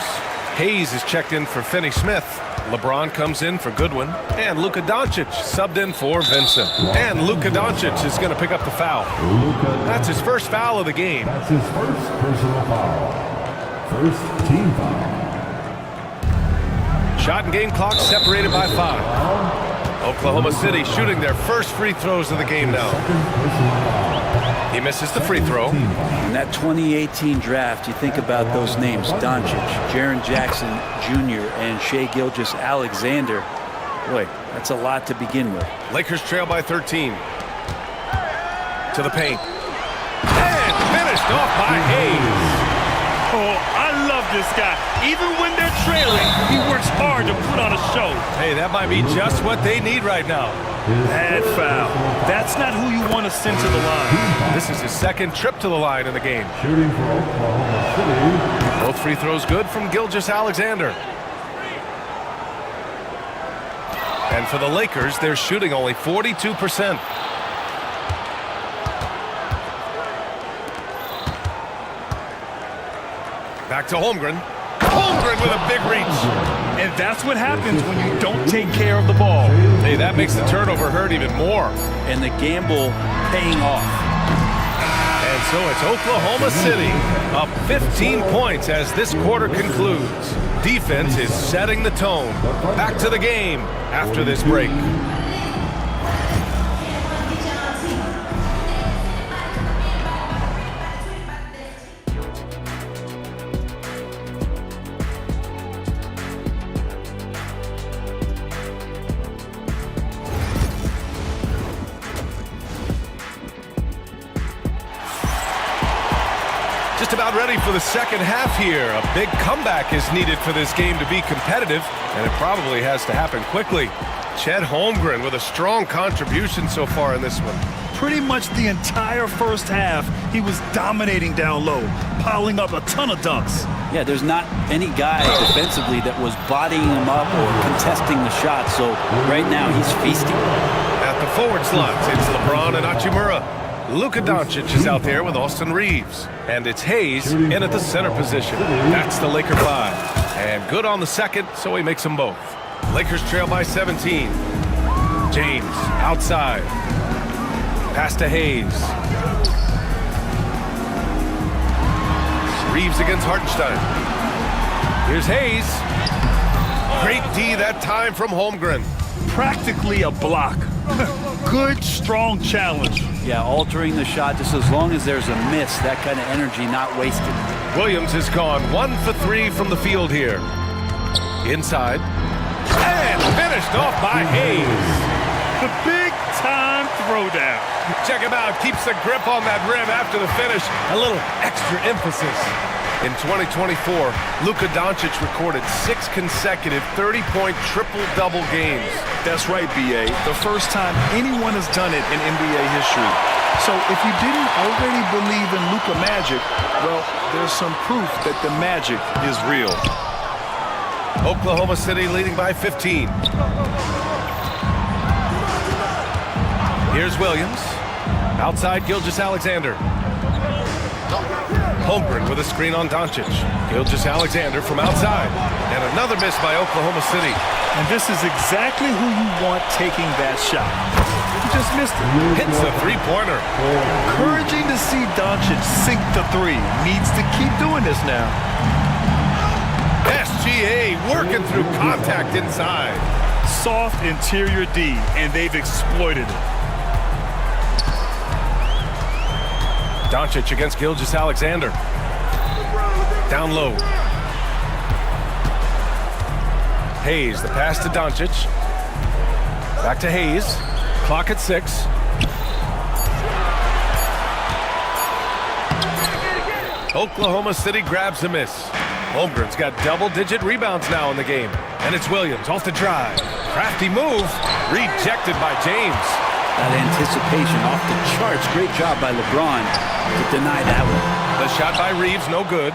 Hayes is checked in for Finney Smith. LeBron comes in for Goodwin. And Luka Doncic subbed in for Vincent. And Luka Doncic is going to pick up the foul. That's his first foul of the game. That's his first personal foul. First team foul. Shot and game clock separated by 5. Oklahoma City shooting their first free throws of the game now. He misses the free throw. In that 2018 draft, you think about those names, Doncic, Jaren Jackson Jr., and Shai Gilgeous-Alexander. Boy, that's a lot to begin with. Lakers trail by 13. To the paint. And finished off by Hayes. Oh, I love this guy. Even when they're trailing, he works hard to put on a show. Hey, that might be just what they need right now. Bad foul. That's not who you want to send to the line. This is his second trip to the line in the game. Shooting for Oklahoma City. Both free throws good from Gilgeous-Alexander. And for the Lakers, they're shooting only 42%. Back to Holmgren. Holmgren with a big reach. And that's what happens when you don't take care of the ball. Hey, that makes the turnover hurt even more. And the gamble paying off. And so it's Oklahoma City up 15 points as this quarter concludes. Defense is setting the tone. Back to the game after this break. Just about ready for the second half here. A big comeback is needed for this game to be competitive, and it probably has to happen quickly. Chet Holmgren with a strong contribution so far in this one. Pretty much the entire first half, he was dominating down low, piling up a ton of dunks. Yeah, there's not any guy defensively that was bodying him up or contesting the shot, so right now he's feasting. At the forward slots, it's LeBron and Hachimura. Luka Doncic is out there with Austin Reeves. And it's Hayes in at the center position. That's the Laker 5. And good on the second, so he makes them both. Lakers trail by 17. James outside. Pass to Hayes. Reeves against Hartenstein. Here's Hayes. Great D that time from Holmgren. Practically a block. Good, strong challenge. Yeah, altering the shot just as long as there's a miss, that kind of energy not wasted. Williams has gone 1 for 3 from the field here. Inside. And finished off by Hayes. The big-time throwdown. Check him out. Keeps the grip on that rim after the finish. A little extra emphasis. In 2024, Luka Doncic recorded 6 consecutive 30-point triple-double games. That's right, B.A. The first time anyone has done it in NBA history. So if you didn't already believe in Luka magic, well, there's some proof that the magic is real. Oklahoma City leading by 15. Here's Williams. Outside Gilgeous-Alexander. Holmgren with a screen on Doncic. Gilgeous-Alexander from outside. And another miss by Oklahoma City. And this is exactly who you want taking that shot. He just missed it. Hits a three-pointer. Encouraging to see Doncic sink the three. Needs to keep doing this now. SGA working through contact inside. Soft interior D, and they've exploited it. Doncic against Gilgeous-Alexander. Down low. Hayes, the pass to Doncic. Back to Hayes. Clock at 6. Oklahoma City grabs a miss. Holmgren's got double-digit rebounds now in the game. And it's Williams off the drive. Crafty move. Rejected by James. That anticipation off the charts. Great job by LeBron to deny that one. The shot by Reeves, no good.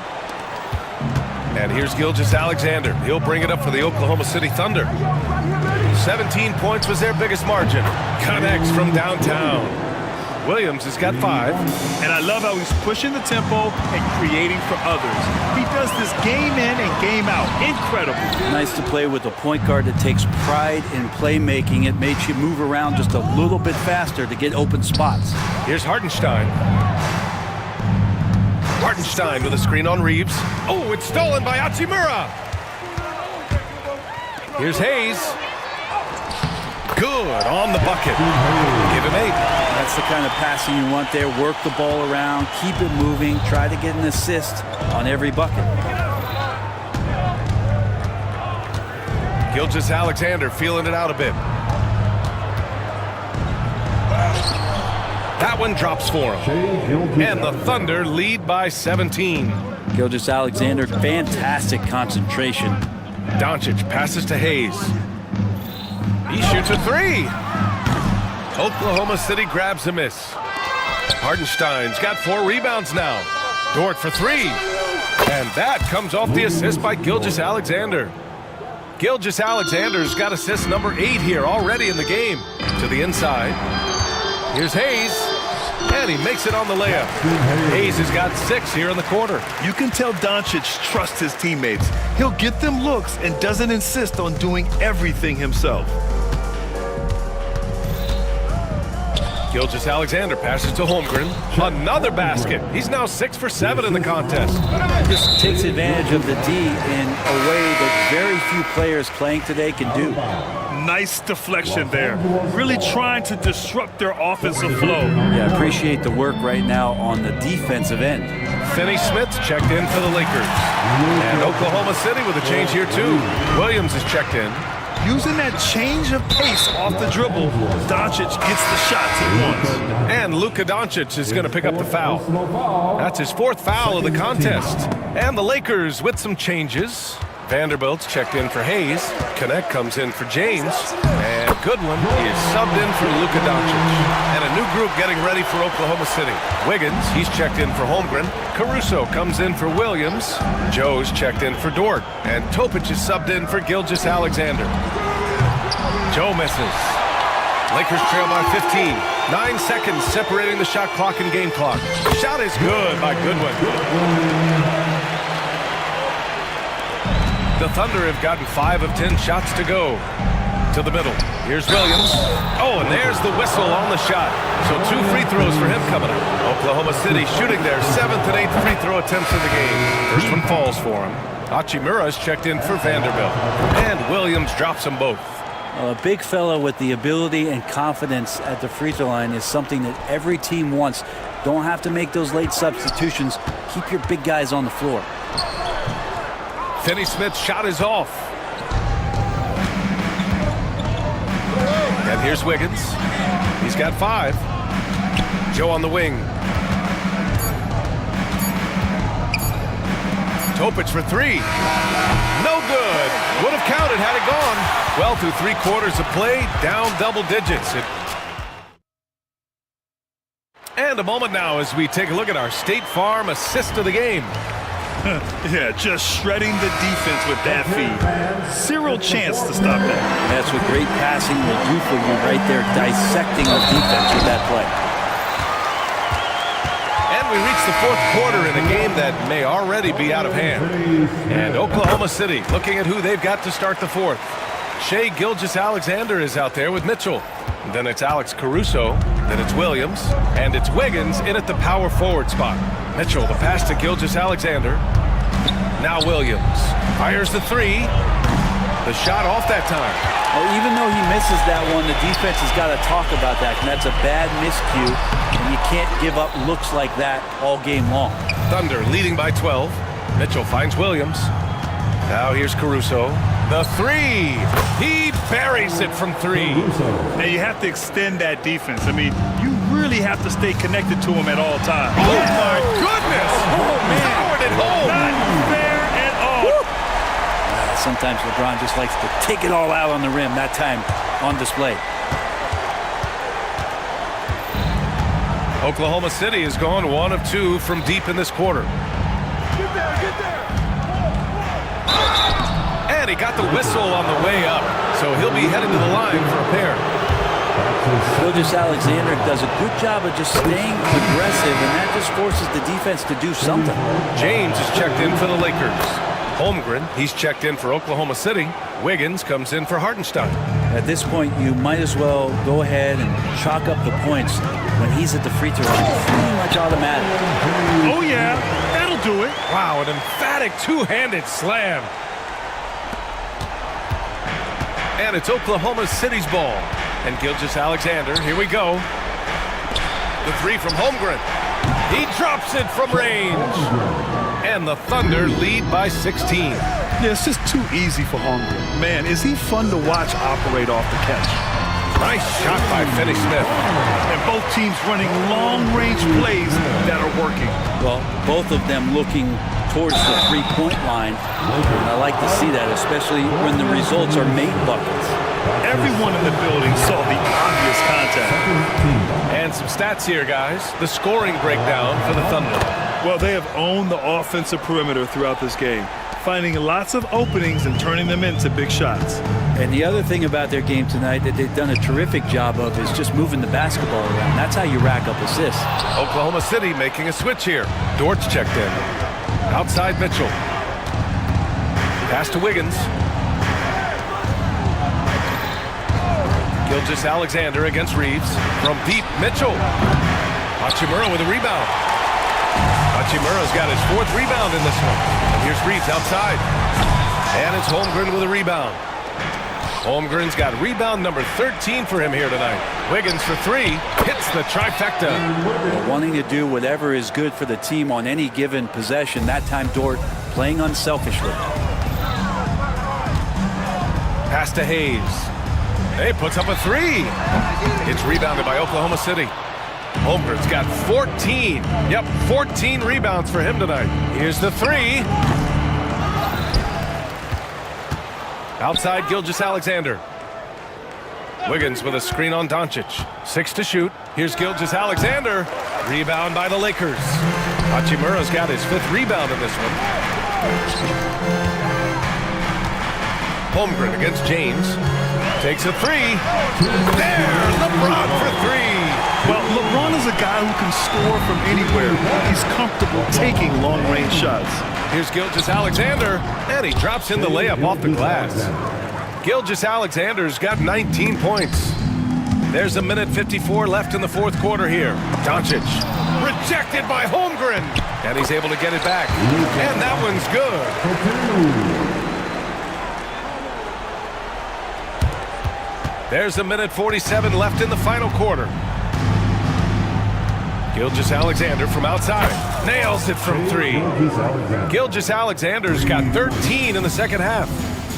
And here's Gilgeous-Alexander. He'll bring it up for the Oklahoma City Thunder. 17 points was their biggest margin. Connects from downtown. Williams has got 5. And I love how he's pushing the tempo and creating for others. He does this game in and game out. Incredible. Nice to play with a point guard that takes pride in playmaking. It makes you move around just a little bit faster to get open spots. Here's Hartenstein. Hartenstein with a screen on Reeves. Oh, it's stolen by Hachimura. Here's Hayes. Good on the bucket. Give him 8. That's the kind of passing you want there. Work the ball around, keep it moving, try to get an assist on every bucket. Gilgeous-Alexander feeling it out a bit. That one drops for him. And the Thunder lead by 17. Gilgeous-Alexander, fantastic concentration. Doncic passes to Hayes. He shoots a 3. Oklahoma City grabs a miss. Hartenstein's got 4 rebounds now. Dort for 3. And that comes off the assist by Gilgeous-Alexander. Gilgeous-Alexander's got assist number 8 here already in the game. To the inside. Here's Hayes. And he makes it on the layup. Hayes has got 6 here in the quarter. You can tell Doncic trusts his teammates. He'll get them looks and doesn't insist on doing everything himself. Gilgeous-Alexander passes to Holmgren. Another basket. He's now 6 for 7 in the contest. Just takes advantage of the D in a way that very few players playing today can do. Nice deflection there. Really trying to disrupt their offensive flow. Yeah, appreciate the work right now on the defensive end. Finney Smith's checked in for the Lakers. And Oklahoma City with a change here too. Williams is checked in. Using that change of pace off the dribble, Doncic gets the shots he wants. And Luka Doncic is going to pick up the foul. That's his 4th foul of the contest. And the Lakers with some changes. Vanderbilt's checked in for Hayes. Connect comes in for James. And Goodwin is subbed in for Luka Doncic. And a new group getting ready for Oklahoma City. Wiggins, he's checked in for Holmgren. Caruso comes in for Williams. Joe's checked in for Dort. And Topic is subbed in for Gilgeous-Alexander. Joe misses. Lakers trail by 15. 9 seconds separating the shot clock and game clock. Shot is good by Goodwin. The Thunder have gotten 5 of 10 shots to go. To the middle. Here's Williams. Oh, and there's the whistle on the shot. So 2 free throws for him coming up. Oklahoma City shooting their 7th and 8th free throw attempts in the game. First one falls for him. Hachimura is checked in for Vanderbilt. And Williams drops them both. A big fella with the ability and confidence at the free throw line is something that every team wants. Don't have to make those late substitutions. Keep your big guys on the floor. Finney Smith's shot is off. And here's Wiggins. He's got 5. Joe on the wing. Topic for 3. No good. Would have counted had it gone. Well, through 3 quarters of play, down double digits. And a moment now as we take a look at our State Farm assist of the game. Yeah, just shredding the defense with that feed. Zero chance to stop that. That's what great passing will do for you right there, dissecting the defense with that play. And we reach the 4th quarter in a game that may already be out of hand. And Oklahoma City looking at who they've got to start the 4th. Shai Gilgeous-Alexander is out there with Mitchell. Then it's Alex Caruso. Then it's Williams. And it's Wiggins in at the power forward spot. Mitchell, the pass to Gilgeous-Alexander. Now Williams fires the 3. The shot off that time. Well, even though he misses that one, the defense has got to talk about that. And that's a bad miscue. And you can't give up looks like that all game long. Thunder leading by 12. Mitchell finds Williams. Now here's Caruso. The three. He buries it from three. Now you have to extend that defense. I mean, you really have to stay connected to him at all times. Oh my goodness! Oh man! Powered it home. Not fair at all. Sometimes LeBron just likes to take it all out on the rim. That time on display. Oklahoma City has gone 1 of 2 from deep in this quarter. Get there. And he got the whistle on the way up, so he'll be headed to the line for a pair. Alexander does a good job of just staying aggressive, and that just forces the defense to do something. James is checked in for the Lakers. Holmgren, he's checked in for Oklahoma City. Wiggins comes in for Hartenstein. At this point, you might as well go ahead and chalk up the points when he's at the free throw line. Pretty much automatic. Oh, yeah. That'll do it. Wow, an emphatic two-handed slam. And it's Oklahoma City's ball. And Gilgeous-Alexander, here we go. The three from Holmgren. He drops it from range. And the Thunder lead by 16. Yeah, it's just too easy for Holmgren. Man, is he fun to watch operate off the catch. Nice shot by Finney-Smith. And both teams running long-range plays that are working. Well, both of them looking towards the three-point line. And I like to see that, especially when the results are made buckets. Everyone in the building saw the obvious contact. And some stats here, guys. The scoring breakdown for the Thunder. Well, they have owned the offensive perimeter throughout this game, finding lots of openings and turning them into big shots. And the other thing about their game tonight that they've done a terrific job of is just moving the basketball around. That's how you rack up assists. Oklahoma City making a switch here. Dort's checked in. Outside Mitchell. Pass to Wiggins. Gilgeous-Alexander against Reeves. From deep, Mitchell. Hachimura with a rebound. Hachimura's got his 4th rebound in this one. And here's Reeves outside. And it's Holmgren with a rebound. Holmgren's got rebound number 13 for him here tonight. Wiggins for 3. Hits the trifecta. Wanting to do whatever is good for the team on any given possession. That time Dort playing unselfishly. Pass to Hayes. Hey, puts up a 3. It's rebounded by Oklahoma City. Holmgren's got 14. Yep, 14 rebounds for him tonight. Here's the 3. Outside Gilgeous-Alexander. Wiggins with a screen on Doncic. 6 to shoot. Here's Gilgeous-Alexander. Rebound by the Lakers. Hachimura's got his 5th rebound in this one. Holmgren against James. Takes a 3. There, LeBron for 3. Well, LeBron is a guy who can score from anywhere. He's comfortable taking long-range shots. Here's Gilgeous-Alexander, and he drops in the layup off the glass. Gilgeous-Alexander's got 19 points. There's a minute 54 left in the 4th quarter here. Doncic, rejected by Holmgren, and he's able to get it back. And that one's good. There's a minute 47 left in the final quarter. Gilgeous-Alexander from outside. Nails it from 3. Gilgeous-Alexander's got 13 in the second half.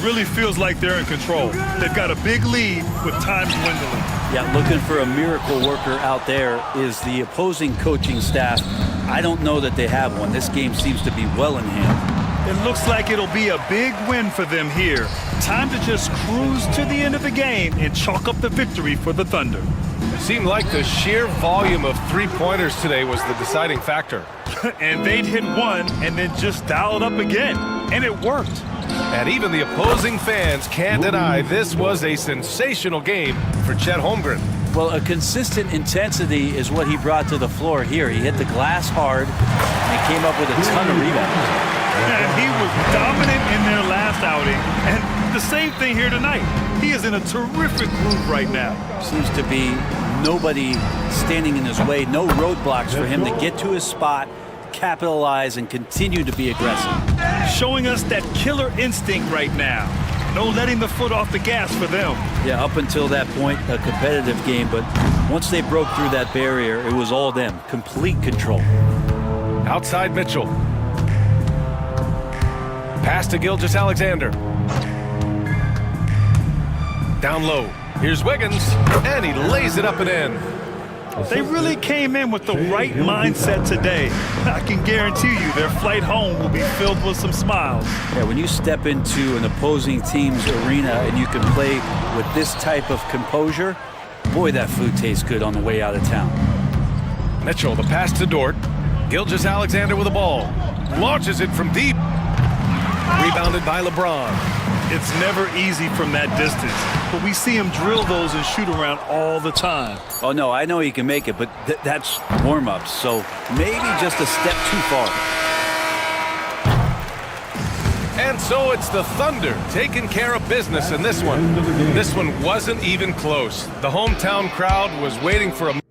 Really feels like they're in control. They've got a big lead with time dwindling. Yeah, looking for a miracle worker out there is the opposing coaching staff. I don't know that they have one. This game seems to be well in hand. It looks like it'll be a big win for them here. Time to just cruise to the end of the game and chalk up the victory for the Thunder. It seemed like the sheer volume of three-pointers today was the deciding factor. And they'd hit one and then just dial it up again. And it worked. And even the opposing fans can't deny this was a sensational game for Chet Holmgren. Well, a consistent intensity is what he brought to the floor here. He hit the glass hard and came up with a ton of rebounds. And he was dominant in their last outing. And the same thing here tonight. He is in a terrific groove right now. Seems to be nobody standing in his way, no roadblocks for him to get to his spot, capitalize, and continue to be aggressive. Showing us that killer instinct right now. No letting the foot off the gas for them. Yeah, up until that point, a competitive game, but once they broke through that barrier, it was all them. Complete control. Outside Mitchell. Pass to Gilgeous-Alexander. Down low. Here's Wiggins, and he lays it up and in. They really came in with the right mindset today. I can guarantee you their flight home will be filled with some smiles. Yeah, when you step into an opposing team's arena and you can play with this type of composure, boy, that food tastes good on the way out of town. Mitchell, the pass to Dort. Gilgeous-Alexander with the ball. Launches it from deep. Rebounded by LeBron. It's never easy from that distance, but we see him drill those and shoot around all the time. Oh, no, I know he can make it, but that's warm-ups, so maybe just a step too far. And so it's the Thunder taking care of business in this one. This one wasn't even close. The hometown crowd was waiting for a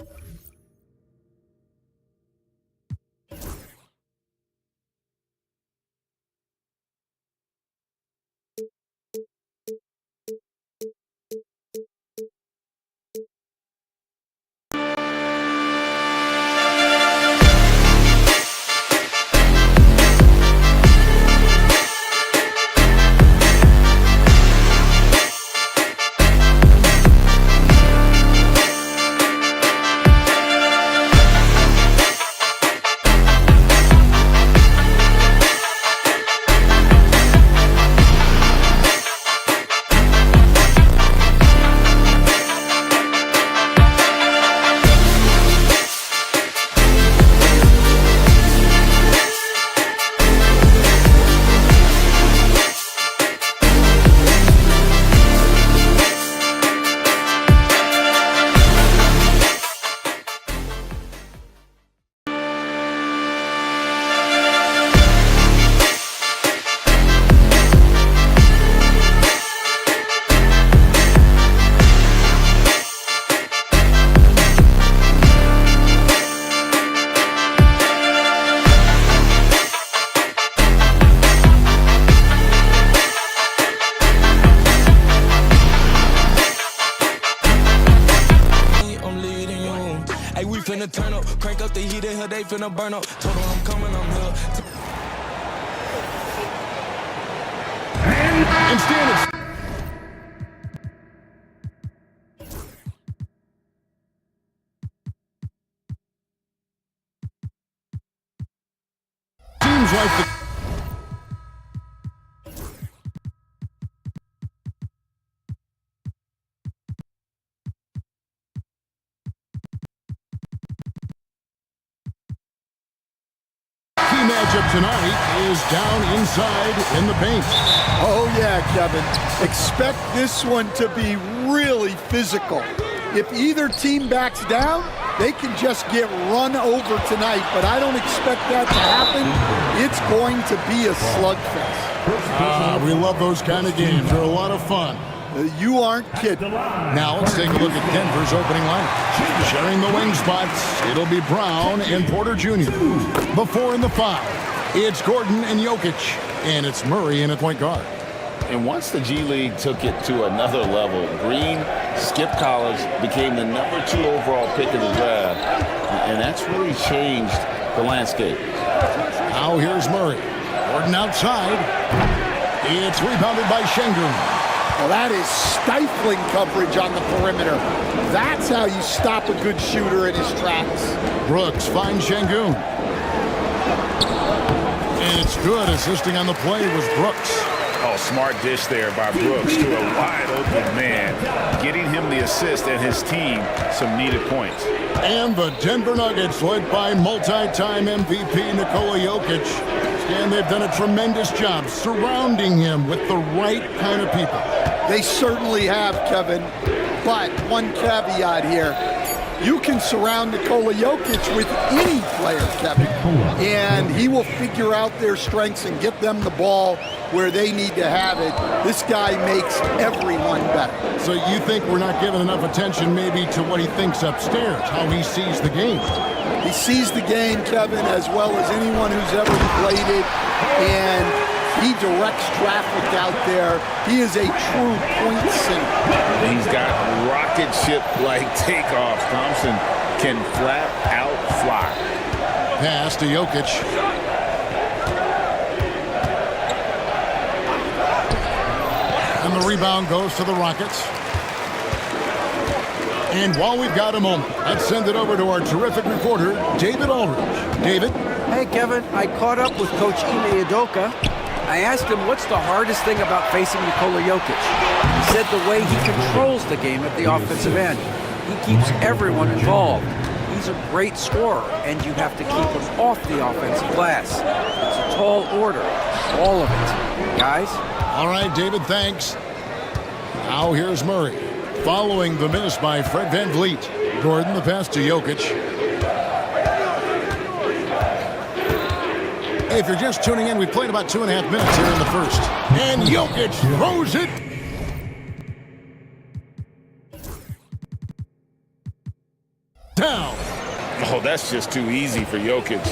Turn up, crank up the heat in here, they finna burn up. Told them I'm coming, I'm here. And standards. Seems like the matchup tonight is down inside in the paint. Oh, yeah, Kevin. Expect this one to be really physical. If either team backs down, they can just get run over tonight, but I don't expect that to happen. It's going to be a slugfest. We love those kind of games. They're a lot of fun. You aren't kidding. Now let's take a look at Denver's opening lineup. Sharing the wing spots, it'll be Brown and Porter Jr. The 4 and the 5, it's Gordon and Jokic, and it's Murray in at point guard. And once the G League took it to another level, Green skipped college, became the number 2 overall pick in the draft, and that's really changed the landscape. Now here's Murray. Gordon outside. It's rebounded by Şengün. Well, that is stifling coverage on the perimeter. That's how you stop a good shooter in his tracks. Brooks finds Şengün. And it's good. Assisting on the play was Brooks. Oh, smart dish there by Brooks to a wide-open man, getting him the assist and his team some needed points. And the Denver Nuggets, led by multi-time MVP Nikola Jokic, and they've done a tremendous job surrounding him with the right kind of people. They certainly have, Kevin. But one caveat here. You can surround Nikola Jokic with any player, Kevin, and he will figure out their strengths and get them the ball where they need to have it. This guy makes everyone better. So you think we're not giving enough attention maybe to what he thinks upstairs, how he sees the game? He sees the game, Kevin, as well as anyone who's ever played it, and he directs traffic out there. He is a true point center. He's got rocket ship-like takeoffs. Thompson can flat out fly. Pass to Jokic. And the rebound goes to the Rockets. And while we've got a moment, let's send it over to our terrific reporter, David Aldridge. David? Hey, Kevin. I caught up with Coach Ime Udoka. I asked him what's the hardest thing about facing Nikola Jokic. He said the way he controls the game at the offensive end. He keeps everyone involved. He's a great scorer, and you have to keep him off the offensive glass. It's a tall order, all of it. Guys? All right, David, thanks. Now here's Murray. Following the miss by Fred VanVleet. Gordon, the pass to Jokic. If you're just tuning in, we played about 2.5 minutes here in the first. And Jokic throws it. Down. Oh, that's just too easy for Jokic.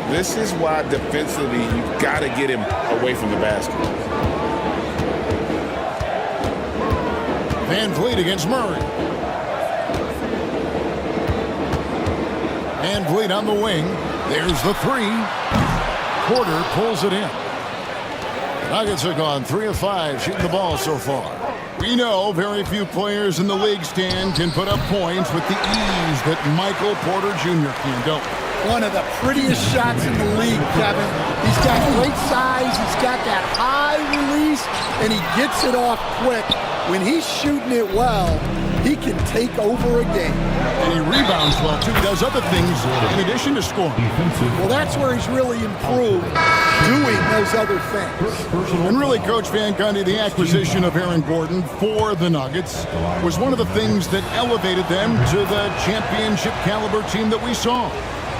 This is why defensively you've got to get him away from the basket. VanVleet against Murray. VanVleet on the wing. There's the three. Porter pulls it in. Nuggets have gone 3 of 5 shooting the ball so far. We know very few players in the league, Stan, can put up points with the ease that Michael Porter Jr. can, don't we? One of the prettiest shots in the league, Kevin. He's got great size, he's got that high release, and he gets it off quick. When he's shooting it well, he can take over a game. And he rebounds well, too. He does other things in addition to scoring. Well, that's where he's really improved, doing those other things. And really, Coach Van Gundy, the acquisition of Aaron Gordon for the Nuggets was one of the things that elevated them to the championship caliber team that we saw.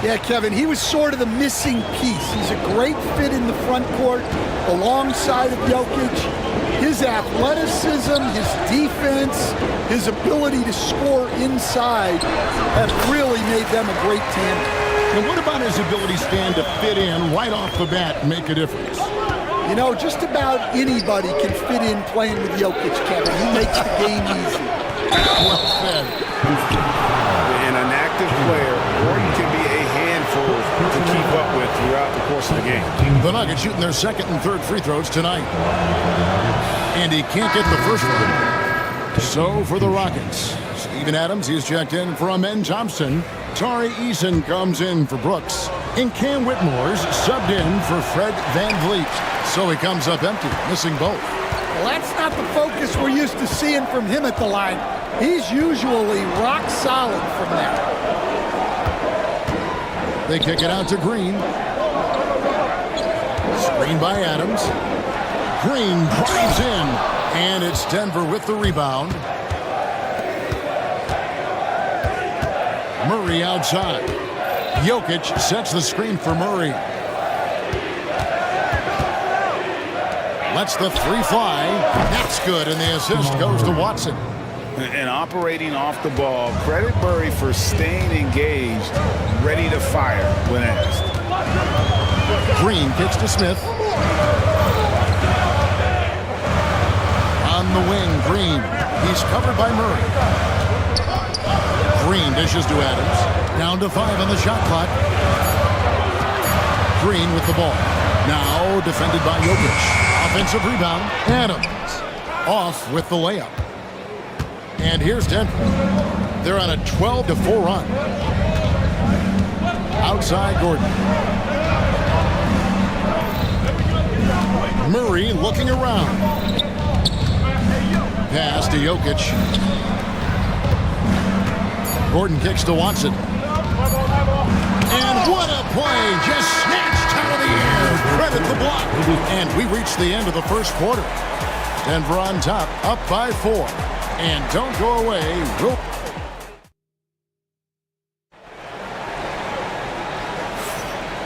Yeah, Kevin, he was sort of the missing piece. He's a great fit in the front court alongside of Jokic. His athleticism, his defense, his ability to score inside have really made them a great tandem. And what about his ability, Stan, to fit in right off the bat and make a difference? You know, just about anybody can fit in playing with Jokic, Kevin. He makes the game easy. Well said. And an active player, Gordon can be a handful to keep up with throughout the course of the game. The Nuggets shooting their second and third free throws tonight. And he can't get the first one. So for the Rockets, Steven Adams, he's checked in for Amen Thompson. Tari Eason comes in for Brooks. And Cam Whitmore's subbed in for Fred VanVleet. So he comes up empty, missing both. Well, that's not the focus we're used to seeing from him at the line. He's usually rock solid from there. They kick it out to Green. Screen by Adams. Green drives in, and it's Denver with the rebound. Murray outside. Jokic sets the screen for Murray. Lets the three fly. That's good, and the assist goes to Watson. And operating off the ball, credit Murray for staying engaged, ready to fire when asked. Green kicks to Smith. On the wing, Green. He's covered by Murray. Green dishes to Adams. Down to 5 on the shot clock. Green with the ball. Now defended by Jokic. Offensive rebound. Adams off with the layup. And here's Denver. They're on a 12-4 run. Outside Gordon. Murray looking around. Pass to Jokic. Gordon kicks to Watson. And what a play! Just snatched out of the air. Credit the block. And we reach the end of the first quarter. Denver on top, up by 4. And don't go away.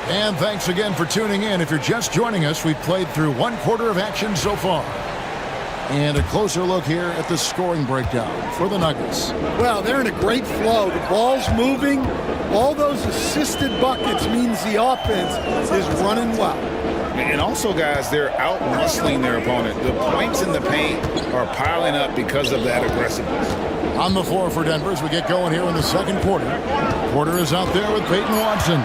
And thanks again for tuning in. If you're just joining us, we've played through 1 quarter of action so far. And a closer look here at the scoring breakdown for the Nuggets. Well, they're in a great flow. The ball's moving. All those assisted buckets means the offense is running well. And also, guys, they're out-muscling their opponent. The points in the paint are piling up because of that aggressiveness. On the floor for Denver as we get going here in the second quarter. Porter is out there with Peyton Watson.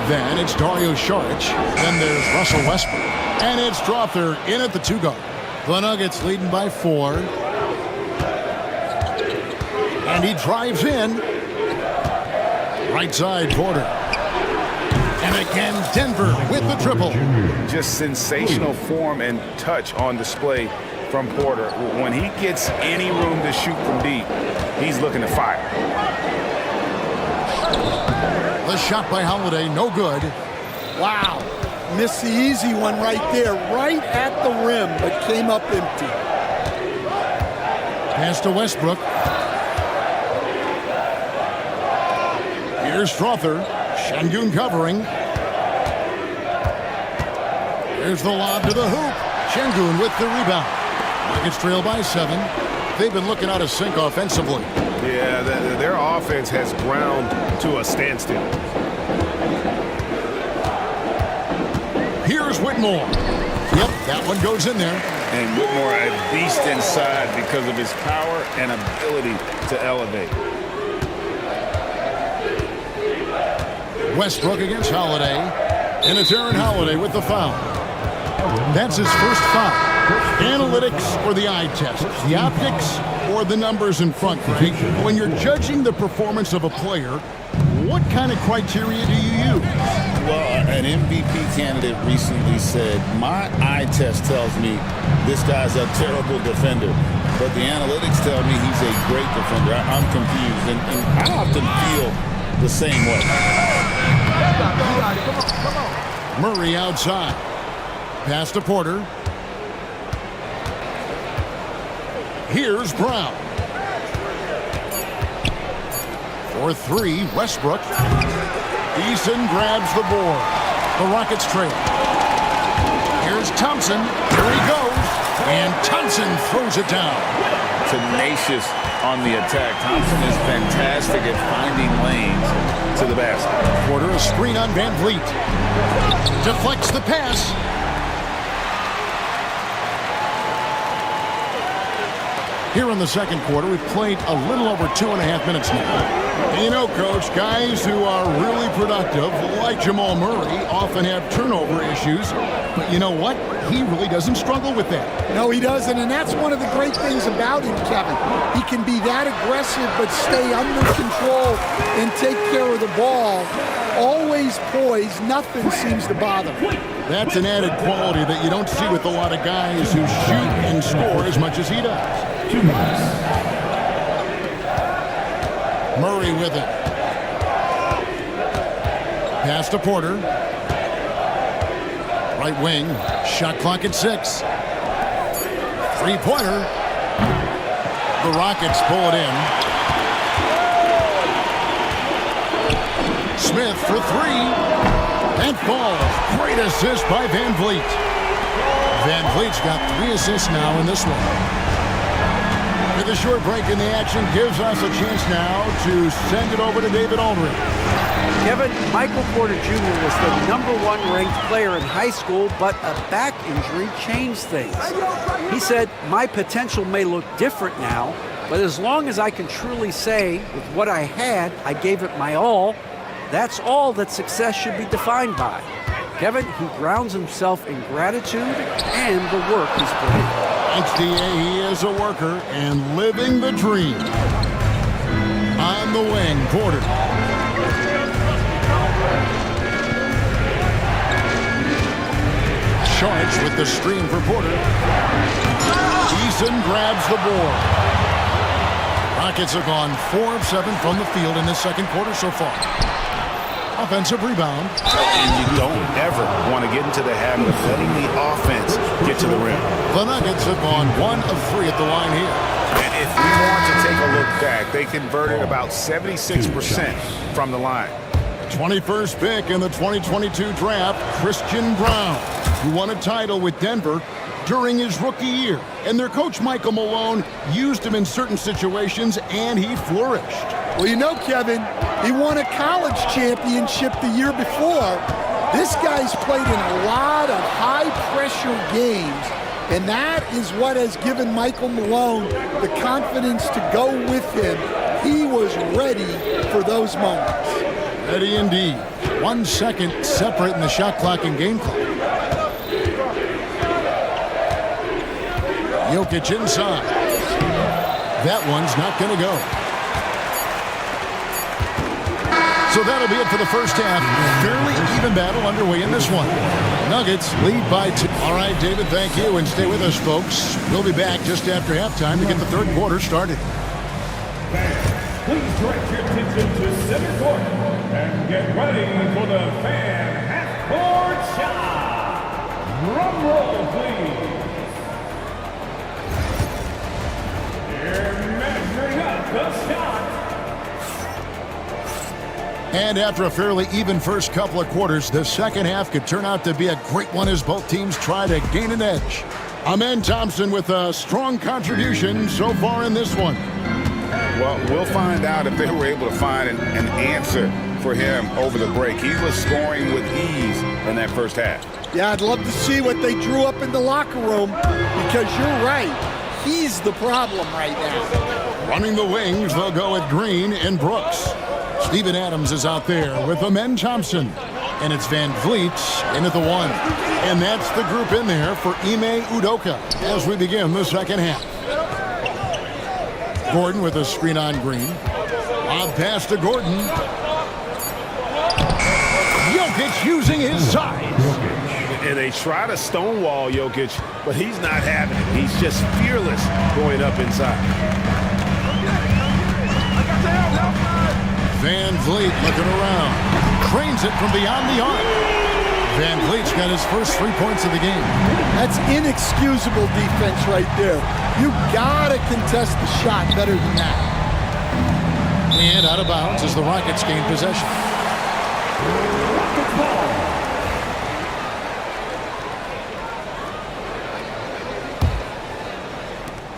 Then it's Dario Saric. Then there's Russell Westbrook. And it's Strother in at the 2 guard. The Nuggets leading by 4. And he drives in. Right side, Porter. And again, Denver with the triple. Just sensational form and touch on display from Porter. When he gets any room to shoot from deep, he's looking to fire. The shot by Holiday, no good. Wow. Missed the easy one right there, right at the rim, but came up empty. Pass to Westbrook. Here's Strother. Şengün covering. There's the lob to the hoop. Şengün with the rebound. Rockets trail by 7. They've been looking out of sync offensively. Yeah, their offense has ground to a standstill. Here's Whitmore. Yep, that one goes in there. And Whitmore a beast inside because of his power and ability to elevate. Westbrook against Holiday. And it's Aaron Holiday with the foul. That's his first foul. Analytics or the eye test? The optics or the numbers in front, Craig? When you're judging the performance of a player, what kind of criteria do you use? Well, an MVP candidate recently said, my eye test tells me this guy's a terrible defender, but the analytics tell me he's a great defender. I'm confused, and I often feel the same way. Murray outside. Pass to Porter. Here's Brown. For 3, Westbrook. Eason grabs the board. The Rockets trail. Here's Thompson. Here he goes. And Thompson throws it down. Tenacious on the attack. Thompson is fantastic at finding lanes to the basket. Porter a screen on Van Vliet. Deflects the pass. Here in the second quarter, we've played a little over 2.5 minutes now. And you know, Coach, guys who are really productive, like Jamal Murray, often have turnover issues. But you know what? He really doesn't struggle with that. No, he doesn't, and that's one of the great things about him, Kevin. He can be that aggressive but stay under control and take care of the ball. Always poised, nothing seems to bother him. That's an added quality that you don't see with a lot of guys who shoot and score as much as he does. Murray with it. Pass to Porter. Right wing. Shot clock at 6. Three-pointer. The Rockets pull it in. Smith for 3. And falls. Great assist by Van Vliet. Van Vliet's got 3 assists now in this one. With a short break in the action gives us a chance now to send it over to David Aldridge. Kevin, Michael Porter Jr. was the #1 ranked player in high school, but a back injury changed things. He said, my potential may look different now, but as long as I can truly say with what I had, I gave it my all, that's all that success should be defined by. Kevin, he grounds himself in gratitude and the work he's put in. Thanks, D.A. He is a worker and living the dream. On the wing, Porter. Sharks with the screen for Porter. Eason grabs the board. Rockets have gone 4 of 7 from the field in this second quarter so far. Offensive rebound. And you don't ever want to get into the habit of letting the offense get to the rim. The Nuggets have gone 1 of 3 at the line here. And if we want to take a look back, they converted about 76% from the line. 21st pick in the 2022 draft, Christian Brown, who won a title with Denver during his rookie year. And their coach, Michael Malone, used him in certain situations, and he flourished. Well, you know, Kevin, he won a college championship the year before. This guy's played in a lot of high-pressure games, and that is what has given Michael Malone the confidence to go with him. He was ready for those moments. Ready indeed. 1 second separate in the shot clock and game clock. Jokic inside. That one's not going to go. So that'll be it for the first half. Fairly even battle underway in this one. Nuggets lead by 2. All right, David, thank you. And stay with us, folks. We'll be back just after halftime to get the third quarter started. Please direct your attention to center court and get ready for the fan half-court shot. Drum roll, please. Here measuring up the shot. And after a fairly even first couple of quarters, the second half could turn out to be a great one as both teams try to gain an edge. Amen Thompson with a strong contribution so far in this one. Well, we'll find out if they were able to find an answer for him over the break. He was scoring with ease in that first half. Yeah, I'd love to see what they drew up in the locker room because you're right. He's the problem right now. Running the wings, they'll go with Green and Brooks. Steven Adams is out there with Amen Thompson. And it's Van Vliet in at the 1. And that's the group in there for Ime Udoka as we begin the second half. Gordon with a screen on Green. Lob pass to Gordon. Jokic using his size. And they try to stonewall Jokic, but he's not having it. He's just fearless going up inside. Van Vliet looking around. Cranes it from beyond the arc. Van Vliet's got his first 3 points of the game. That's inexcusable defense right there. You gotta contest the shot better than that. And out of bounds as the Rockets gain possession.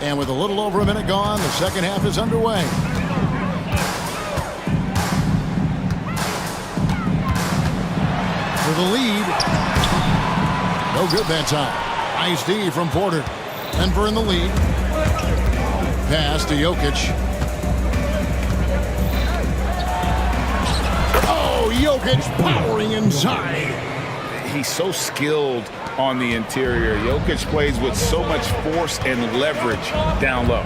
And with a little over a minute gone, the second half is underway. For the lead. No good that time. Nice D from Porter. Denver in the lead. Pass to Jokic. Oh, Jokic powering inside. He's so skilled on the interior. Jokic plays with so much force and leverage down low.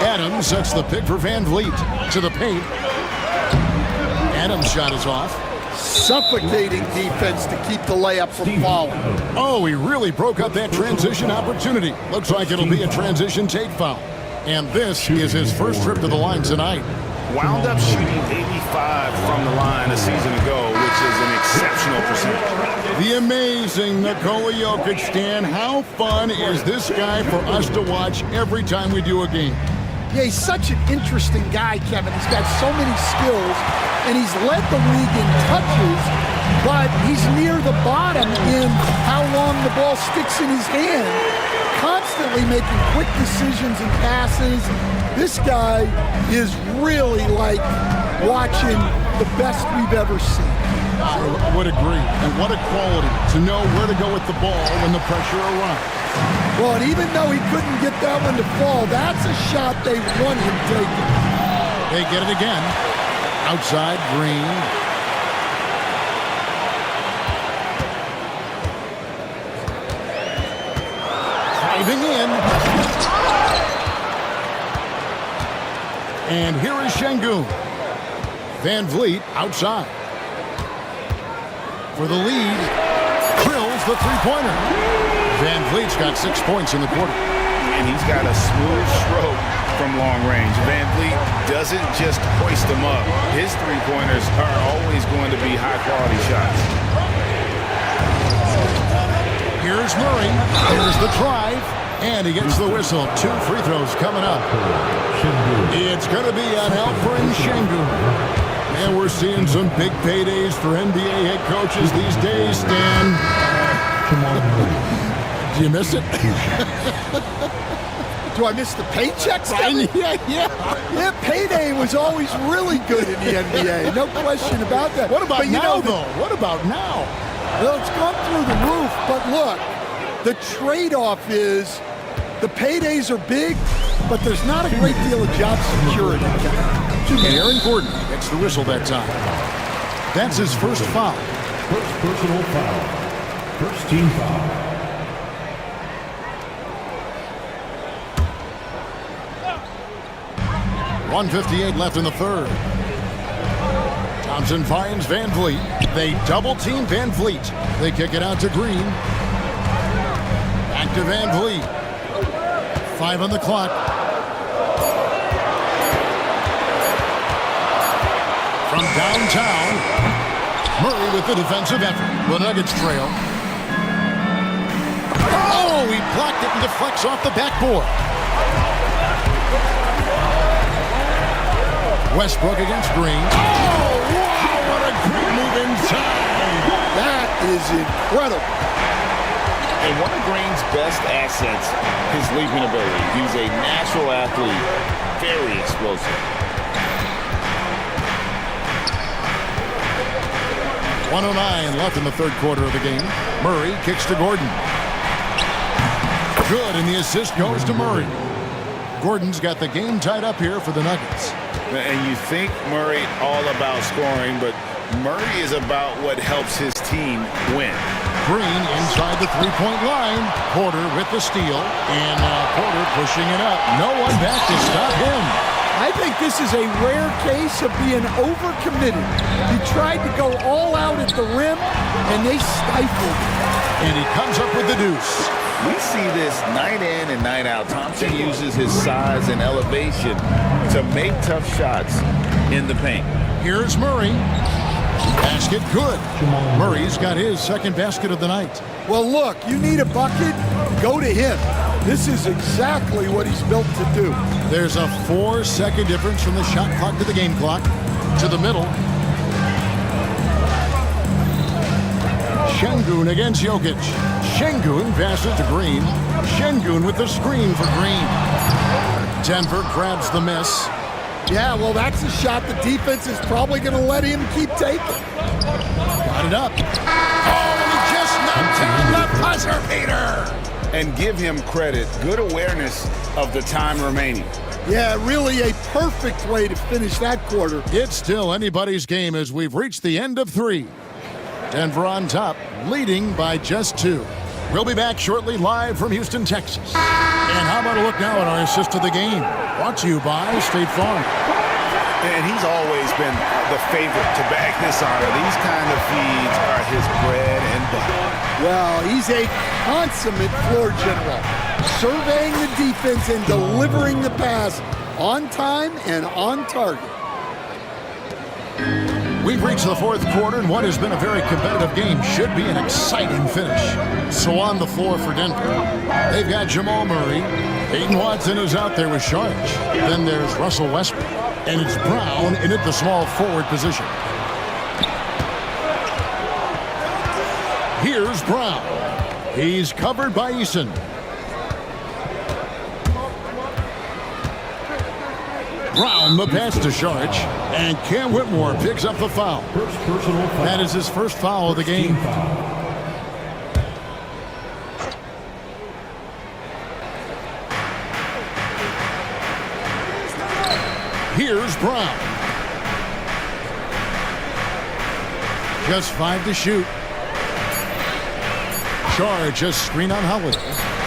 Adams sets the pick for Van Vliet to the paint. Adams' shot is off. Suffocating defense to keep the layup from falling. Oh, he really broke up that transition opportunity. Looks like it'll be a transition take foul. And this is his first trip to the line tonight. Wound up shooting 85 from the line a season ago, which is an exceptional percentage. The amazing Nikola Jokic, Stan. How fun is this guy for us to watch every time we do a game? Yeah, he's such an interesting guy, Kevin. He's got so many skills, and he's led the league in touches, but he's near the bottom in how long the ball sticks in his hand, constantly making quick decisions and passes. This guy is really like watching the best we've ever seen. I would agree. And what a quality to know where to go with the ball when the pressure arrives. Well, and even though he couldn't get that one to fall, that's a shot they want him taking. They get it again. Outside, Green. Driving in. And here is Şengün. Van Vliet outside. For the lead. Drills the three-pointer. Van Vliet's got 6 points in the quarter. And he's got a smooth stroke from long range. Van Vliet doesn't just hoist them up. His three-pointers are always going to be high-quality shots. Here's Murray. Here's the drive. And he gets the whistle. 2 free throws coming up. It's going to be an Alperen Şengün. And we're seeing some big paydays for NBA head coaches these days, Stan. Do you miss it? Do I miss the paychecks? Yeah. Payday was always really good in the NBA. No question about that. What about now, though? What about now? Well, it's gone through the roof, but look, the trade-off is the paydays are big, but there's not a great deal of job security. And Aaron Gordon gets the whistle that time. That's his first foul. First personal foul. First team foul. .158 left in the third. Thompson finds Van Vliet. They double-team Van Vliet. They kick it out to Green. Back to Van Vliet. 5 on the clock. From downtown, Murray with the defensive effort. The Nuggets trail. Oh, he blocked it and deflects off the backboard. Westbrook against Green. Oh, wow, what a great move inside. That is incredible. And one of Green's best assets, his leaping ability. He's a natural athlete, very explosive. 1:09 left in the third quarter of the game. Murray kicks to Gordon. Good, and the assist goes to Murray. Gordon's got the game tied up here for the Nuggets. And you think Murray all about scoring, but Murray is about what helps his team win. Green inside the three-point line. Porter with the steal, and Porter pushing it up. No one back to stop him. I think this is a rare case of being overcommitted. He tried to go all out at the rim, and they stifled him. And he comes up with the deuce. We see this night in and night out. Thompson uses his size and elevation to make tough shots in the paint. Here's Murray. Basket good. Murray's got his second basket of the night. Well, look, you need a bucket, go to him. This is exactly what he's built to do. There's a 4-second difference from the shot clock to the game clock. To the middle. Şengün against Jokic. Şengün passes to Green. Şengün with the screen for Green. Denver grabs the miss. Yeah, well, that's a shot the defense is probably going to let him keep taking. Got it up. Oh, and he just knocked down the buzzer beater. And give him credit. Good awareness of the time remaining. Yeah, really a perfect way to finish that quarter. It's still anybody's game as we've reached the end of 3. Denver on top, leading by just 2. We'll be back shortly live from Houston, Texas. And how about a look now at our assist of the game? Brought to you by State Farm. And he's always been the favorite to bag this honor. These kind of feeds are his bread and butter. Well, he's a consummate floor general, surveying the defense and delivering the pass on time and on target. We've reached the fourth quarter, and what has been a very competitive game should be an exciting finish. So on the floor for Denver, they've got Jamal Murray. Peyton Watson is out there with Sharge. Then there's Russell Westbrook, and it's Brown in at the small forward position. Here's Brown. He's covered by Eason. Brown the pass to Sharge, and Cam Whitmore picks up the foul. That is his first foul of the game. Here's Brown. Just 5 to shoot. Sharge a screen on Holiday.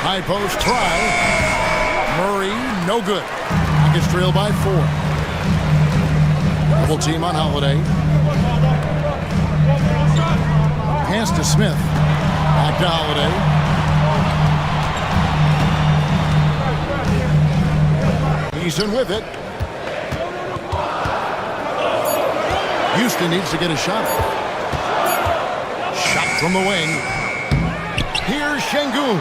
High post try. Murray, no good. Nuggets trail by 4. Double team on Holiday. Pass to Smith. Back to Holiday. Eason with it. Houston needs to get a shot. Shot from the wing. Here's Şengün.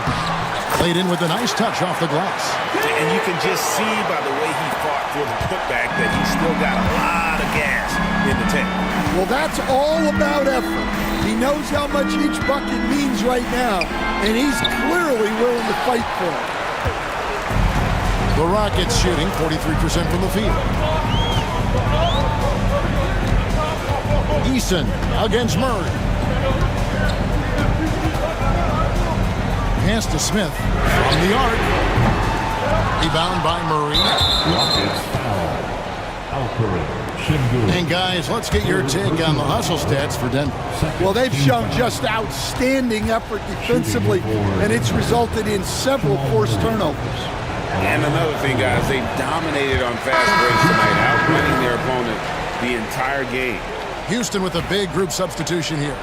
Played in with a nice touch off the glass. And you can just see by the way he fought for the putback that he's still got a lot of gas in the tank. Well, that's all about effort. He knows how much each bucket means right now, and he's clearly willing to fight for it. The Rockets shooting 43% from the field. Eason against Murray. Pass to Smith from the arc. Rebound by Murray. And guys, let's get your take on the hustle stats for Denver. Well, they've shown just outstanding effort defensively, and it's resulted in several forced turnovers. And another thing, guys, they dominated on fast breaks tonight, outplaying their opponent the entire game. Houston with a big group substitution here.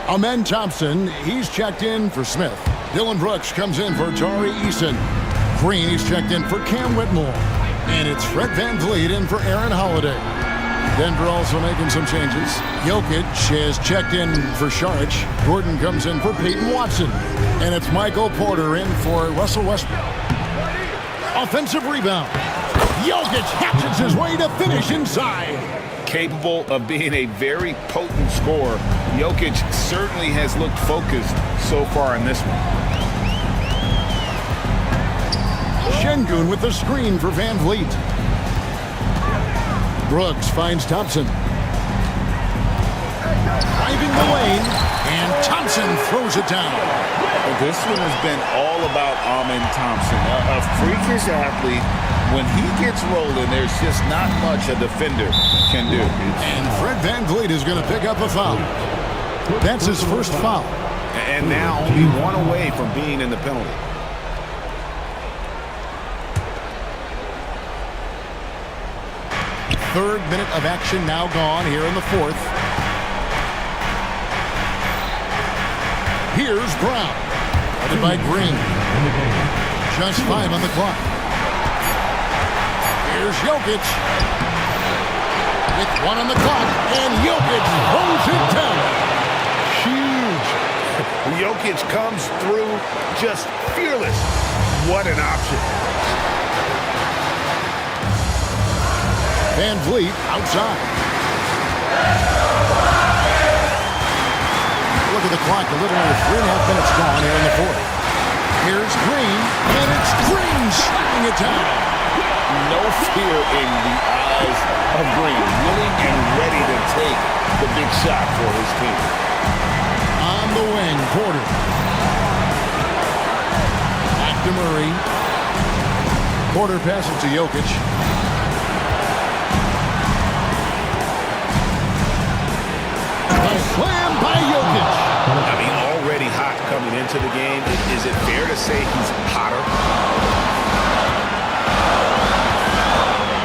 Amen Thompson, he's checked in for Smith. Dylan Brooks comes in for Tari Eason. Green, he's checked in for Cam Whitmore. And it's Fred VanVleet in for Aaron Holiday. Denver also making some changes. Jokic has checked in for Šarić. Gordon comes in for Peyton Watson. And it's Michael Porter in for Russell Westbrook. Offensive rebound. Jokic hatchets his way to finish inside. Capable of being a very potent scorer, Jokic certainly has looked focused so far in this one. Şengün with the screen for VanVleet. Brooks finds Thompson. Driving the lane, and Thompson throws it down. This one has been all about Amen Thompson, a freakish athlete. When he gets rolling, there's just not much a defender can do. And Fred VanVleet is going to pick up a foul. That's his first foul. And now only one away from being in the penalty. Third minute of action now gone here in the fourth. Here's Brown. Guarded by Green. Just 5 on the clock. Here's Jokic. With 1 on the clock, and Jokic holds it down. Huge. Jokic comes through just fearless. What an option. VanVleet outside. Look at the clock, a little over 3.5 minutes gone here in the fourth. Here's Green, and it's Green slapping it down. No fear in the eyes of Green, willing and ready to take the big shot for his team. On the wing, Porter. Back to Murray. Porter passes to Jokic. Slam by Jokic. I mean, already hot coming into the game. Is it fair to say he's hotter?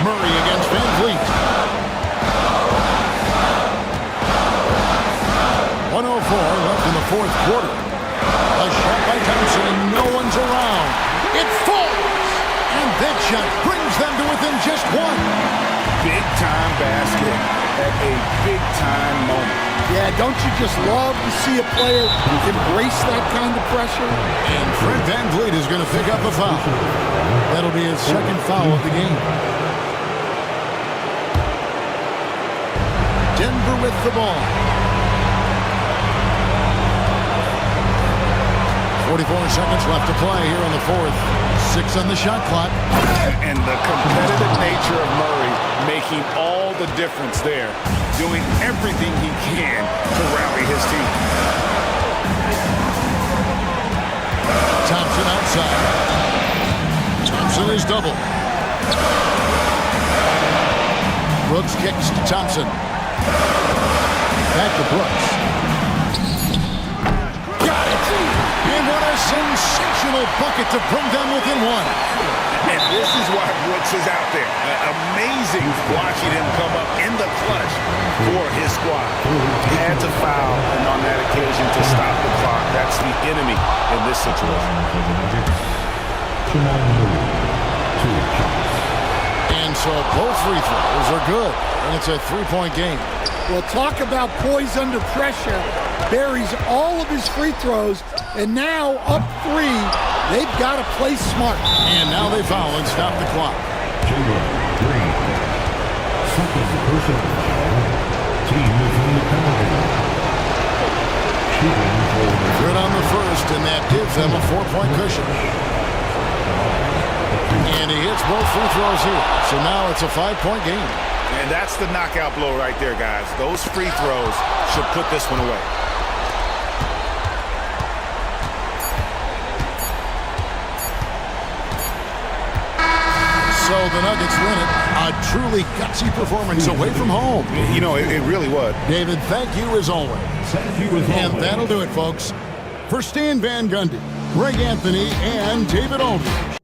Murray against VanVleet. 1:04 left in the fourth quarter. A shot by Thompson, and no one's around. It falls! And that shot brings them to within just 1. Big-time basket at a big-time moment. Yeah, don't you just love to see a player embrace that kind of pressure? And Fred VanVleet is going to pick up a foul. That'll be his second foul of the game. Denver with the ball. 44 seconds left to play here in the fourth. 6 on the shot clock. And the competitive nature of Murray making all the difference there. Doing everything he can to rally his team. Thompson outside. Thompson is double. Brooks kicks to Thompson. Back to Brooks. Got it! And what a sensational bucket to bring them within 1. And this is why Brooks is out there. Amazing watching him come up in the clutch for his squad. Had to foul, and on that occasion to stop the clock. That's the enemy in this situation. And so both free throws are good, and it's a 3-point game. Well, talk about poise under pressure. Buries all of his free throws, and now up 3. They've got to play smart. And now they foul and stop the clock. Jalen Green, second personal foul. Team is in the penalty. Good on the first, and that gives them a 4-point cushion. And he hits both free throws here. So now it's a 5-point game. And that's the knockout blow right there, guys. Those free throws should put this one away. So the Nuggets win it. A truly gutsy performance away from home. You know, it really was. David, thank you as always. And that'll do it, folks. For Stan Van Gundy, Greg Anthony, and David Aldridge.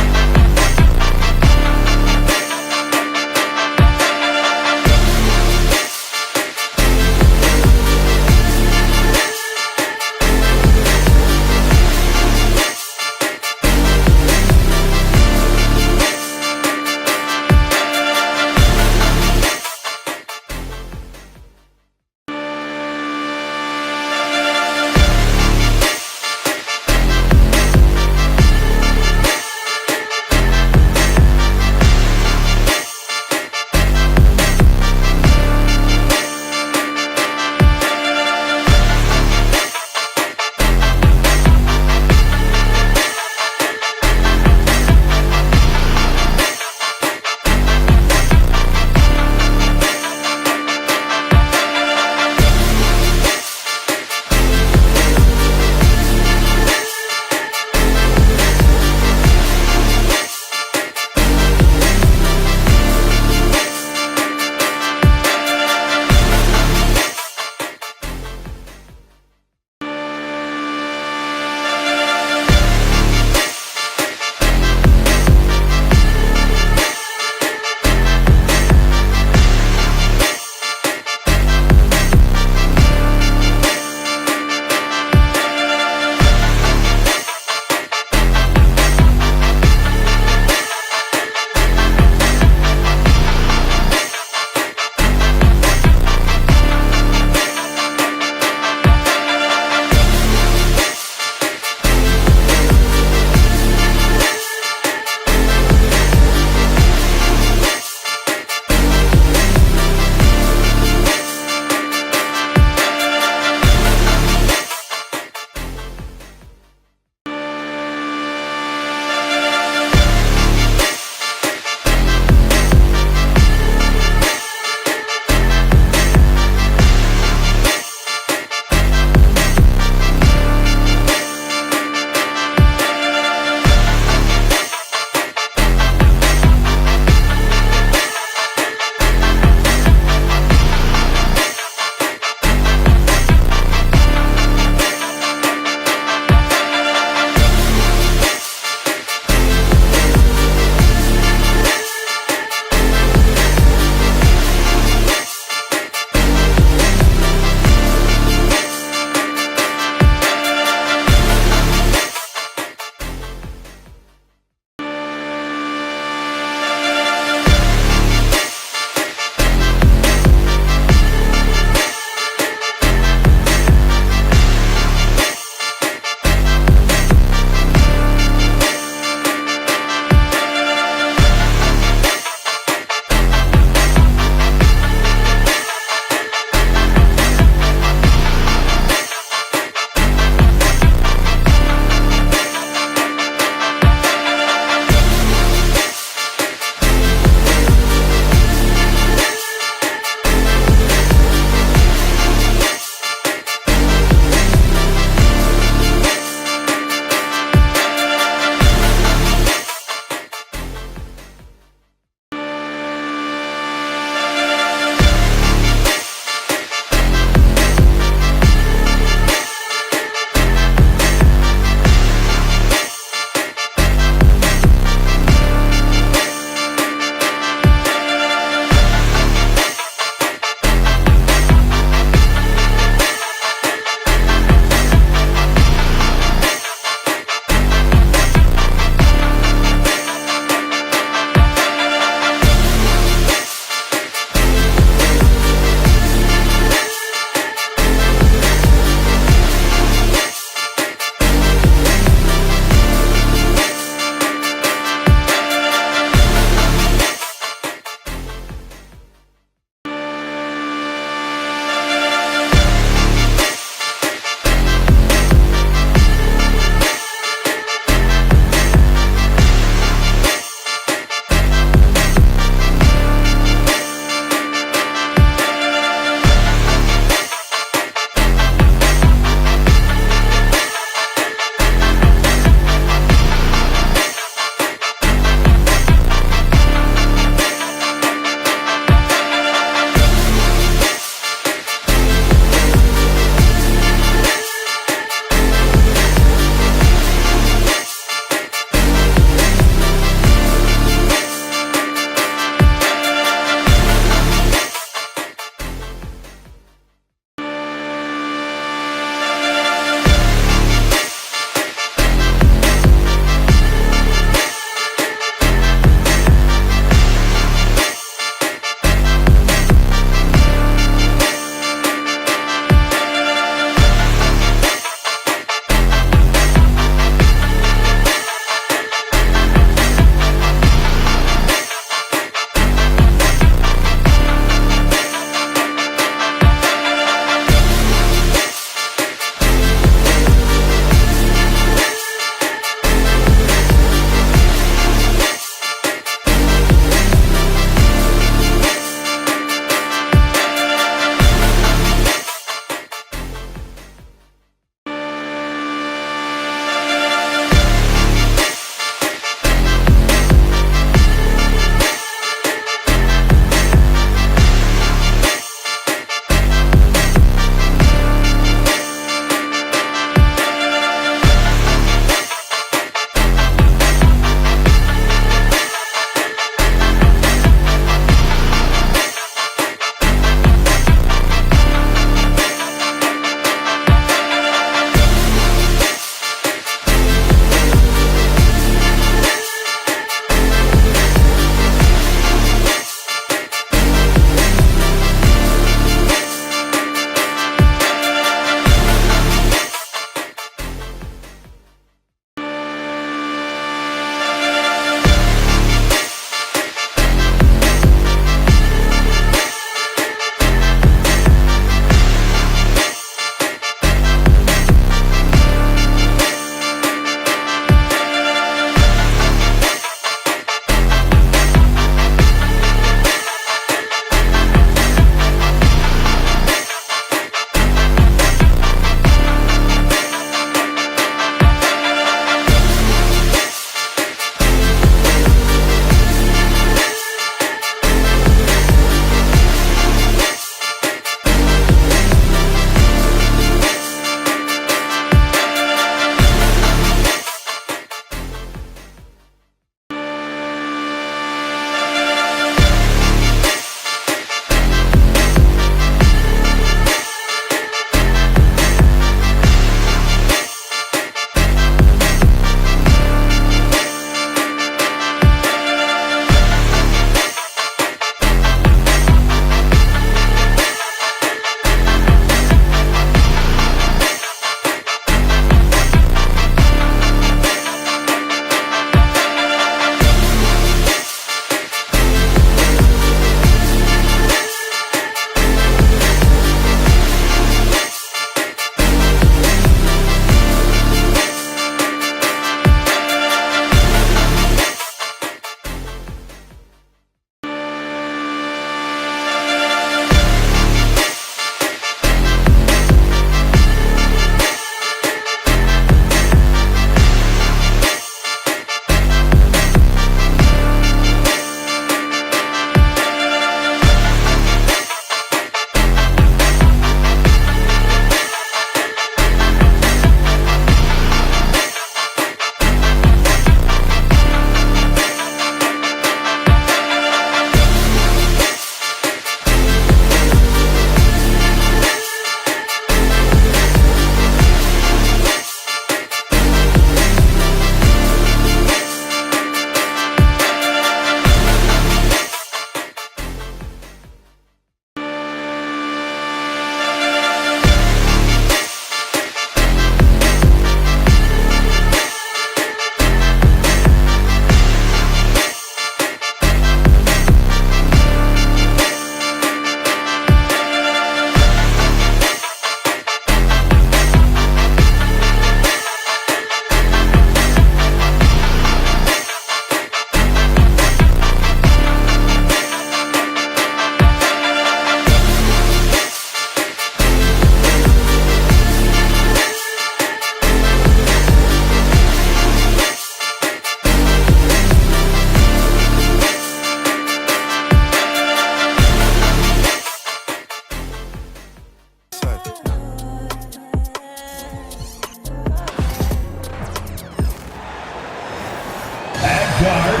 Guard,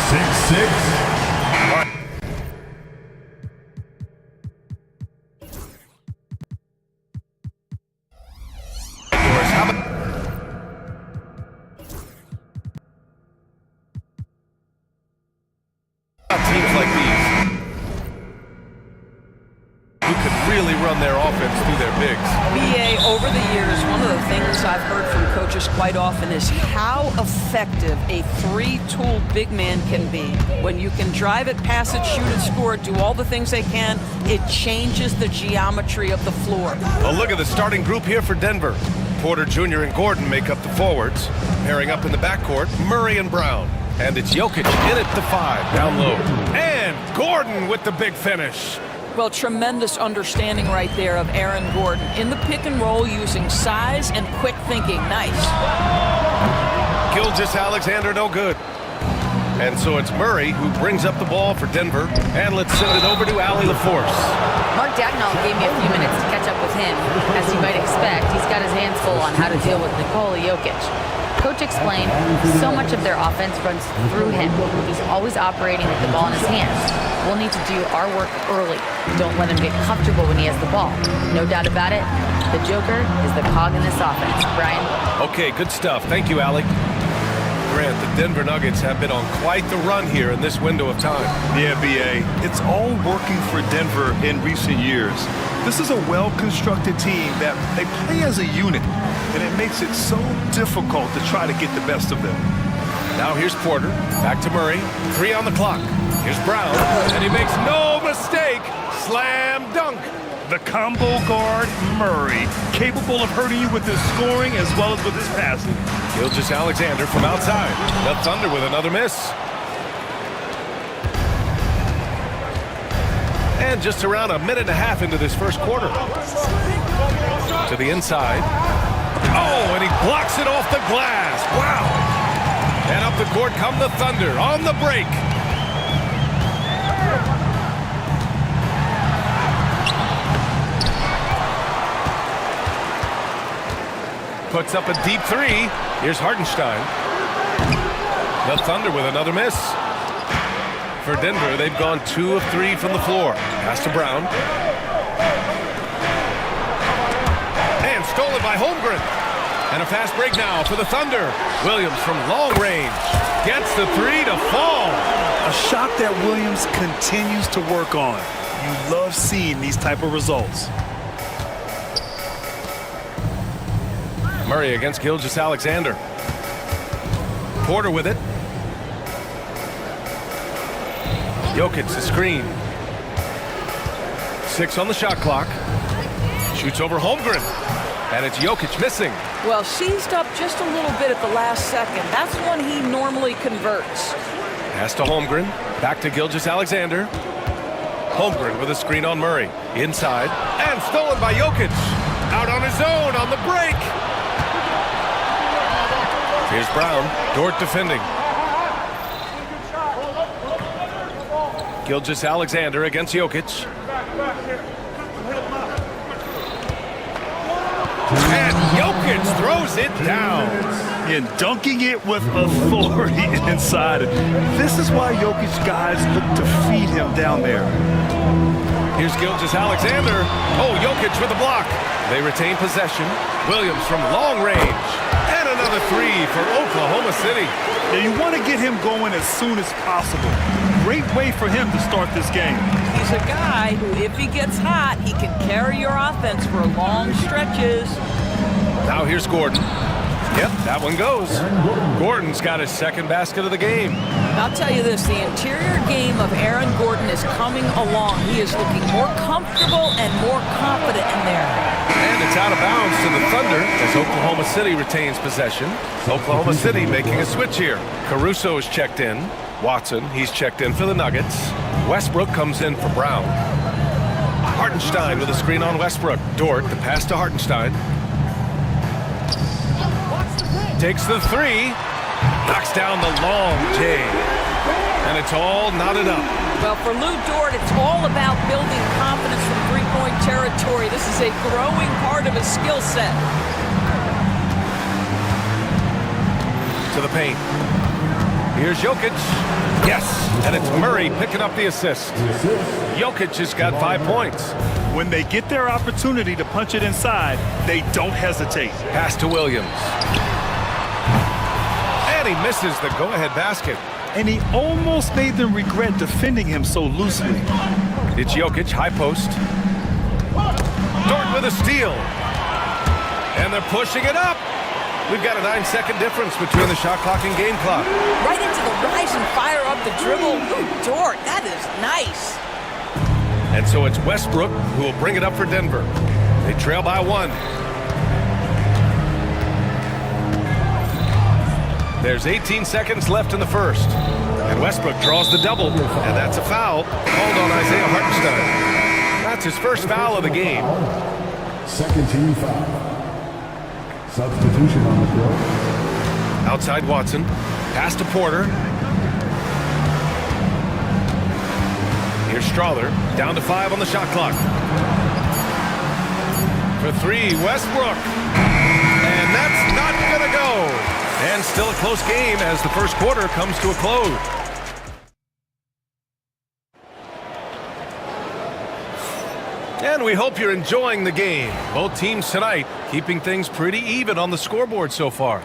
6'6". Teams like these who could really run their offense through their bigs. BA, over the years, one of the things I've heard from coaches quite often is how effective a three-tool big man can be. When you can drive it, pass it, shoot it, score it, do all the things they can, it changes the geometry of the floor. Well, look at the starting group here for Denver. Porter Jr. and Gordon make up the forwards. Pairing up in the backcourt, Murray and Brown. And it's Jokic in at the 5, down low. And Gordon with the big finish. Well, tremendous understanding right there of Aaron Gordon. In the pick and roll, using size and quick thinking. Nice. Gilgeous-Alexander no good. And so it's Murray who brings up the ball for Denver. And let's send it over to Allie LaForce. Mark Dagnall gave me a few minutes to catch up with him. As you might expect, he's got his hands full on how to deal with Nikola Jokic. Coach explained so much of their offense runs through him. He's always operating with the ball in his hands. We'll need to do our work early. Don't let him get comfortable when he has the ball. No doubt about it, the Joker is the cog in this offense. Brian? Okay, good stuff. Thank you, Allie. Grant, the Denver Nuggets have been on quite the run here in this window of time. Yeah, BA. It's all working for Denver in recent years. This is a well-constructed team that they play as a unit, and it makes it so difficult to try to get the best of them. Now here's Porter, back to Murray, 3 on the clock. Here's Brown, and he makes no mistake. Slam dunk. The combo guard, Murray, capable of hurting you with his scoring as well as with his passing. Gilgeous-Alexander from outside. The Thunder with another miss. And just around a minute and a half into this first quarter. To the inside. Oh, and he blocks it off the glass. Wow. And up the court come the Thunder on the break. Puts up a deep 3. Here's Hartenstein. The Thunder with another miss. For Denver, they've gone 2 of 3 from the floor. Pass to Brown. And stolen by Holmgren. And a fast break now for the Thunder. Williams from long range. Gets the 3 to fall. A shot that Williams continues to work on. You love seeing these type of results. Murray against Gilgeous-Alexander. Porter with it. Jokic the screen. 6 on the shot clock. Shoots over Holmgren. And it's Jokic missing. Well, seized up just a little bit at the last second. That's when he normally converts. Pass to Holmgren. Back to Gilgeous-Alexander. Holmgren with a screen on Murray. Inside. And stolen by Jokic. Out on his own on the break. Here's Brown. Dort defending. Gilgeous-Alexander against Jokic. And Jokic throws it down. And dunking it with authority inside. This is why Jokic guys look to feed him down there. Here's Gilgeous-Alexander. Oh, Jokic with a block. They retain possession. Williams from long range. And another 3 for Oklahoma City. Now you want to get him going as soon as possible. Great way for him to start this game. He's a guy who, if he gets hot, he can carry your offense for long stretches. Now here's Gordon. Yep, that one goes. Gordon's got his second basket of the game. I'll tell you this, the interior game of Aaron Gordon is coming along. He is looking more comfortable and more confident in there. And it's out of bounds to the Thunder as Oklahoma City retains possession. Oklahoma City making a switch here. Caruso is checked in. Watson, he's checked in for the Nuggets. Westbrook comes in for Brown. Hartenstein with a screen on Westbrook. Dort, the pass to Hartenstein. Takes the 3. Knocks down the long J. And it's all knotted up. Well, for Lou Dort, it's all about building confidence from three-point territory. This is a growing part of his skill set. To the paint. Here's Jokic. Yes, and it's Murray picking up the assist. Jokic has got 5 points. When they get their opportunity to punch it inside, they don't hesitate. Pass to Williams. And he misses the go-ahead basket. And he almost made them regret defending him so loosely. It's Jokic, high post. Dort with a steal. And they're pushing it up. We've got a 9-second difference between the shot clock and game clock. Right into the rise and fire up the dribble. Ooh, Dort, that is nice. And so it's Westbrook who will bring it up for Denver. They trail by 1. There's 18 seconds left in the first. And Westbrook draws the double. And that's a foul called on Isaiah Hartenstein. That's his first foul of the game. Second team foul. Substitution on the floor. Outside Watson. Pass to Porter. Here's Strawther. Down to 5 on the shot clock. For 3, Westbrook. And that's not going to go. And still a close game as the first quarter comes to a close. And we hope you're enjoying the game. Both teams tonight keeping things pretty even on the scoreboard so far.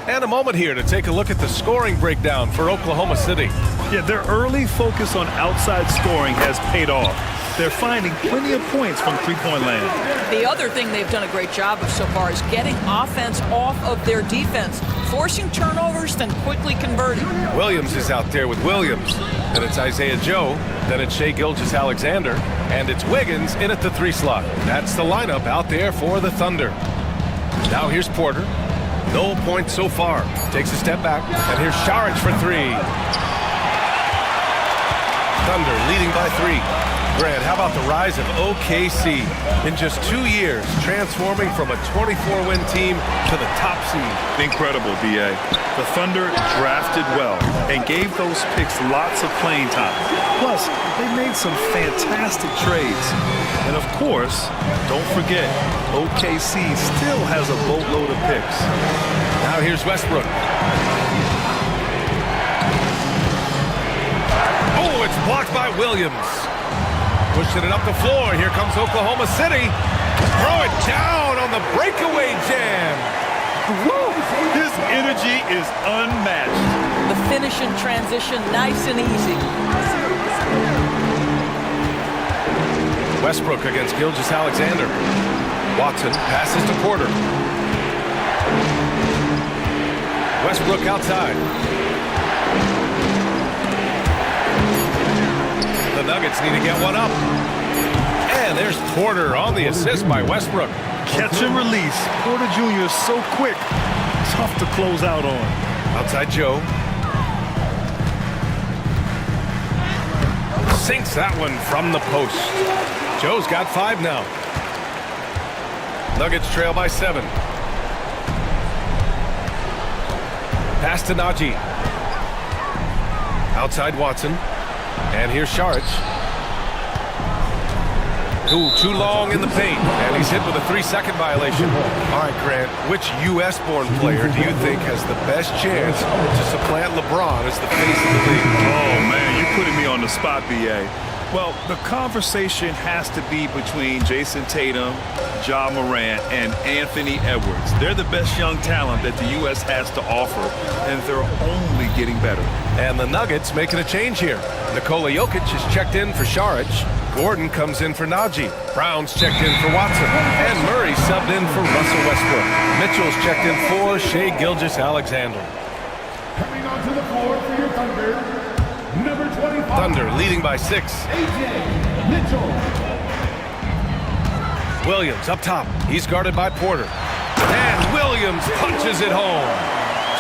And a moment here to take a look at the scoring breakdown for Oklahoma City. Yeah, their early focus on outside scoring has paid off. They're finding plenty of points from three-point land. The other thing they've done a great job of so far is getting offense off of their defense, forcing turnovers, then quickly converting. Williams is out there with Williams. Then it's Isaiah Joe. Then it's Shai Gilgeous-Alexander. And it's Wiggins in at the 3 slot. That's the lineup out there for the Thunder. Now here's Porter. No points so far. Takes a step back. And here's Saric for 3. Thunder leading by 3. Grant, how about the rise of OKC? In just 2 years, transforming from a 24-win team to the top seed. Incredible, B.A. The Thunder drafted well and gave those picks lots of playing time. Plus, they made some fantastic trades. And of course, don't forget, OKC still has a boatload of picks. Now here's Westbrook. Oh, it's blocked by Williams. Pushing it up the floor. Here comes Oklahoma City. Throw it down on the breakaway jam. Woo! His energy is unmatched. The finish in transition, nice and easy. Westbrook against Gilgeous-Alexander. Watson passes to Porter. Westbrook outside. The Nuggets need to get one up. And there's Porter on the assist by Westbrook. Catch and release. Porter Jr. is so quick. Tough to close out on. Outside Joe. Sinks that one from the post. Joe's got 5 now. Nuggets trail by 7. Pass to Najee. Outside Watson. And here's Saric. Ooh, too long in the paint. And he's hit with a 3-second violation. All right, Grant, which U.S.-born player do you think has the best chance to supplant LeBron as the face of the league? Oh, man, you're putting me on the spot, B.A. Well, the conversation has to be between Jason Tatum, Ja Morant, and Anthony Edwards. They're the best young talent that the U.S. has to offer, and they're only getting better. And the Nuggets making a change here. Nikola Jokic is checked in for Saric. Gordon comes in for Najee. Brown's checked in for Watson. And Murray subbed in for Russell Westbrook. Mitchell's checked in for Shai Gilgeous-Alexander. Coming onto the floor for your Thunder, number 25. Thunder leading by 6. A.J. Mitchell. Williams up top. He's guarded by Porter. And Williams punches it home.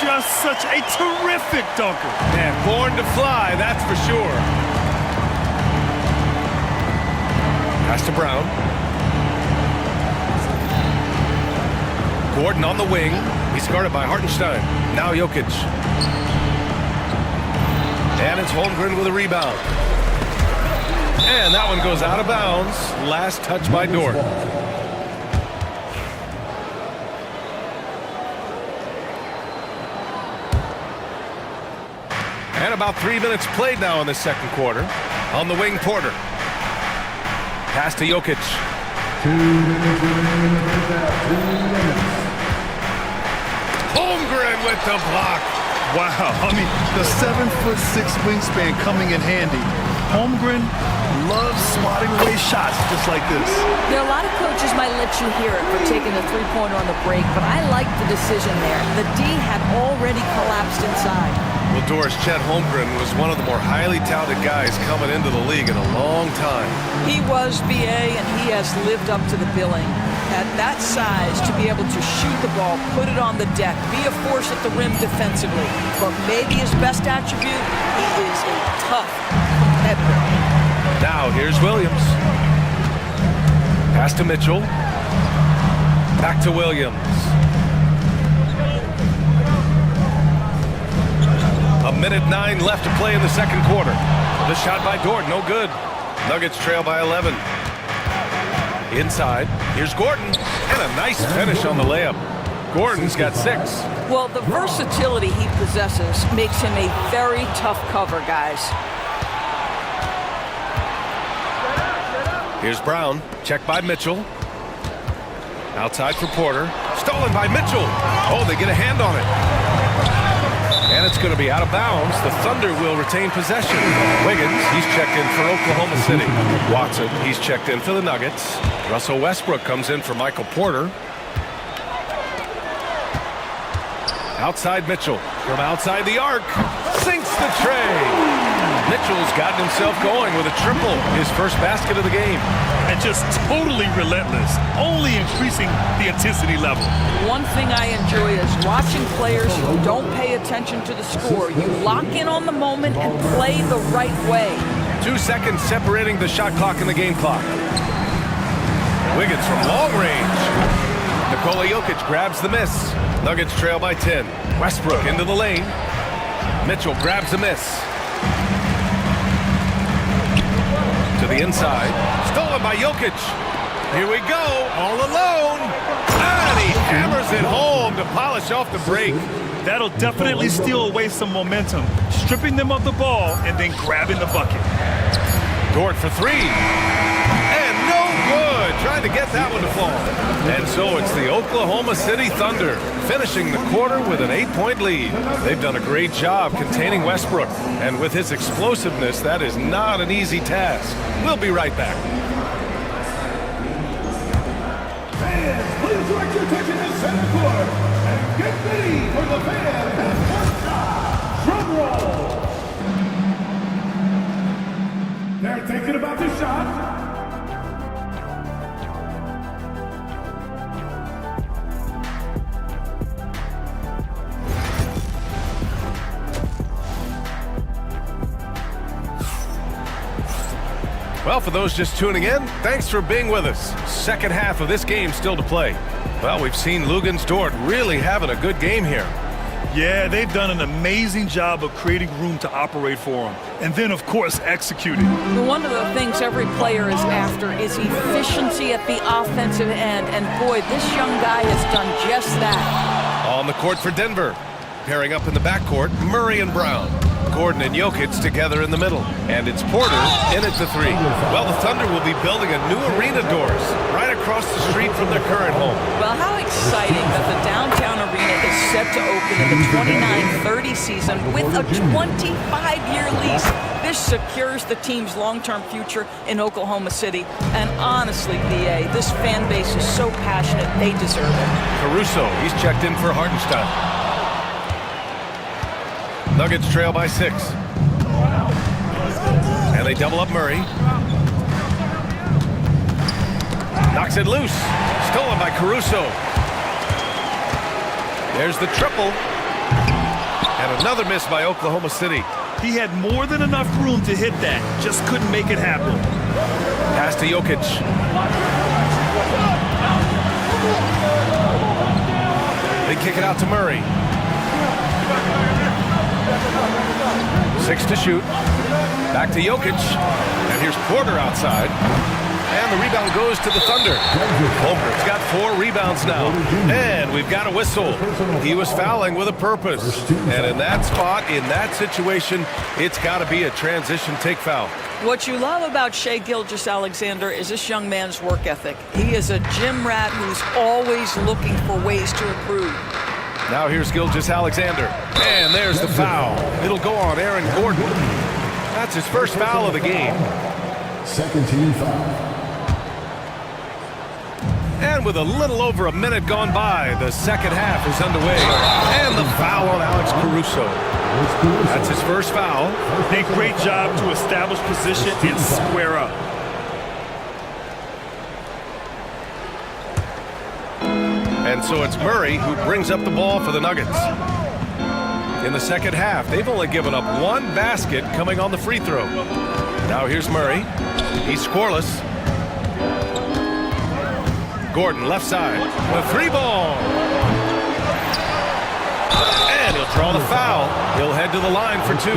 Just such a terrific dunker. And born to fly, that's for sure. Pass to Brown. Gordon on the wing. He's guarded by Hartenstein. Now Jokic. And it's Holmgren with a rebound. And that one goes out of bounds. Last touch by Dort. And about 3 minutes played now in the second quarter. On the wing, Porter. Pass to Jokic. 2 minutes remaining. Holmgren with the block. Wow, I mean, the 7'6" wingspan coming in handy. Holmgren loves swatting away shots just like this. There are a lot of coaches might let you hear it for taking the three-pointer on the break, but I like the decision there. The D had already collapsed inside. Well, Doris, Chet Holmgren was one of the more highly touted guys coming into the league in a long time. He was, BA, and he has lived up to the billing. At that size, to be able to shoot the ball, put it on the deck, be a force at the rim defensively. But maybe his best attribute, he is a tough competitor. Now, here's Williams. Pass to Mitchell. Back to Williams. A minute 9 left to play in the second quarter. The shot by Dort, no good. Nuggets trail by 11. Inside, here's Gordon, and a nice finish on the layup. Gordon's got 6. Well, the versatility he possesses makes him a very tough cover, guys. Here's Brown, checked by Mitchell. Outside for Porter, stolen by Mitchell. Oh, they get a hand on it. And it's going to be out of bounds. The Thunder will retain possession. Wiggins, he's checked in for Oklahoma City. Watson, he's checked in for the Nuggets. Russell Westbrook comes in for Michael Porter. Outside Mitchell. From outside the arc. Sinks the tray. Mitchell's gotten himself going with a triple. His first basket of the game. And just totally relentless. Only increasing the intensity level. One thing I enjoy is watching players who don't pay attention to the score. You lock in on the moment and play the right way. 2 seconds separating the shot clock and the game clock. Wiggins from long range. Nikola Jokic grabs the miss. Nuggets trail by 10. Westbrook into the lane. Mitchell grabs the miss. To the inside. Stolen by Jokic. Here we go. All alone. And he hammers it home to polish off the break. That'll definitely steal away some momentum. Stripping them of the ball and then grabbing the bucket. Dort for 3. And no good. Trying to get that one to fall. And so it's the Oklahoma City Thunder finishing the quarter with an 8-point lead. They've done a great job containing Westbrook. And with his explosiveness, that is not an easy task. We'll be right back. Fans, please direct your attention to center court and get ready for the fan half-court shot. Drum roll. They're thinking about the shot. Well, for those just tuning in, thanks for being with us. Second half of this game still to play. Well, we've seen Luguentz Dort really having a good game here. Yeah, they've done an amazing job of creating room to operate for him. And then, of course, executing. One of the things every player is after is efficiency at the offensive end. And boy, this young guy has done just that. On the court for Denver. Pairing up in the backcourt, Murray and Brown. Gordon and Jokic together in the middle. And it's Porter in at the 3. Well, the Thunder will be building a new arena, Doors, right across the street from their current home. Well, how exciting that the downtown arena is set to open in the 29-30 season with a 25-year lease. This secures the team's long-term future in Oklahoma City. And honestly, BA, this fan base is so passionate, they deserve it. Caruso, he's checked in for Hartenstein. Nuggets trail by 6. And they double up Murray. Knocks it loose. Stolen by Caruso. There's the triple. And another miss by Oklahoma City. He had more than enough room to hit that. Just couldn't make it happen. Pass to Jokic. They kick it out to Murray. 6 to shoot. Back to Jokic. And here's Porter outside. And the rebound goes to the Thunder. Holmgren's got 4 rebounds now. And we've got a whistle. He was fouling with a purpose. And in that spot, in that situation, it's got to be a transition take foul. What you love about Shai Gilgeous-Alexander is this young man's work ethic. He is a gym rat who's always looking for ways to improve. Now here's Gilgeous-Alexander. And there's the foul. It'll go on Aaron Gordon. That's his first foul of the game. Second team foul. And with a little over a minute gone by, the second half is underway. And the foul on Alex Caruso. That's his first foul. A great job to establish position and square up. And so it's Murray who brings up the ball for the Nuggets. In the second half, they've only given up 1 basket coming on the free throw. Now here's Murray. He's scoreless. Gordon, left side. The 3-ball. And he'll draw the foul. He'll head to the line for 2.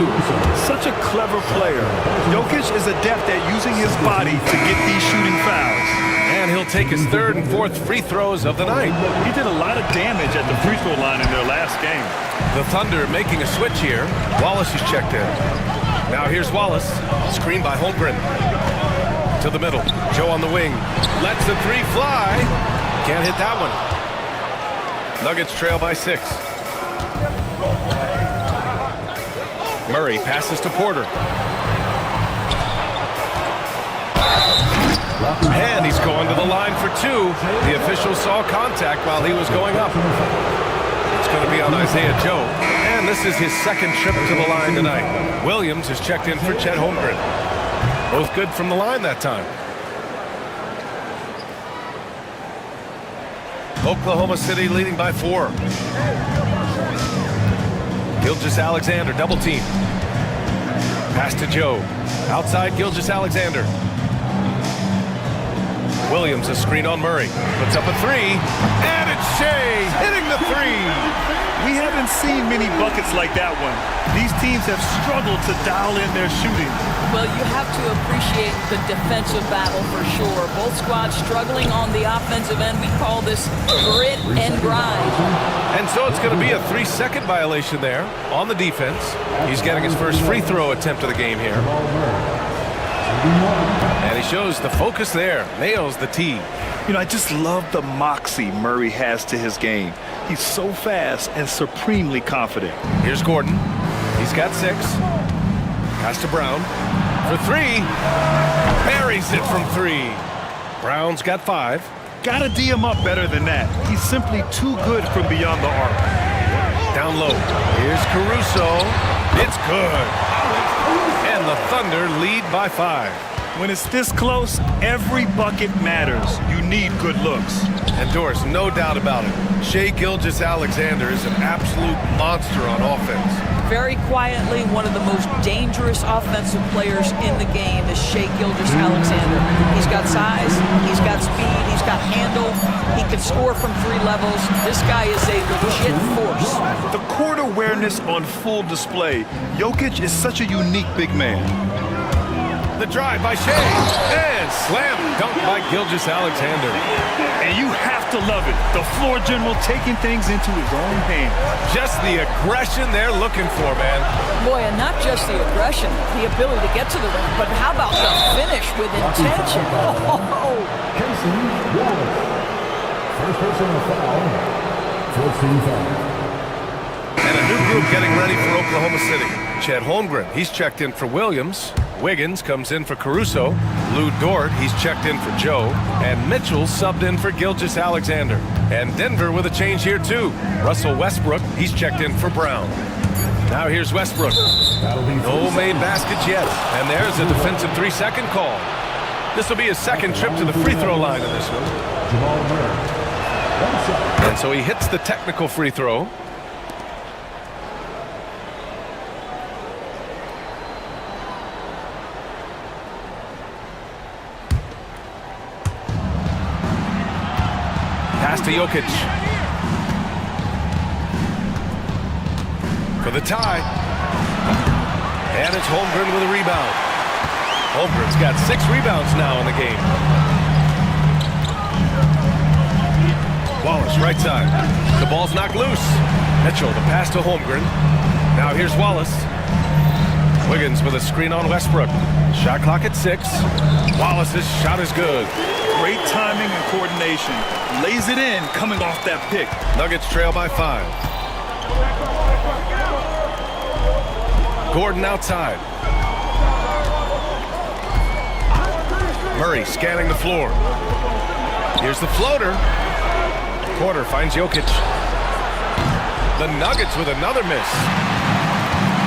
Such a clever player. Jokic is adept at using his body to get these shooting fouls. And he'll take his 3rd and 4th free throws of the night. He did a lot of damage at the free throw line in their last game. The Thunder making a switch here. Wallace is checked in. Now here's Wallace. Screened by Holmgren. To the middle. Joe on the wing. Lets the 3 fly. Can't hit that one. Nuggets trail by 6. Murray passes to Porter. And he's going to the line for 2. The official saw contact while he was going up. It's going to be on Isaiah Joe. And this is his 2nd trip to the line tonight. Williams is checked in for Chet Holmgren. Both good from the line that time. Oklahoma City leading by 4. Gilgeous-Alexander double team. Pass to Joe. Outside Gilgeous-Alexander. Williams a screen on Murray. Puts up a 3. And it's Shai hitting the 3. We haven't seen many buckets like that one. These teams have struggled to dial in their shooting. Well, you have to appreciate the defensive battle for sure. Both squads struggling on the offensive end. We call this grit and grind. And so it's going to be a 3-second violation there on the defense. He's getting his first free throw attempt of the game here. And he shows the focus there. Nails the tee. You know, I just love the moxie Murray has to his game. He's so fast and supremely confident. Here's Gordon. He's got 6. Pass to Brown. For 3. Buries it from 3. Brown's got 5. Gotta D him up better than that. He's simply too good from beyond the arc. Down low. Here's Caruso. It's good. And the Thunder lead by 5. When it's this close, every bucket matters. You need good looks. And Doris, no doubt about it, Shai Gilgeous-Alexander is an absolute monster on offense. Very quietly, one of the most dangerous offensive players in the game is Shai Gilgeous-Alexander. He's got size, he's got speed, he's got handle, he can score from 3 levels. This guy is a legit force. The court awareness on full display. Jokic is such a unique big man. The drive by Shai, and slam dunk by Gilgeous-Alexander. And you have to love it. The floor general taking things into his own hands. Just the aggression they're looking for, man. Boy, and not just the aggression, the ability to get to the rim, but how about the finish with intention? Oh. First personal foul. 14 foul. And a new group getting ready for Oklahoma City. Chet Holmgren, he's checked in for Williams. Wiggins comes in for Caruso. Lou Dort, he's checked in for Joe. And Mitchell subbed in for Gilgeous-Alexander. And Denver with a change here too. Russell Westbrook, he's checked in for Brown. Now here's Westbrook. No made baskets yet. And there's a defensive 3-second call. This will be his 2nd trip to the free throw line in this one. And so he hits the technical free throw. Pass to Jokic. For the tie. And it's Holmgren with a rebound. Holmgren's got 6 rebounds now in the game. Wallace, right side. The ball's knocked loose. Mitchell, the pass to Holmgren. Now here's Wallace. Wiggins with a screen on Westbrook. Shot clock at 6. Wallace's shot is good. Great timing and coordination. Lays it in coming off that pick. Nuggets trail by 5. Gordon outside. Murray scanning the floor. Here's the floater. Porter finds Jokic. The Nuggets with another miss.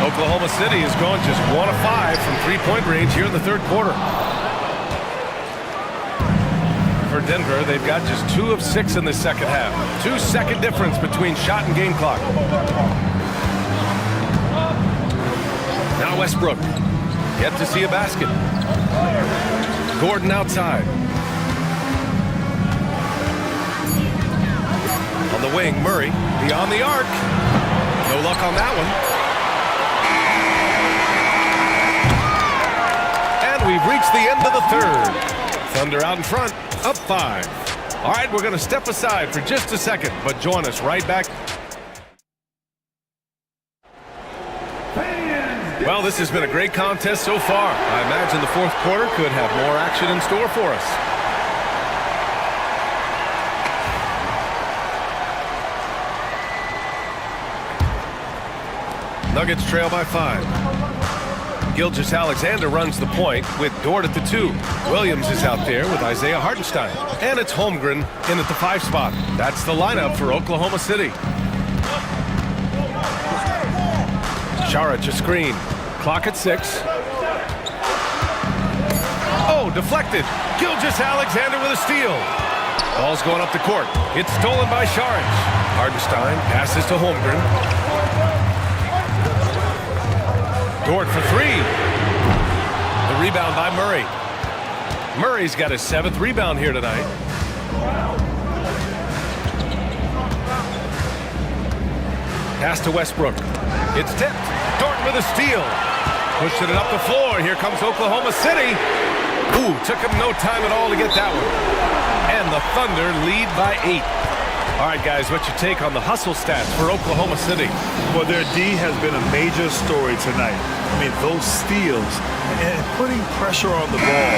Oklahoma City has gone just 1 of 5 from three-point range here in the third quarter. For Denver, they've got just 2 of 6 in the second half. 2-second difference between shot and game clock. Now Westbrook. Yet to see a basket. Gordon outside. On the wing, Murray beyond the arc. No luck on that one. And we've reached the end of the third. Thunder out in front, up 5. All right, we're going to step aside for just a second, but join us right back. Well, this has been a great contest so far. I imagine the fourth quarter could have more action in store for us. Nuggets trail by 5. Gilgeous-Alexander runs the point with Dort at the 2. Williams is out there with Isaiah Hartenstein. And it's Holmgren in at the 5 spot. That's the lineup for Oklahoma City. Saric a screen. Clock at 6. Oh, deflected. Gilgeous-Alexander with a steal. Ball's going up the court. It's stolen by Saric. Hartenstein passes to Holmgren. Dort for 3. The rebound by Murray. Murray's got his 7th rebound here tonight. Pass to Westbrook. It's tipped. Dort with a steal. Pushing it up the floor. Here comes Oklahoma City. Ooh, took him no time at all to get that one. And the Thunder lead by 8. All right, guys, what's your take on the hustle stats for Oklahoma City? Well, their D has been a major story tonight. I mean, those steals and putting pressure on the ball,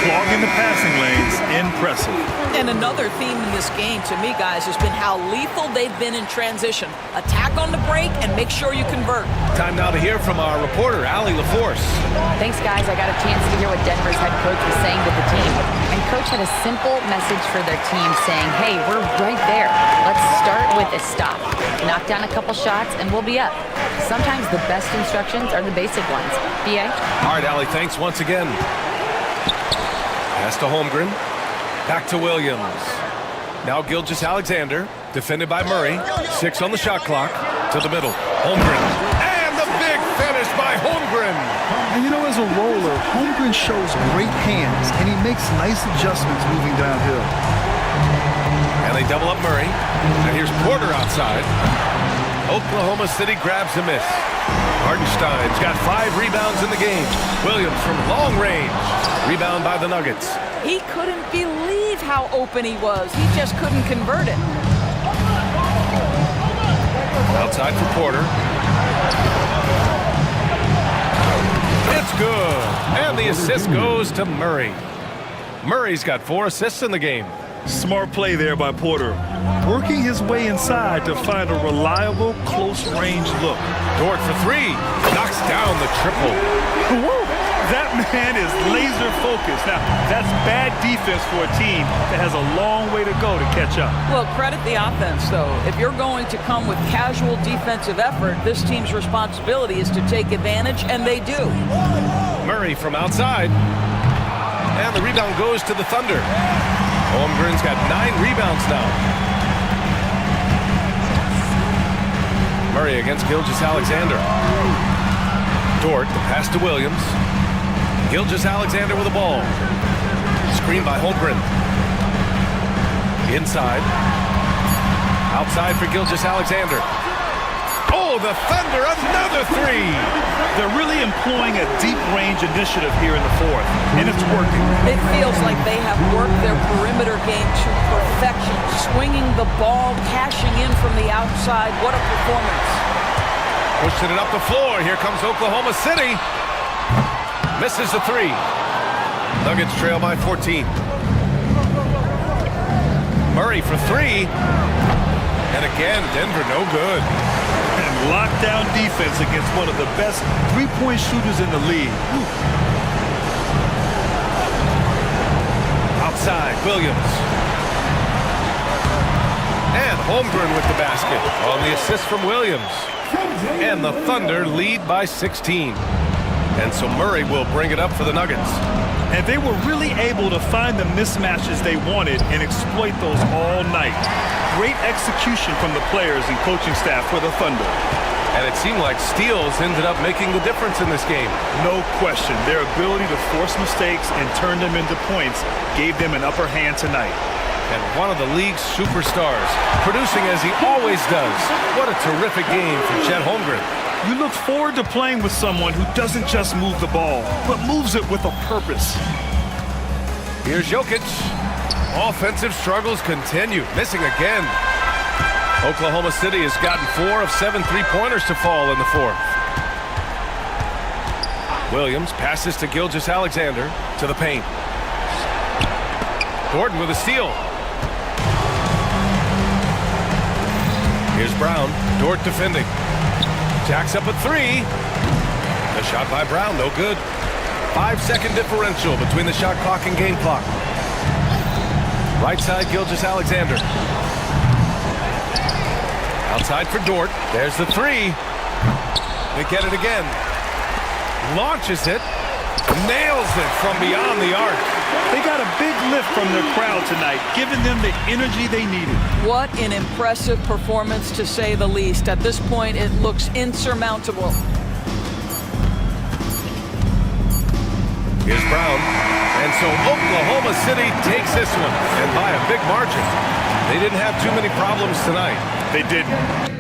clogging the passing lanes, impressive. And another theme in this game, to me, guys, has been how lethal they've been in transition. Attack on the break and make sure you convert. Time now to hear from our reporter, Allie LaForce. Thanks, guys. I got a chance to hear what Denver's head coach was saying to the team. And coach had a simple message for their team saying, hey, we're right there. Let's start with a stop. Knock down a couple shots and we'll be up. Sometimes the best instructions are the basic ones. B.A.? All right, Allie, thanks once again. Pass to Holmgren. Back to Williams. Now Gilgeous-Alexander, defended by Murray. 6 on the shot clock. To the middle. Holmgren. And the big finish by Holmgren. And you know, as a roller, Holmgren shows great hands, and he makes nice adjustments moving downhill. And they double up Murray. And here's Porter outside. Oklahoma City grabs a miss. Hartenstein's got 5 rebounds in the game. Williams from long range. Rebound by the Nuggets. He couldn't believe how open he was. He just couldn't convert it. Outside for Porter. It's good. And the assist goes to Murray. Murray's got 4 assists in the game. Smart play there by Porter. Working his way inside to find a reliable, close-range look. Dort for 3. Knocks down the triple. Woo! That man is laser focused. Now, that's bad defense for a team that has a long way to go to catch up. Well, credit the offense, though. If you're going to come with casual defensive effort, this team's responsibility is to take advantage, and they do. Murray from outside. And the rebound goes to the Thunder. Holmgren's got 9 rebounds now. Murray against Gilgeous-Alexander. Dort, the pass to Williams. Gilgeous-Alexander with the ball. Screen by Holmgren. Inside. Outside for Gilgeous-Alexander. Oh, the Thunder, another 3. They're really employing a deep range initiative here in the fourth, and it's working. It feels like they have worked their perimeter game to perfection, swinging the ball, cashing in from the outside. What a performance. Pushing it up the floor. Here comes Oklahoma City. Misses the three. Nuggets trail by 14. Murray for three. And again, Denver no good. And lockdown defense against one of the best three-point shooters in the league. Outside, Williams. And Holmgren with the basket on the assist from Williams. And the Thunder lead by 16. And so Murray will bring it up for the Nuggets. And they were really able to find the mismatches they wanted and exploit those all night. Great execution from the players and coaching staff for the Thunder. And it seemed like steals ended up making the difference in this game. No question. Their ability to force mistakes and turn them into points gave them an upper hand tonight. And one of the league's superstars, producing as he always does. What a terrific game for Chet Holmgren. You look forward to playing with someone who doesn't just move the ball, but moves it with a purpose. Here's Jokic. Offensive struggles continue, missing again. Oklahoma City has gotten 4 of 7 three-pointers to fall in the fourth. Williams passes to Gilgeous-Alexander to the paint. Gordon with a steal. Here's Brown. Dort defending. Jacks up at three. The shot by Brown, no good. 5-second differential between the shot clock and game clock. Right side, Gilgeous-Alexander. Outside for Dort. There's the three. They get it again. Launches it. Nails it from beyond the arc. They got a big lift from their crowd tonight, giving them the energy they needed. What an impressive performance, to say the least. At this point, it looks insurmountable. Here's Brown. And so Oklahoma City takes this one, and by a big margin. They didn't have too many problems tonight. They didn't.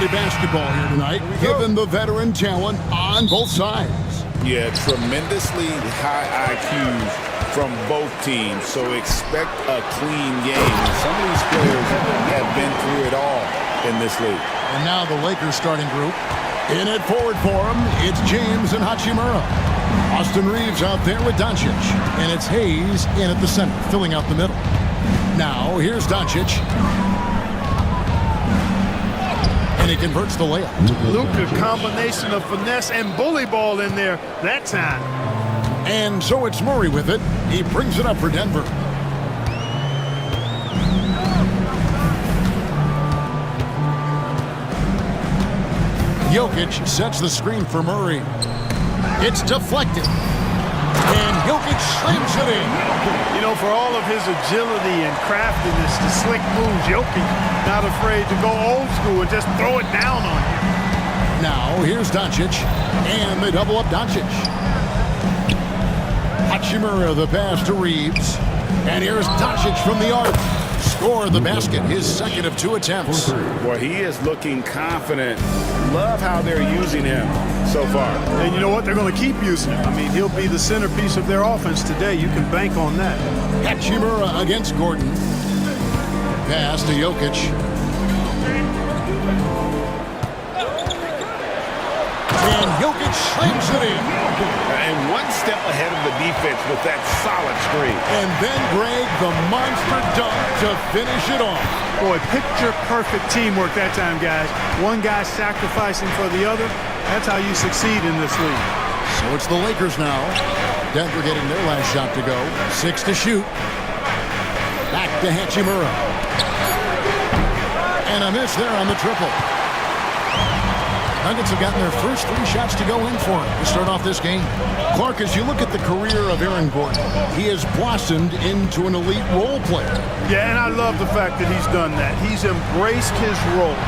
quality basketball here tonight, given the veteran talent on both sides. Yeah, tremendously high IQs from both teams, so expect a clean game. Some of these players have been through it all in this league. And now the Lakers starting group. In at forward for him, it's James and Hachimura. Austin Reeves out there with Doncic. And it's Hayes in at the center, filling out the middle. Now, here's Doncic. And he converts the layup. Luka, combination of finesse and bully ball in there that time. And so it's Murray with it. He brings it up for Denver. Jokic sets the screen for Murray. It's deflected. And Jokic slams it in. You know, for all of his agility and craftiness, the slick moves, Jokic not afraid to go old school and just throw it down on you. Now, here's Doncic. And they double up Doncic. Hachimura, the pass to Reeves. And here's Doncic from the arc. Score the basket, his second of 2 attempts. Well, he is looking confident. Love how they're using him so far. And you know what? They're going to keep using him. I mean, he'll be the centerpiece of their offense today. You can bank on that. Hachimura against Gordon. Pass to Jokic. And Jokic slams it in. And one step ahead of the defense with that solid screen. And then Greg, the monster dunk to finish it off. Boy, picture-perfect teamwork that time, guys. One guy sacrificing for the other. That's how you succeed in this league. So it's the Lakers now. Denver getting their last shot to go. 6 to shoot. Back to Hachimura. And a miss there on the triple. Nuggets have gotten their first 3 shots to go in for him to start off this game. Clark, as you look at the career of Aaron Gordon, he has blossomed into an elite role player. Yeah, and I love the fact that he's done that. He's embraced his role.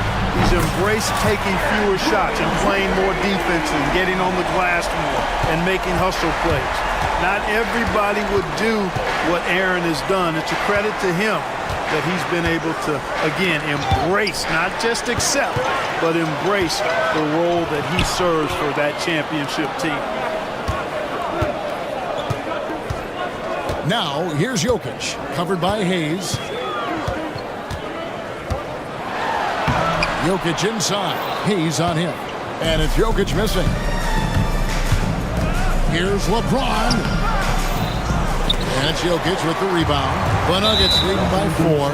He's embraced taking fewer shots and playing more defense and getting on the glass more and making hustle plays. Not everybody would do what Aaron has done. It's a credit to him that he's been able to, again, embrace, not just accept, but embrace the role that he serves for that championship team. Now, here's Jokic, covered by Hayes. Jokic inside, Hayes on him. And it's Jokic missing. Here's LeBron. And it's Jokic with the rebound. The Nuggets leading by 4.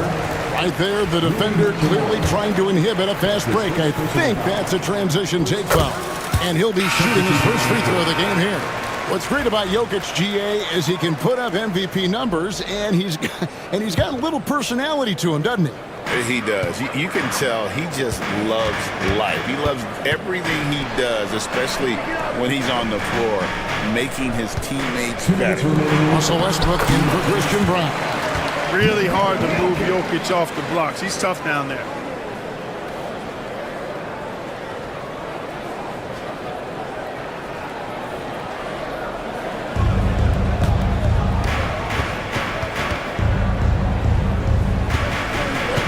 Right there, the defender clearly trying to inhibit a fast break. I think that's a transition take foul. And he'll be shooting his first free throw of the game here. What's great about Jokic, GA, is he can put up MVP numbers, and he's got a little personality to him, doesn't he? He does. You can tell he just loves life. He loves everything he does, especially when he's on the floor, making his teammates better. Russell Westbrook in for Christian Brown. Really hard to move Jokic off the blocks. He's tough down there.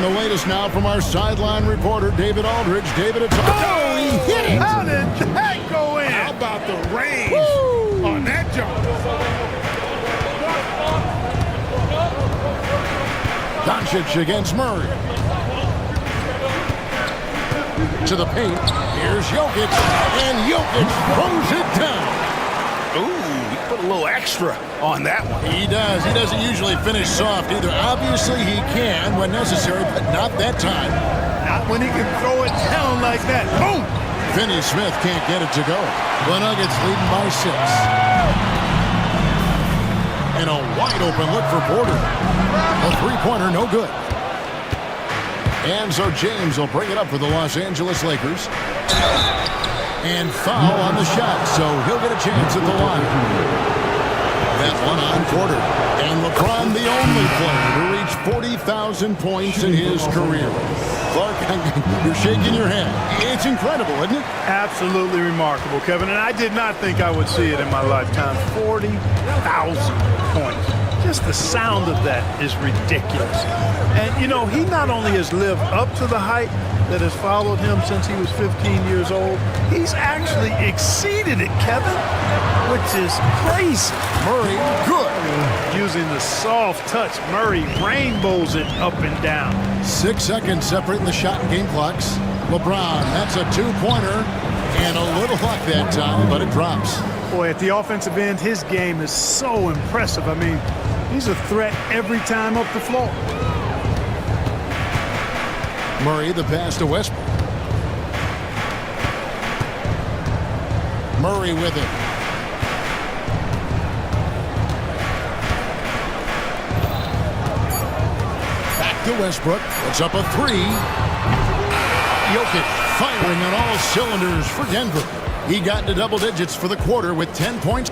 The latest now from our sideline reporter, David Aldridge. David, it's oh, he hit it! How did that go in? How about the range on that jump? Doncic against Murray. To the paint. Here's Jokic, and Jokic throws it down. Ooh, he put a little extra on that one. He does. He doesn't usually finish soft either. Obviously, he can when necessary, but not that time. Not when he can throw it down like that. Boom! Finney Smith can't get it to go. The Nuggets leading by 6. And a wide open look for Porter. A three-pointer, no good. And so James will bring it up for the Los Angeles Lakers. And foul on the shot, so he'll get a chance at the line. That one on Porter. And LeBron, the only player to reach 40,000 points in his career. Clark, you're shaking your head. It's incredible, isn't it? Absolutely remarkable, Kevin. And I did not think I would see it in my lifetime. 40,000 points. Just the sound of that is ridiculous. And, you know, he not only has lived up to the hype that has followed him since he was 15 years old, he's actually exceeded it, Kevin, which is crazy. Murray, good. Using the soft touch, Murray rainbows it up and down. 6 seconds separating the shot and game clocks. LeBron, that's a two-pointer. And a little luck that time, but it drops. Boy, at the offensive end, his game is so impressive. I mean, he's a threat every time up the floor. Murray, the pass to Westbrook. Murray with it. Back to Westbrook. It's up a three. Jokic firing on all cylinders for Denver. He got into double digits for the quarter with 10 points.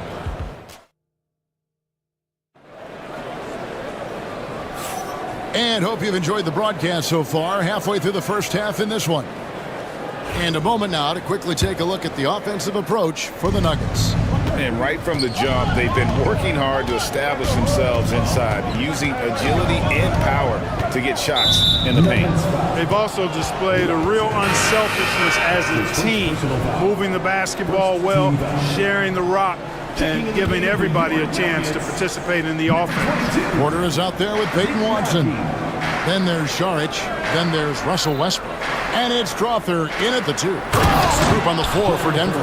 And hope you've enjoyed the broadcast so far. Halfway through the first half in this one. And a moment now to quickly take a look at the offensive approach for the Nuggets. And right from the jump, they've been working hard to establish themselves inside, using agility and power to get shots in the paint. They've also displayed a real unselfishness as a team, moving the basketball well, sharing the rock, and giving everybody a chance to participate in the offense. Porter is out there with Peyton Watson. Then there's Šarić. Then there's Russell Westbrook. And it's Strawther in at the two. Group on the floor for Denver.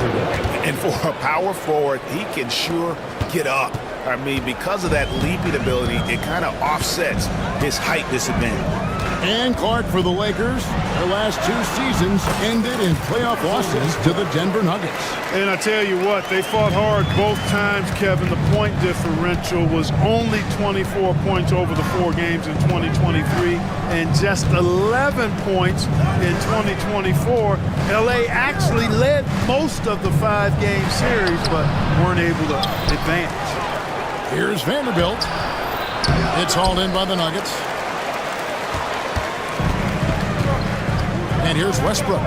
And for a power forward, he can sure get up. I mean, because of that leaping ability, it kind of offsets his height disadvantage. And Clark for the Lakers. Their last two seasons ended in playoff losses to the Denver Nuggets. And I tell you what, they fought hard both times, Kevin. The point differential was only 24 points over the 4 games in 2023 and just 11 points in 2024. LA actually led most of the 5-game series, but weren't able to advance. Here's Vanderbilt. It's hauled in by the Nuggets. And here's Westbrook.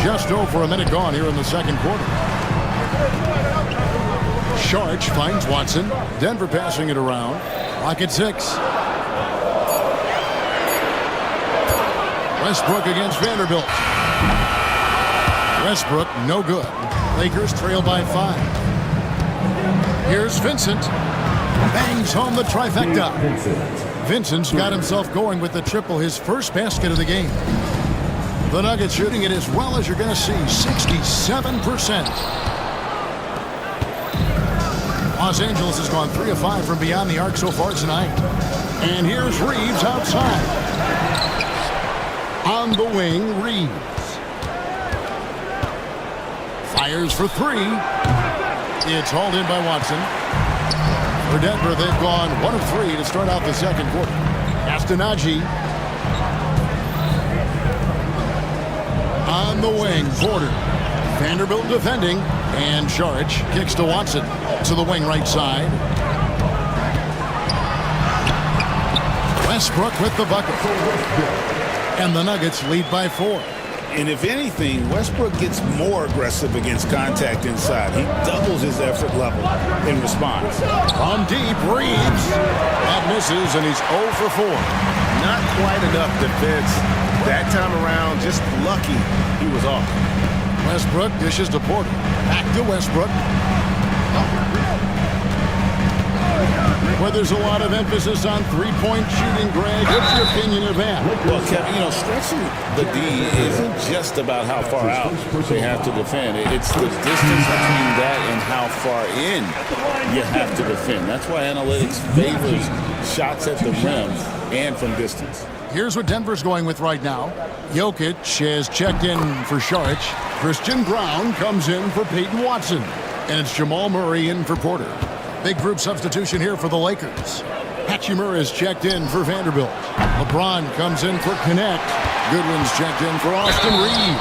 Just over a minute gone here in the second quarter. Šarić finds Watson. Denver passing it around. Lock at 6. Westbrook against Vanderbilt. Westbrook, no good. Lakers trail by 5. Here's Vincent. Bangs home the trifecta. Vincent's got himself going with the triple, his first basket of the game. The Nuggets shooting it as well as you're going to see, 67%. Los Angeles has gone 3 of 5 from beyond the arc so far tonight. And here's Reeves outside. On the wing, Reeves. Fires for 3. It's hauled in by Watson. For Denver, they've gone 1 of 3 to start out the second quarter. Castanagi. On the wing, Porter. Vanderbilt defending. And Šarić kicks to Watson. To the wing right side. Westbrook with the bucket. And the Nuggets lead by 4. And if anything, Westbrook gets more aggressive against contact inside. He doubles his effort level in response. From deep, Reeves. That misses, and he's 0 for 4. Not quite enough defense that time around. Just lucky he was off. Westbrook dishes to Porter. Back to Westbrook. Where there's a lot of emphasis on three-point shooting, Greg. What's your opinion of that? Well, Kevin, stretching the D isn't just about how far out they have to defend. It's the distance between that and how far in you have to defend. That's why analytics favors shots at the rim and from distance. Here's what Denver's going with right now. Jokic has checked in for Šarić. Christian Brown comes in for Peyton Watson. And it's Jamal Murray in for Porter. Big group substitution here for the Lakers. Hachimura is checked in for Vanderbilt. LeBron comes in for Connect. Goodwin's checked in for Austin Reeves.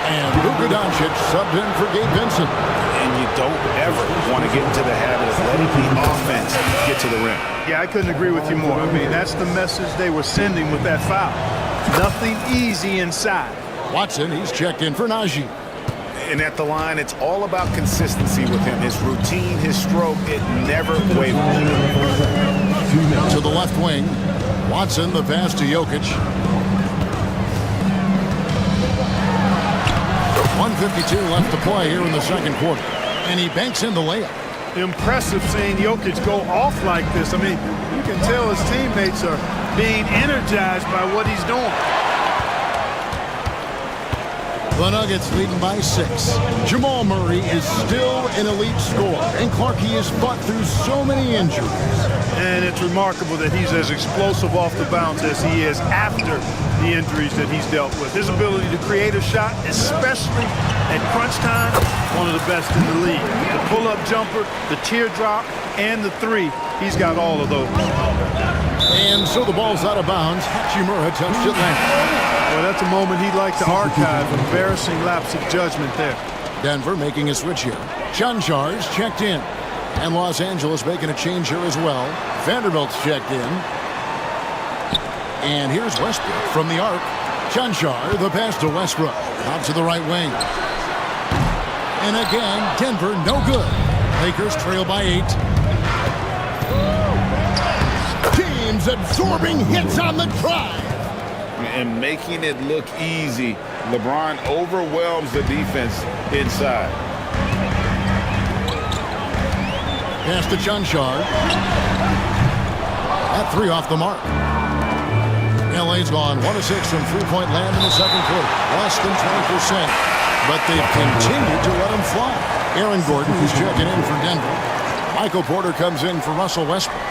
And Luka Doncic subbed in for Gabe Vincent. And you don't ever want to get into the habit of letting the offense get to the rim. Yeah, I couldn't agree with you more. I mean, that's the message they were sending with that foul. Nothing easy inside. Watson, he's checked in for Najee. And at the line, it's all about consistency with him. His routine, his stroke, it never wavers. To the left wing. Watson, the pass to Jokic. 1:52 left to play here in the second quarter. And he banks in the layup. Impressive seeing Jokic go off like this. I mean, you can tell his teammates are being energized by what he's doing. The Nuggets leading by 6. Jamal Murray is still an elite scorer, and Clarkie has fought through so many injuries. And it's remarkable that he's as explosive off the bounce as he is after the injuries that he's dealt with. His ability to create a shot, especially at crunch time, one of the best in the league. The pull-up jumper, the teardrop, and the three, he's got all of those. And so the ball's out of bounds. Hachimura touched it last. Well, that's a moment he'd like to archive. Embarrassing lapse of judgment there. Denver making a switch here. Chanchar's checked in. And Los Angeles making a change here as well. Vanderbilt's checked in. And here's Westbrook from the arc. Chanchar, the pass to Westbrook. Out to the right wing. And again, Denver no good. Lakers trail by 8. Teams absorbing hits on the drive. And making it look easy. LeBron overwhelms the defense inside. Pass to Chanchar. That 3 off the mark. LA's gone 1 of 6 from three-point land in the second quarter. Less than 20%. But they've continued to let him fly. Aaron Gordon is checking in for Denver. Michael Porter comes in for Russell Westbrook.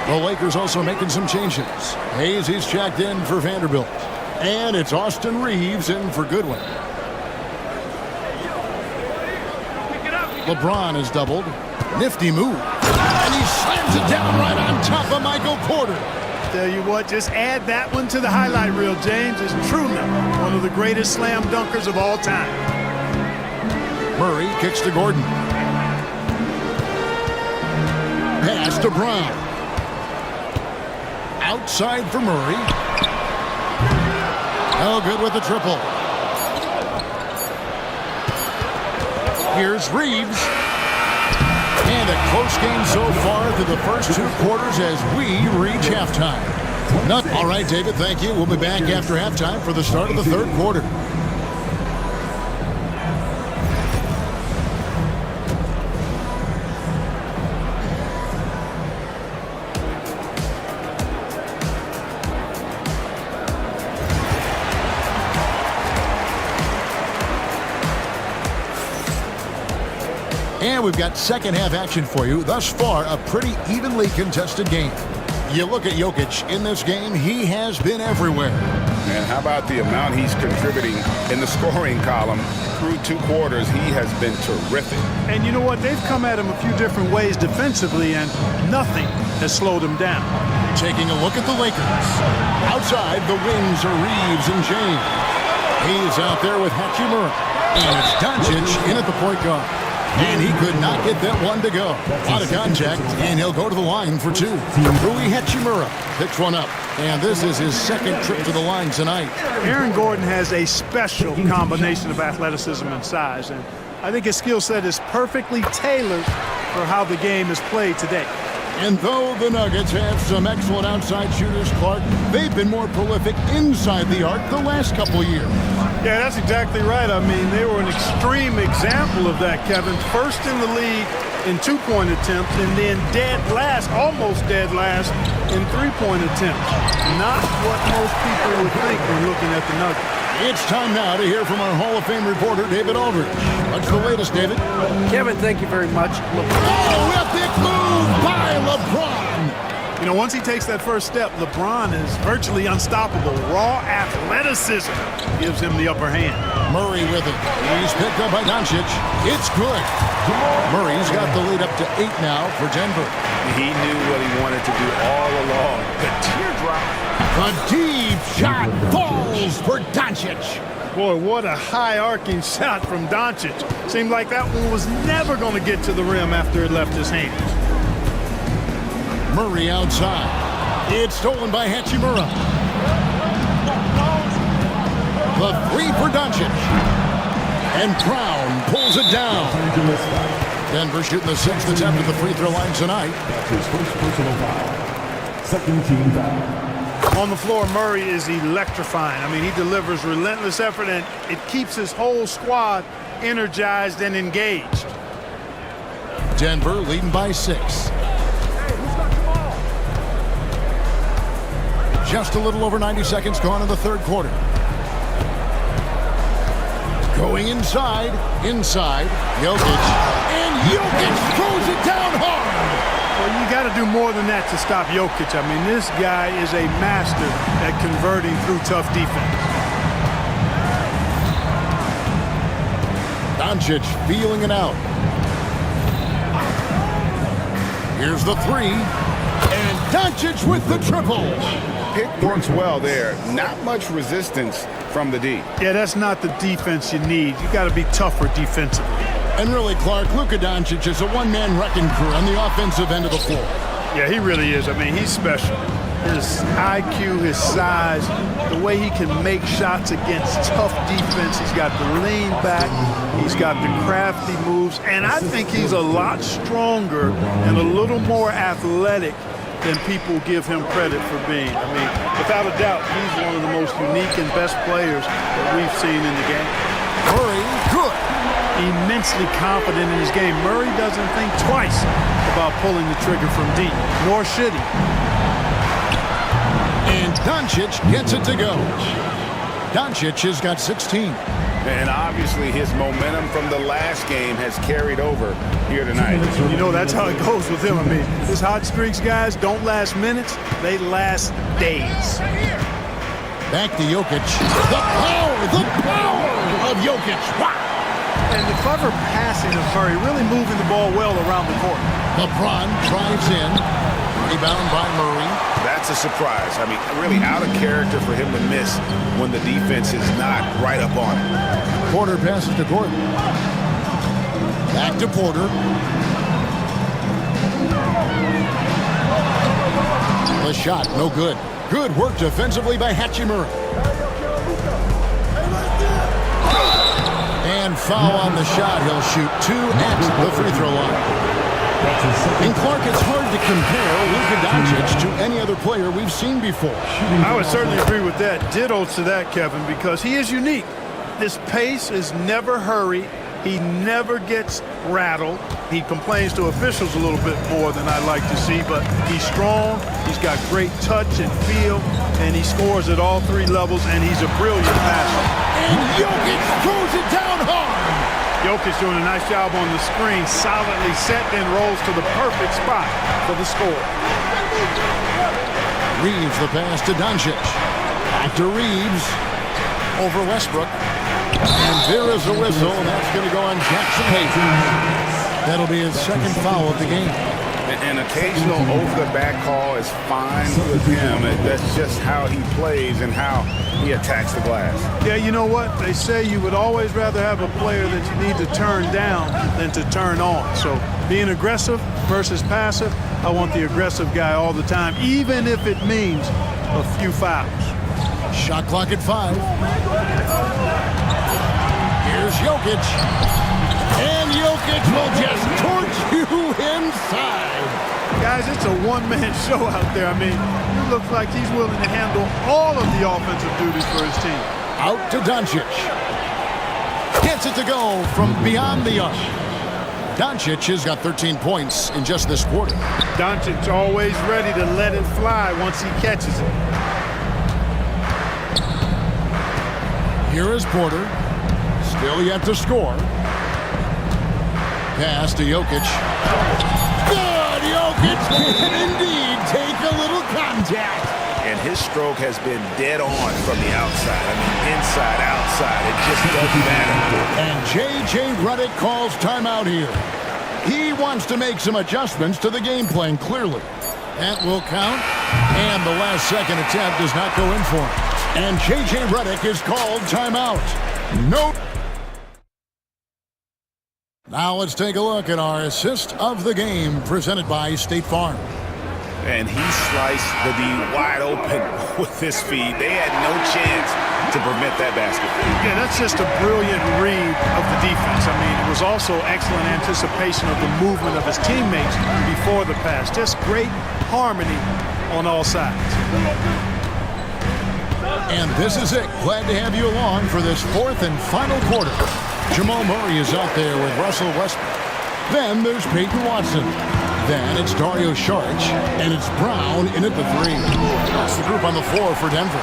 The Lakers also making some changes. Hayes, he's checked in for Vanderbilt. And it's Austin Reeves in for Goodwin. LeBron is doubled. Nifty move. And he slams it down right on top of Michael Porter. Tell you what, just add that one to the highlight reel, James. Is truly one of the greatest slam dunkers of all time. Murray kicks to Gordon. Pass to Brown. Outside for Murray. Oh, good with the triple. Here's Reeves. And a close game so far through the first 2 quarters as we reach halftime. All right, David, thank you. We'll be back after halftime for the start of the third quarter. And we've got second half action for you. Thus far, a pretty evenly contested game. You look at Jokic in this game, he has been everywhere. And how about the amount he's contributing in the scoring column? Through 2 quarters, he has been terrific. And you know what? They've come at him a few different ways defensively, and nothing has slowed him down. Taking a look at the Lakers. Outside, the wings are Reeves and James. He's out there with Hachimura. And it's Doncic in at the point guard. And he could not get that one to go. Out of contact, and he'll go to the line for 2. Rui Hachimura picks one up. And this is his second trip to the line tonight. Aaron Gordon has a special combination of athleticism and size. And I think his skill set is perfectly tailored for how the game is played today. And though the Nuggets have some excellent outside shooters, Clark, they've been more prolific inside the arc the last couple years. Yeah, that's exactly right. I mean, they were an extreme example of that, Kevin. First in the league in 2-point attempts, and then dead last, almost dead last, in 3-point attempts. Not what most people would think when looking at the Nuggets. It's time now to hear from our Hall of Fame reporter, David Aldridge. What's the latest, David? Kevin, thank you very much. Oh, epic move by LeBron. You know, once he takes that first step, LeBron is virtually unstoppable. Raw athleticism gives him the upper hand. Murray with it. He's picked up by Doncic. It's good. Murray's got the lead up to 8 now for Denver. He knew what he wanted to do all along. The teardrop. A deep shot falls for Doncic. Boy, what a high-arcing shot from Doncic. Seemed like that one was never going to get to the rim after it left his hands. Murray outside. It's stolen by Hachimura. The 3 for Doncic. And Brown pulls it down. Denver shooting the 6th attempt at the free throw line tonight. That's his first personal foul. Second team foul. On the floor, Murray is electrifying. I mean, he delivers relentless effort, and it keeps his whole squad energized and engaged. Denver leading by 6. Just a little over 90 seconds gone in the third quarter. Going inside, Jokic. And Jokic throws it down hard. Well, you got to do more than that to stop Jokic. I mean, this guy is a master at converting through tough defense. Doncic feeling it out. Here's the 3. And Doncic with the triple. Pick works well there. Not much resistance from the D. Yeah, that's not the defense you need. You got to be tougher defensively. And really, Clark, Luka Doncic is a one-man wrecking crew on the offensive end of the floor. Yeah, he really is. I mean, he's special. His IQ, his size, the way he can make shots against tough defense. He's got the lean back. He's got the crafty moves. And I think he's a lot stronger and a little more athletic than people give him credit for being. I mean, without a doubt, he's one of the most unique and best players that we've seen in the game. Murray, good. Immensely confident in his game. Murray doesn't think twice about pulling the trigger from deep, nor should he. And Doncic gets it to go. Doncic has got 16. And obviously his momentum from the last game has carried over here tonight. You know, that's how it goes with him. I mean, his hot streaks, guys, don't last minutes. They last days. Back to Jokic. The power of Jokic. Wow. And the clever passing of Murray, really moving the ball well around the court. LeBron drives in. Rebound by Murray. That's a surprise. I mean, really out of character for him to miss when the defense is not right up on it. Porter passes to Gordon. Back to Porter. The shot, no good. Good work defensively by Hachimura. And foul on the shot. He'll shoot 2 at the free throw line. And Clark, it's hard to compare Luka Doncic to any other player we've seen before. I would certainly agree with that. Ditto to that, Kevin, because he is unique. His pace is never hurried. He never gets rattled. He complains to officials a little bit more than I like to see, but he's strong. He's got great touch and feel, and he scores at all 3 levels, and he's a brilliant passer. And Jokic throws it down hard. Jokic doing a nice job on the screen, solidly set, then rolls to the perfect spot for the score. Reeves the pass to Doncic. Back to Reeves. Over Westbrook. And there is a whistle, and that's going to go on Jackson Hayes. That'll be his second foul of the game. An occasional over-the-back call is fine with him. That's just how he plays and how he attacks the glass. Yeah, you know what? They say you would always rather have a player that you need to turn down than to turn on. So being aggressive versus passive, I want the aggressive guy all the time, even if it means a few fouls. Shot clock at 5. Here's Jokic. And Jokic will just torch you inside. Guys, it's a one-man show out there. I mean, he looks like he's willing to handle all of the offensive duties for his team. Out to Doncic. Gets it to go from beyond the arc. Doncic has got 13 points in just this quarter. Doncic always ready to let it fly once he catches it. Here is Porter. Still yet to score. Pass to Jokic. Good! Jokic can indeed take a little contact. And his stroke has been dead on from the outside. I mean, inside, outside. It just doesn't matter. And J.J. Redick calls timeout here. He wants to make some adjustments to the game plan, clearly. That will count. And the last second attempt does not go in for him. And J.J. Redick is called timeout. Nope. Now let's take a look at our assist of the game presented by State Farm. And he sliced the D wide open with his feet. They had no chance to prevent that basket. Yeah, that's just a brilliant read of the defense. I mean, it was also excellent anticipation of the movement of his teammates before the pass. Just great harmony on all sides. And this is it. Glad to have you along for this fourth and final quarter. Jamal Murray is out there with Russell Westbrook. Then there's Peyton Watson. Then it's Dario Saric, and it's Brown in at the 3. That's the group on the floor for Denver.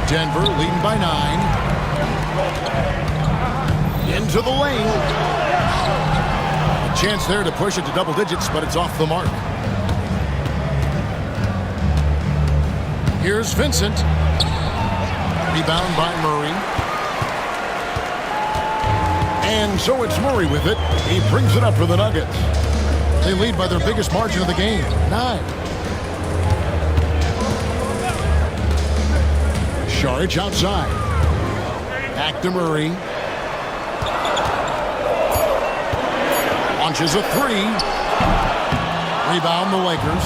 Denver leading by 9. Into the lane. A chance there to push it to double digits, but it's off the mark. Here's Vincent. Rebound by Murray. And so it's Murray with it. He brings it up for the Nuggets. They lead by their biggest margin of the game, 9. Saric outside. Back to Murray. Launches a 3. Rebound the Lakers.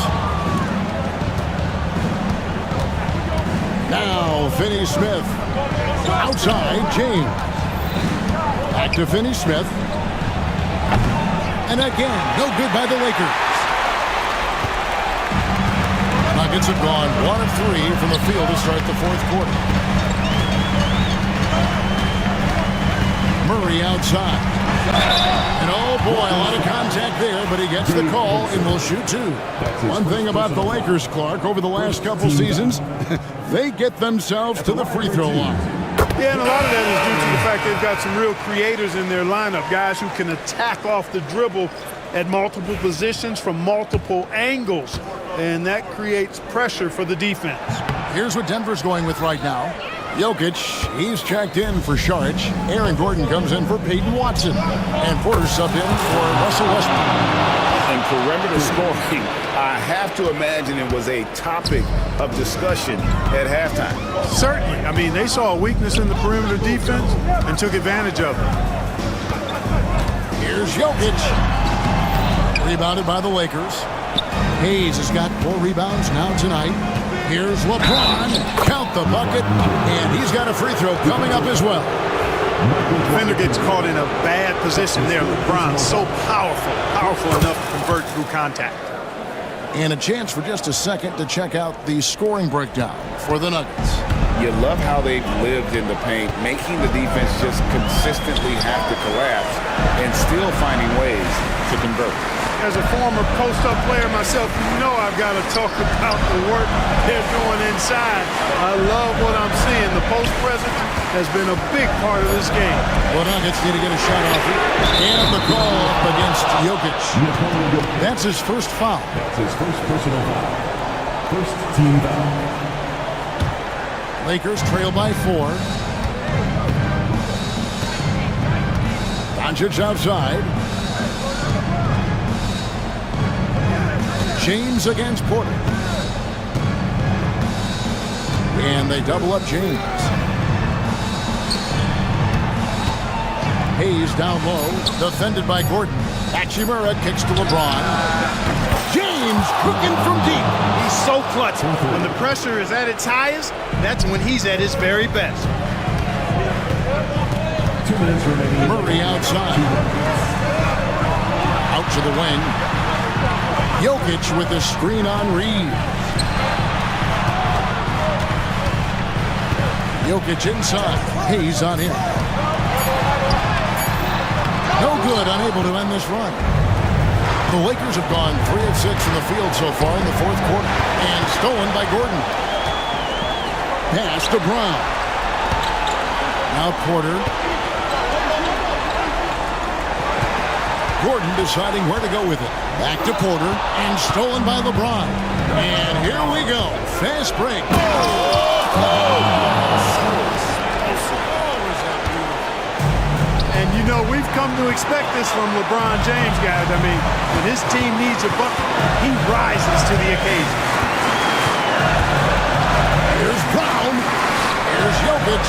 Now Finney-Smith. Outside, James. Back to Finney-Smith. And again, no good by the Lakers. Nuggets have gone 1 of 3 from the field to start the fourth quarter. Murray outside. And oh boy, a lot of contact there, but he gets the call and will shoot 2. One thing about the Lakers, Clark, over the last couple seasons, they get themselves to the free throw line. Yeah, and a lot of that is due to the fact they've got some real creators in their lineup, guys who can attack off the dribble at multiple positions from multiple angles, and that creates pressure for the defense. Here's what Denver's going with right now. Jokic, he's checked in for Saric. Aaron Gordon comes in for Peyton Watson. And Porter subbed in for Russell Westbrook. And perimeter scoring, I have to imagine it was a topic of discussion at halftime. Certainly. I mean, they saw a weakness in the perimeter defense and took advantage of it. Here's Jokic. Rebounded by the Lakers. Hayes has got 4 rebounds now tonight. Here's LeBron. Count the bucket. And he's got a free throw coming up as well. Defender gets caught in a bad position there. LeBron, so powerful enough to convert through contact. And a chance for just a second to check out the scoring breakdown for the Nuggets. You love how they've lived in the paint, making the defense just consistently have to collapse and still finding ways to convert. As a former post-up player myself, you know I've got to talk about the work they're doing inside. I love what I'm seeing. The post presence has been a big part of this game. Well, Nuggets need to get a shot off it. And the call up against Jokic. That's his first foul. That's his first personal foul. First team foul. Lakers trail by 4. Doncic outside. James against Porter. And they double up James. Hayes down low, defended by Gordon. Hachimura kicks to LeBron. James cooking from deep. He's so clutch. When the pressure is at its highest, that's when he's at his very best. 2 minutes remaining. Murray outside. Out to the wing. Jokic with the screen on Reed. Jokic inside. Hayes on him. No good, unable to end this run. The Lakers have gone 3 of 6 from the field so far in the fourth quarter. And stolen by Gordon. Pass to Brown. Now Porter. Gordon deciding where to go with it. Back to Porter, and stolen by LeBron. And here we go. Fast break. And you know, we've come to expect this from LeBron James, guys. I mean, when his team needs a bucket, he rises to the occasion. Here's Brown. Here's Jokic.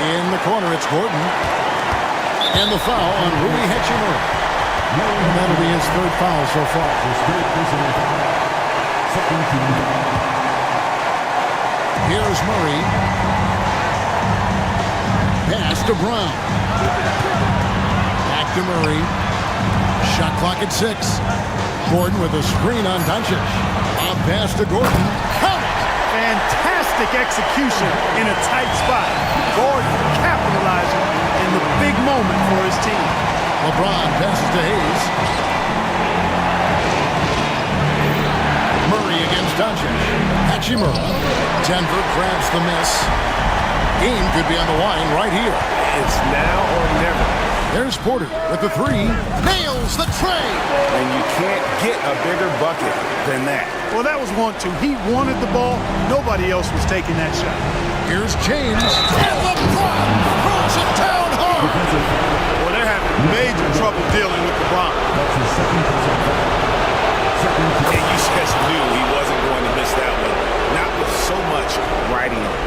In the corner, it's Gordon. And the foul on Rui Hachimura. And that'll be his 3rd foul so far. His 3rd personal foul. Second team foul. Here's Murray. Pass to Brown. Back to Murray. Shot clock at 6. Gordon with a screen on Doncic. Up pass to Gordon. Count it! Fantastic execution in a tight spot. Gordon capitalizing in the big moment for his team. LeBron passes to Hayes. Murray against Doncic. Hachimura. Denver grabs the miss. Game could be on the line right here. It's now or never. There's Porter with the 3. Nails the tray. And you can't get a bigger bucket than that. Well, that was 1-2. He wanted the ball. Nobody else was taking that shot. Here's James. And LeBron throws it down hard. Well, they're having major trouble dealing with LeBron. And you just knew he wasn't going to miss that one. Not with so much riding on it.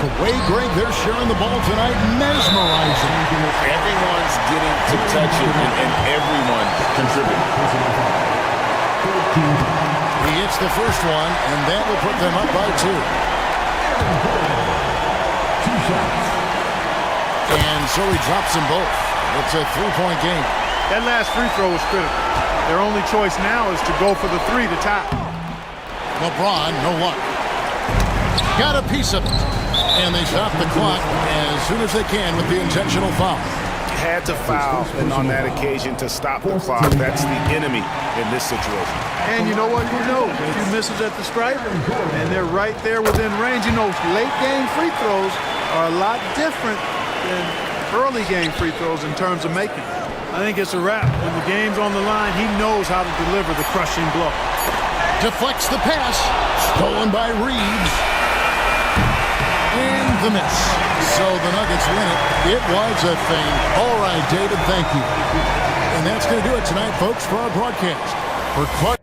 The way, Greg, they're sharing the ball tonight, mesmerizing. Everyone's getting to touch it, and everyone contributing. He hits the first one, and that will put them up by 2. And so he drops them both. It's a 3-point game. That last free throw was critical. Their only choice now is to go for the 3 to tie. LeBron, no luck. Got a piece of it. And they stop the clock as soon as they can with the intentional foul. Had to foul, and on that occasion to stop the clock. That's the enemy in this situation. And you know what? Who knows? A few misses at the stripe, and they're right there within range. You know, late game free throws are a lot different than early game free throws in terms of making. I think it's a wrap. When the game's on the line, he knows how to deliver the crushing blow. Deflects the pass. Stolen by Reeves. And the miss. So the Nuggets win it. It was a thing. All right, David, thank you. And that's going to do it tonight, folks, for our broadcast. For Clark.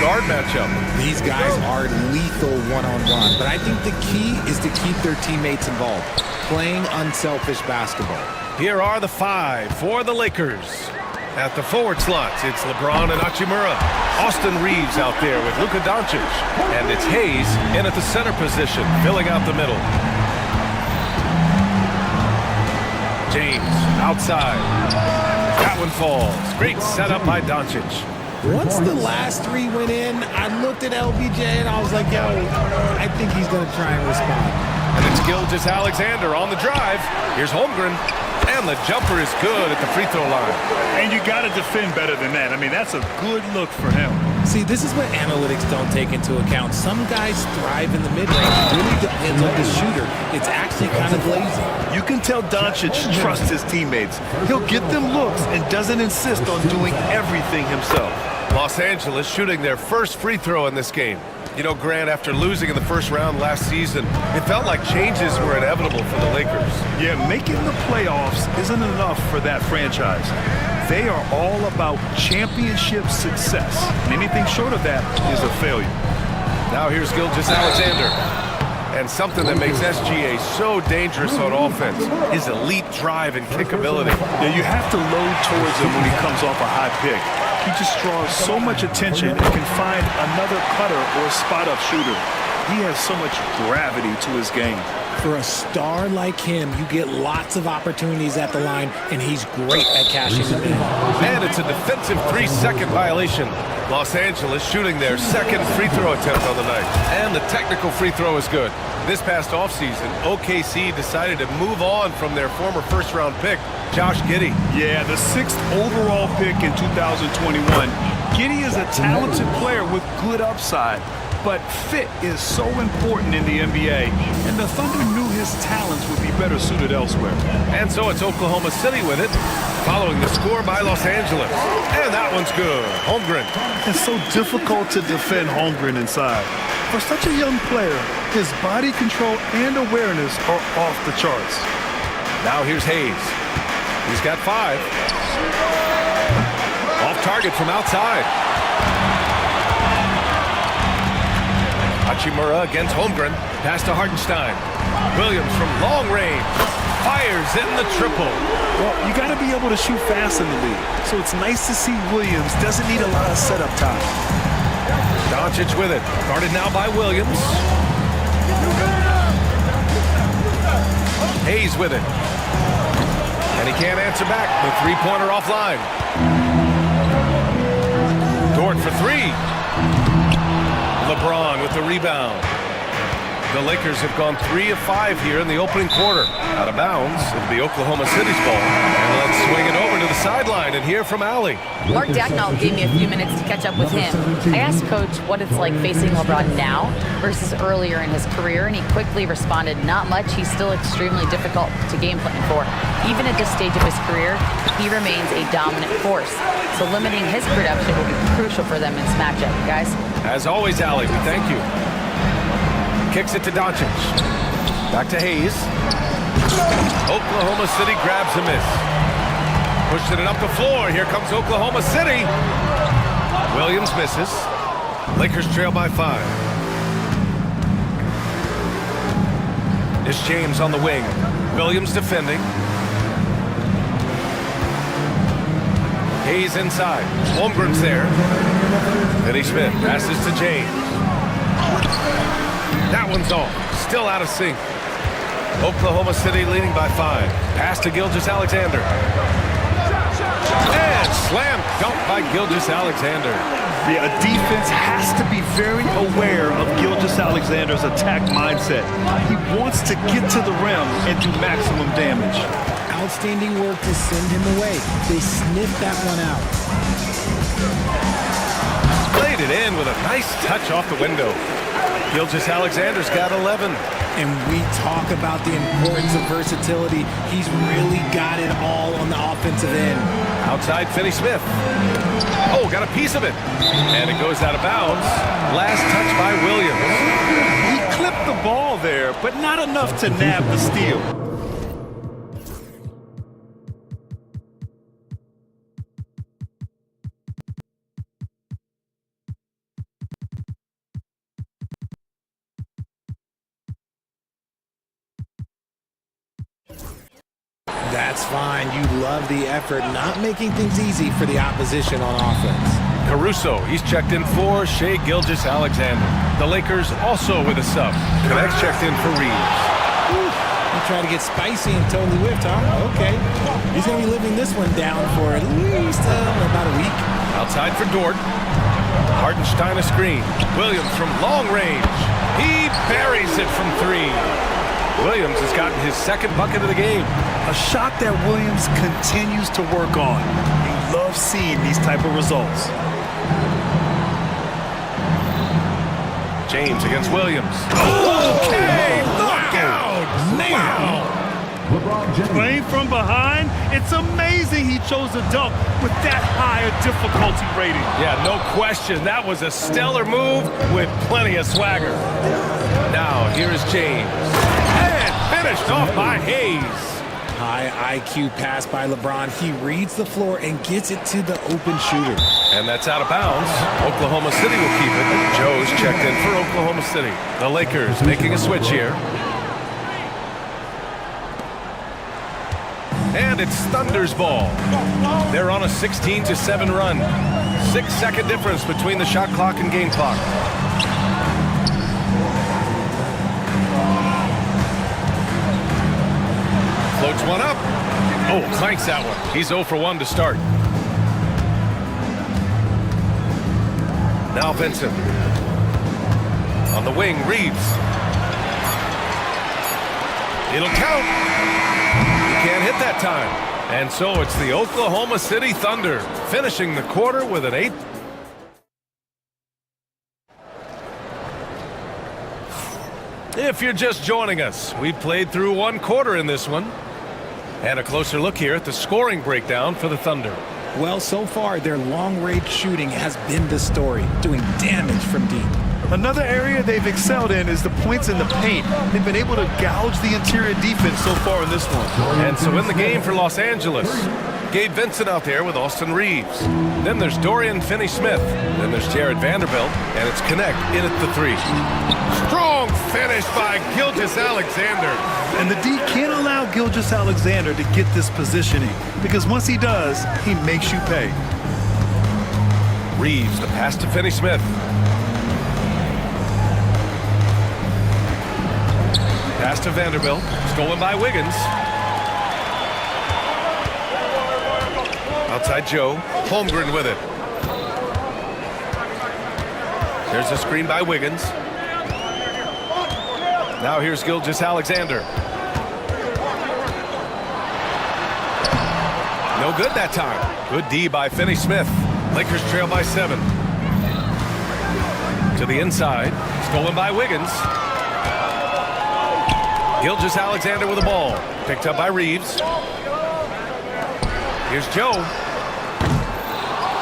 guard matchup. These guys are lethal one-on-one, but I think the key is to keep their teammates involved, playing unselfish basketball. Here are the 5 for the Lakers. At the forward slots, it's LeBron and Hachimura. Austin Reeves out there with Luka Doncic. And it's Hayes in at the center position, filling out the middle. James outside. That one falls. Great setup by Doncic. Once the last 3 went in, I looked at LBJ and I was like, yo, I think he's going to try and respond. And it's Gilgeous-Alexander on the drive. Here's Holmgren. And the jumper is good at the free throw line. And you got to defend better than that. I mean, that's a good look for him. See, this is what analytics don't take into account. Some guys thrive in the mid-range. It really depends on the shooter. It's actually kind of lazy. You can tell Doncic trusts his teammates. He'll get them looks and doesn't insist on doing everything himself. Los Angeles shooting their first free throw in this game. You know, Grant, after losing in the first round last season, it felt like changes were inevitable for the Lakers. Yeah, making the playoffs isn't enough for that franchise. They are all about championship success. And anything short of that is a failure. Now here's Gilgeous-Alexander. And something that makes SGA so dangerous on offense, his elite drive and kick ability. Yeah, you have to load towards him when he comes off a high pick. He just draws so much attention and can find another cutter or spot-up shooter. He has so much gravity to his game. For a star like him, you get lots of opportunities at the line, and he's great at cashing them in. And it's a defensive 3-second violation. Los Angeles shooting their second free throw attempt on the night. And the technical free throw is good. This past offseason, OKC decided to move on from their former first-round pick, Josh Giddey. Yeah, the 6th overall pick in 2021. Giddey is a talented player with good upside, but fit is so important in the NBA, and the Thunder knew his talents would be better suited elsewhere. And so it's Oklahoma City with it, following the score by Los Angeles. And that one's good. Holmgren. It's so difficult to defend Holmgren inside. For such a young player, his body control and awareness are off the charts. Now here's Hayes. He's got 5. Off target from outside. Hachimura against Holmgren. Pass to Hartenstein. Williams from long range. Fires in the triple. Well, you got to be able to shoot fast in the league. So it's nice to see Williams doesn't need a lot of setup time. Doncic with it. Guarded now by Williams. Hayes with it. And he can't answer back. The three-pointer offline. Dort for 3. LeBron with the rebound. The Lakers have gone 3 of 5 here in the opening quarter. Out of bounds, it'll be Oklahoma City's ball. And let's swing it over to the sideline and hear from Allie. Mark Dagnall gave me a few minutes to catch up with him. I asked Coach what it's like facing LeBron now versus earlier in his career, and he quickly responded, not much. He's still extremely difficult to game plan for. Even at this stage of his career, he remains a dominant force. So limiting his production will be crucial for them in this matchup, guys. As always, Allie, we thank you. Kicks it to Doncic. Back to Hayes. Oklahoma City grabs a miss. Pushing it up the floor. Here comes Oklahoma City. Williams misses. Lakers trail by 5. It's James on the wing. Williams defending. Hayes inside. Holmgren's there. Eddie Smith passes to James. That one's off. Still out of sync. Oklahoma City leading by 5. Pass to Gilgeous-Alexander. And slam dunk by Gilgeous-Alexander. Yeah, a defense has to be very aware of Gilgeous-Alexander's attack mindset. He wants to get to the rim and do maximum damage. Outstanding work to send him away. They sniffed that one out. Played it in with a nice touch off the window. Gilgeous-Alexander's got 11. And we talk about the importance of versatility. He's really got it all on the offensive end. Outside Finney Smith. Oh, got a piece of it. And it goes out of bounds. Last touch by Williams. He clipped the ball there, but not enough to nab the steal. That's fine. You love the effort, not making things easy for the opposition on offense. Caruso, he's checked in for Shai Gilgeous-Alexander. The Lakers also with a sub. Connects checked in for Reeves. He tried to get spicy and totally whiffed, huh? Okay. He's going to be living this one down for at least about a week. Outside for Dort. Hartenstein a screen. Williams from long range. He buries it from 3. Williams has gotten his second bucket of the game. A shot that Williams continues to work on. He loves seeing these type of results. James against Williams. Okay, knockout! Wow! Playing from behind, it's amazing he chose a dunk with that high a difficulty rating. Yeah, no question. That was a stellar move with plenty of swagger. Now, here is James. And finished off by Hayes. High IQ pass by LeBron. He reads the floor and gets it to the open shooter. And that's out of bounds. Oklahoma City will keep it. Joe's checked in for Oklahoma City. The Lakers making a switch here. And it's Thunder's ball. They're on a 16-7 run. 6-second difference between the shot clock and game clock. Floats one up. Oh, clanks that one. He's 0 for 1 to start. Now Vincent. On the wing, Reeves. It'll count. He can't hit that time. And so it's the Oklahoma City Thunder finishing the quarter with an 8. If you're just joining us, we played through 1 quarter in this one. And a closer look here at the scoring breakdown for the Thunder. Well, so far, their long-range shooting has been the story, doing damage from deep. Another area they've excelled in is the points in the paint. They've been able to gouge the interior defense so far in this one. And so in the game for Los Angeles, Gabe Vincent out there with Austin Reeves. Then there's Dorian Finney-Smith. Then there's Jared Vanderbilt. And it's Connect in at the 3. Strong finish by Gilgeous-Alexander. And the D can't allow Gilgeous-Alexander to get this positioning, because once he does, he makes you pay. Reeves, the pass to Finney-Smith. Pass to Vanderbilt, stolen by Wiggins. Outside Joe, Holmgren with it. There's a screen by Wiggins. Now here's Gilgeous-Alexander. No good that time. Good D by Finney-Smith. Lakers trail by 7. To the inside, stolen by Wiggins. Gilgeous-Alexander with the ball. Picked up by Reeves. Here's Joe.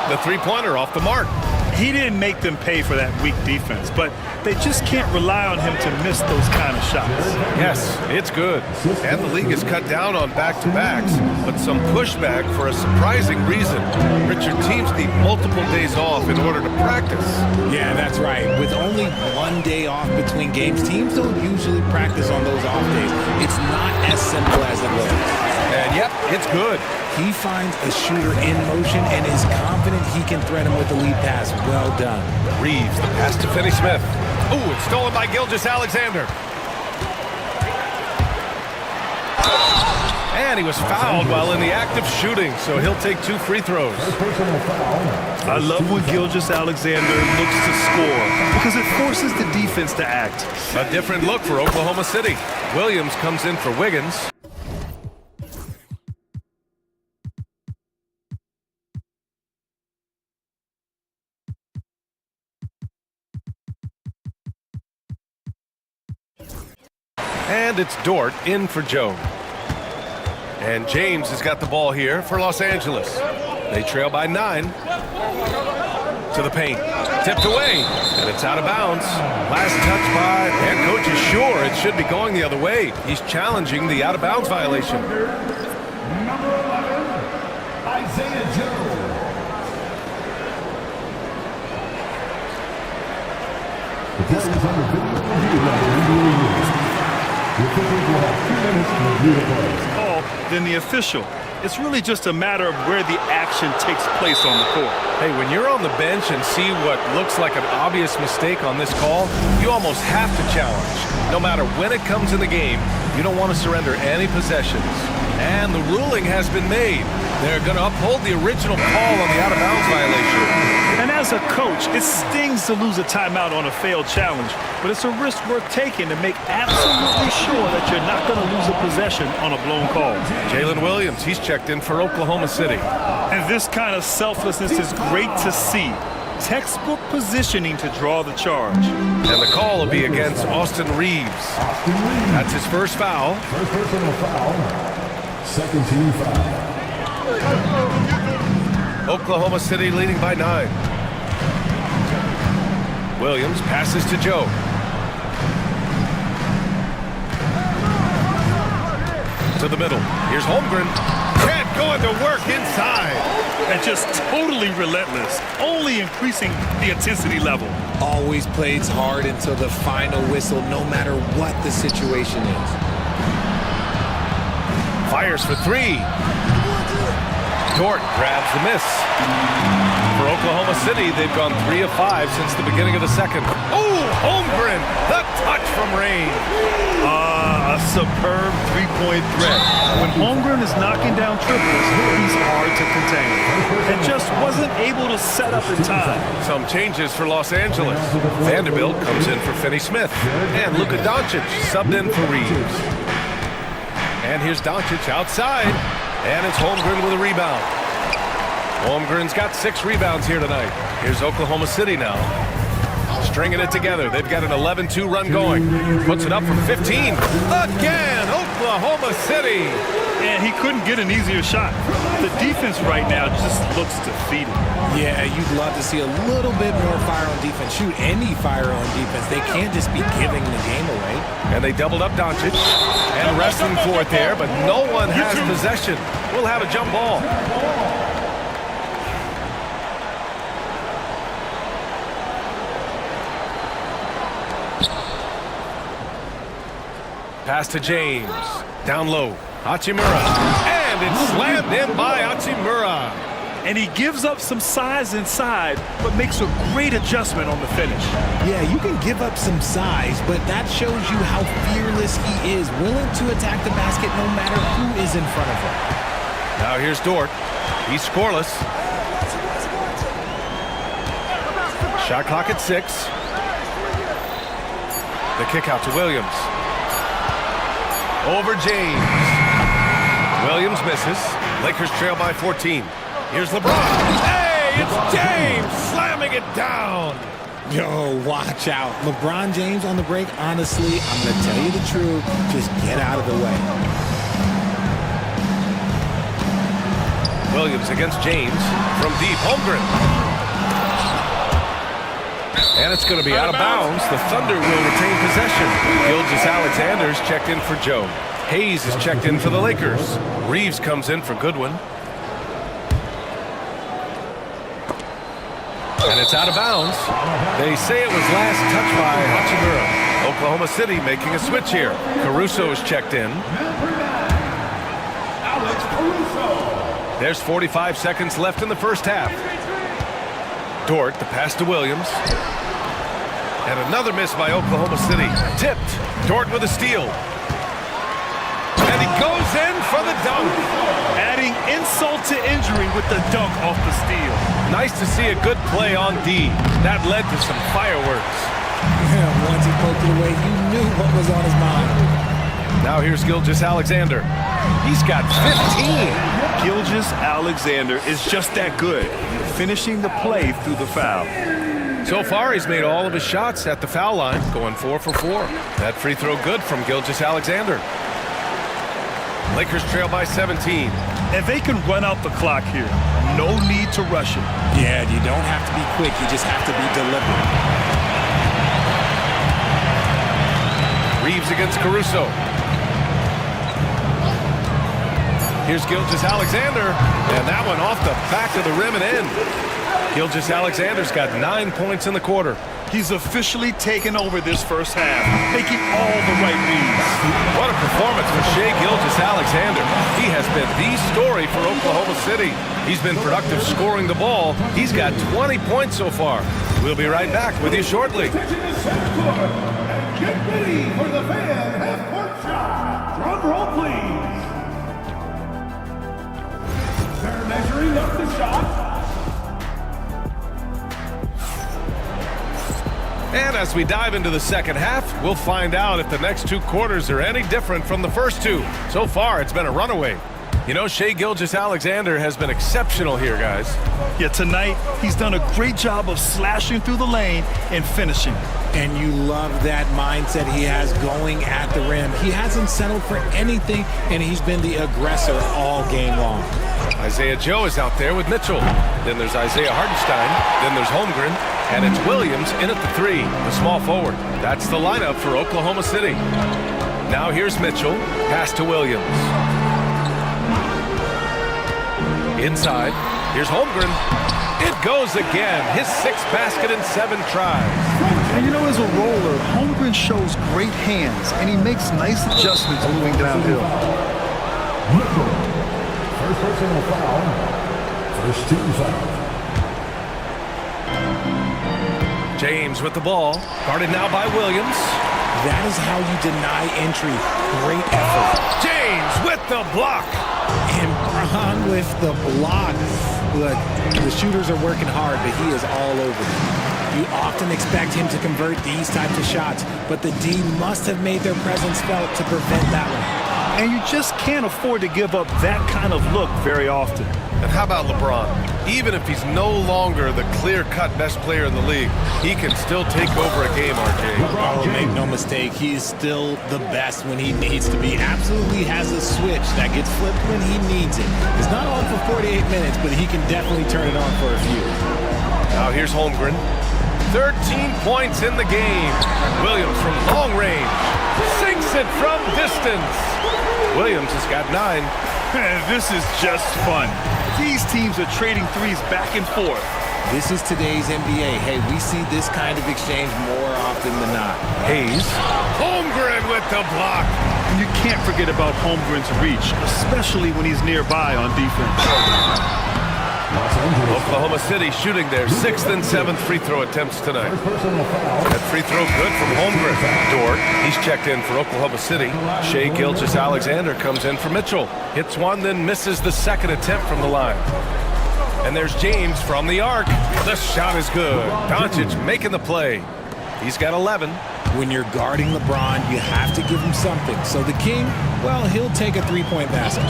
The three-pointer off the mark. He didn't make them pay for that weak defense, but they just can't rely on him to miss those kind of shots. Yes, it's good. And the league has cut down on back-to-backs, but some pushback for a surprising reason. Richard, teams need multiple days off in order to practice. Yeah, that's right. With only 1 day off between games, teams don't usually practice on those off days. It's not as simple as it looks. And yep, it's good. He finds a shooter in motion and is confident he can thread him with the lead pass. Well done. Reeves, the pass to Finney-Smith. Ooh, it's stolen by Gilgeous-Alexander. And he was fouled while in the act of shooting, so he'll take 2 free throws. I love when Gilgeous-Alexander looks to score, because it forces the defense to act. A different look for Oklahoma City. Williams comes in for Wiggins. And it's Dort in for Joe. And James has got the ball here for Los Angeles. They trail by 9. To the paint. Tipped away. And it's out of bounds. Last touch by head coach is sure it should be going the other way. He's challenging the out-of-bounds violation. Number 11, Isaiah Joe. The play is under video review by the NBA. The officials will have 2 minutes to review the play. Oh, call than the official. It's really just a matter of where the action takes place on the court. Hey, when you're on the bench and see what looks like an obvious mistake on this call, you almost have to challenge. No matter when it comes in the game, you don't want to surrender any possessions. And the ruling has been made. They're going to uphold the original call on the out-of-bounds violation. And as a coach, it stings to lose a timeout on a failed challenge, but it's a risk worth taking to make absolutely sure that you're not going to lose a possession on a blown call. Jalen Williams, he's checked in for Oklahoma City. And this kind of selflessness is great to see. Textbook positioning to draw the charge. And the call will be against Austin Reeves. That's his first foul. First personal foul. Second team foul. Oklahoma City leading by 9. Williams passes to Joe. To the middle. Here's Holmgren. Chad going to work inside. And just totally relentless, only increasing the intensity level. Always plays hard until the final whistle, no matter what the situation is. Fires for 3. Dort grabs the miss. For Oklahoma City, they've gone 3 of 5 since the beginning of the second. Oh, Holmgren, the touch from Rain. A superb three-point threat. When Holmgren is knocking down triples, he's hard to contain. And just wasn't able to set up in time. Some changes for Los Angeles. Vanderbilt comes in for Finney Smith. And Luka Doncic subbed in for Reeves. And here's Doncic outside. And it's Holmgren with a rebound. Holmgren's got 6 rebounds here tonight. Here's Oklahoma City now. Stringing it together. They've got an 11-2 run going. Puts it up from 15. Again, Oklahoma City. And he couldn't get an easier shot. The defense right now just looks defeated. Yeah, you'd love to see a little bit more fire on defense. Shoot, any fire on defense. They can't just be giving the game away. And they doubled up Doncic. And wrestling for it there, but no one has possession. We'll have a jump ball. Pass to James. Down low. Hachimura. And it's slammed in by Hachimura. And he gives up some size inside, but makes a great adjustment on the finish. Yeah, you can give up some size, but that shows you how fearless he is, willing to attack the basket no matter who is in front of him. Now here's Dort. He's scoreless. Shot clock at 6. The kick out to Williams. Over James. Williams misses. Lakers trail by 14. Here's LeBron. Hey, it's James slamming it down. Yo, watch out. LeBron James on the break, honestly, I'm going to tell you the truth. Just get out of the way. Williams against James from deep. Holmgren. And it's going to be out of bounds. The Thunder will retain possession. Gilgeous-Alexander's checked in for Joe. Hayes is checked in for the Lakers. Reeves comes in for Goodwin. And it's out of bounds. They say it was last touched by Hachimura. Oklahoma City making a switch here. Caruso is checked in. There's 45 seconds left in the first half. Dort, the pass to Williams. And another miss by Oklahoma City. Tipped. Dort with a steal. And he goes in for the dunk. Adding insult to injury with the dunk off the steal. Nice to see a good play on D. That led to some fireworks. Yeah, once he poked it away, you knew what was on his mind. Now here's Gilgeous-Alexander. He's got 15. Gilgeous-Alexander is just that good, finishing the play through the foul. So far, he's made all of his shots at the foul line, going 4 for 4. That free throw good from Gilgeous-Alexander. Lakers trail by 17. And they can run out the clock here. No need to rush it. Yeah, you don't have to be quick. You just have to be deliberate. Reeves against Caruso. Here's Gilgeous-Alexander. And that one off the back of the rim and in. Gilgeous-Alexander's got 9 points in the quarter. He's officially taken over this first half, making all the right reads. What a performance for Shai Gilgeous-Alexander. He has been the story for Oklahoma City. He's been productive scoring the ball. He's got 20 points so far. We'll be right back with you shortly. Get ready for the fan half-court shot. Drum roll, please. They're measuring up the shot. And as we dive into the second half, we'll find out if the next two quarters are any different from the first two. So far, it's been a runaway. You know, Shai Gilgeous-Alexander has been exceptional here, guys. Yeah, tonight, he's done a great job of slashing through the lane and finishing. And you love that mindset he has going at the rim. He hasn't settled for anything, and he's been the aggressor all game long. Isaiah Joe is out there with Mitchell. Then there's Isaiah Hartenstein. Then there's Holmgren. And it's Williams in at the three, the small forward. That's the lineup for Oklahoma City. Now here's Mitchell. Pass to Williams. Inside. Here's Holmgren. It goes again. His sixth basket in 7 tries. And you know, as a roller, Holmgren shows great hands, and he makes nice adjustments moving downhill. First personal foul. First team foul. James with the ball. Guarded now by Williams. That is how you deny entry. Great effort. James with the block. And Braun with the block. Look, the shooters are working hard, but he is all over them. You often expect him to convert these types of shots, but the D must have made their presence felt to prevent that one. And you just can't afford to give up that kind of look very often. And how about LeBron? Even if he's no longer the clear-cut best player in the league, he can still take over a game, RJ. Oh, make no mistake, he is still the best when he needs to be. Absolutely has a switch that gets flipped when he needs it. It's not on for 48 minutes, but he can definitely turn it on for a few. Now here's Holmgren. 13 points in the game. Williams from long range. Sinks it from distance. Williams has got 9. This is just fun. These teams are trading threes back and forth. This is today's NBA. Hey, we see this kind of exchange more often than not. Hayes. Holmgren with the block. And you can't forget about Holmgren's reach, especially when he's nearby on defense. Oklahoma City shooting their 6th and 7th free throw attempts tonight. That free throw good from Holmgren. Dort, he's checked in for Oklahoma City. Shai Gilgeous-Alexander comes in for Mitchell. Hits one, then misses the second attempt from the line. And there's James from the arc. The shot is good. Doncic making the play. He's got 11. When you're guarding LeBron, you have to give him something. So the King, well, he'll take a three-point basket.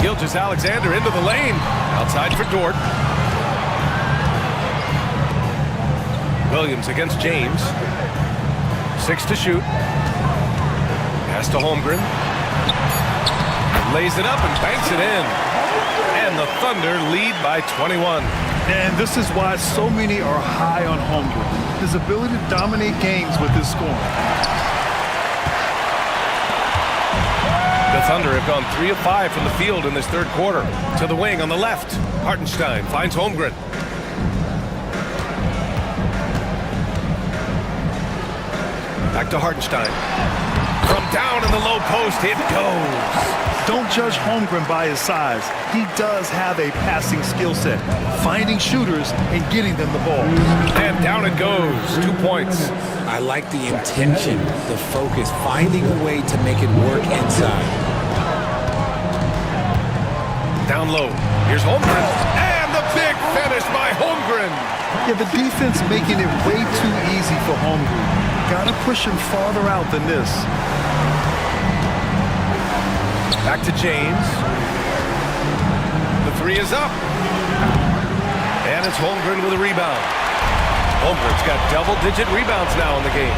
Gilgeous-Alexander into the lane. Outside for Dort. Williams against James. 6 to shoot. Pass to Holmgren. Lays it up and banks it in. And the Thunder lead by 21. And this is why so many are high on Holmgren. His ability to dominate games with his scoring. The Thunder have gone 3 of 5 from the field in this third quarter. To the wing on the left. Hartenstein finds Holmgren. Back to Hartenstein. From down in the low post, it goes. Don't judge Holmgren by his size. He does have a passing skill set, finding shooters and getting them the ball. And down it goes. 2 points. I like the intention, the focus, finding a way to make it work inside. Down low. Here's Holmgren. And the big finish by Holmgren. Yeah, the defense making it way too easy for Holmgren. Gotta push him farther out than this. Back to James. The 3 is up. And it's Holmgren with a rebound. Holmgren's got double-digit rebounds now in the game.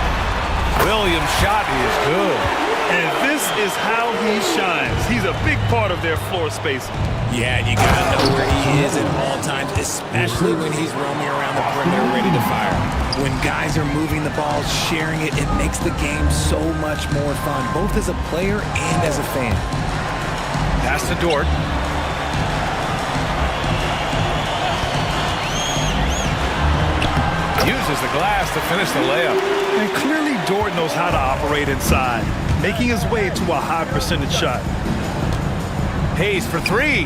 Williams' shot is good. And this is how he shines. He's a big part of their floor spacing. Yeah, you gotta know where he is at all times, especially when he's roaming around the perimeter ready to fire. When guys are moving the ball, sharing it, it makes the game so much more fun, both as a player and as a fan. Pass to Dort. Uses the glass to finish the layup. And clearly Dort knows how to operate inside, making his way to a high percentage shot. Hayes for three.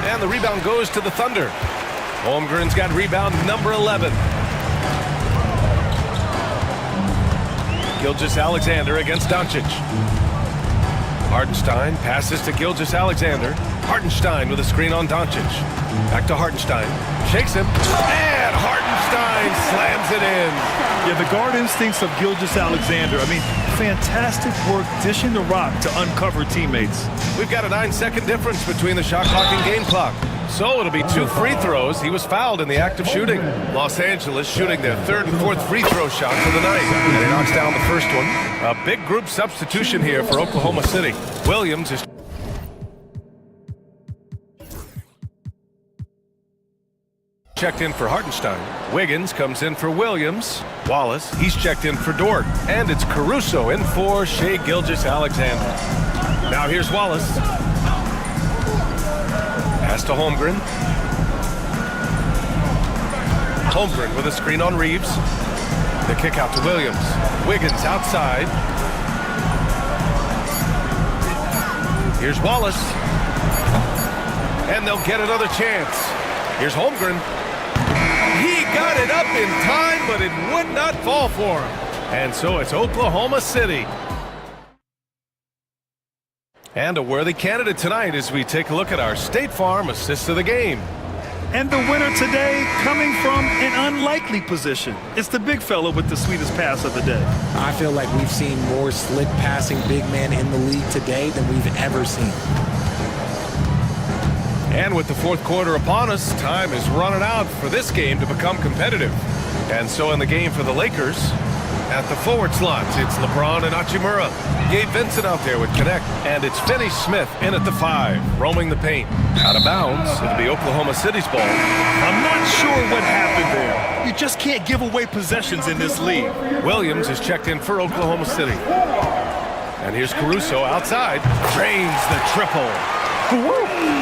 And the rebound goes to the Thunder. Holmgren's got rebound number 11. Gilgeous-Alexander against Doncic. Hartenstein passes to Gilgeous-Alexander. Hartenstein with a screen on Doncic. Back to Hartenstein. Shakes him. And Hartenstein slams it in. Yeah, the guard instincts of Gilgeous-Alexander. I mean, fantastic work dishing the rock to uncover teammates. We've got a 9-second difference between the shot clock and game clock. So it'll be 2 free throws. He was fouled in the act of shooting. Los Angeles shooting their 3rd and 4th free throw shots of the night. And he knocks down the first one. A big group substitution here for Oklahoma City. Williams is checked in for Hartenstein. Wiggins comes in for Williams. Wallace, he's checked in for Dort. And it's Caruso in for Shai Gilgeous-Alexander. Now here's Wallace. Pass to Holmgren. Holmgren with a screen on Reeves. The kick out to Williams. Wiggins outside. Here's Wallace. And they'll get another chance. Here's Holmgren. He got it up in time, but it would not fall for him. And so it's Oklahoma City. And a worthy candidate tonight as we take a look at our State Farm assists of the game. And the winner today coming from an unlikely position. It's the big fella with the sweetest pass of the day. I feel like we've seen more slick passing big men in the league today than we've ever seen. And with the 4th quarter upon us, time is running out for this game to become competitive. And so in the game for the Lakers, at the forward slots, it's LeBron and Hachimura. Gabe Vincent out there with Connect. And it's Finney Smith in at the 5, roaming the paint. Out of bounds, it'll be Oklahoma City's ball. I'm not sure what happened there. You just can't give away possessions in this league. Williams is checked in for Oklahoma City. And here's Caruso outside. Drains the triple.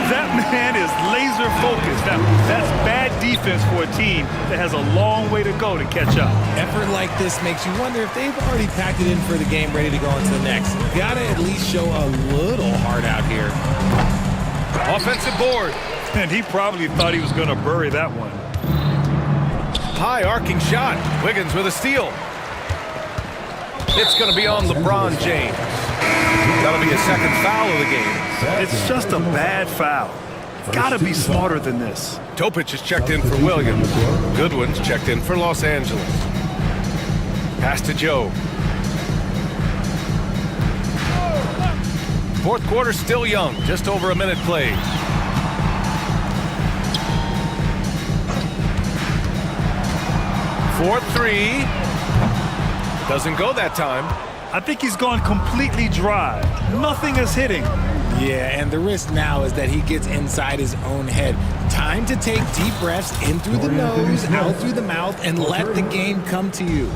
That man is laser focused. Now, that's bad defense for a team that has a long way to go to catch up. Effort like this makes you wonder if they've already packed it in for the game, ready to go into the next. Gotta at least show a little heart out here. Offensive board. And he probably thought he was going to bury that one. High arcing shot. Wiggins with a steal. It's going to be on LeBron James. That'll be his 2nd foul of the game. It's just a bad foul. Gotta be smarter than this. Topic is checked in for Williams. Goodwin's checked in for Los Angeles. Pass to Joe. 4th quarter still young, just over a minute played. Fourth three. Doesn't go that time. I think he's gone completely dry. Nothing is hitting. Yeah, and the risk now is that he gets inside his own head. Time to take deep breaths in through the nose, out through the mouth, and let the game come to you.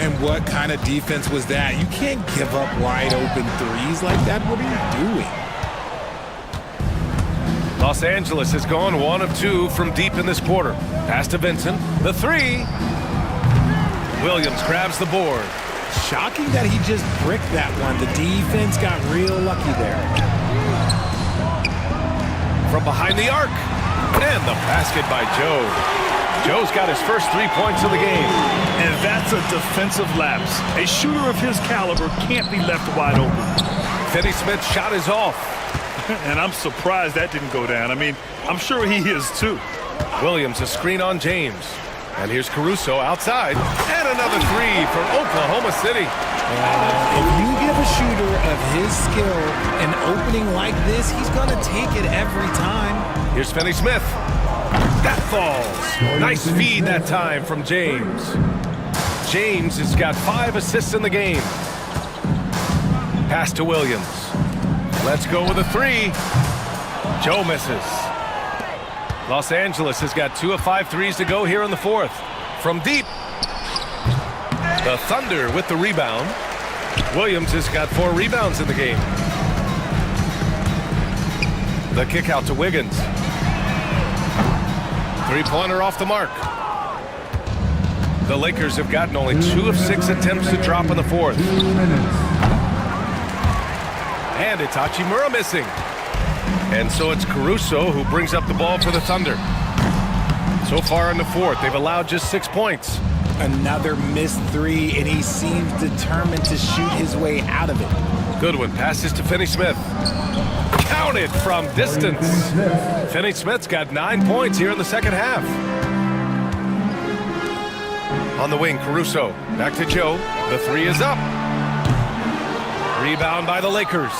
And what kind of defense was that? You can't give up wide open threes like that. What are you doing? Los Angeles has gone 1 of 2 from deep in this quarter. Pass to Vincent. The 3. Williams grabs the board. Shocking that he just bricked that one. The defense got real lucky there. From behind the arc. And the basket by Joe. Joe's got his first 3 points of the game. And that's a defensive lapse. A shooter of his caliber can't be left wide open. Finney Smith's shot is off. And I'm surprised that didn't go down. I mean, I'm sure he is too. Williams a screen on James. And here's Caruso outside. And another 3 for Oklahoma City. If you give a shooter of his skill an opening like this, he's going to take it every time. Here's Finney Smith. That falls. Nice feed that time from James. James has got 5 assists in the game. Pass to Williams. Let's go with a 3. Joe misses. Los Angeles has got 2 of 5 threes to go here in the 4th. From deep. The Thunder with the rebound. Williams has got 4 rebounds in the game. The kick out to Wiggins. 3-pointer off the mark. The Lakers have gotten only 2 of 6 attempts to drop in the fourth. And it's Hachimura missing. And so it's Caruso who brings up the ball for the Thunder. So far in the fourth, they've allowed just 6 points. Another missed three, and he seems determined to shoot his way out of it. Goodwin passes to Finney-Smith. Counted from distance. Finney-Smith's got 9 points here in the second half. On the wing, Caruso. Back to Joe. The three is up. Rebound by the Lakers.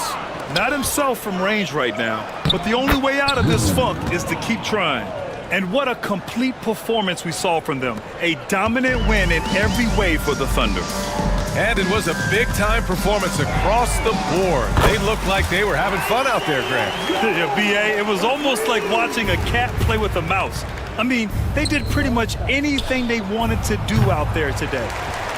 Not himself from range right now, but the only way out of this funk is to keep trying. And what a complete performance we saw from them. A dominant win in every way for the Thunder. And it was a big-time performance across the board. They looked like they were having fun out there, Grant. Yeah, B.A., it was almost like watching a cat play with a mouse. I mean, they did pretty much anything they wanted to do out there today.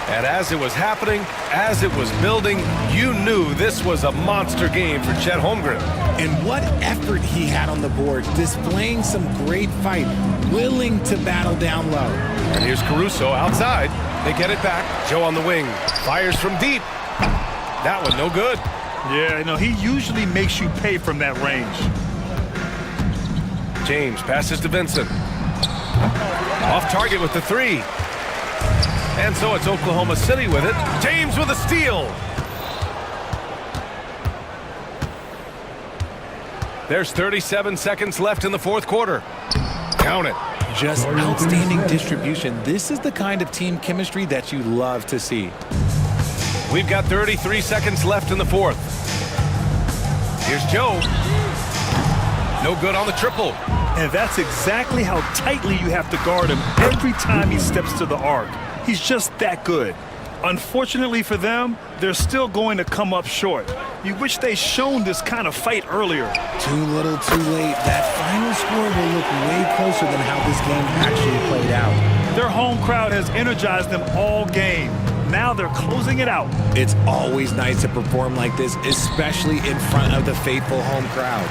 And as it was happening, as it was building, you knew this was a monster game for Chet Holmgren. And what effort he had on the boards, displaying some great fight, willing to battle down low. And here's Caruso outside. They get it back. Joe on the wing. Fires from deep. That one no good. Yeah, no, he usually makes you pay from that range. James passes to Vincent. Off target with the three. And so it's Oklahoma City with it. James with a steal. There's 37 seconds left in the fourth quarter. Count it. Just outstanding distribution. This is the kind of team chemistry that you love to see. We've got 33 seconds left in the fourth. Here's Joe. No good on the triple. And that's exactly how tightly you have to guard him every time he steps to the arc. He's just that good. Unfortunately for them, they're still going to come up short. You wish they'd shown this kind of fight earlier. Too little, too late. That final score will look way closer than how this game actually played out. Their home crowd has energized them all game. Now they're closing it out. It's always nice to perform like this, especially in front of the faithful home crowd.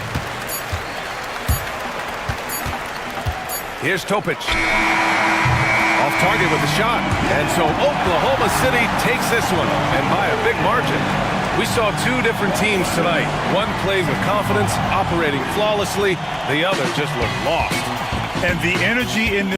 Here's Topic. Off target with the shot. And so Oklahoma City takes this one, and by a big margin. We saw two different teams tonight. One played with confidence, operating flawlessly. The other just looked lost. And the energy in